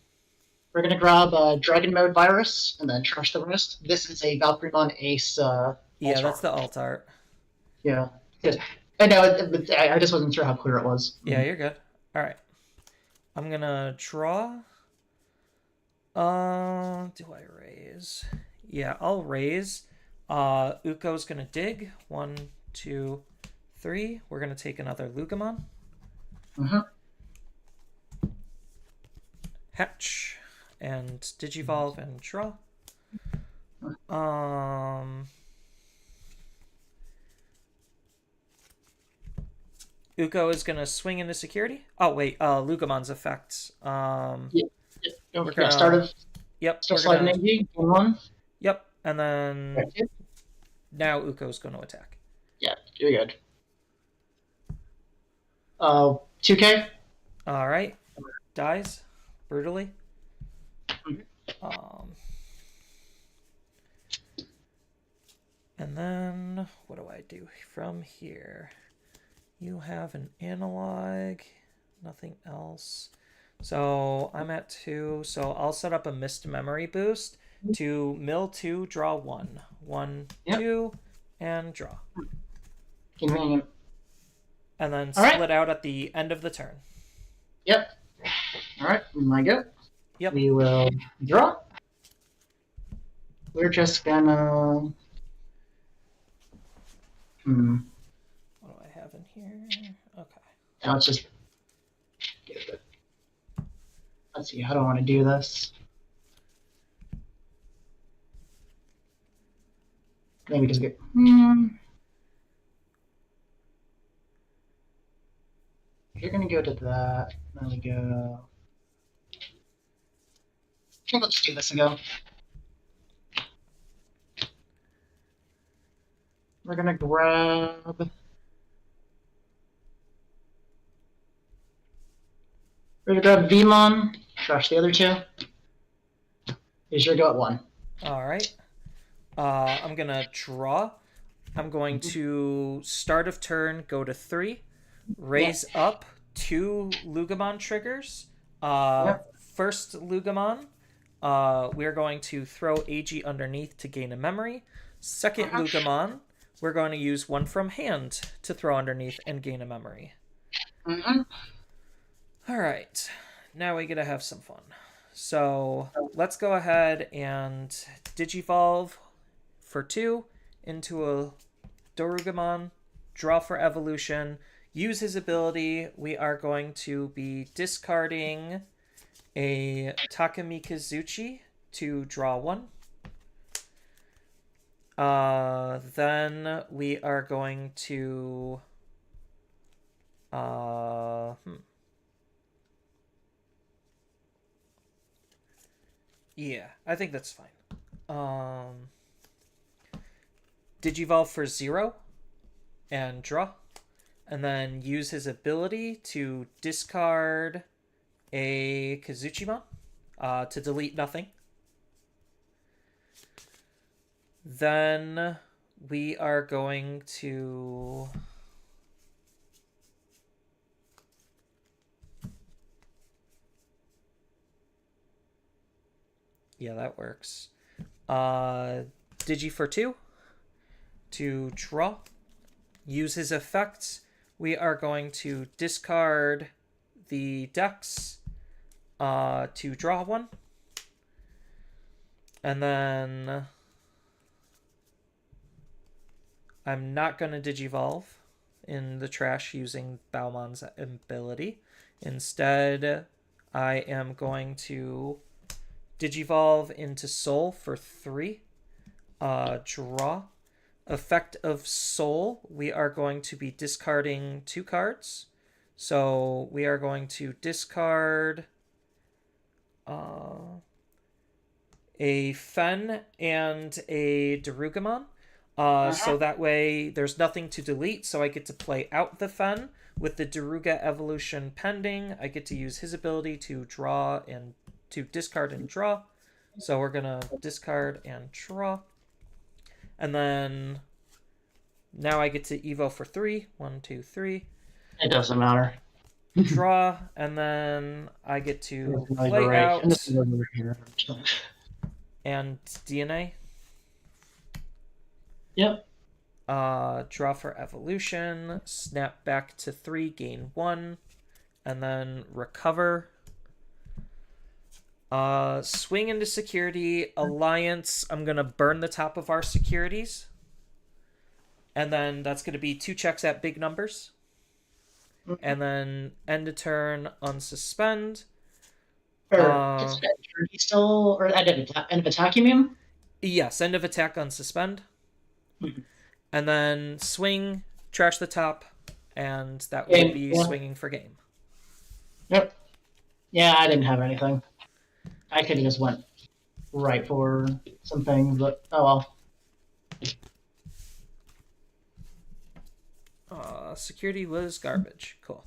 We're gonna grab Dragon Mode Virus and then trash the rest. This is a Valkyriemon Ace. Yeah, that's the alt art. Yeah. Good. I know, I just wasn't sure how clear it was. Yeah, you're good. All right. I'm gonna draw. Do I raise? Yeah, I'll raise. Uko's gonna dig. 1, 2, 3. We're gonna take another Lugamon. Hatch and digivolve and draw. Uko is gonna swing into security. Oh wait, Lugamon's effects. We're gonna start. Yep. Start sliding AG. 1. Yep, and then now Uko's going to attack. Yeah, you're good. 2K. All right, dies brutally. And then what do I do from here? You have an analog, nothing else. So I'm at 2, so I'll set up a missed memory boost to mill 2, draw 1. 1, Yep. 2, and draw. Convenient. And then All right. split out at the end of the turn. Yep. All right, my go. Yep. We will draw. We're just gonna. What do I have in here? Okay. Now let's just. Let's see. How do I want to do this? Maybe just get. You're gonna go to that. Then we go. Okay, let's do this again. We're gonna grab. We're gonna grab Vmon. Trash the other 2. Here's your go at 1. All right. I'm going to draw. I'm going to start of turn, go to 3. Raise up 2 Lugamon triggers. First Lugamon, we're going to throw AG underneath to gain a memory. Second Lugamon, we're going to use 1 from hand to throw underneath and gain a memory. All right, now we get to have some fun. So let's go ahead and Digivolve for 2 into a Dorugamon, draw for evolution, use his ability. We are going to be discarding a Takamikazuchi to draw 1. Then we are going to yeah, I think that's fine. Digivolve for 0 and draw. And then use his ability to discard a Kazuchimon to delete nothing. Then we are going to... Yeah, that works. Digi for 2 to draw. Use his effects. We are going to discard the Dex to draw 1. And then I'm not going to Digivolve in the trash using Baumon's ability. Instead, I am going to Digivolve into Soul for 3. Draw. Effect of Soul, we are going to be discarding 2 cards. So we are going to discard a Fen and a Darugamon. So that way there's nothing to delete, so I get to play out the Fen. With the Daruga evolution pending, I get to use his ability to draw and to discard and draw. So we're going to discard and draw. And then now I get to Evo for 3. 1, 2, 3. It doesn't matter. Draw, and then I get to play out and DNA. Yep. Draw for evolution, snap back to 3, gain 1, and then recover. Swing into security, alliance. I'm going to burn the top of our securities. And then that's going to be 2 checks at big numbers. And then end of turn, unsuspend. He's still, or end of attack, you mean? Yes, end of attack, unsuspend. And then swing, trash the top, and that will be swinging for game. Yep. Yeah, I didn't have anything. I could have just went right for some things, but oh well. Security was garbage. Cool.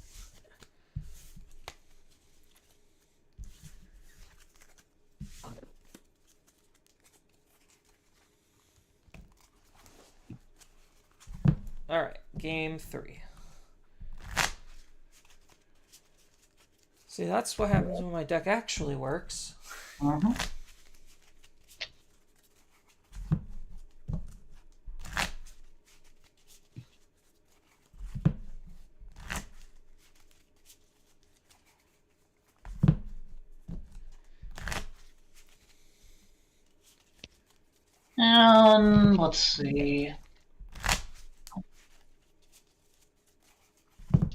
Alright, game 3. See, that's what happens when my deck actually works. And let's see.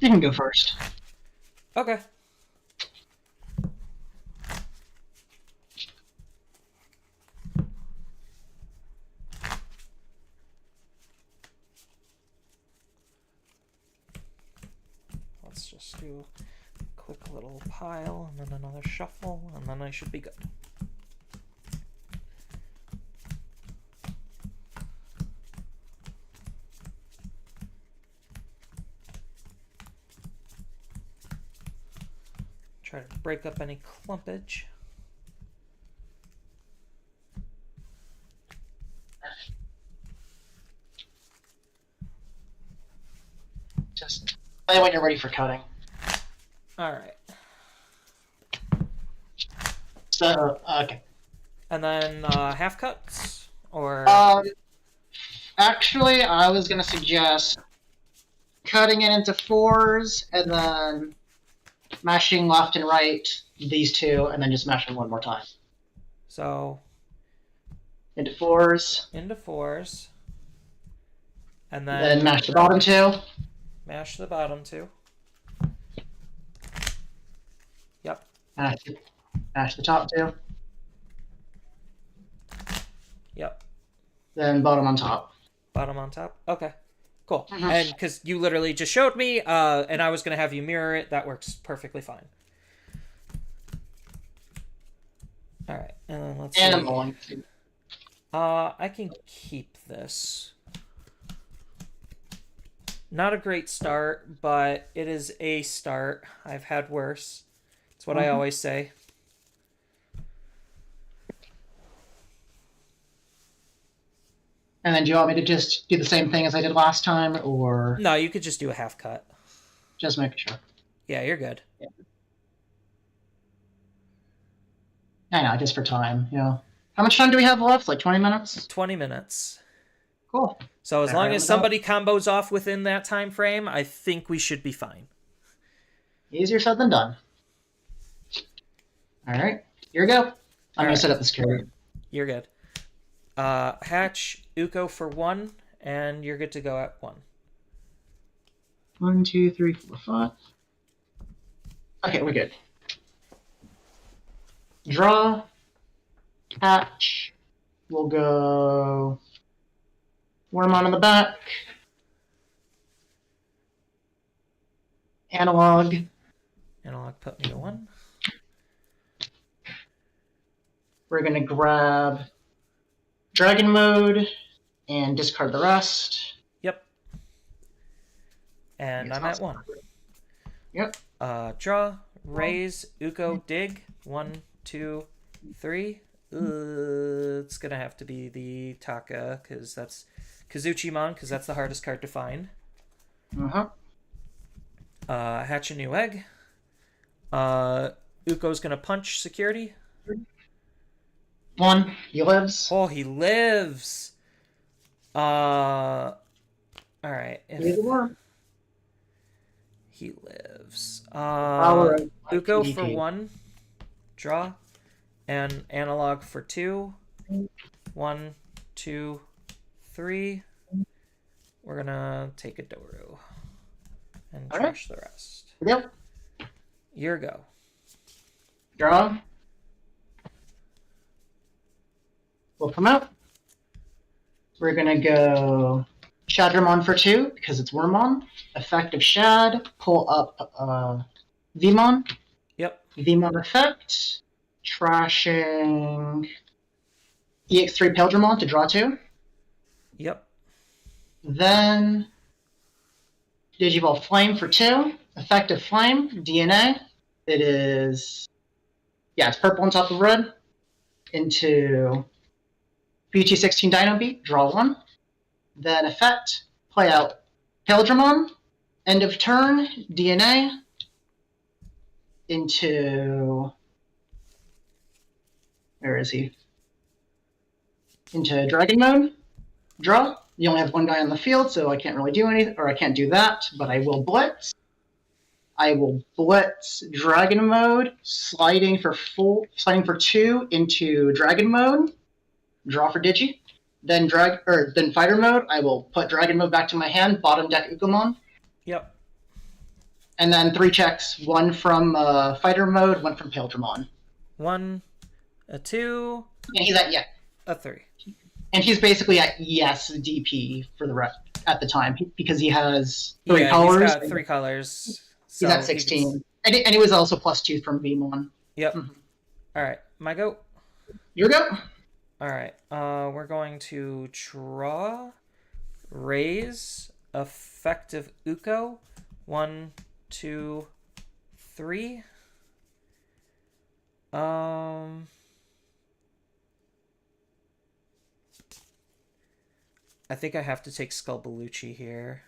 You can go first. Okay. Let's just do a quick little pile and then another shuffle, and then I should be good. Try to break up any clumpage. Just play when you're ready for cutting. Alright. So, okay. And then half cuts? Or Actually, I was gonna suggest cutting it into 4s and then mashing left and right these two, and then just mashing one more time. so Into 4s. into 4s. And Then mash the bottom 2. Mash the bottom 2. Yep. Mash the top 2. Yep. Then bottom on top. Bottom on top. Okay. Cool. And because you literally just showed me, and I was going to have you mirror it, that works perfectly fine. Alright, and then let's And see. I'm going. I can keep this. Not a great start, but it is a start. I've had worse. It's what I always say. And then do you want me to just do the same thing as I did last time, or No, you could just do a half cut. just making sure? Yeah, you're good. I know, just for time, yeah. How much time do we have left? Like 20 minutes? 20 minutes. Cool. So as Alright, long as I'm somebody combos off within that time frame, I think we should be fine. Easier said than done. Alright, here we go. I'm going Alright. to set up the security. You're good. Hatch, Uko for 1, and you're good to go at 1. 1, 2, 3, 4, 5. Okay, we're good. Draw. Hatch. We'll go Wormon on the back. Analog. Analog put me to 1. We're going to grab Dragon Mode and discard the rest. Yep. And I'm at 1. Yep. Draw, raise, Uko, dig. 1, 2, 3. It's gonna have to be the Taka, because that's Kazuchimon, because that's the hardest card to find. Hatch a new egg. Uko's gonna punch security. 1. He lives. Oh, he lives. All right. He's a worm. He lives. Power of Uko EDP. for 1. Draw. And analog for 2. 1, 2, 3. We're gonna take a Doru. And All right. trash the rest. Yep. Your go. Draw. We'll come out. We're gonna go Shadramon for 2 because it's Wormon. Effect of Shad. Pull up Vmon. Yep. Vmon effect. Trashing EX3 Paildramon to draw 2. Yep. Then Digivolve Flame for 2. Effective Flame. DNA. It is... Yeah, it's purple on top of red. Into BT16 Dino Beat. Draw 1. Then effect. Play out Paildramon, end of turn, DNA into... Where is he? Into Dragon Mode. Draw. You only have one guy on the field, so I can't really do anything, or I can't do that, but I will Blitz. I will Blitz Dragon Mode, sliding for 2 into Dragon Mode. Draw for Digi. Then then Fighter Mode. I will put Dragon Mode back to my hand. Bottom deck Ukomon. Yep. And then 3 checks. 1 from Fighter Mode. 1 from Paildramon. 1, a 2. And he's at a 3. And he's basically at yes DP for the rest at the time because he has 3 colors. He's got 3 colors. So he's at 16. And he was also +2 from Vmon. Yep. Mm-hmm. All right, my go. Your go. All right, we're going to draw, raise, effective Uko, 1, 2, 3. I think I have to take Skullbaluchi here.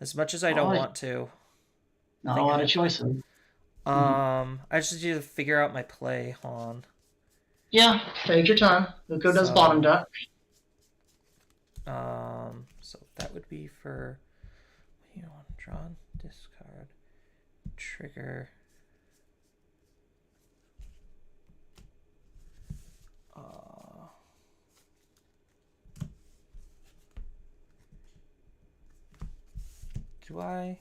As much as I don't want to. Not a lot of choices. I just need to figure out my play, Han. Yeah, take your time. Uko does bottom deck. So that would be for draw, discard, trigger. Do I?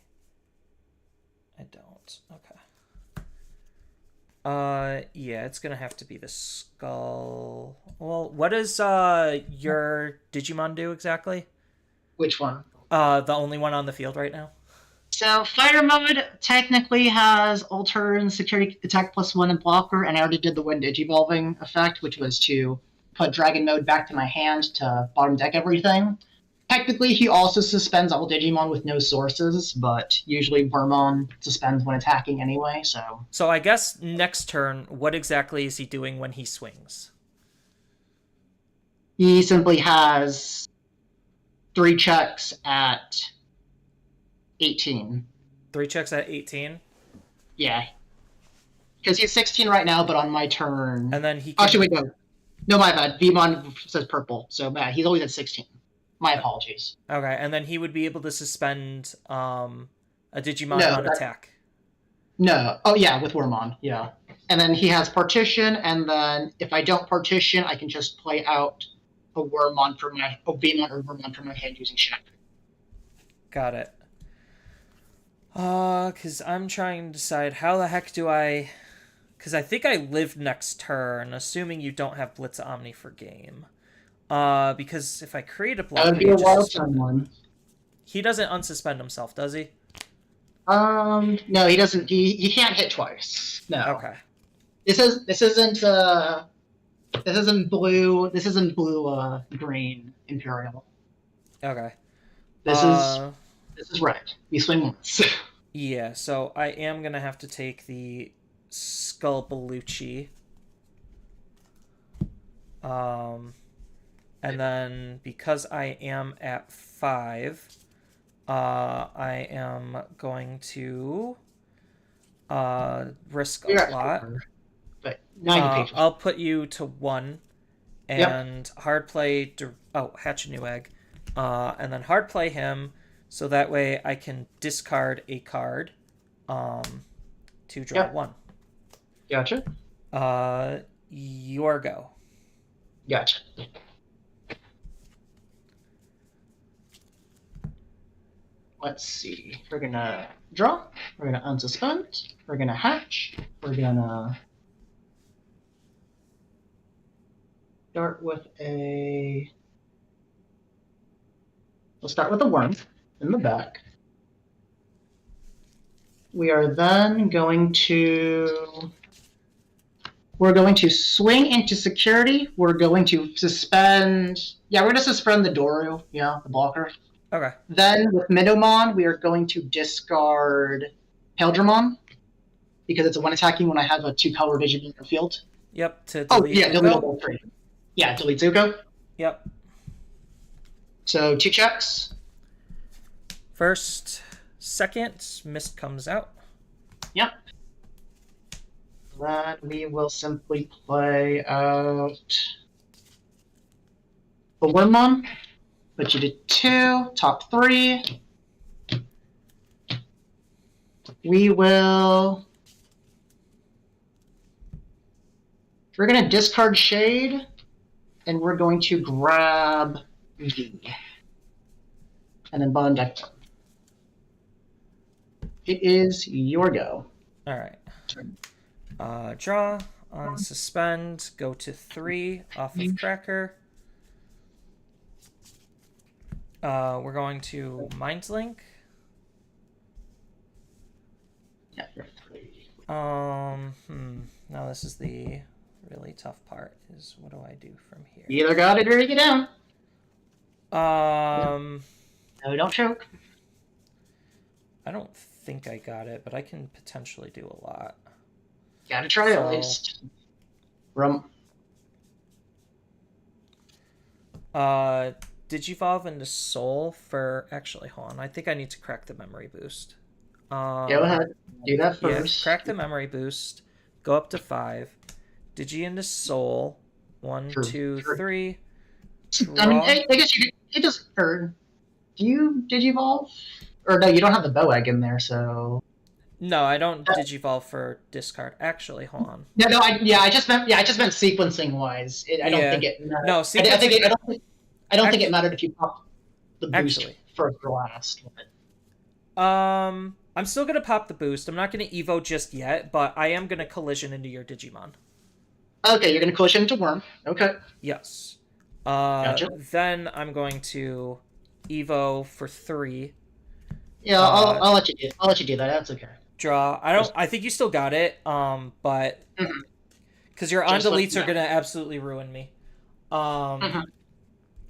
I don't. Okay. Yeah, it's gonna have to be the skull. Well, what does your Digimon do exactly? Which one? The only one on the field right now. So Fighter Mode technically has Alter and Security Attack +1 and Blocker, and I already did the Wind Digivolving effect, which was to put Dragon Mode back to my hand to bottom deck everything. Technically, he also suspends all Digimon with no sources, but usually Wormon suspends when attacking anyway, so... So I guess next turn, what exactly is he doing when he swings? He simply has 3 checks at 18. 3 checks at 18? Yeah. Because he's 16 right now, but on my turn... And then he can... Actually, wait, no. No, my bad. Vmon says purple, so bad. He's always at 16. My apologies. Okay, and then he would be able to suspend a Digimon on attack. No. Oh, yeah, with Wormon, yeah. And then he has Partition, and then if I don't Partition, I can just play out a Vmon or Wormon from my hand using Shack. Got it. Because I'm trying to decide how the heck do I... Because I think I live next turn, assuming you don't have Blitz Omni for game. Because if I create a block, that would be a wild turn one. He doesn't unsuspend himself, does he? No, he doesn't. He can't hit twice. No. Okay. This isn't blue. This isn't blue. Green Imperial. Okay. This is red. We swing once. Yeah. So I am gonna have to take the Skullbaluchi. And then, because I am at 5, I am going to risk a lot. But 90 pages. I'll put you to 1, and hard play... hatch a new egg. And then hard play him, so that way I can discard a card to draw 1. Gotcha. Your go. Gotcha. Let's see. We're gonna draw. We're gonna unsuspend. We're gonna hatch. We're gonna start with a... We'll start with a worm in the back. We are then going to... We're going to swing into security. We're going to suspend... Yeah, we're going to suspend the Doru. Yeah, the blocker. Okay. Then with Midomon, we are going to discard Paildramon because it's a one attacking when I have a 2-color vision in the field. Yep. To delete delete all 3. Yeah, delete Zuko. Yep. So 2 checks. First, second, mist comes out. Yep. That we will simply play out the Wormmon. Put you to 2, top 3. We will. We're going to discard Shade, and we're going to grab V. And then bottom deck. It is your go. All right. Draw on suspend. Go to 3 off of Cracker. We're going to Mind Link. Yeah, you're 3. Now this is the really tough part. Is what do I do from here? You either got it or you don't. No, don't choke. I don't think I got it, but I can potentially do a lot. Gotta try at least. Digivolve into Soul for... Actually, hold on. I think I need to crack the memory boost. Go ahead. Do that first. Yeah, crack the memory boost. Go up to 5. Digi into Soul. 1, 2, 3. Draw. I mean, I guess you could... It doesn't... Or, do you Digivolve? Or no, you don't have the bow egg in there, so... No, I don't Digivolve for discard. Actually, hold on. No, I just meant sequencing wise. I don't think it mattered. No, sequencing... I don't think it mattered if you popped the boost first or last. But... I'm still gonna pop the boost. I'm not gonna Evo just yet, but I am gonna collision into your Digimon. Okay, you're gonna collision into Worm. Okay. Yes. Gotcha. Then I'm going to Evo for 3. Yeah, I'll let you do. I'll let you do that. That's okay. Draw. I think you still got it. But because your on deletes are gonna absolutely ruin me.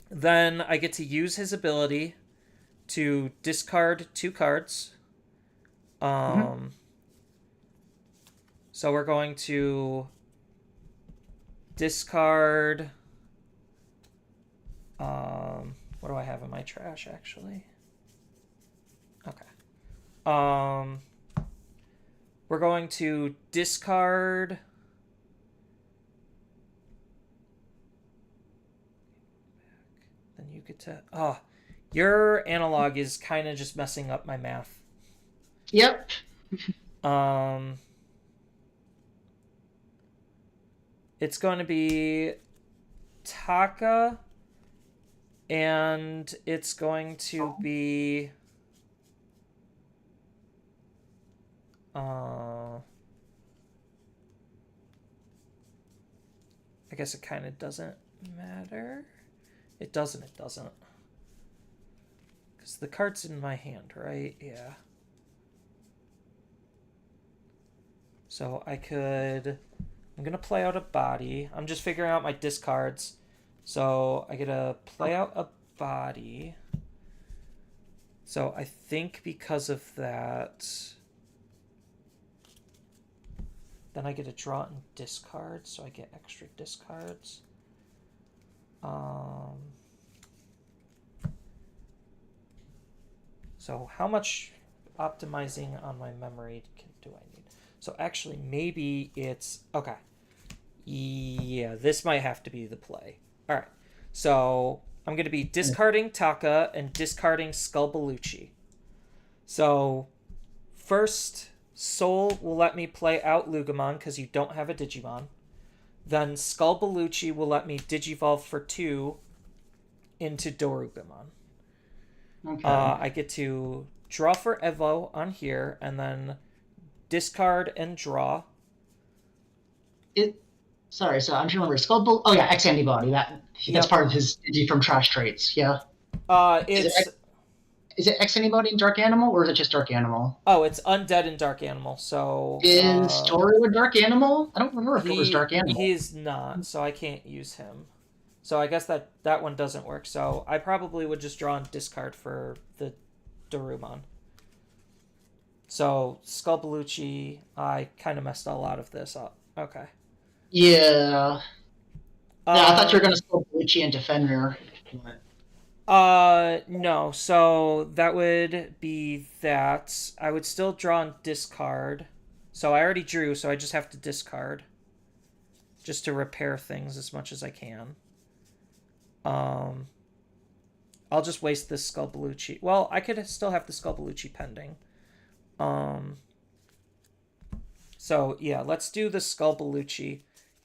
Then I get to use his ability to discard 2 cards. So we're going to discard. What do I have in my trash actually? Okay. We're going to discard. Then you get to. Oh, your analog is kind of just messing up my math. Yep. It's going to be Taka, and it's going to be I guess it kind of doesn't matter. It doesn't. Because the card's in my hand, right? Yeah. So I could... I'm going to play out a body. I'm just figuring out my discards. So I get to play out a body. So I think because of that... Then I get to draw and discard, so I get extra discards. So how much optimizing on my memory do I need? So actually, maybe it's... Okay. Yeah, this might have to be the play. All right. So I'm going to be discarding Taka and discarding Skullbaluchi. So first... Soul will let me play out Lugamon because you don't have a Digimon. Then Skullbaluchi will let me Digivolve for 2 into Dorugamon. Okay. I get to draw for Evo on here, and then discard and draw. Sorry, so I'm trying to remember. Oh yeah, X Antibody. That's part of his Digi from Trash Traits. Yeah. Is it X Antibody and Dark Animal, or is it just Dark Animal? Oh, it's Undead and Dark Animal, so... Is Toru a Dark Animal? I don't remember if it was Dark Animal. He is not, so I can't use him. So I guess that one doesn't work. So I probably would just draw and discard for the Darumon. So Skullbaluchi, I kind of messed a lot of this up. Okay. Yeah. I thought you were going to Skullbaluchi and Defender. No. So that would be that. I would still draw and discard. So I already drew, so I just have to discard. Just to repair things as much as I can. I'll just waste this Skullbaluchi. Well, I could still have the Skullbaluchi pending. So, yeah, let's do the Skullbaluchi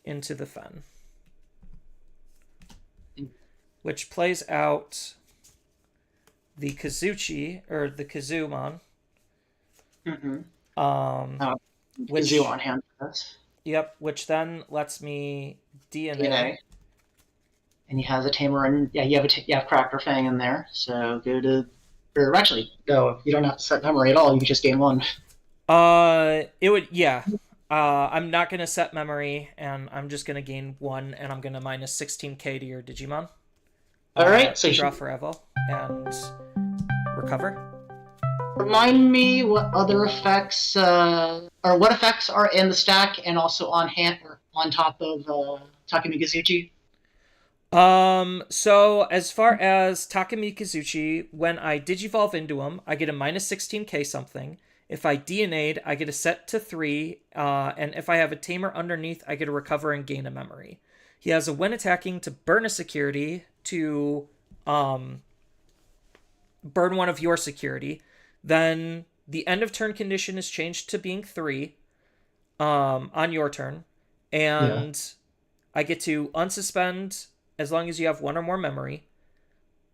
into the Fen. Which plays out the Kazuchi, or the Kazumon. Which, Kazoo on hand for this. Yep, which then lets me DNA. DNA. And he has a Tamer, and yeah, you have Cracker Fang in there. So go to, or actually, no, you don't have to set memory at all. You can just gain 1. It would, yeah. I'm not gonna set memory, and I'm just gonna gain 1, and I'm gonna minus 16k to your Digimon. All right, so draw for Evo and recover. Remind me what other effects, or what effects are in the stack and also on hand or on top of Takumi Kazuchi? So as far as Takumi Kazuchi, when I Digivolve into him, I get a minus 16k something. If I DNA'd, I get a set to 3, and if I have a Tamer underneath, I get a recover and gain a memory. He has a when attacking to burn a security to burn one of your security. Then the end of turn condition is changed to being 3 on your turn. And I get to unsuspend as long as you have 1 or more memory.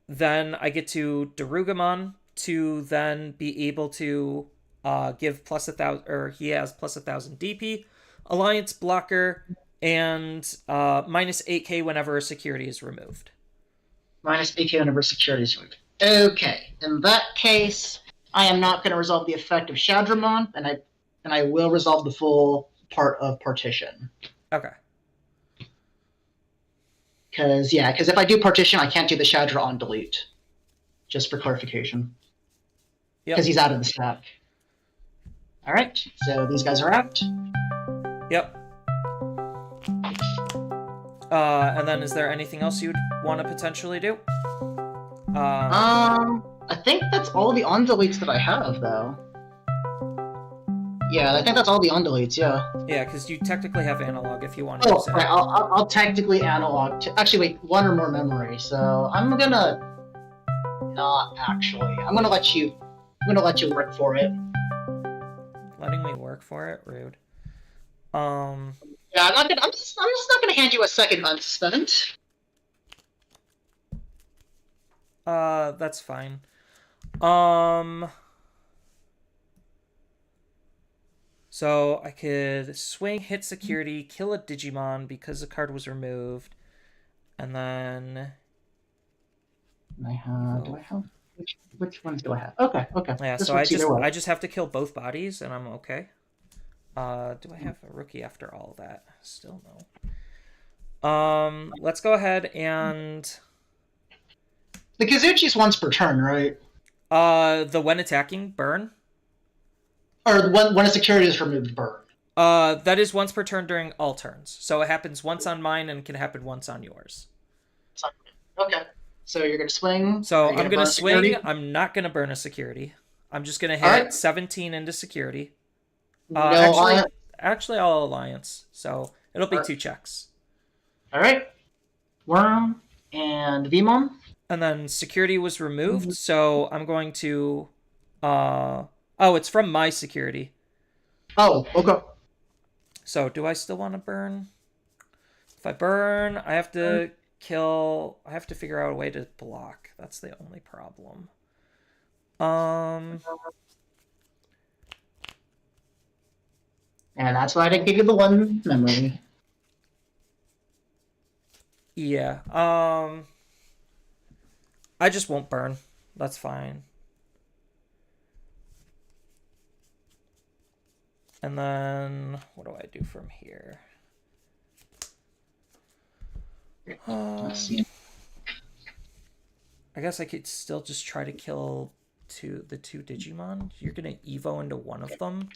Then I get to Darugamon to then be able to give plus 1,000, or he has plus 1,000 DP, Alliance blocker, and minus 8k whenever a security is removed. Minus 8k whenever security is removed. Okay, in that case, I am not going to resolve the effect of Shadramon, and I will resolve the full part of Partition. Okay. Because if I do Partition, I can't do the Shadra on delete. Just for clarification. Because he's out of the stack. Alright, so these guys are out. Yep. And then is there anything else you'd want to potentially do? I think that's all the on-deletes that I have, though. Yeah, I think that's all the on-deletes, yeah. Yeah, because you technically have analog if you want to Oh, use it. right, I'll technically analog. Actually, wait, 1 or more memory, so I'm gonna... Not actually. I'm gonna let you work for it. Letting me work for it? Rude. Yeah, I'm just not gonna hand you a second unspent. That's fine. So I could swing, hit security, kill a Digimon because the card was removed, and then Do I have which ones do I have? Okay. yeah. This So works either way. I just have to kill both bodies, and I'm okay. Do I have a rookie after all that? Still no. Let's go ahead and The Kazuchi's once per turn, right? the when attacking burn. Or when a security is removed, burn. That is once per turn during all turns. So it happens once on mine and can happen once on yours. Okay. So you're gonna swing. So I'm gonna swing. Security? I'm not gonna burn a security. I'm just gonna hit 17 into security. No, actually, I'll alliance. So it'll be 2 checks. All right. Worm and Vmon. And then security was removed, so I'm going to. Oh, it's from my security. Oh, okay. So do I still want to burn? If I burn, I have to kill. I have to figure out a way to block. That's the only problem. And that's why I didn't give you the 1 memory. Yeah. I just won't burn. That's fine. And then what do I do from here? Let's see. I guess I could still just try to kill the 2 Digimon. You're gonna Evo into one of them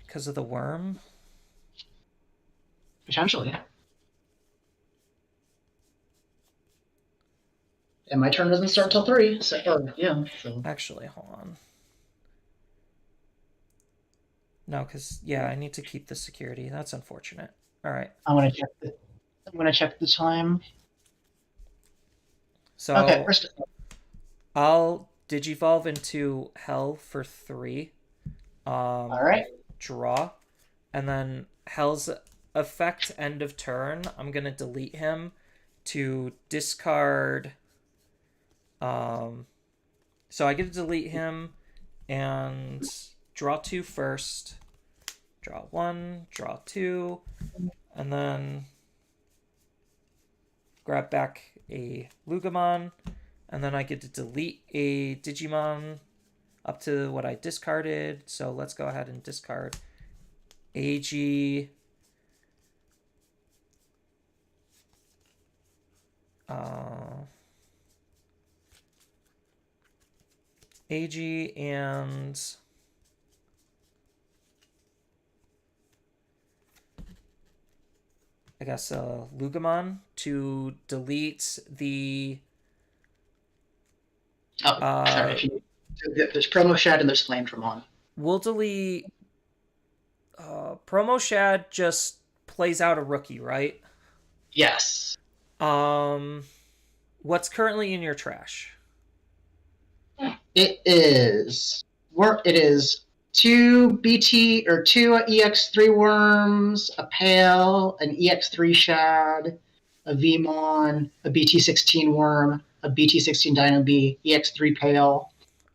because of the worm. Potentially. And my turn doesn't start until 3. So, so. Actually, hold on. No, because, yeah, I need to keep the security. That's unfortunate. All right. I'm gonna check the time. So Okay, first. I'll digivolve into Hell for 3. All right. Draw. And then Hell's effect end of turn, I'm going to delete him to discard. So I get to delete him and draw 2 first. Draw 1, draw 2, and then grab back a Lugamon, and then I get to delete a Digimon up to what I discarded. So let's go ahead and discard AG. AG and I guess Lugamon to delete the sorry, there's Promo Shad and there's Flamedramon. We'll delete Promo Shad just plays out a rookie, right? Yes. What's currently in your trash? It is 2 BT or 2 EX3 worms, a Pale, an EX3 Shad, a Vmon, a BT16 worm, a BT16 Dino B, EX3 Pale.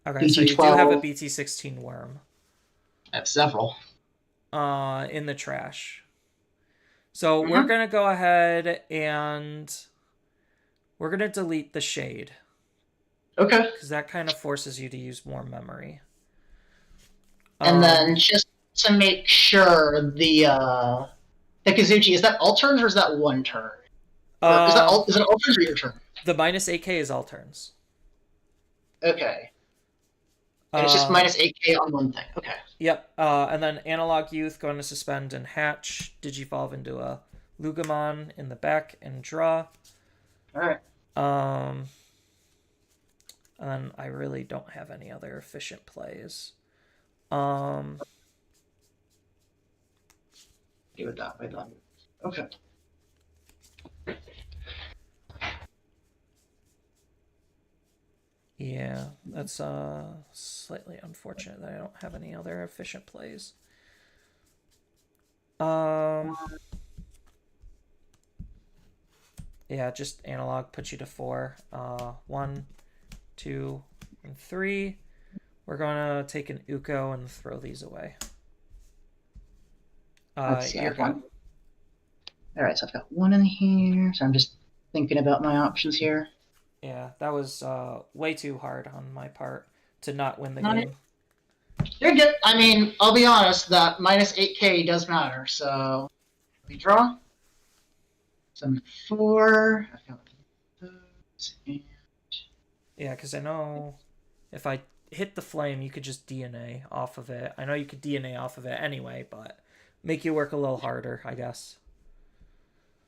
Okay, BT12. so you do have a BT16 worm. I have several. In the trash. So we're gonna go ahead and we're gonna delete the shade. Okay. Because that kind of forces you to use more memory. And then just to make sure, the Hikazuchi, is that all turns or is that one turn? Or is it all turns or your turn? The minus 8k is all turns. Okay. And it's just minus 8k on one thing. Okay. Yep. And then Analog Youth going to suspend and hatch. Digivolve into a Lugamon in the back and draw. Alright. And then I really don't have any other efficient plays. Do it that way then. Okay. Yeah, that's slightly unfortunate that I don't have any other efficient plays. Yeah, just Analog puts you to 4. 1, 2, and 3. We're gonna take an Uko and throw these away. You're go. Alright, so I've got 1 in here, so I'm just thinking about my options here. Yeah, that was way too hard on my part to not win the game. You're good. I mean, I'll be honest, that minus 8k does matter, so we draw. Some 4. I've got those, and... Yeah, because I know if I hit the flame, you could just DNA off of it. I know you could DNA off of it anyway, but make you work a little harder, I guess.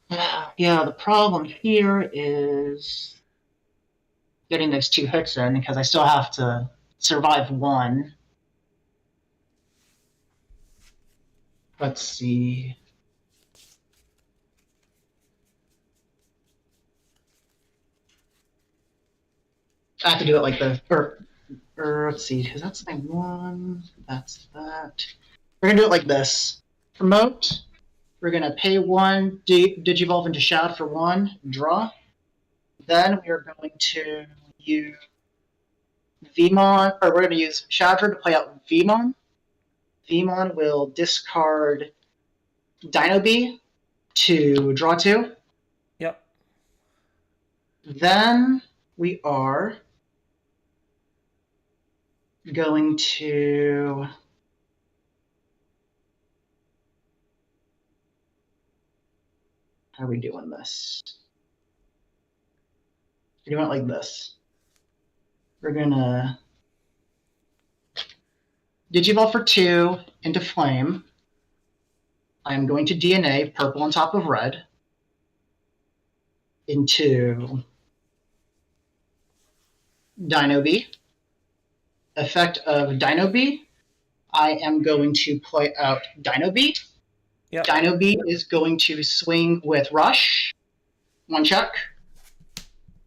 Yeah, the problem here is getting those 2 hits in, because I still have to survive 1. Let's see. I have to do it like the, or let's see, because that's my 1, that's that. We're going to do it like this. Promote. We're going to pay 1, Digivolve into Shad for 1, draw. Then we're going to use Vmon, or we're going to use Shadra to play out Vmon. Vmon will discard Dino B to draw 2. Yep. Then we are going to how are we doing this? We're doing it like this. We're gonna Digivolve for 2 into Flame. I'm going to DNA purple on top of red into Dino B. Effect of Dino B. I am going to play out Dino B. Yep. Dino B is going to swing with Rush. 1 check.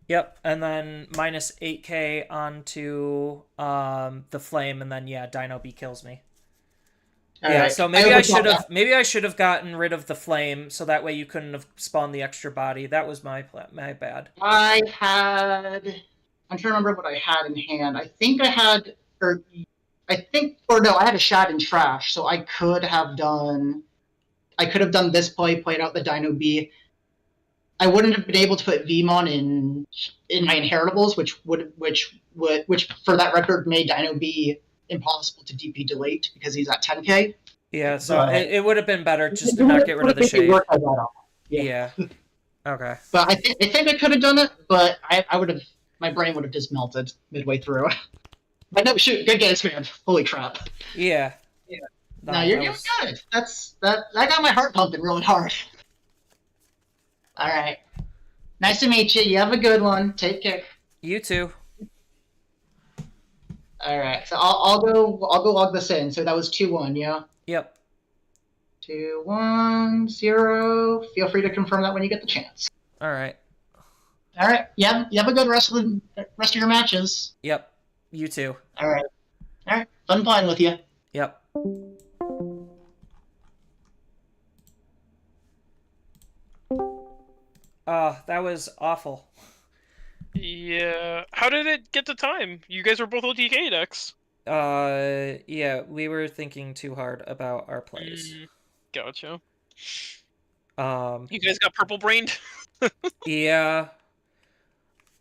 Yep, and then minus 8k onto the flame, and then yeah, Dino B kills me. All yeah, right. so maybe I should have gotten rid of the flame, so that way you couldn't have spawned the extra body. That was my bad. I'm trying to remember what I had in hand. I had a shot in trash, so I could have done this play, played out the Dino B. I wouldn't have been able to put Vmon in my inheritables, which for that record made Dino B impossible to DP delete because he's at 10k. Yeah, so it would have been better just to not get rid of the shade. Yeah. Okay. But I think I could have done it, but my brain would have just melted midway through. But no, shoot, good games, man. Holy crap. Yeah. No, you're good. That got my heart pumping really hard. All right. Nice to meet you. You have a good one. Take care. You too. All right. So I'll go log this in. So that was 2-1, yeah. Yep. 2-1-0. Feel free to confirm that when you get the chance. All right. All right. Yeah. You have a good rest of your matches. Yep. You too. All right. All right. Fun playing with you. Yep. That was awful. Yeah. How did it get to time? You guys were both OTK decks. Yeah, we were thinking too hard about our plays. Gotcha. You guys got purple brained? Yeah.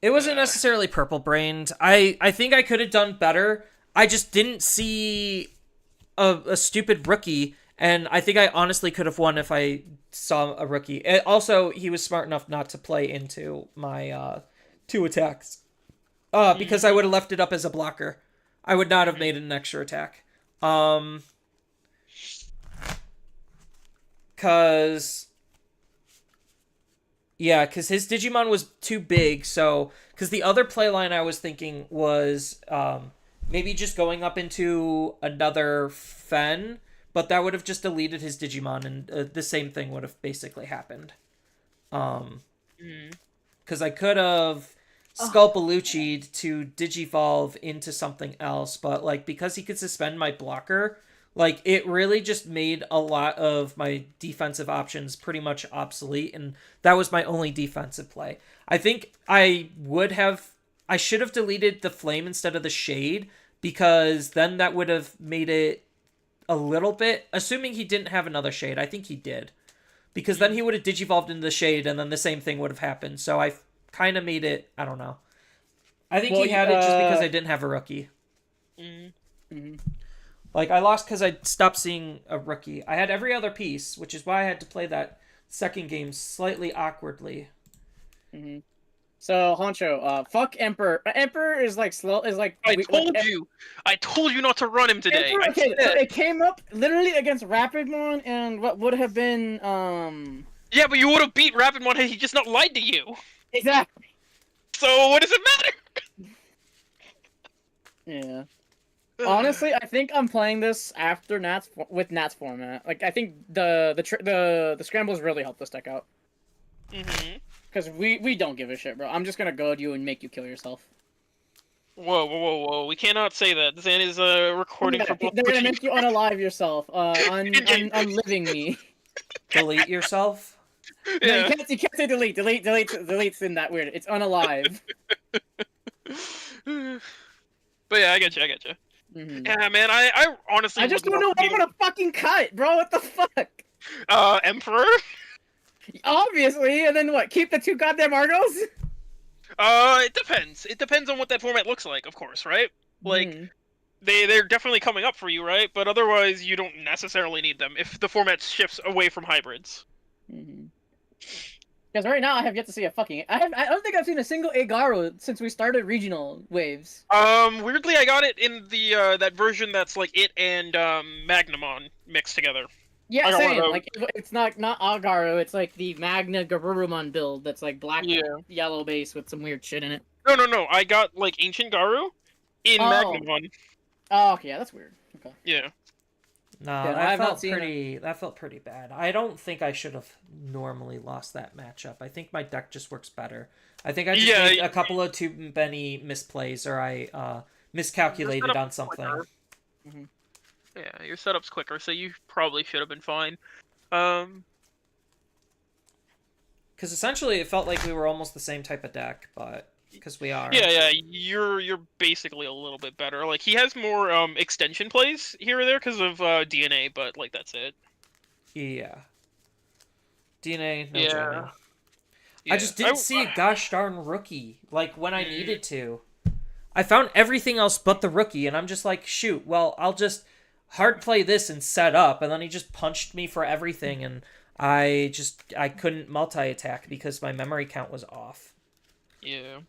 It wasn't necessarily purple brained. I think I could have done better. I just didn't see a stupid rookie, and I think I honestly could have won if I saw a rookie. Also, he was smart enough not to play into my 2 attacks. Because I would have left it up as a blocker. I would not have made it an extra attack. Because his Digimon was too big, so... Because the other playline I was thinking was maybe just going up into another Fen, but that would have just deleted his Digimon, and the same thing would have basically happened. Because I could have Sculpalucci'd to Digivolve into something else, but, like, because he could suspend my blocker... Like, it really just made a lot of my defensive options pretty much obsolete, and that was my only defensive play. I think I should have deleted the flame instead of the shade, because then that would have made it a little bit, assuming he didn't have another shade. I think he did. Because then he would have digivolved into the shade, and then the same thing would have happened. So I kind of made it, I don't know. I think he had it just because I didn't have a rookie. Like, I lost because I stopped seeing a rookie. I had every other piece, which is why I had to play that second game slightly awkwardly. So, Honcho, fuck Emperor. Emperor is like slow. Is like I told you not to run him today. Emperor, okay, so it came up literally against Rapidmon and what would have been Yeah, but you would have beat Rapidmon had he just not lied to you. Exactly. So what does it matter? Yeah. Honestly, I think I'm playing this after Nats with Nats format. Like, I think the scrambles really helped this deck out. Because we don't give a shit, bro. I'm just gonna goad you and make you kill yourself. Whoa. We cannot say that. Zan is recording for both. They're gonna make you unalive yourself. Unliving me. Delete yourself? Yeah. No, you can't say delete. Delete's in that weird. It's unalive. But yeah, I get you. Yeah, man, I honestly... I just don't know what I'm gonna fucking cut, bro, what the fuck? Emperor? Obviously, and then what, keep the 2 goddamn Argos? It depends. It depends on what that format looks like, of course, right? Like, they're definitely coming up for you, right? But otherwise, you don't necessarily need them if the format shifts away from hybrids. Because right now I have yet to see a fucking... I don't think I've seen a single Agaro since we started regional waves. Weirdly, I got it in the that version that's like it and Magnamon mixed together. Yeah, same. Like, it's not Agaro, it's like the Magna Garurumon build that's like black, yellow base with some weird shit in it. No. I got like Ancient Garu in Magnamon. Oh, okay, yeah, that's weird. Okay. Yeah. No, Yeah, I that have not felt seen pretty. That felt pretty bad. I don't think I should have normally lost that matchup. I think my deck just works better. I think I just Yeah, made a couple of too many misplays, or I miscalculated on something. Mm-hmm. Yeah, your setup's quicker, so you probably should have been fine. Because essentially, it felt like we were almost the same type of deck, but because we are. Yeah, you're basically a little bit better. Like he has more extension plays here or there because of DNA, but like that's it. Yeah. DNA, no Yeah. jamming. Yeah. I just didn't see a gosh darn rookie like when I needed to. I found everything else but the rookie, and I'm just like, shoot, well, I'll just hard play this and set up, and then he just punched me for everything, and I couldn't multi-attack because my memory count was off. Yeah.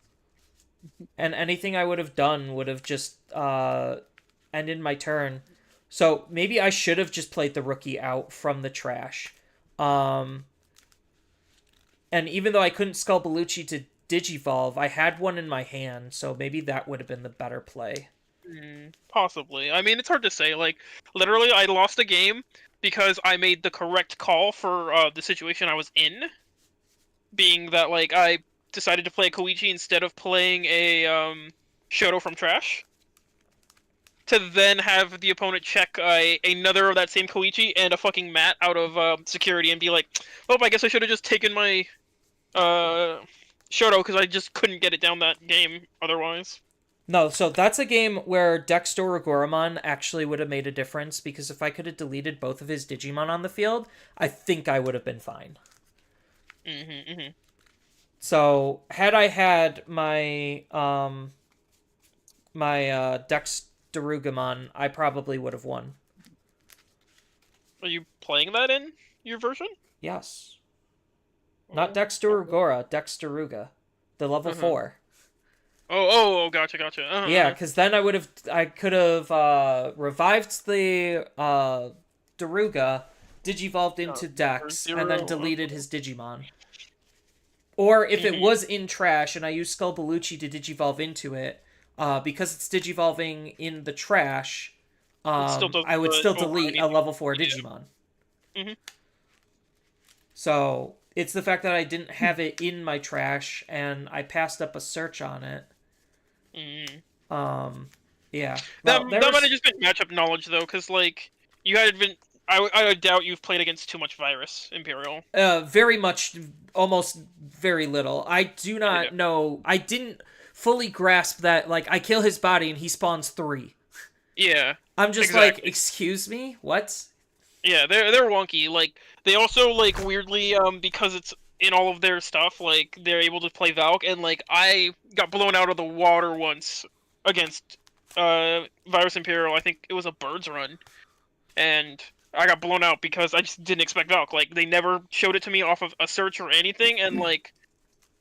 And anything I would have done would have just ended my turn. So maybe I should have just played the rookie out from the trash. And even though I couldn't Skull Bellucci to Digivolve, I had one in my hand, so maybe that would have been the better play. Possibly. I mean, it's hard to say. Like, literally, I lost a game because I made the correct call for the situation I was in. Being that, like, I decided to play a Koichi instead of playing a Shoto from trash. To then have the opponent check another of that same Koichi and a fucking mat out of security and be like, oh, I guess I should have just taken my Shoto because I just couldn't get it down that game otherwise. No, so that's a game where Dexter Goramon actually would have made a difference, because if I could have deleted both of his Digimon on the field, I think I would have been fine. So, had I had my Dexterugamon, I probably would have won. Are you playing that in your version? Yes. Not Dexterugora, Dexteruga. The level 4. Oh, gotcha. Yeah, because then I could have revived the Daruga, Digivolved into Dex, and then deleted his Digimon. Or if it was in trash and I used Skull Bellucci to Digivolve into it, because it's Digivolving in the trash, I would still delete a level 4 Digimon. So, it's the fact that I didn't have it in my trash, and I passed up a search on it. Yeah. That might have just been matchup knowledge, though, because, like, you had been... I doubt you've played against too much Virus, Imperial. Very much, almost very little. I do not know... I didn't fully grasp that, like, I kill his body and he spawns 3. Yeah. I'm just like, excuse me? What? Yeah, they're wonky. Like, they also, like, weirdly, because it's in all of their stuff, like, they're able to play Valk, and, like, I got blown out of the water once against Virus Imperial. I think it was a Bird's Run. And I got blown out because I just didn't expect Valk. Like, they never showed it to me off of a search or anything, and, like,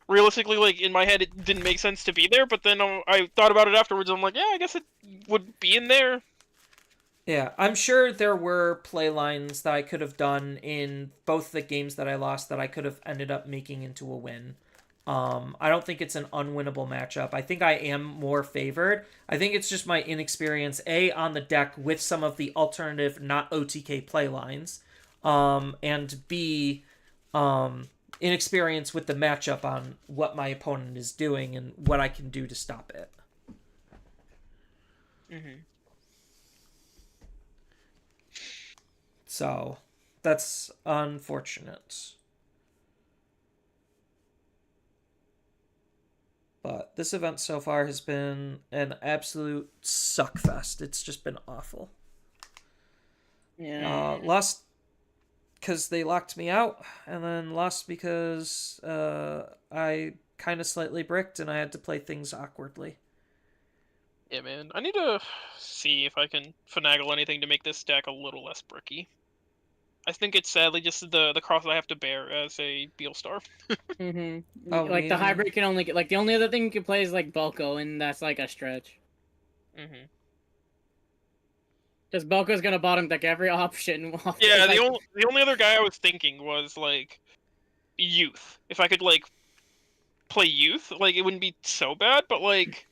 realistically, like, in my head, it didn't make sense to be there, but then I thought about it afterwards, and I'm like, yeah, I guess it would be in there. Yeah, I'm sure there were play lines that I could have done in both the games that I lost that I could have ended up making into a win. I don't think it's an unwinnable matchup. I think I am more favored. I think it's just my inexperience, A, on the deck with some of the alternative, not OTK play lines, and B, inexperience with the matchup on what my opponent is doing and what I can do to stop it. So, that's unfortunate. But this event so far has been an absolute suckfest. It's just been awful. Yeah. Lost because they locked me out, and then lost because I kind of slightly bricked and I had to play things awkwardly. Yeah, man. I need to see if I can finagle anything to make this deck a little less bricky. I think it's sadly just the cross I have to bear as a Beelstar. Oh, like, the hybrid can only get... Like, the only other thing you can play is, like, Belko, and that's, like, a stretch. Because Belko's gonna bottom deck every option. Yeah, like... the only other guy I was thinking was, like, Youth. If I could, like, play youth, like it wouldn't be so bad, but like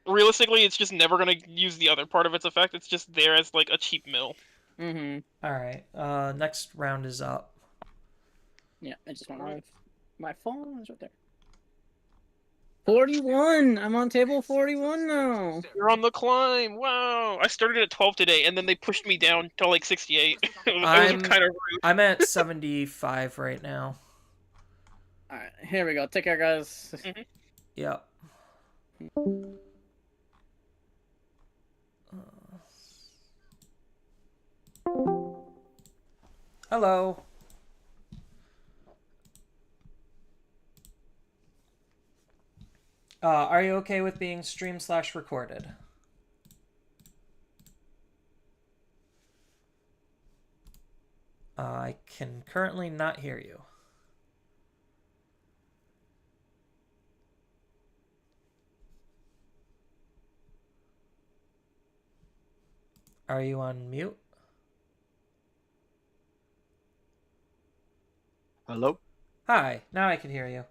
realistically, it's just never gonna use the other part of its effect. It's just there as like a cheap mill. Mm-hmm. All right. Next round is up. Yeah, I just want my phone is right there. 41. I'm on table 41 now. You're on the climb. Wow! I started at 12 today, and then they pushed me down to like 68. It was kind of rude. I'm at 75 right now. All right, here we go. Take care, guys. Mhm. Yep. Hello. Are you okay with being stream/recorded? I can currently not hear you. Are you on mute? Hello? Hi, now I can hear you.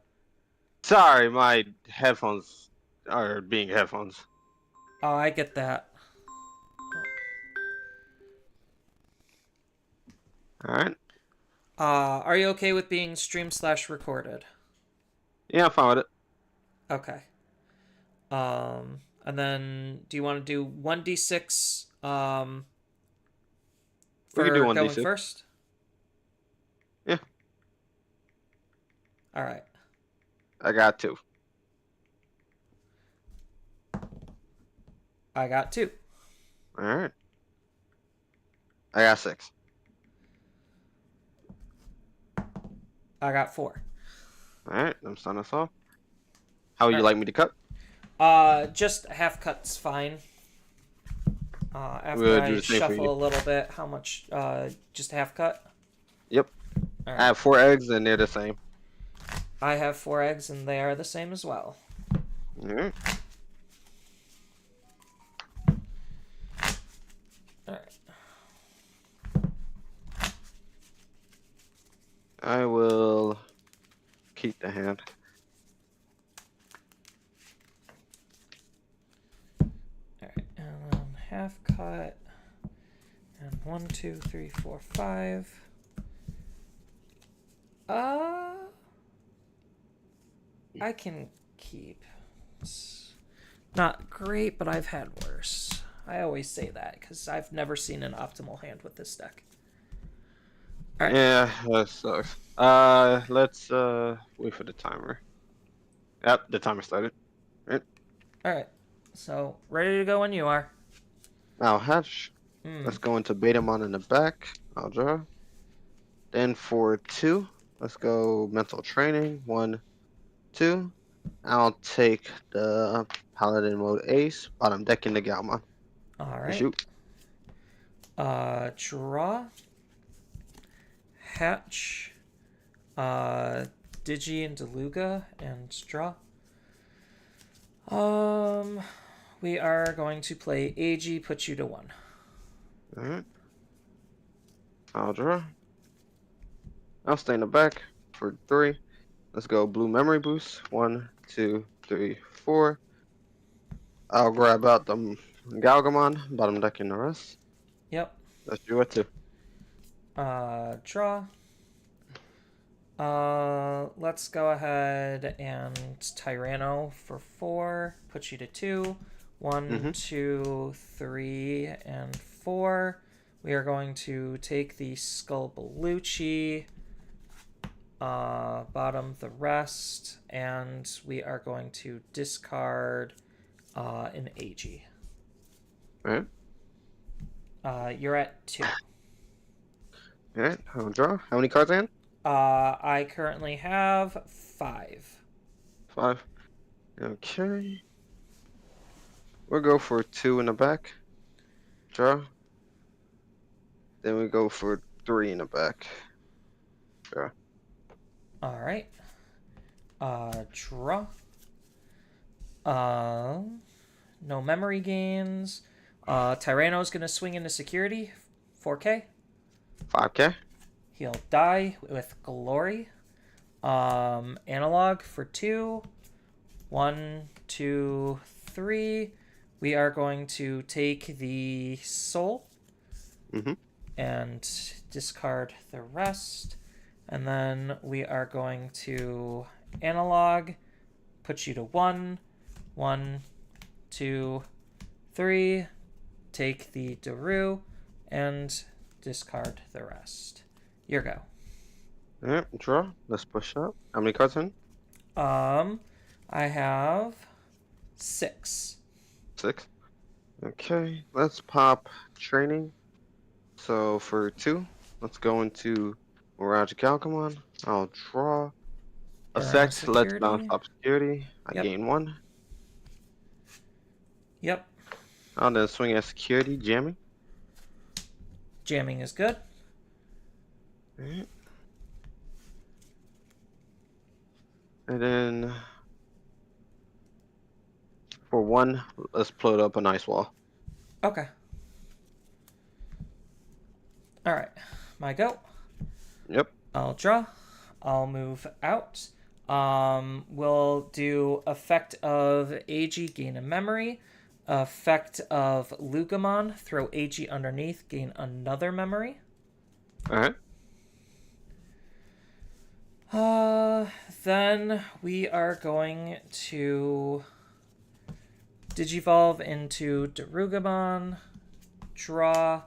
Sorry, my headphones are being headphones. Oh, I get that. Alright. Are you okay with being stream/recorded? Yeah, I'm fine with it. Okay. And then do you want to do 1d6 We for can do going 1d6. first? Yeah. All right. I got 2. I got 2. Alright. I got 6. I got 4. Alright, I'm starting us off. How would you Alright. like me to cut? Just half cut's fine. After We'll do I the same for shuffle you. a little bit, how much? Just half cut? Yep. All I right. have 4 eggs and they're the same. I have 4 eggs and they are the same as well. Alright. All right. I will keep the hand. All right. And then half cut. And 1, 2, 3, 4, 5. I can keep. It's not great, but I've had worse. I always say that because I've never seen an optimal hand with this deck. All right. Yeah, that sucks. Let's wait for the timer. Yep, the timer started. Right. All right. So ready to go when you are. Now hatch. Let's go into Betamon in the back. I'll draw. Then for 2, let's go mental training. 1, 2. I'll take the Paladin mode Ace. Bottom deck in the Galmon. All right. Shoot. Draw. Hatch. Digi and Deluga and draw. We are going to play AG, put you to 1. Alright. I'll draw. I'll stay in the back for 3. Let's go blue memory boost. 1, 2, 3, 4. I'll grab out the Galgamon, bottom deck in the rest. Yep. Let's do it too. Draw. Let's go ahead and Tyranno for 4. Put you to 2. 1, 2, 3, and 4. We are going to take the Skull Belucci, bottom the rest, and we are going to discard an AG. Alright. You're at 2. Alright, I'll draw. How many cards in? I currently have 5. 5. Okay. We'll go for 2 in the back. Draw. Then we go for 3 in the back. Draw. All right. Draw. No memory gains. Tyranno's gonna swing into security. 4K. 5k. He'll die with glory. Analog for 2. 1, 2, 3. We are going to take the soul and discard the rest. And then we are going to analog, put you to 1, 1, 2, 3. Take the Daru and discard the rest. Your go. Alright, draw. Let's push up. How many cards in? I have 6. 6. Okay, let's pop training. So for 2, let's go into Mirage Galgamon. I'll draw. Burn a Effect, let's bounce security. up security. I Yep. gain 1. Yep. I'll then swing at security, jamming. Jamming is good. Alright. And then for 1, let's plot up an ice wall. Okay. Alright. My go. Yep. I'll draw. I'll move out. We'll do effect of AG, gain a memory. Effect of Lugamon, throw AG underneath, gain another memory. Alright. Then we are going to Digivolve into Darugamon, draw.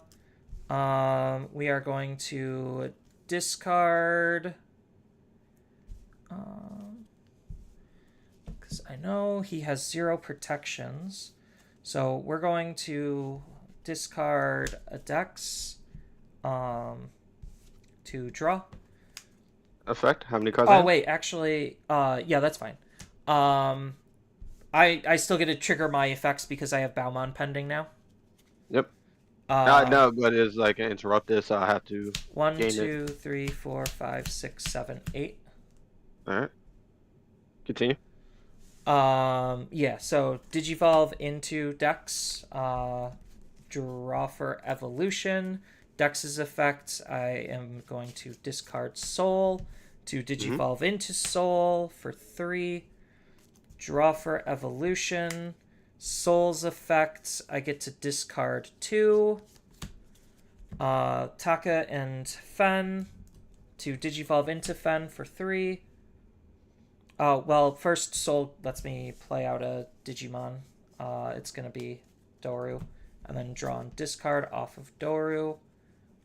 We are going to discard, because I know he has 0 protections. So we're going to discard a Dex to draw. Effect, how many cards? Oh wait, actually, yeah, that's fine. I still get to trigger my effects because I have Baumon pending now. Yep. No, but it's like interrupted, so I have to 1, gain 2, 3, 4, 5, 6, 7, 8. Alright. Continue. Yeah, so Digivolve into Dex, draw for evolution. Dex's effect, I am going to discard Soul to Digivolve into Soul for 3. Draw for evolution. Soul's effect, I get to discard 2. Taka and Fen to Digivolve into Fen for 3. Well, first Soul lets me play out a Digimon. It's going to be Doru. And then draw and discard off of Doru.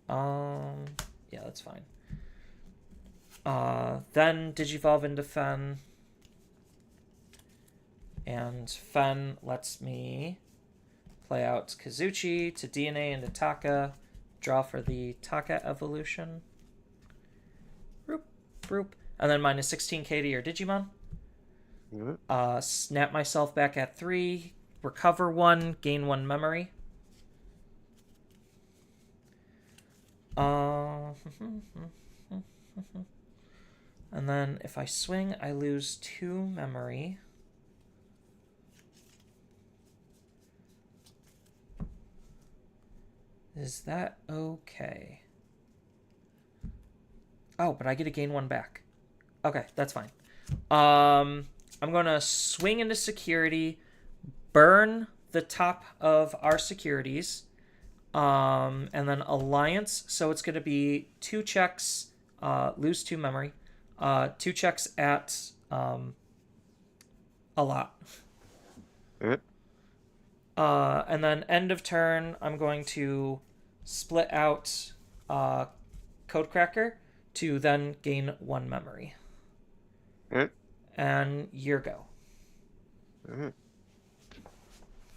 Yeah, that's fine. Then Digivolve into Fen. And Fen lets me play out Kazuchi to DNA into Taka. Draw for the Taka evolution. Roop, roop. And then minus 16k to your Digimon. Snap myself back at 3. Recover 1. Gain 1 memory. And then if I swing, I lose 2 memory. Is that okay? Oh, but I get to gain 1 back. Okay, that's fine. I'm going to swing into security, burn the top of our securities, and then alliance. So it's going to be 2 checks, lose 2 memory, 2 checks at a lot. Alright. And then end of turn, I'm going to split out Codecracker to then gain 1 memory. Alright. And your go. Alright.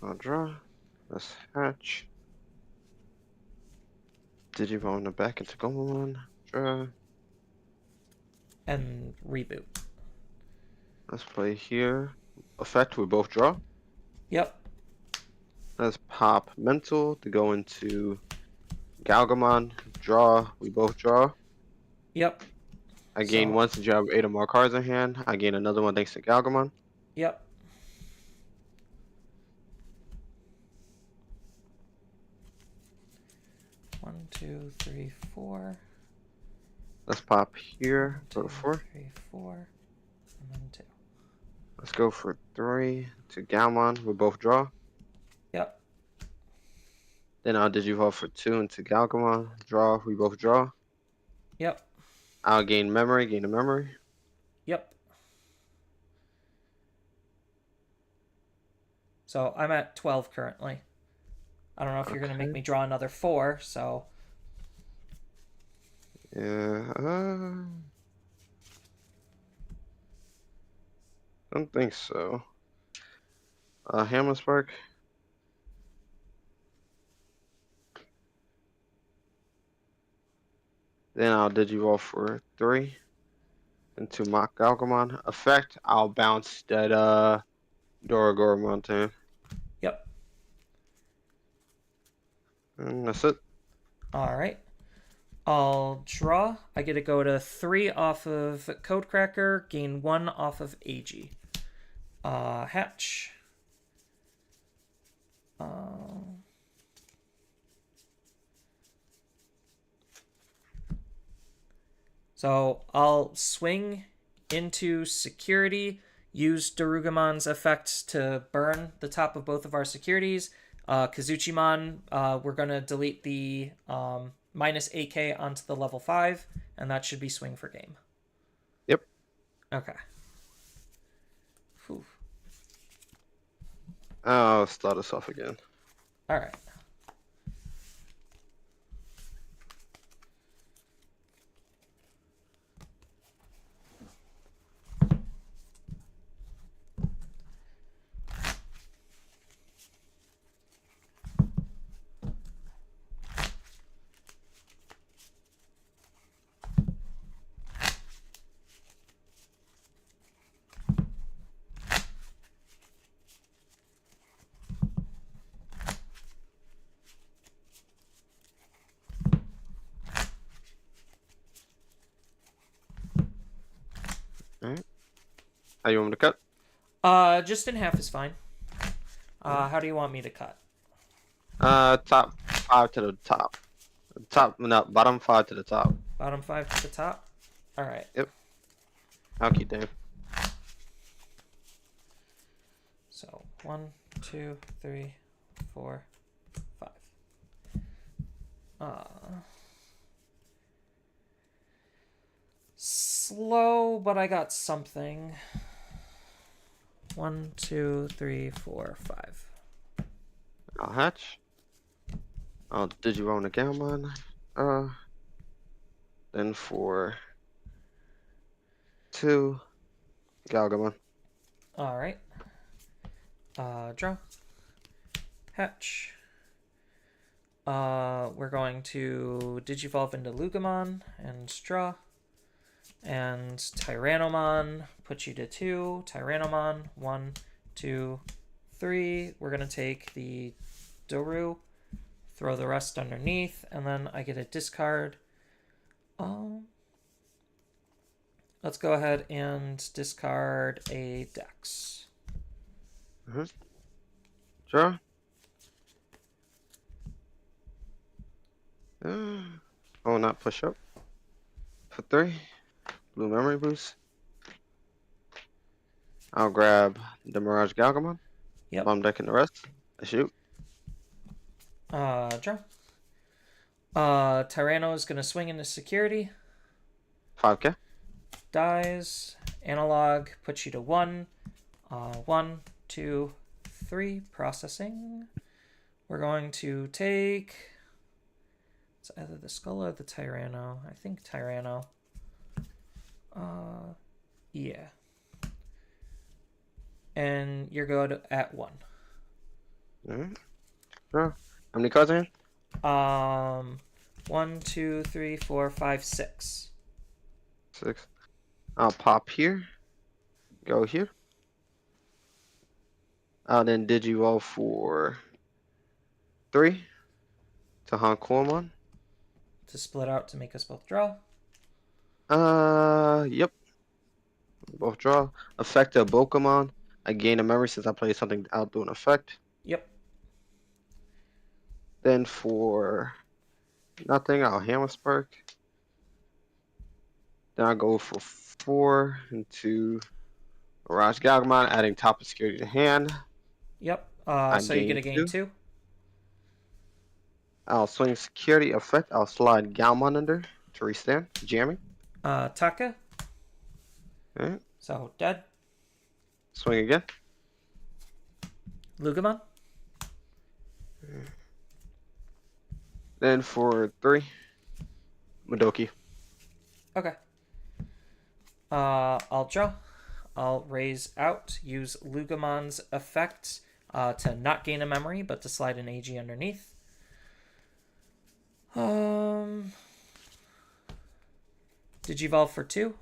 I'll draw. Let's hatch. Digivolve in the back into Gomamon. Draw. And reboot. Let's play here. Effect, we both draw. Yep. Let's pop mental to go into Galgamon. Draw, we both draw. Yep. I gain 1 since you have 8 or more cards in hand. I gain another 1 thanks to Galgamon. Yep. One, 2, 3, 4. Let's pop here. 1, Go to 2, 4. 3, 4. And then 2. Let's go for 3 to Galmon. We both draw. Yep. Then I'll Digivolve for 2 into Galgamon. Draw. We both draw. Yep. I'll gain memory. Gain a memory. Yep. So I'm at 12 currently. I don't know if you're going to make me draw another 4, so... Yeah. Don't think so. Hammer Spark. Then I'll Digivolve for 3 into Mock Galgamon. Effect, I'll bounce that Doragora Mountain. Yep. And that's it. Alright. I'll draw. I get to go to 3 off of Codecracker, gain 1 off of AG. Hatch. So I'll swing into security, use Darugamon's effect to burn the top of both of our securities. Kazuchimon, we're going to delete the minus AK onto the level 5, and that should be swing for game. Yep. Okay. Whew. I'll start us off again. All right. Alright. How you want me to cut? Just in half is fine. How do you want me to cut? Top 5 to the top. No, bottom 5 to the top. Bottom 5 to the top? Alright. Yep. I'll keep them. So 1, 2, 3, 4, 5. Slow, but I got something. 1, 2, 3, 4, 5. I'll hatch. I'll Digiroll the Galmon. Then for 2, Galgamon. Alright. Draw. Hatch. We're going to Digivolve into Lugamon and draw. And Tyrannomon, put you to 2. Tyrannomon, 1, 2, 3. We're going to take the Doru, throw the rest underneath, and then I get a discard. Let's go ahead and discard a Dex. Draw. Oh, not push up. For 3. Blue Memory Boost. I'll grab the Mirage Galgamon. Yep. Bomb decking the rest. I shoot. Draw. Tyranno is going to swing into security. 5k. Dies. Analog puts you to 1. 1, 2, 3. Processing. We're going to take... It's either the Skull or the Tyranno. I think Tyranno. Yeah. And you're good at 1. Alright. Draw. How many cards are in? 1, 2, 3, 4, 5, 6. 6. I'll pop here. Go here. I'll then Digiroll for 3 to Hankormon. To split out to make us both draw. Yep. Both draw. Effect of Pokemon. I gain a memory since I play something out doing effect. Yep. Then for nothing, I'll Hammer Spark. Then I'll go for 4 into Mirage Galgamon, adding top of security to hand. Yep. I So you get gain a gain 2. 2. I'll swing security effect. I'll slide Galmon under to restand. Jamming. Taka. Alright. So dead. Swing again. Lugamon. Then for 3, Madoki. Okay. I'll draw. I'll raise out. Use Lugamon's effect to not gain a memory, but to slide an AG underneath. Digivolve for 2.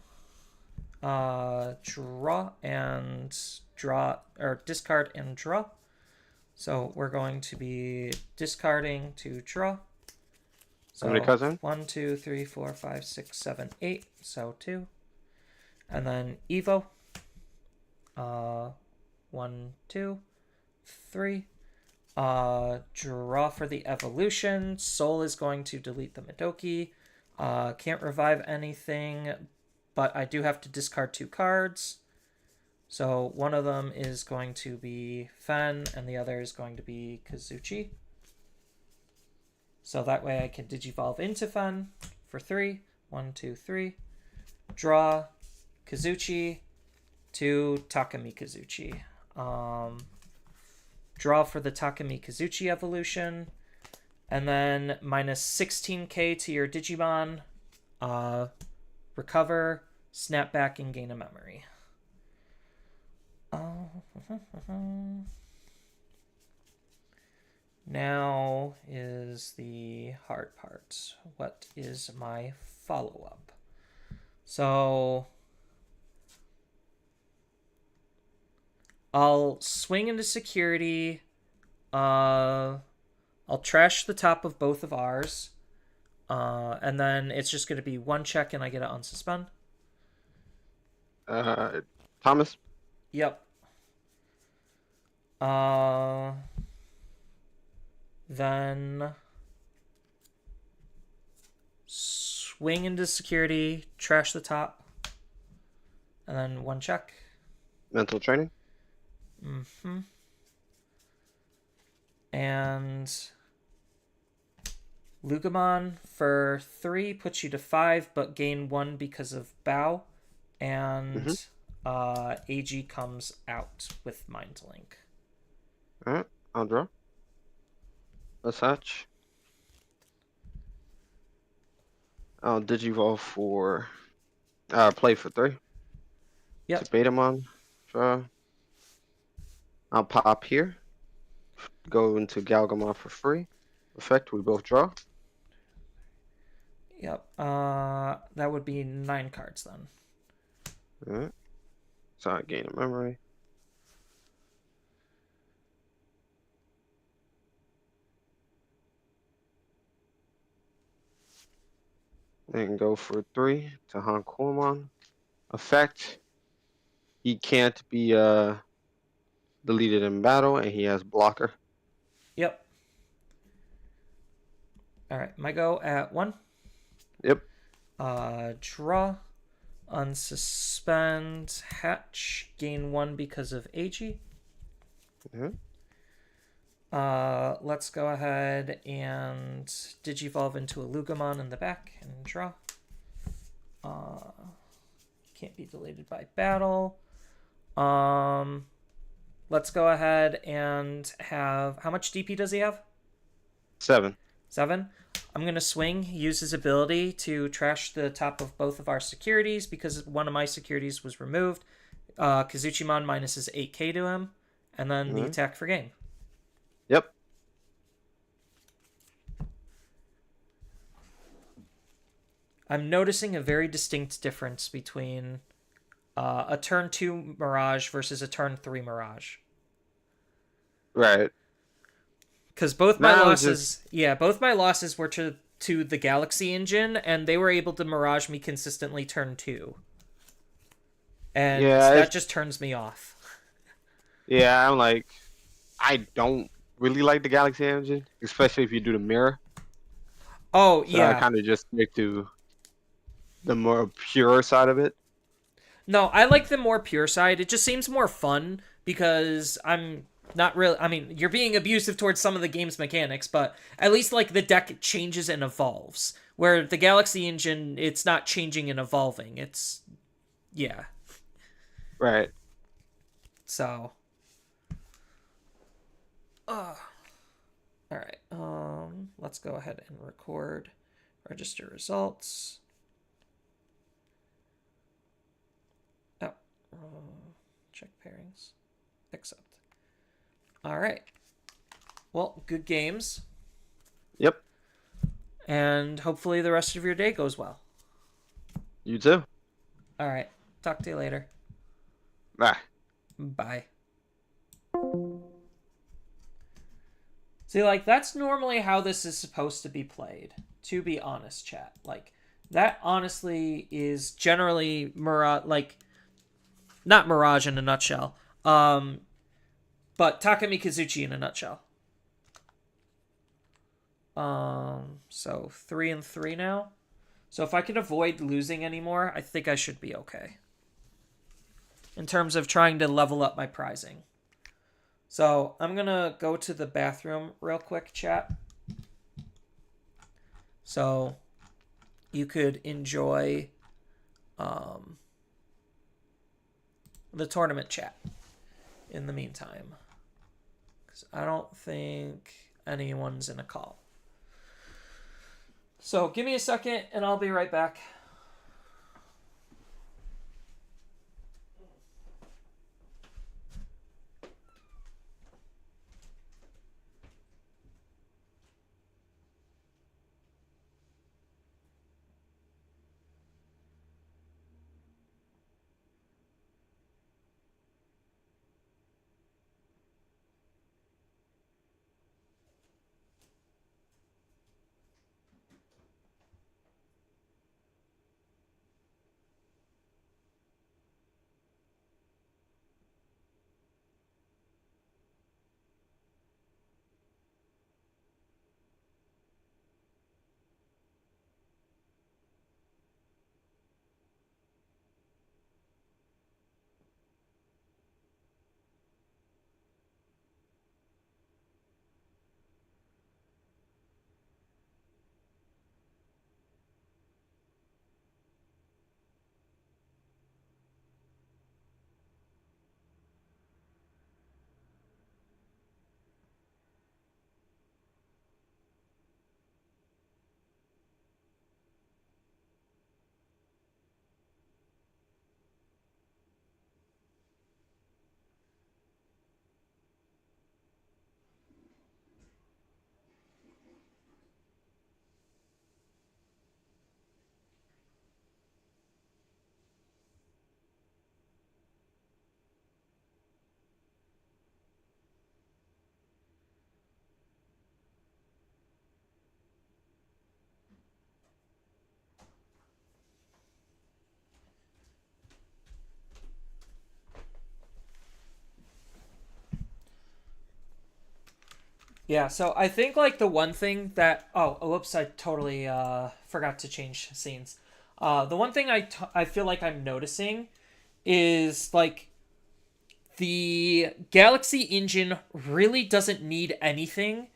Draw and draw, or discard and draw. So we're going to be discarding to draw. So How many cards in? 1, 2, 3, 4, 5, 6, 7, 8. So 2. And then Evo. 1, 2, 3. Draw for the evolution. Soul is going to delete the Madoki. Can't revive anything, but I do have to discard 2 cards. So one of them is going to be Fen, and the other is going to be Kazuchi. So that way I can digivolve into Fen for 3. 1, 2, 3. Draw Kazuchi to Takami Kazuchi. Draw for the Takami Kazuchi evolution. And then minus 16k to your Digimon. Recover, snap back, and gain a memory. Now is the hard part. What is my follow-up? So I'll swing into security. I'll trash the top of both of ours. And then it's just going to be 1 check and I get to unsuspend. Thomas. Yep. Then swing into security, trash the top, and then 1 check. Mental training. And Lugamon for 3 puts you to 5, but gain 1 because of Bow. And AG comes out with Mind Link. Alright, I'll draw. Let's hatch. I'll digivolve for play for 3. Yep. To Betamon. Draw. I'll pop here. Go into Galgamon for free. Effect, we both draw. Yep. That would be 9 cards then. Alright. So I gain a memory. Then go for 3 to Hankormon. Effect. He can't be deleted in battle, and he has blocker. Yep. Alright, my go at 1. Yep. Draw. Unsuspend. Hatch. Gain 1 because of AG. Let's go ahead and digivolve into a Lugamon in the back and draw. Can't be deleted by battle. Let's go ahead and have... How much DP does he have? 7. 7. I'm going to swing, use his ability to trash the top of both of our securities because one of my securities was removed. Kazuchimon minuses 8k to him, and then the attack for game. Yep. I'm noticing a very distinct difference between a turn 2 Mirage versus a turn 3 Mirage. Right. Because both my losses, both my losses were to the Galaxy engine, and they were able to Mirage me consistently turn 2. And that just turns me off. Yeah, I'm like, I don't really like the Galaxy engine, especially if you do the mirror. Oh, so yeah. I kind of just stick to the more pure side of it. No, I like the more pure side. It just seems more fun because I'm not really. I mean, you're being abusive towards some of the game's mechanics, but at least like the deck changes and evolves. Where the Galaxy Engine, it's not changing and evolving. It's yeah. Right. So. All right. Let's go ahead and record, register results. Oh, check pairings. Accept. All right. Well, good games. Yep. And hopefully the rest of your day goes well. You too. All right. Talk to you later. Bye. Bye. See, like, that's normally how this is supposed to be played, to be honest, chat. Like, that honestly is generally Mirage, like, not Mirage in a nutshell, but Takami Kazuchi in a nutshell. So 3-3 now. So if I can avoid losing anymore, I think I should be okay. In terms of trying to level up my prizing. So I'm going to go to the bathroom real quick, chat. So you could enjoy the tournament chat in the meantime. Because I don't think anyone's in a call. So give me a second and I'll be right back. Yeah, so I think, like, the one thing that... Oh, whoops, I totally forgot to change scenes. The one thing I feel like I'm noticing is, like, the Galaxy engine really doesn't need anything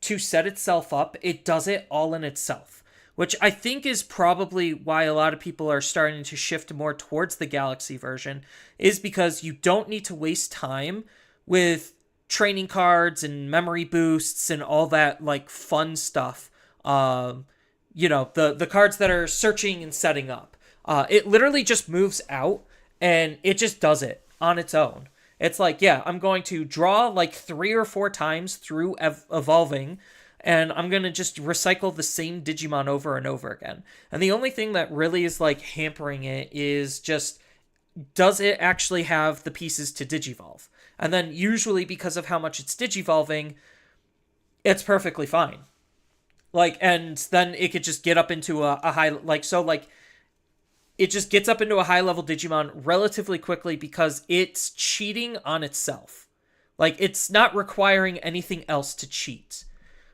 to set itself up. It does it all in itself, which I think is probably why a lot of people are starting to shift more towards the Galaxy version, is because you don't need to waste time with training cards and memory boosts and all that, like, fun stuff. You know, the cards that are searching and setting up. It literally just moves out and it just does it on its own. It's like, yeah, I'm going to draw like 3 or 4 times through evolving, and I'm going to just recycle the same Digimon over and over again. And the only thing that really is, like, hampering it is just, does it actually have the pieces to Digivolve? And then usually, because of how much it's Digivolving, it's perfectly fine. Like, and then it could just get up into a high, like, so, like, it just gets up into a high-level Digimon relatively quickly because it's cheating on itself. Like, it's not requiring anything else to cheat.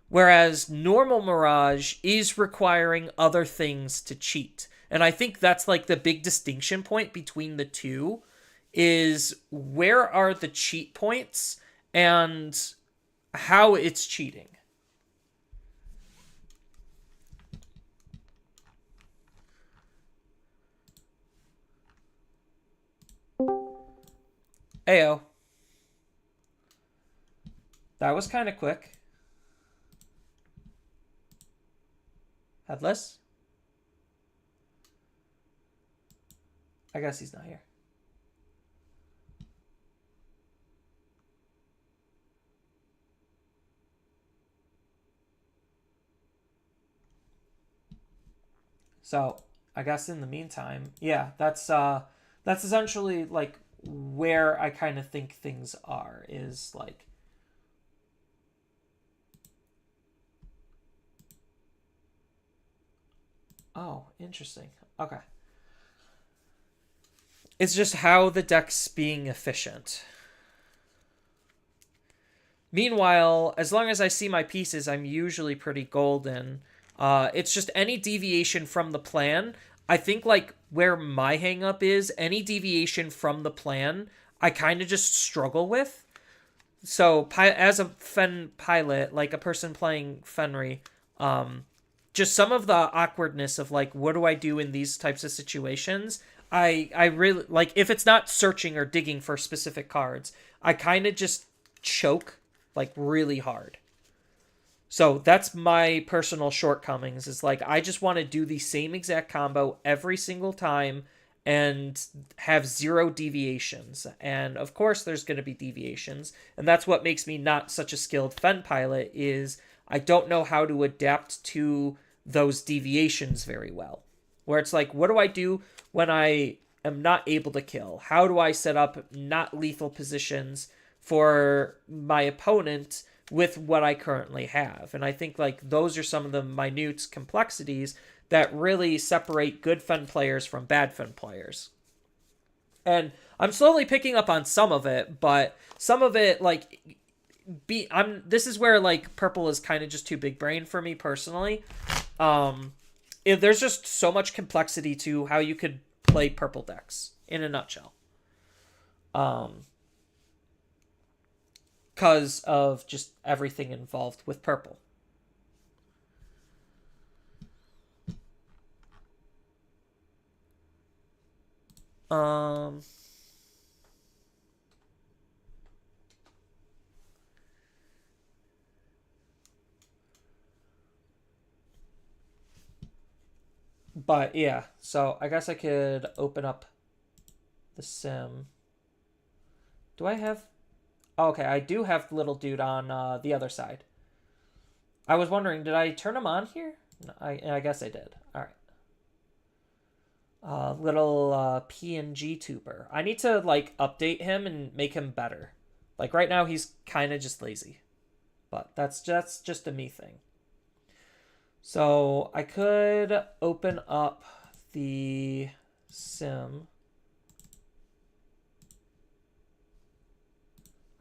Whereas normal Mirage is requiring other things to cheat. And I think that's like the big distinction point between the two is where are the cheat points and how it's cheating. Ayo. That was kind of quick. Headless? I guess he's not here. So, I guess in the meantime, yeah, that's essentially like where I kind of think things are is like oh, interesting. Okay. It's just how the deck's being efficient. Meanwhile, as long as I see my pieces, I'm usually pretty golden. It's just any deviation from the plan. I think like where my hangup is, any deviation from the plan, I kind of just struggle with. So as a Fen pilot, like a person playing Fenry, just some of the awkwardness of like, what do I do in these types of situations? I really like if it's not searching or digging for specific cards, I kind of just choke like really hard. So that's my personal shortcomings is like I just want to do the same exact combo every single time and have zero deviations. And of course there's going to be deviations, and that's what makes me not such a skilled Fen pilot is I don't know how to adapt to those deviations very well. Where it's like, what do I do when I am not able to kill? How do I set up not lethal positions for my opponent with what I currently have? And I think like those are some of the minute complexities that really separate good Fen players from bad Fen players. And I'm slowly picking up on some of it, but some of it like this is where like purple is kind of just too big brain for me personally. There's just so much complexity to how you could play purple decks in a nutshell. Because of just everything involved with purple. But yeah, so I guess I could open up the sim. Do I have... Oh, okay, I do have the little dude on the other side. I was wondering, did I turn him on here? No, I guess I did. All right. Little PNG tuber. I need to like update him and make him better. Like right now he's kind of just lazy. But that's just a me thing. So I could open up the sim.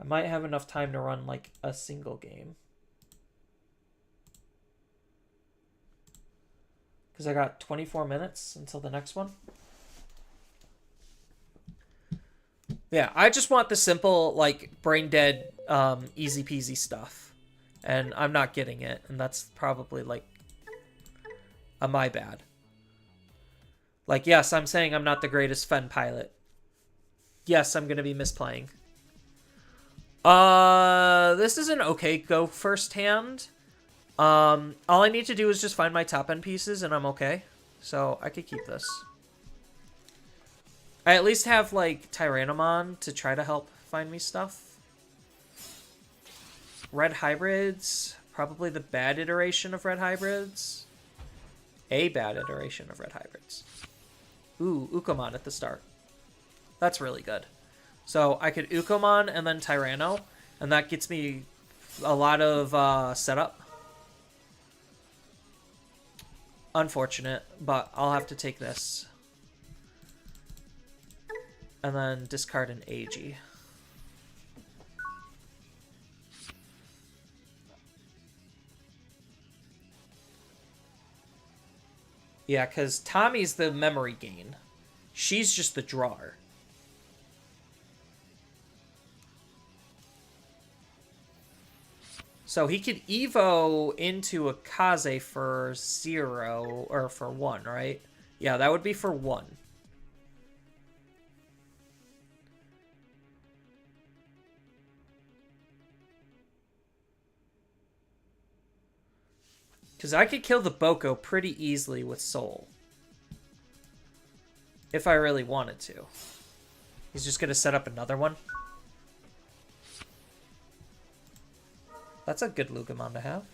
I might have enough time to run like a single game. Because I got 24 minutes until the next one. Yeah, I just want the simple, like, brain dead, easy peasy stuff. And I'm not getting it. And that's probably, like, my bad. Like, yes, I'm saying I'm not the greatest Fen pilot. Yes, I'm going to be misplaying. This is an okay go first hand. All I need to do is just find my top end pieces and I'm okay. So I could keep this. I at least have like Tyrannomon to try to help find me stuff. Red hybrids, probably the bad iteration of red hybrids. A bad iteration of red hybrids. Ooh, Ukomon at the start. That's really good. So I could Ukomon and then Tyranno, and that gets me a lot of setup. Unfortunate, but I'll have to take this. And then discard an AG. Yeah, because Tommy's the memory gain. She's just the drawer. So he could Evo into a Kaze for 0, or for 1, right? Yeah, that would be for 1. Because I could kill the Boko pretty easily with Soul. If I really wanted to. He's just going to set up another one. That's a good Lugamon to have.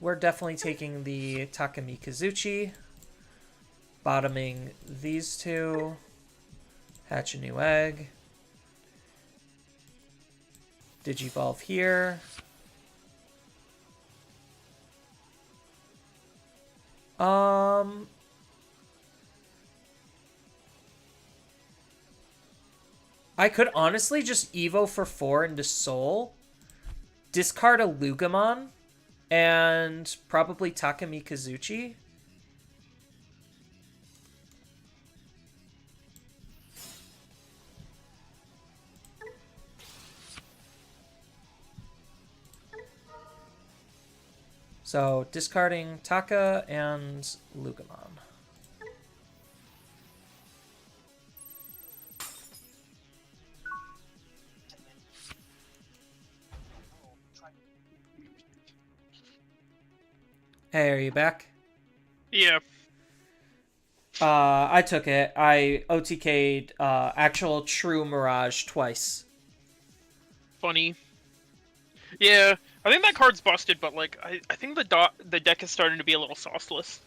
We're definitely taking the Takami Kazuchi. Bottoming these two. Hatch a new egg. Digivolve here. I could honestly just Evo for 4 into Soul. Discard a Lugamon. And probably Takami Kazuchi. So, discarding Taka and Lugamon. Hey, are you back? Yeah. I took it. I OTK'd actual true Mirage twice. Funny. Yeah, I think that card's busted, but like I think the deck is starting to be a little sauceless.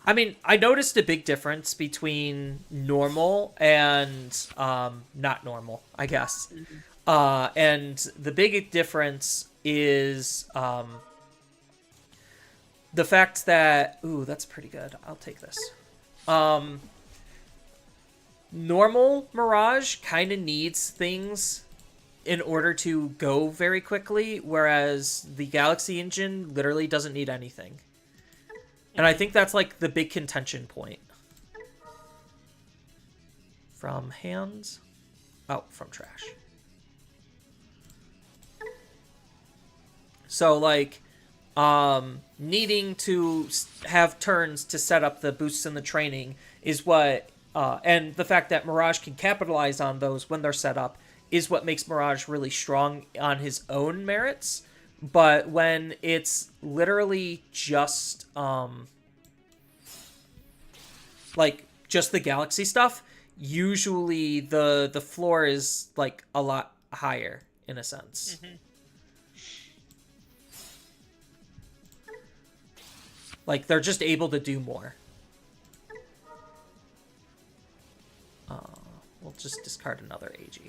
I mean, I noticed a big difference between normal and not normal, I guess. And the big difference is the fact that... Ooh, that's pretty good. I'll take this. Normal Mirage kind of needs things in order to go very quickly, whereas the Galaxy engine literally doesn't need anything. And I think that's like the big contention point. From hands? Oh, from trash. So like, needing to have turns to set up the boosts in the training is what, and the fact that Mirage can capitalize on those when they're set up is what makes Mirage really strong on his own merits. But when it's literally just, like, just the Galaxy stuff, usually the floor is, like, a lot higher, in a sense. Mm-hmm. Like, they're just able to do more. We'll just discard another AG.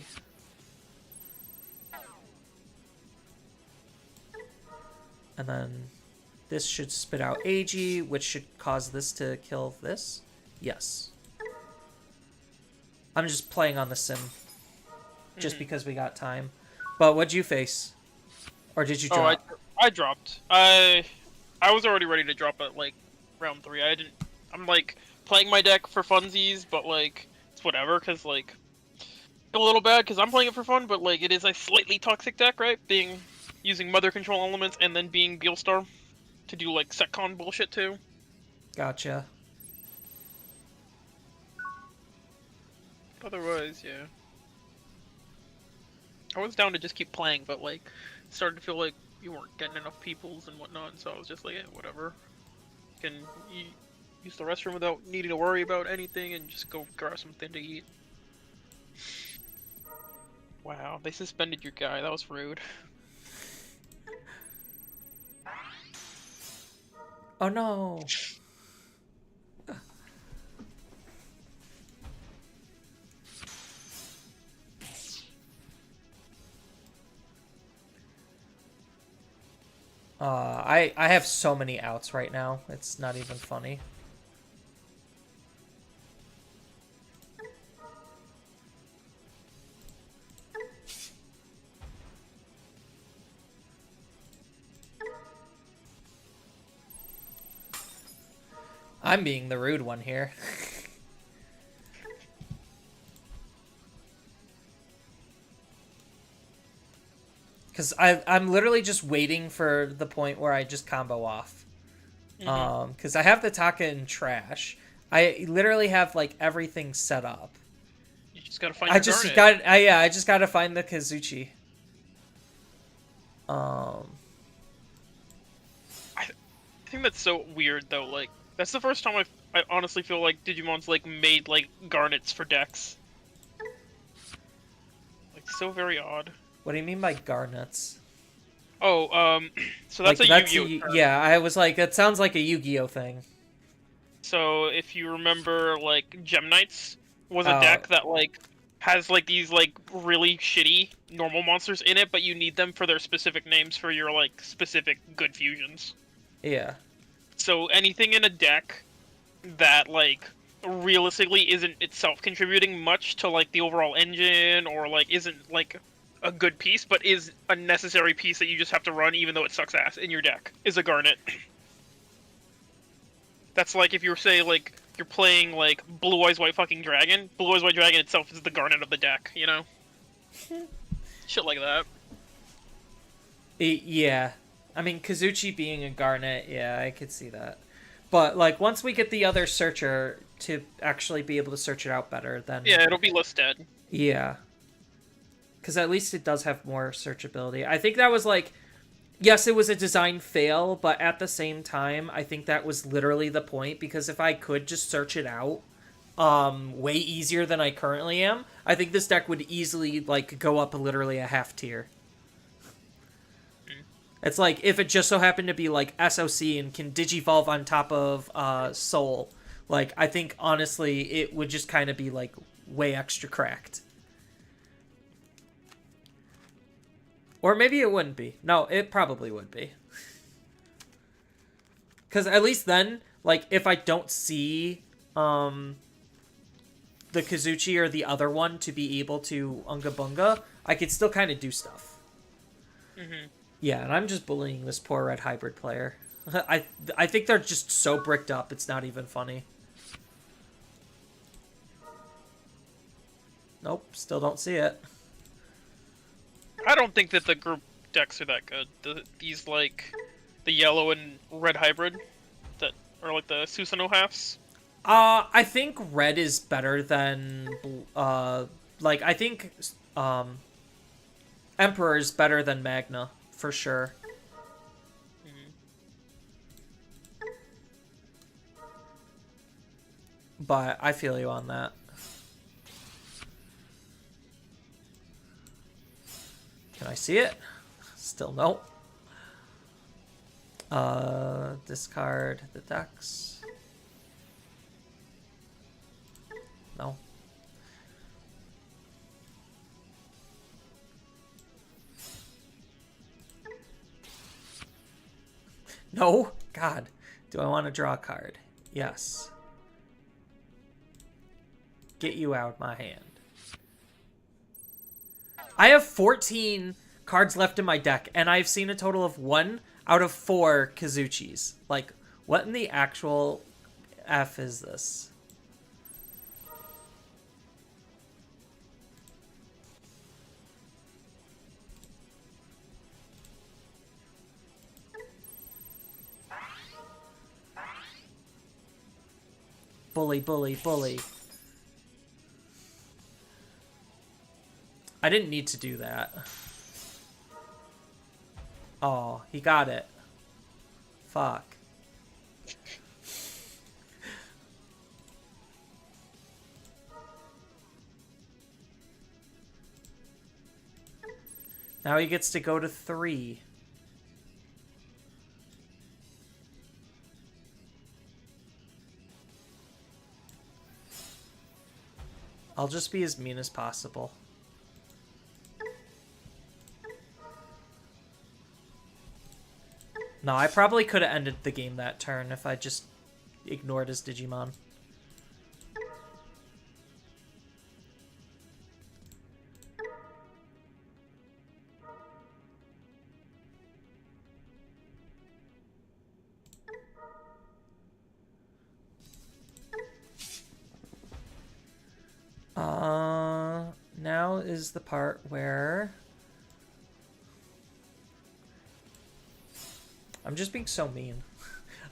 And then this should spit out AG, which should cause this to kill this. Yes. I'm just playing on the sim. Just because we got time. But what'd you face? Or did you drop? Oh, I dropped. I was already ready to drop at, like, round 3. I'm, like, playing my deck for funsies, but, like, it's whatever, because, like, a little bad, because I'm playing it for fun, but, like, it is a slightly toxic deck, right? Using Mother Control elements and then being Beelstar to do, like, Setcon bullshit, too. Gotcha. Otherwise, yeah. I was down to just keep playing, but, like, it started to feel like you weren't getting enough peoples and whatnot, so I was just like, whatever. Can use the restroom without needing to worry about anything and just go grab something to eat. Wow, they suspended your guy. That was rude. Oh no! I have so many outs right now. It's not even funny. I'm being the rude one here. Because I'm literally just waiting for the point where I just combo off. Because I have the Taka in trash. I literally have like everything set up. You just gotta find I your just Garnet. got I just gotta find the Kazuchi. I think that's so weird though. Like that's the first time I honestly feel like Digimon's like made like Garnets for decks. Like so very odd. What do you mean by garnets? Oh, so that's Like a Yu-Gi-Oh term. yeah, I was like, that sounds like a Yu-Gi-Oh thing. So if you remember, like Gem Knights was a Oh. deck that like has like these like really shitty normal monsters in it, but you need them for their specific names for your like specific good fusions. Yeah. So anything in a deck that like realistically isn't itself contributing much to like the overall engine or like isn't like a good piece but is a necessary piece that you just have to run even though it sucks ass in your deck is a Garnet. That's like if you were say like you're playing like Blue Eyes White fucking Dragon. Blue Eyes White Dragon itself is the Garnet of the deck, you know? Shit like that. Yeah. I mean, Kazuchi being a garnet, yeah, I could see that. But, like, once we get the other searcher to actually be able to search it out better, then... Yeah, it'll be less dead. Yeah. Because at least it does have more searchability. I think that was, like... Yes, it was a design fail, but at the same time, I think that was literally the point, because if I could just search it out way easier than I currently am, I think this deck would easily, like, go up literally a half tier. It's like, if it just so happened to be, like, SOC and can Digivolve on top of Soul, like, I think, honestly, it would just kind of be, like, way extra cracked. Or maybe it wouldn't be. No, it probably would be. Because at least then, like, if I don't see the Kazuchi or the other one to be able to Unga Bunga, I could still kind of do stuff. Mm-hmm. Yeah, and I'm just bullying this poor red hybrid player. I think they're just so bricked up, it's not even funny. Nope, still don't see it. I don't think that the group decks are that good. These like the yellow and red hybrid that are like the Susanoo halves. I think red is better than like I think Emperor is better than Magna for sure. Mm-hmm. But I feel you on that. Can I see it? Still no. Discard the decks. No. No? God. Do I want to draw a card? Yes. Get you out of my hand. I have 14 cards left in my deck, and I've seen a total of 1 out of 4 Kazuchis. Like, what in the actual F is this? Bully, bully, bully. I didn't need to do that. Oh, he got it. Fuck. Now he gets to go to 3. I'll just be as mean as possible. No, I probably could have ended the game that turn if I just ignored his Digimon. is the part where I'm just being so mean.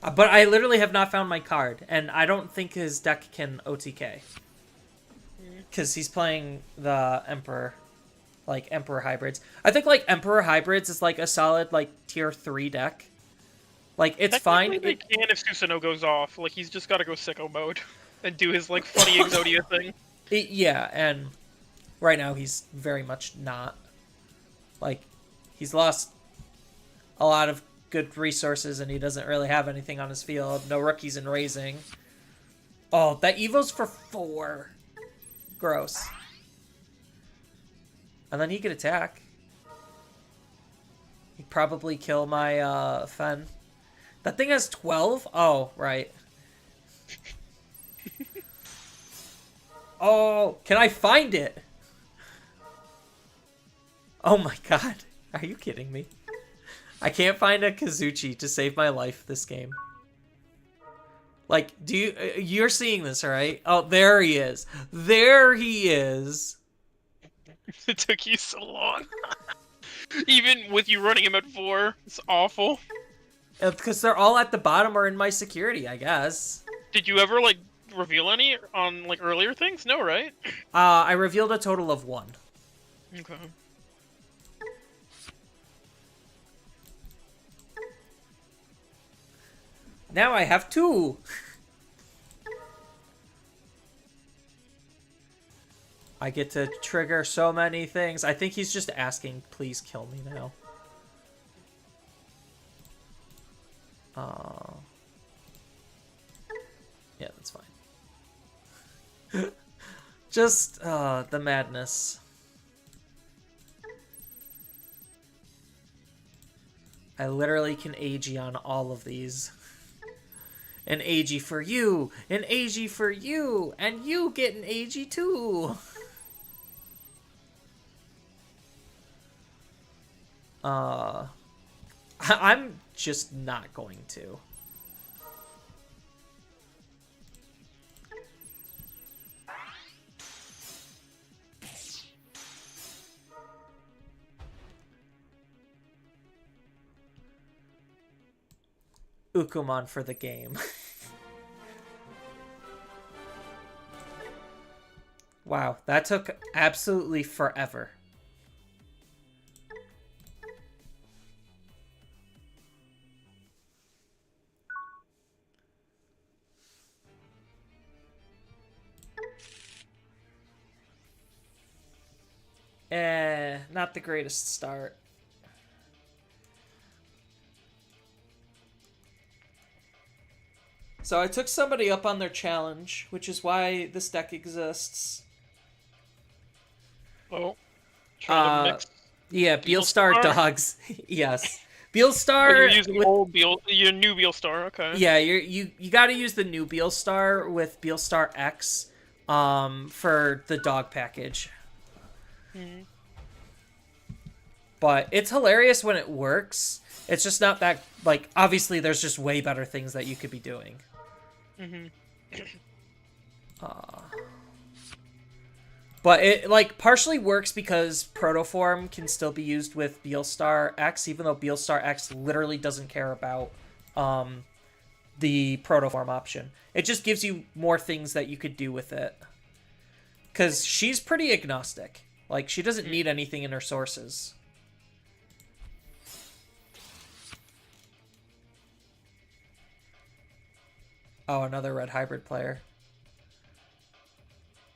But I literally have not found my card, and I don't think his deck can OTK. Because he's playing the Emperor, like, Emperor Hybrids. I think, like, Emperor Hybrids is, like, a solid, like, tier 3 deck. Like, it's fine. They can if Susanoo goes off. Like, he's just gotta go sicko mode and do his, like, funny Exodia thing. Yeah, and right now he's very much not. Like, he's lost a lot of good resources, and he doesn't really have anything on his field. No rookies in raising. Oh, that Evo's for 4. Gross. And then he could attack. He'd probably kill my Fen. That thing has 12? Oh, right. Oh, can I find it? Oh my god. Are you kidding me? I can't find a Kazuchi to save my life this game. Like, you're seeing this, right? Oh, there he is. There he is. It took you so long. Even with you running him at 4, it's awful. Because they're all at the bottom or in my security, I guess. Did you ever, like, reveal any on, like, earlier things? No, right? I revealed a total of 1. Okay. Now I have 2. I get to trigger so many things. I think he's just asking, please kill me now. Yeah, that's fine. Just, the madness. I literally can AG on all of these. An AG for you, an AG for you, and you get an AG too. I'm just not going to. Ukumon for the game. Wow, that took absolutely forever. Not the greatest start. So I took somebody up on their challenge, which is why this deck exists. Oh. Trying to mix Yeah, Beelstar dogs. Yes. Oh, Beelstar. you're using your new Beelstar, okay. Yeah, you got to use the new Beelstar with Beelstar X for the dog package. Mhm. But it's hilarious when it works. It's just not that, like, obviously there's just way better things that you could be doing. Mhm. But it, like, partially works because Protoform can still be used with Beelstar X, even though Beelstar X literally doesn't care about the Protoform option. It just gives you more things that you could do with it. Because she's pretty agnostic. Like, she doesn't need anything in her sources. Oh, another red hybrid player.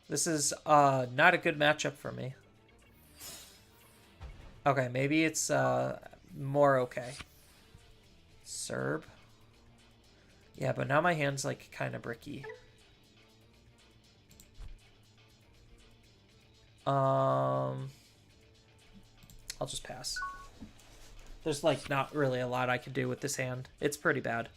This is not a good matchup for me. Okay, maybe it's more okay. Serb. Yeah, but now my hand's like kind of bricky. I'll just pass. There's like not really a lot I can do with this hand. It's pretty bad.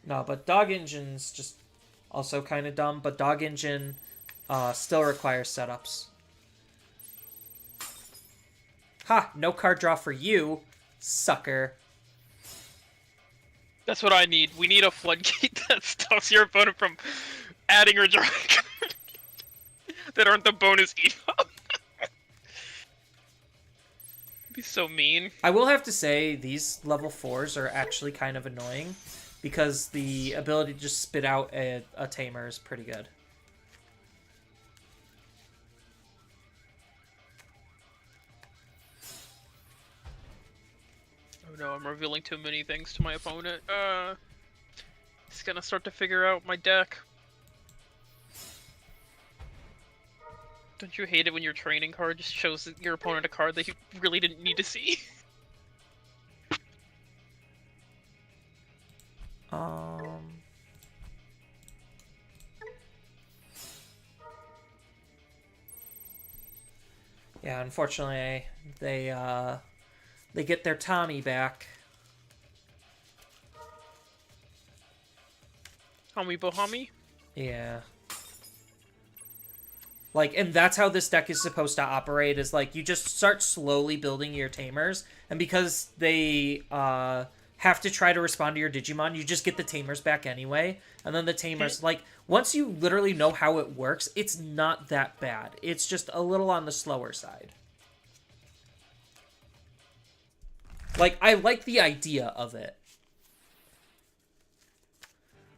No, but Dog Engine's just also kind of dumb, but Dog Engine still requires setups. Ha! No card draw for you, sucker. That's what I need. We need a floodgate that stops your opponent from adding or drawing that aren't the bonus evo. Be so mean. I will have to say these level 4s are actually kind of annoying because the ability to just spit out a tamer is pretty good. Oh no, I'm revealing too many things to my opponent. He's gonna start to figure out my deck. Don't you hate it when your training card just shows your opponent a card that you really didn't need to see? Yeah, unfortunately, they get their Tommy back. Homie Bohami? Yeah. Like, and that's how this deck is supposed to operate, is like, you just start slowly building your tamers, and because they have to try to respond to your Digimon, you just get the tamers back anyway, and then the tamers, like, once you literally know how it works, it's not that bad. It's just a little on the slower side. Like, I like the idea of it.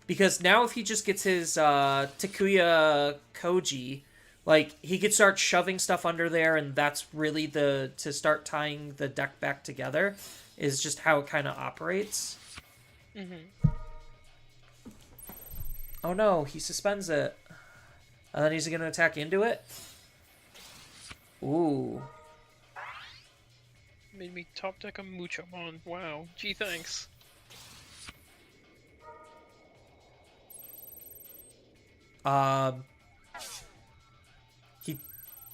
Because now if he just gets his Takuya Koji, like, he could start shoving stuff under there, and that's really to start tying the deck back together, is just how it kind of operates. Mm-hmm. Oh no, he suspends it. And then he's going to attack into it? Ooh. Made me top deck a Muchomon. Wow. Gee, thanks.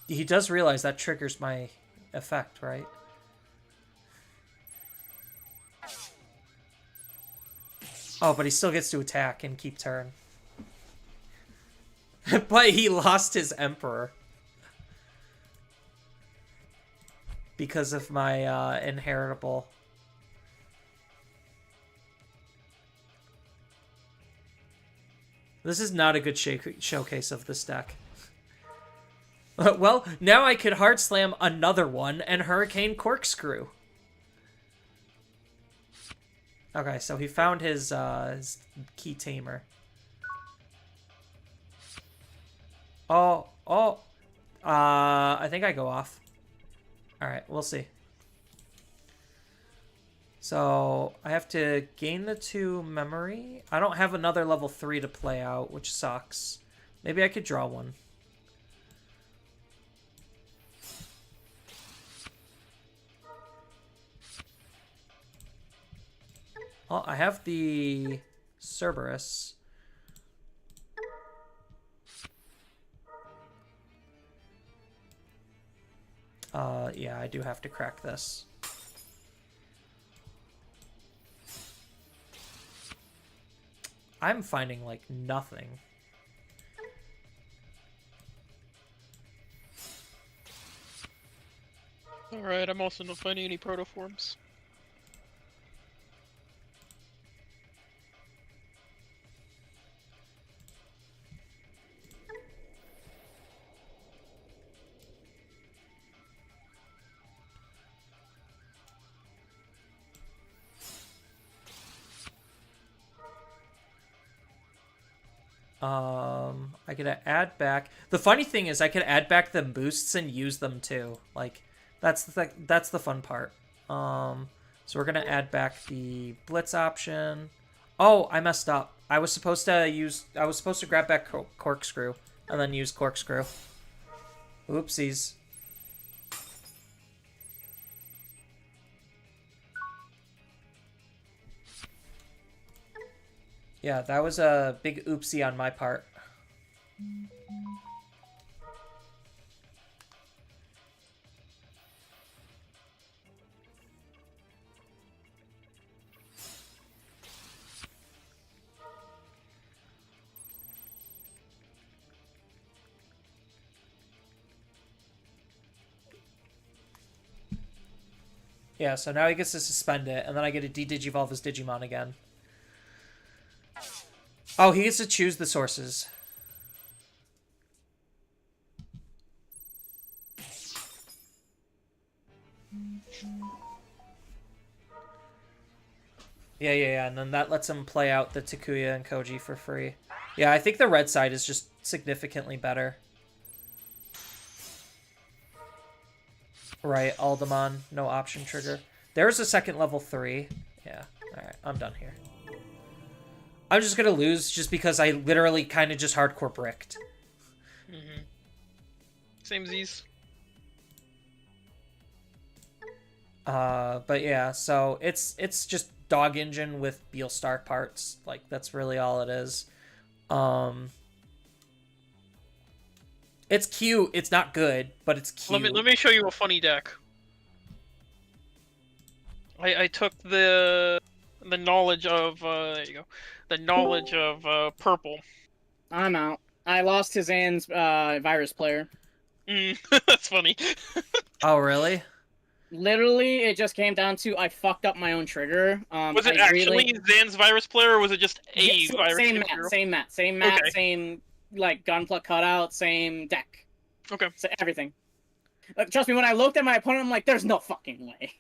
He does realize that triggers my effect, right? Oh, but he still gets to attack and keep turn. But he lost his Emperor. Because of my inheritable. This is not a good showcase of this deck. Well, now I could hard slam another one and Hurricane Corkscrew. Okay, so he found his key tamer. I think I go off. Alright, we'll see. So, I have to gain the 2 memory. I don't have another level 3 to play out, which sucks. Maybe I could draw one. Well, I have the Cerberus. Yeah, I do have to crack this. I'm finding, like, nothing. Alright, I'm also not finding any protoforms. I could add back. The funny thing is, I could add back the boosts and use them too. Like, that's the fun part. So we're gonna add back the blitz option. Oh, I messed up. I was supposed to grab back corkscrew and then use corkscrew. Oopsies. Yeah, that was a big oopsie on my part. Yeah, so now he gets to suspend it, and then I get to de-digivolve his Digimon again. Oh, he gets to choose the sources. Yeah, and then that lets him play out the Takuya and Koji for free. Yeah, I think the red side is just significantly better. Right, Alderman, no option trigger. There's a second level 3. Yeah, alright, I'm done here. I'm just gonna lose just because I literally kind of just hardcore bricked. Same Z's. But yeah, so it's just dog engine with Beelstar parts. Like, that's really all it is. It's cute. It's not good, but it's cute. Let me show you a funny deck. I took the knowledge of there you go, the knowledge of purple. I'm out. I lost his Zan's virus player. That's funny. Oh, really? Literally, it just came down to I fucked up my own trigger. Was it actually Zan's virus player, or was it just a virus? Same mat, Okay. same like gunpla cutout, same deck. Okay. So everything. Trust me, when I looked at my opponent, I'm like, there's no fucking way.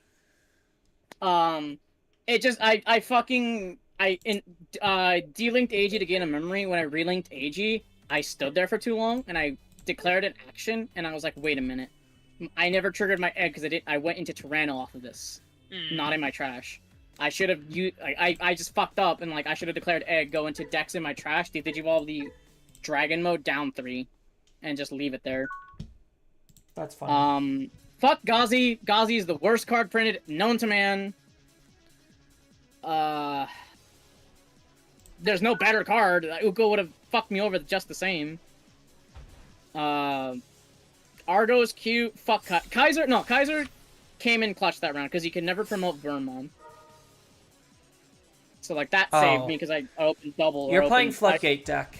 It just I fucking delinked AG to gain a memory. When I relinked AG, I stood there for too long and I declared an action, and I was like, wait a minute. I never triggered my egg because I went into Tyranno off of this, not in my trash. I should have I just fucked up, and like I should have declared egg, go into Dex in my trash, Digivolve the Dragon mode down 3, and just leave it there. That's fine. Fuck Ghazi. Ghazi is the worst card printed known to man. There's no better card. Uko would have fucked me over just the same. Argo's cute. Fuck Kaiser. No, Kaiser came in clutch that round because he could never promote Vermon. So like that saved me because I opened double. You're playing Floodgate deck.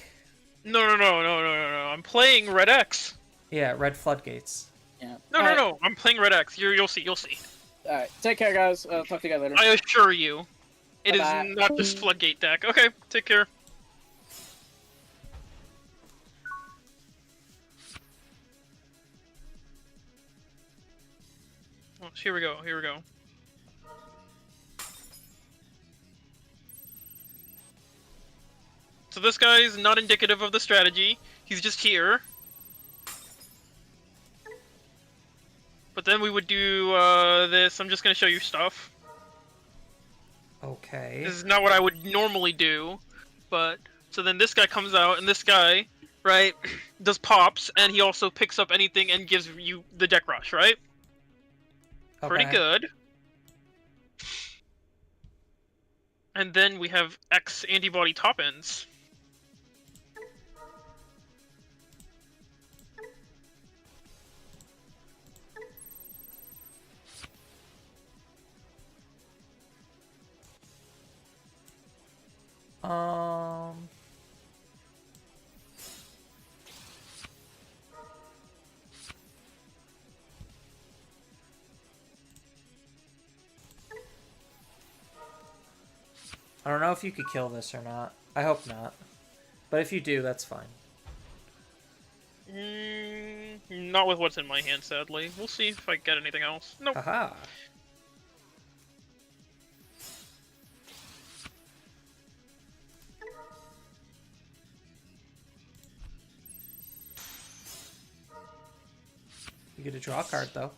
No. I'm playing Red X. Yeah, Red Floodgates. Yeah. No. I'm playing Red X. You'll see. All right. Take care, guys. Talk to you guys later. I assure you, it Bye-bye. is not just Floodgate deck. Okay. Take care. Oh, here we go. So this guy is not indicative of the strategy. He's just here. But then we would do this. I'm just gonna show you stuff. Okay. This is not what I would normally do, but so then this guy comes out, and this guy, right, does pops, and he also picks up anything and gives you the deck rush, right? Okay. Pretty good. And then we have X antibody top ends. I don't know if you could kill this or not. I hope not. But if you do, that's fine. Not with what's in my hand, sadly. We'll see if I get anything else. Nope. Haha. You get to draw a card, though.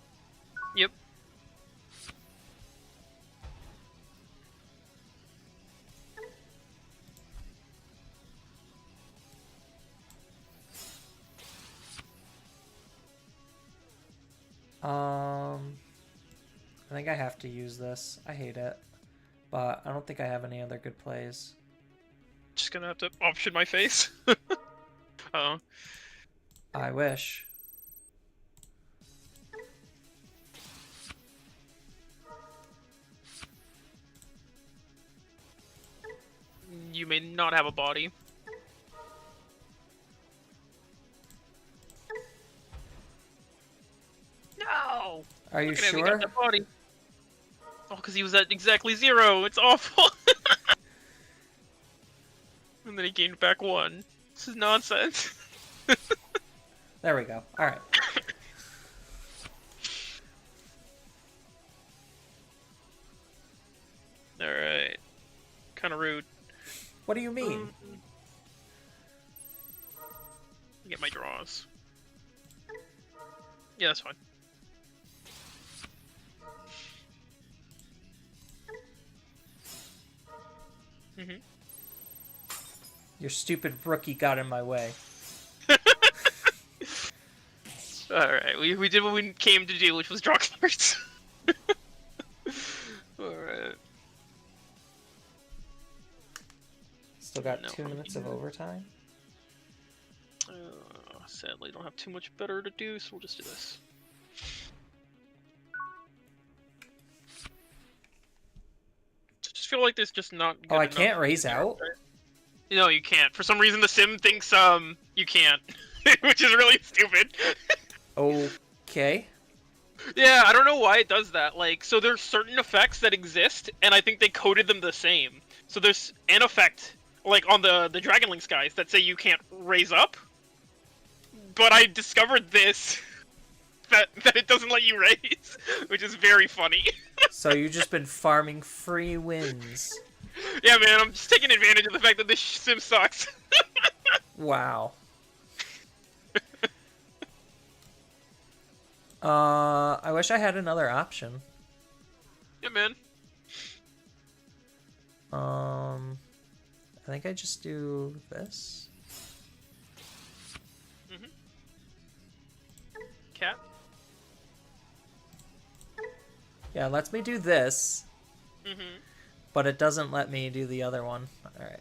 Yep. I think I have to use this. I hate it. But I don't think I have any other good plays. Just gonna have to option my face. Oh. I wish. You may not have a body. No! Are you Look at him, he got sure? that body. Oh, because he was at exactly 0. It's awful. And then he gained back 1. This is nonsense. There we go. All right. Alright. Kind of rude. What do you mean? Get my draws. Yeah, that's fine. Mm-hmm. Your stupid rookie got in my way. Alright, we did what we came to do, which was draw cards. Alright. Still got No, 2 minutes of overtime. Sadly, don't have too much better to do, so we'll just do this. Just feel like there's just not good Oh, I enough can't raise there. out? No, you can't. For some reason, the sim thinks you can't, which is really stupid. Okay. Yeah, I don't know why it does that. Like, so there's certain effects that exist, and I think they coded them the same. So there's an effect, like on the Dragonlink guys, that say you can't raise up. But I discovered this, that it doesn't let you raise, which is very funny. So you've just been farming free wins. Yeah, man, I'm just taking advantage of the fact that this sim sucks. Wow. I wish I had another option. Yeah, man. I think I just do this. Mm-hmm. Cat? Yeah, it lets me do this, Mm-hmm. but it doesn't let me do the other one. Alright.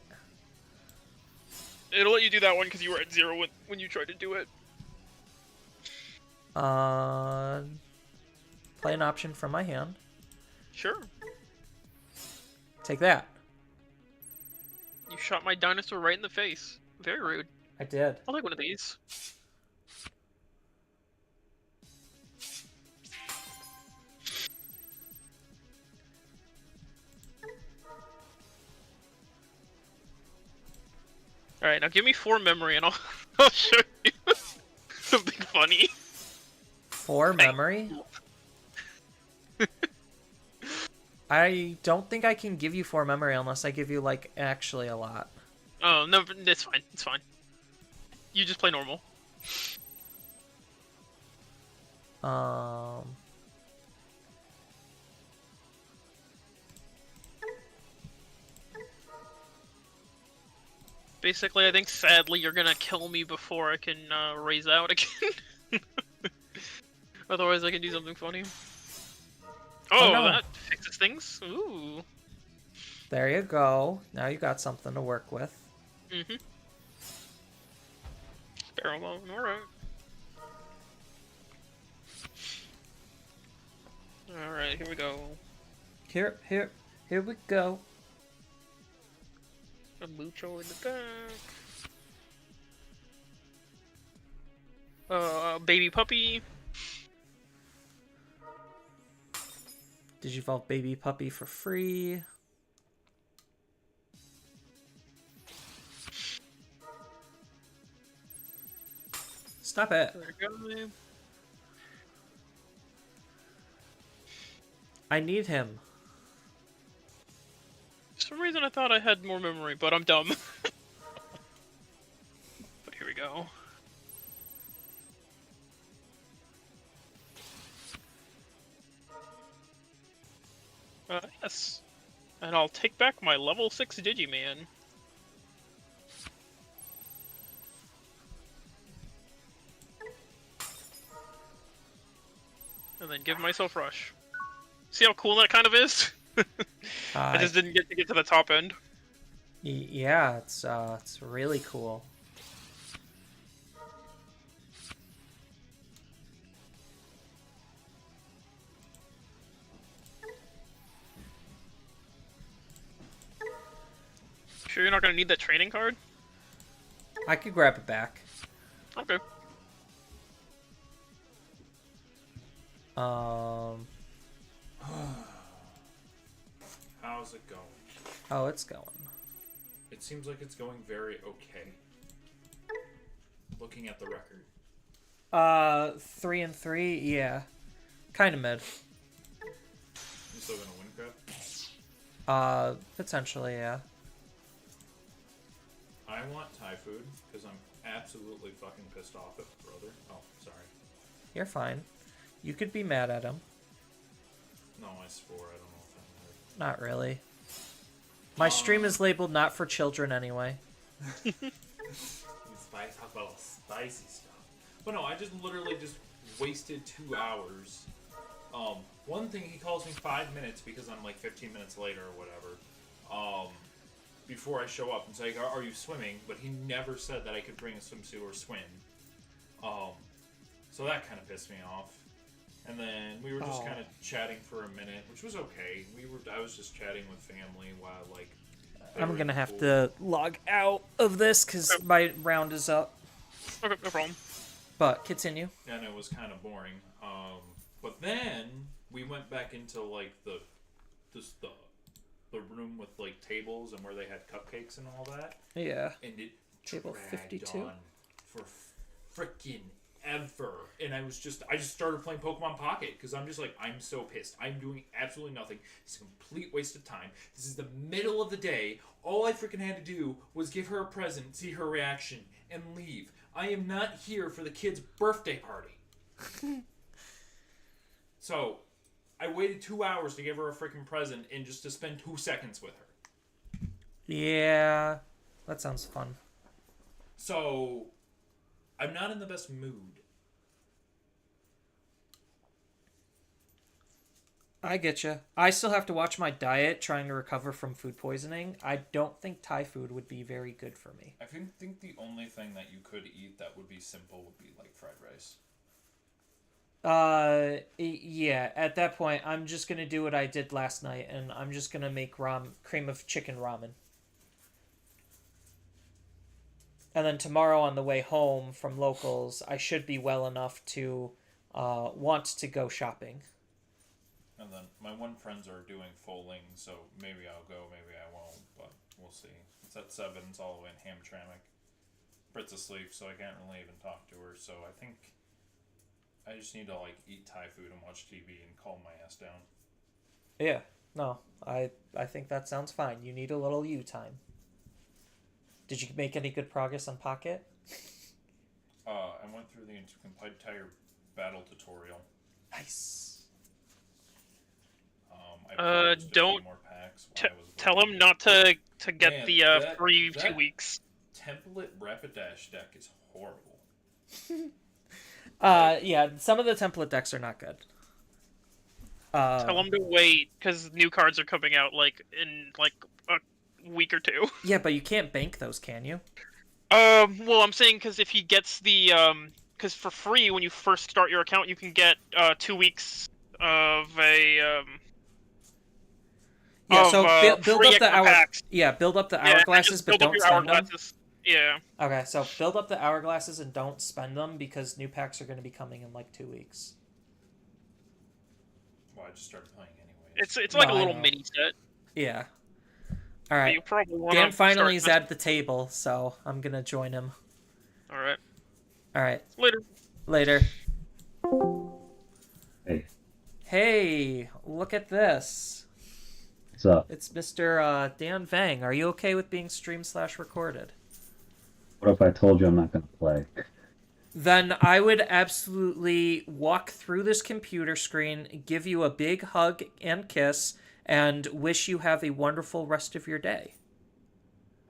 It'll let you do that one because you were at 0 when you tried to do it. Play an option from my hand. Sure. Take that. You shot my dinosaur right in the face. Very rude. I did. I'll take one of these. Alright, now give me 4 memory and I'll show you something funny. 4 memory? I don't think I can give you 4 memory unless I give you, like, actually a lot. Oh, no, it's fine. It's fine. You just play normal. Basically, I think sadly you're gonna kill me before I can raise out again. Otherwise, I can do something funny. Oh, no. that fixes things. Ooh. There you go. Now you got something to work with. Mm-hmm. Pheromone, alright. Alright, here we go. Here we go. A Mucho in the back. Baby puppy. Did you evolve baby puppy for free? Stop it. There we go. I need him. For some reason I thought I had more memory, but I'm dumb. But here we go. Yes. And I'll take back my level 6 Digiman. And then give myself Rush. See how cool that kind of is? I just didn't get to the top end. Yeah, it's really cool. Sure you're not gonna need that training card? I could grab it back. Okay. How's it going? Oh, it's going. It's seems like it's going very okay. Looking at the record. 3-3, yeah. Kind of mid. You still gonna win, crap? Potentially, yeah. I want Thai food because I'm absolutely fucking pissed off at my brother. Oh, sorry. You're fine. You could be mad at him. No, I swore. I don't know if that mattered. Not really. My stream is labeled not for children anyway. Talk about spicy stuff. But no, I just literally just wasted 2 hours. One thing, he calls me 5 minutes because I'm like 15 minutes later or whatever. Before I show up and say, "Are you swimming?" But he never said that I could bring a swimsuit or swim. So that kind of pissed me off. And then we were just kind of chatting for a minute, which was okay. I was just chatting with family while like. I'm gonna have to log out of this because my round is up. Okay, no problem. But continue. And it was kind of boring. But then we went back into like the room with like tables and where they had cupcakes and all that. Yeah. And it Table dragged 52 on for frickin' ever. And I just started playing Pokemon Pocket because I'm just like, I'm so pissed. I'm doing absolutely nothing. It's a complete waste of time. This is the middle of the day. All I freaking had to do was give her a present, see her reaction, and leave. I am not here for the kid's birthday party. So, I waited 2 hours to give her a freaking present and just to spend 2 seconds with her. Yeah, that sounds fun. So, I'm not in the best mood. I get you. I still have to watch my diet trying to recover from food poisoning. I don't think Thai food would be very good for me. I think the only thing that you could eat that would be simple would be like fried rice. Yeah, at that point, I'm just gonna do what I did last night, and I'm just gonna make cream of chicken ramen. And then tomorrow on the way home from locals, I should be well enough to want to go shopping. And then my one friends are doing Foaling, so maybe I'll go, maybe I won't, but we'll see. It's at 7, it's all the way in Hamtramck. Britt's asleep, so I can't really even talk to her, so I think I just need to like eat Thai food and watch TV and calm my ass down. Yeah, no, I think that sounds fine. You need a little you time. Did you make any good progress on Pocket? I went through the entire battle tutorial. Nice. I don't more packs tell him not to get Man, the free 2 that weeks. Template Rapidash deck is horrible. Yeah, some of the template decks are not good. Tell him to wait because new cards are coming out like in like a week or 2. Yeah, but you can't bank those, can you? Well, I'm saying because if he gets the because for free when you first start your account, you can get 2 weeks of a Yeah, so build free up the extra hour. packs. Yeah, build up the Yeah, hourglasses, just but build up don't your spend them. hourglasses. Yeah. Okay, so build up the hourglasses and don't spend them because new packs are going to be coming in like 2 weeks. Well, I just started playing anyways. It's like No, a I little know. mini set. Yeah. All So right. you probably want Dan finally is start... at the table, so I'm gonna join him. All right. All right. Later. Later. Hey. Hey, look at this. What's up? It's Mr. Dan Vang. Are you okay with being stream/recorded? What if I told you I'm not going to play? Then I would absolutely walk through this computer screen, give you a big hug and kiss, and wish you have a wonderful rest of your day.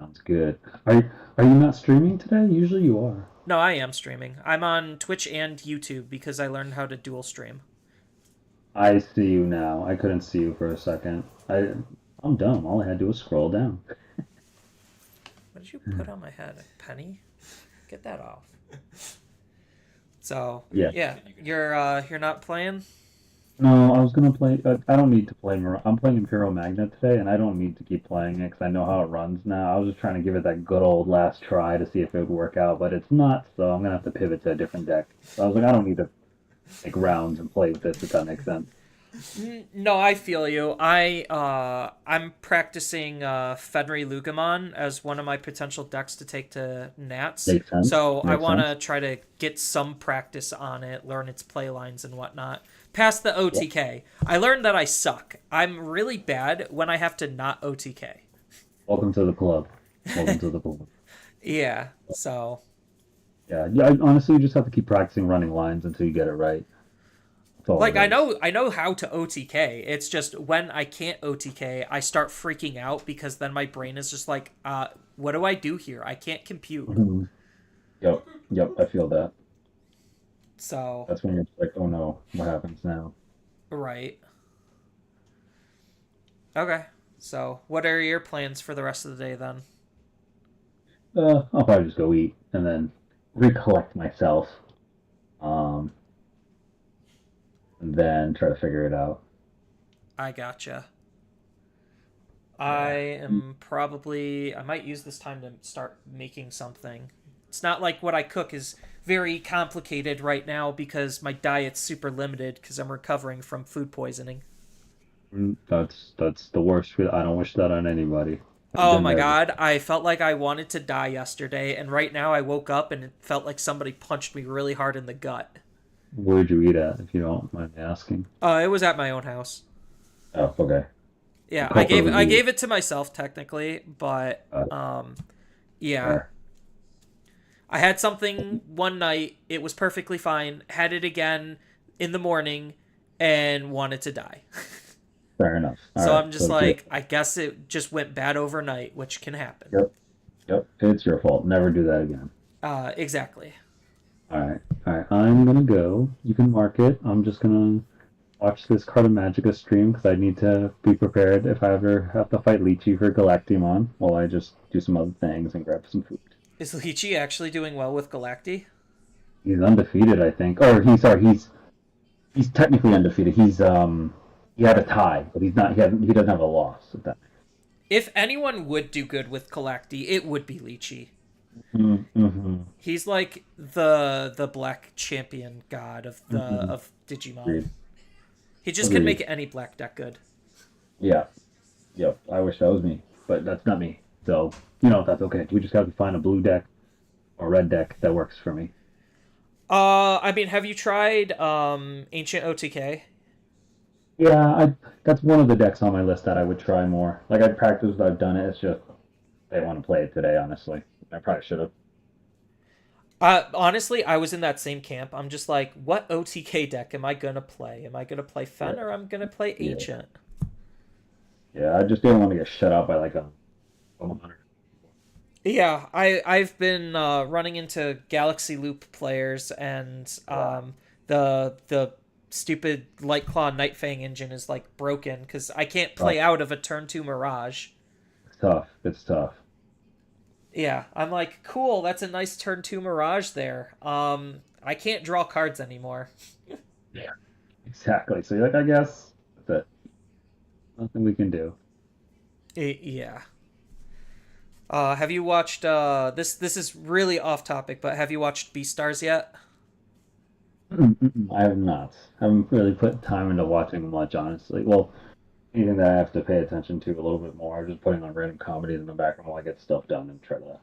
Sounds good. Are you not streaming today? Usually you are. No, I am streaming. I'm on Twitch and YouTube because I learned how to dual stream. I see you now. I couldn't see you for a second. I'm dumb. All I had to do was scroll down. What did you put on my head? A penny? Get that off. So Yeah. You're not playing? No, I was gonna play. I don't need to play. I'm playing Imperial Magnet today, and I don't need to keep playing it because I know how it runs now. I was just trying to give it that good old last try to see if it would work out, but it's not. So I'm gonna have to pivot to a different deck. So I was like, I don't need to take rounds and play with this. If that makes sense. No, I feel you. I'm practicing Fenry Lugamon as one of my potential decks to take to Nats. Makes sense. So I Makes want to sense. try to get some practice on it, learn its play lines and whatnot. Past the OTK, I learned that I suck. I'm really bad when I have to not OTK. Welcome to the club. Welcome to the club. Yeah. So. Yeah. Honestly, you just have to keep practicing running lines until you get it right. Like I know how to OTK. It's just when I can't OTK, I start freaking out because then my brain is just like, what do I do here? I can't compute. Mm-hmm. Yep, I feel that. So that's when you're like, oh no, what happens now? Right. Okay. So what are your plans for the rest of the day then? I'll probably just go eat and then recollect myself. And then try to figure it out. I gotcha. I might use this time to start making something. It's not like what I cook is very complicated right now because my diet's super limited because I'm recovering from food poisoning. That's the worst. I don't wish that on anybody. Oh my god, I felt like I wanted to die yesterday, and right now I woke up and it felt like somebody punched me really hard in the gut. Where'd you eat at, if you don't mind me asking? It was at my own house. Oh, okay. Yeah, I gave it to myself technically, but yeah. Fair. I had something one night, it was perfectly fine, had it again in the morning, and wanted to die. Fair enough. So I'm just like, I guess it just went bad overnight, which can happen. Yep. It's your fault. Never do that again. Exactly. All right. I'm gonna go. You can mark it. I'm just gonna watch this Carta Magica stream because I need to be prepared if I ever have to fight Lychee for Galactimon while I just do some other things and grab some food. Is Lychee actually doing well with Galacti? He's undefeated, I think. Or he's technically undefeated. He had a tie, but he's not. He doesn't have a loss. If anyone would do good with Galacti, it would be Lychee. Mm-hmm. He's like the black champion god of Digimon. Agreed. He just can make any black deck good. Yeah. Yep. I wish that was me, but that's not me. So that's okay. We just have to find a blue deck or red deck that works for me. I mean, have you tried Ancient OTK? Yeah, that's one of the decks on my list that I would try more. Like I've practiced, I've done it. It's just I want to play it today. Honestly, I probably should have. Honestly, I was in that same camp. I'm just like, what OTK deck am I gonna play? Am I gonna play Fen or I'm gonna play Ancient? Yeah, I just didn't want to get shut out by like a 100. Yeah, I've been running into Galaxy Loop players, and the stupid Light Claw Night Fang engine is like broken because I can't play out of a turn 2 Mirage. It's tough. Yeah, I'm like, cool, that's a nice turn 2 Mirage there. I can't draw cards anymore. Yeah, exactly. So you're like, I guess that's it. Nothing we can do. Yeah. Have you watched this is really off topic, but have you watched Beastars yet? I have not. I haven't really put time into watching much, honestly. Well, anything that I have to pay attention to a little bit more, I'm just putting on random comedies in the background while I get stuff done and try to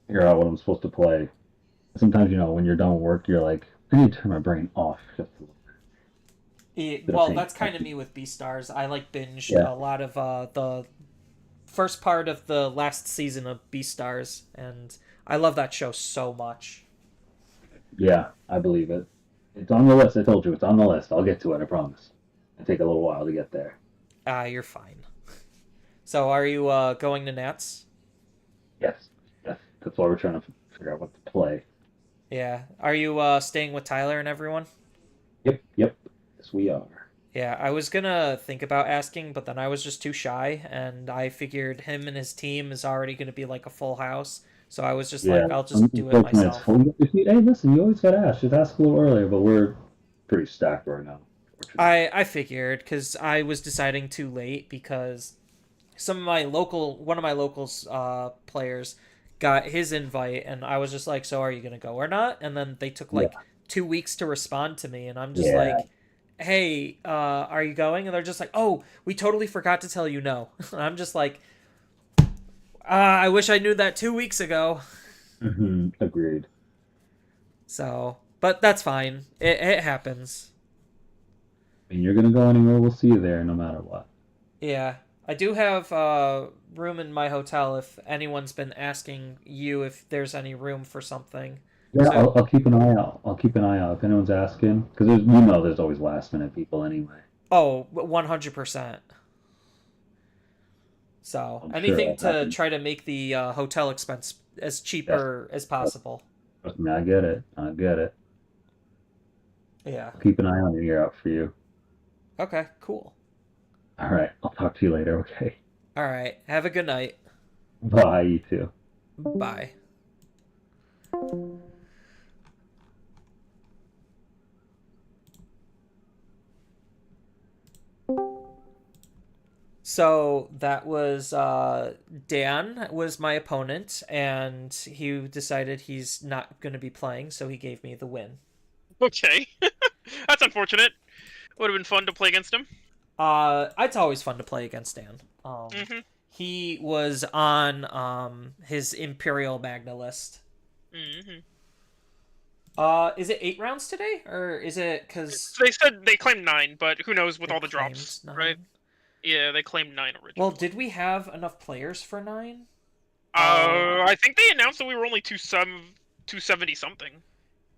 figure out what I'm supposed to play. Sometimes, when you're done with work, you're like, I need to turn my brain off. Well, that's kind of me with Beastars. I binged a lot of the first part of the last season of Beastars, and I love that show so much. Yeah, I believe it. It's on the list. I told you, it's on the list. I'll get to it, I promise. It'll take a little while to get there. You're fine. So, are you going to Nats? Yes. That's why we're trying to figure out what to play. Yeah. Are you staying with Tyler and everyone? Yep. Yes, we are. Yeah, I was gonna think about asking, but then I was just too shy, and I figured him and his team is already gonna be like a full house. So I was just like, I'll just do it myself. Hey, listen, you always gotta ask. Just ask a little earlier, but we're pretty stacked right now. I figured, because I was deciding too late, because one of my locals players got his invite, and I was just like, so are you gonna go or not? And then they took 2 weeks to respond to me, and I'm just like, hey, are you going? And they're just like, oh, we totally forgot to tell you no. And I'm just like, I wish I knew that 2 weeks ago. Agreed. So, but that's fine. It happens. I mean, you're gonna go anywhere, we'll see you there no matter what. Yeah. I do have room in my hotel if anyone's been asking you if there's any room for something. Yeah, So, I'll keep an eye out. I'll keep an eye out if anyone's asking, because there's always last minute people anyway. oh, 100%. So, I'm sure anything it'll to happen. try to make the hotel expense as Yes, cheaper as possible. trust me, I get it. I get it. Yeah. I'll keep an eye on your ear out for you. Okay, cool. All right, I'll talk to you later. Okay. All right. Have a good night. Bye, you too. Bye. So that was Dan was my opponent, and he decided he's not going to be playing, so he gave me the win. Okay. That's unfortunate. Would have been fun to play against him. It's always fun to play against Dan. Mm-hmm. He was on his Imperial Magna list. Mm-hmm. Is it 8 rounds today, or is it because They said they claimed 9, but who knows with they all the drops, claimed 9? right? Yeah, they claimed 9 originally. Well, did we have enough players for 9? I think they announced that we were only 270 something.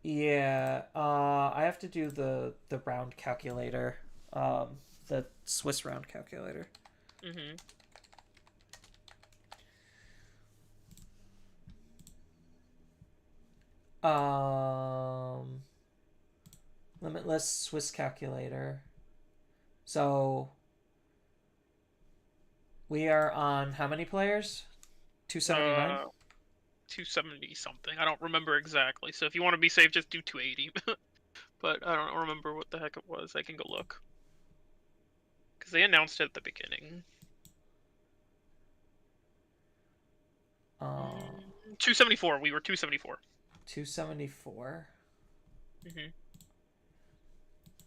Yeah, I have to do the round calculator, the Swiss round calculator. Mm-hmm. Limitless Swiss calculator. So we are on how many players? 279? 270 something. I don't remember exactly. So if you want to be safe, just do 280. But I don't remember what the heck it was. I can go look. Because they announced it at the beginning. 274. We were 274. 274.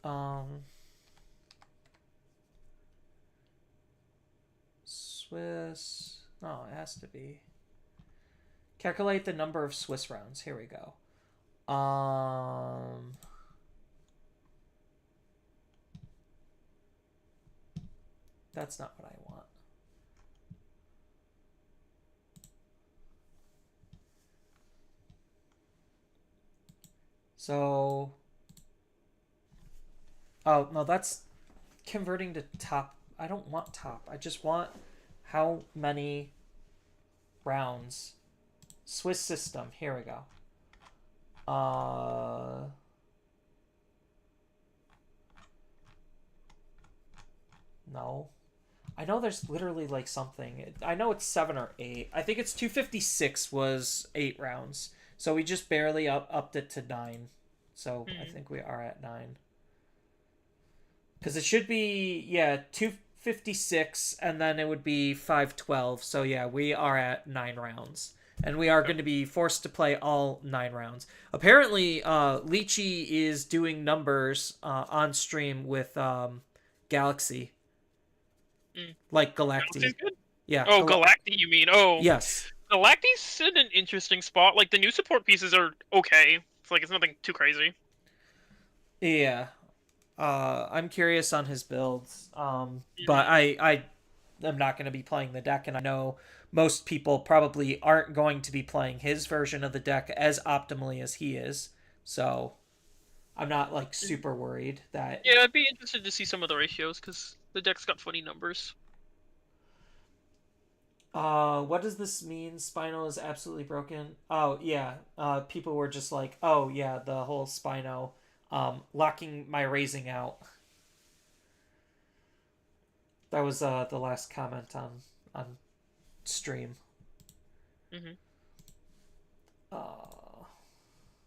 Mm-hmm. Swiss. No, it has to be. Calculate the number of Swiss rounds. Here we go. That's not what I want. So, oh no, that's converting to top. I don't want top. I just want how many rounds. Swiss system. Here we go. No. I know there's literally like something. I know it's 7 or 8. I think it's 256 was 8 rounds. So we just barely upped it to 9. So I think we are at 9. Because it should be, yeah, 256 and then it would be 512. So yeah, we are at 9 rounds. And we are going to be forced to play all 9 rounds. Apparently, Lychee is doing numbers on stream with Galaxy. Like Galacti. Yeah. Oh, Galacti, you mean? Oh. Yes. Galacti's in an interesting spot. Like, the new support pieces are okay. It's like, it's nothing too crazy. Yeah. I'm curious on his builds. But I am not going to be playing the deck, and I know most people probably aren't going to be playing his version of the deck as optimally as he is. So I'm not, like, super worried that... Yeah, I'd be interested to see some of the ratios, because the deck's got funny numbers. What does this mean? Spino is absolutely broken. Oh, yeah. People were just like, oh, yeah, the whole Spino, locking my raising out. That was, the last comment on stream. Mm-hmm.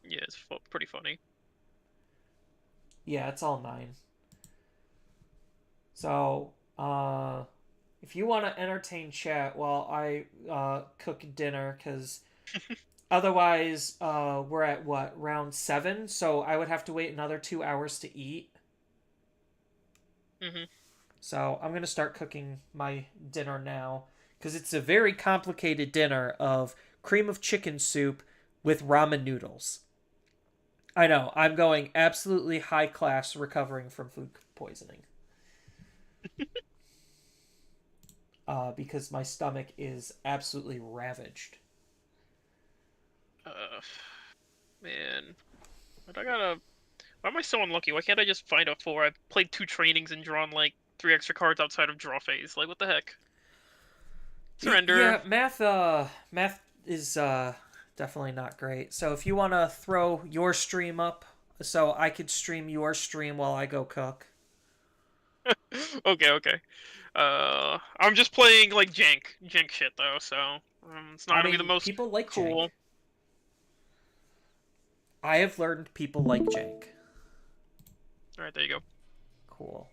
Yeah, it's pretty funny. Yeah, it's all 9. So, if you want to entertain chat while I cook dinner, because otherwise we're at what, round 7, so I would have to wait another 2 hours to eat. Mhm. So I'm gonna start cooking my dinner now because it's a very complicated dinner of cream of chicken soup with ramen noodles. I know, I'm going absolutely high class recovering from food poisoning. Because my stomach is absolutely ravaged. Man, but I gotta. Why am I so unlucky? Why can't I just find a 4? I've played 2 trainings and drawn like 3 extra cards outside of draw phase. Like, what the heck? Surrender. Yeah, math is definitely not great. So if you want to throw your stream up so I could stream your stream while I go cook. Okay. I'm just playing like jank shit though, so it's not I gonna be the mean, most people like cool. jank. I have learned people like jank. All right, there you go. Cool.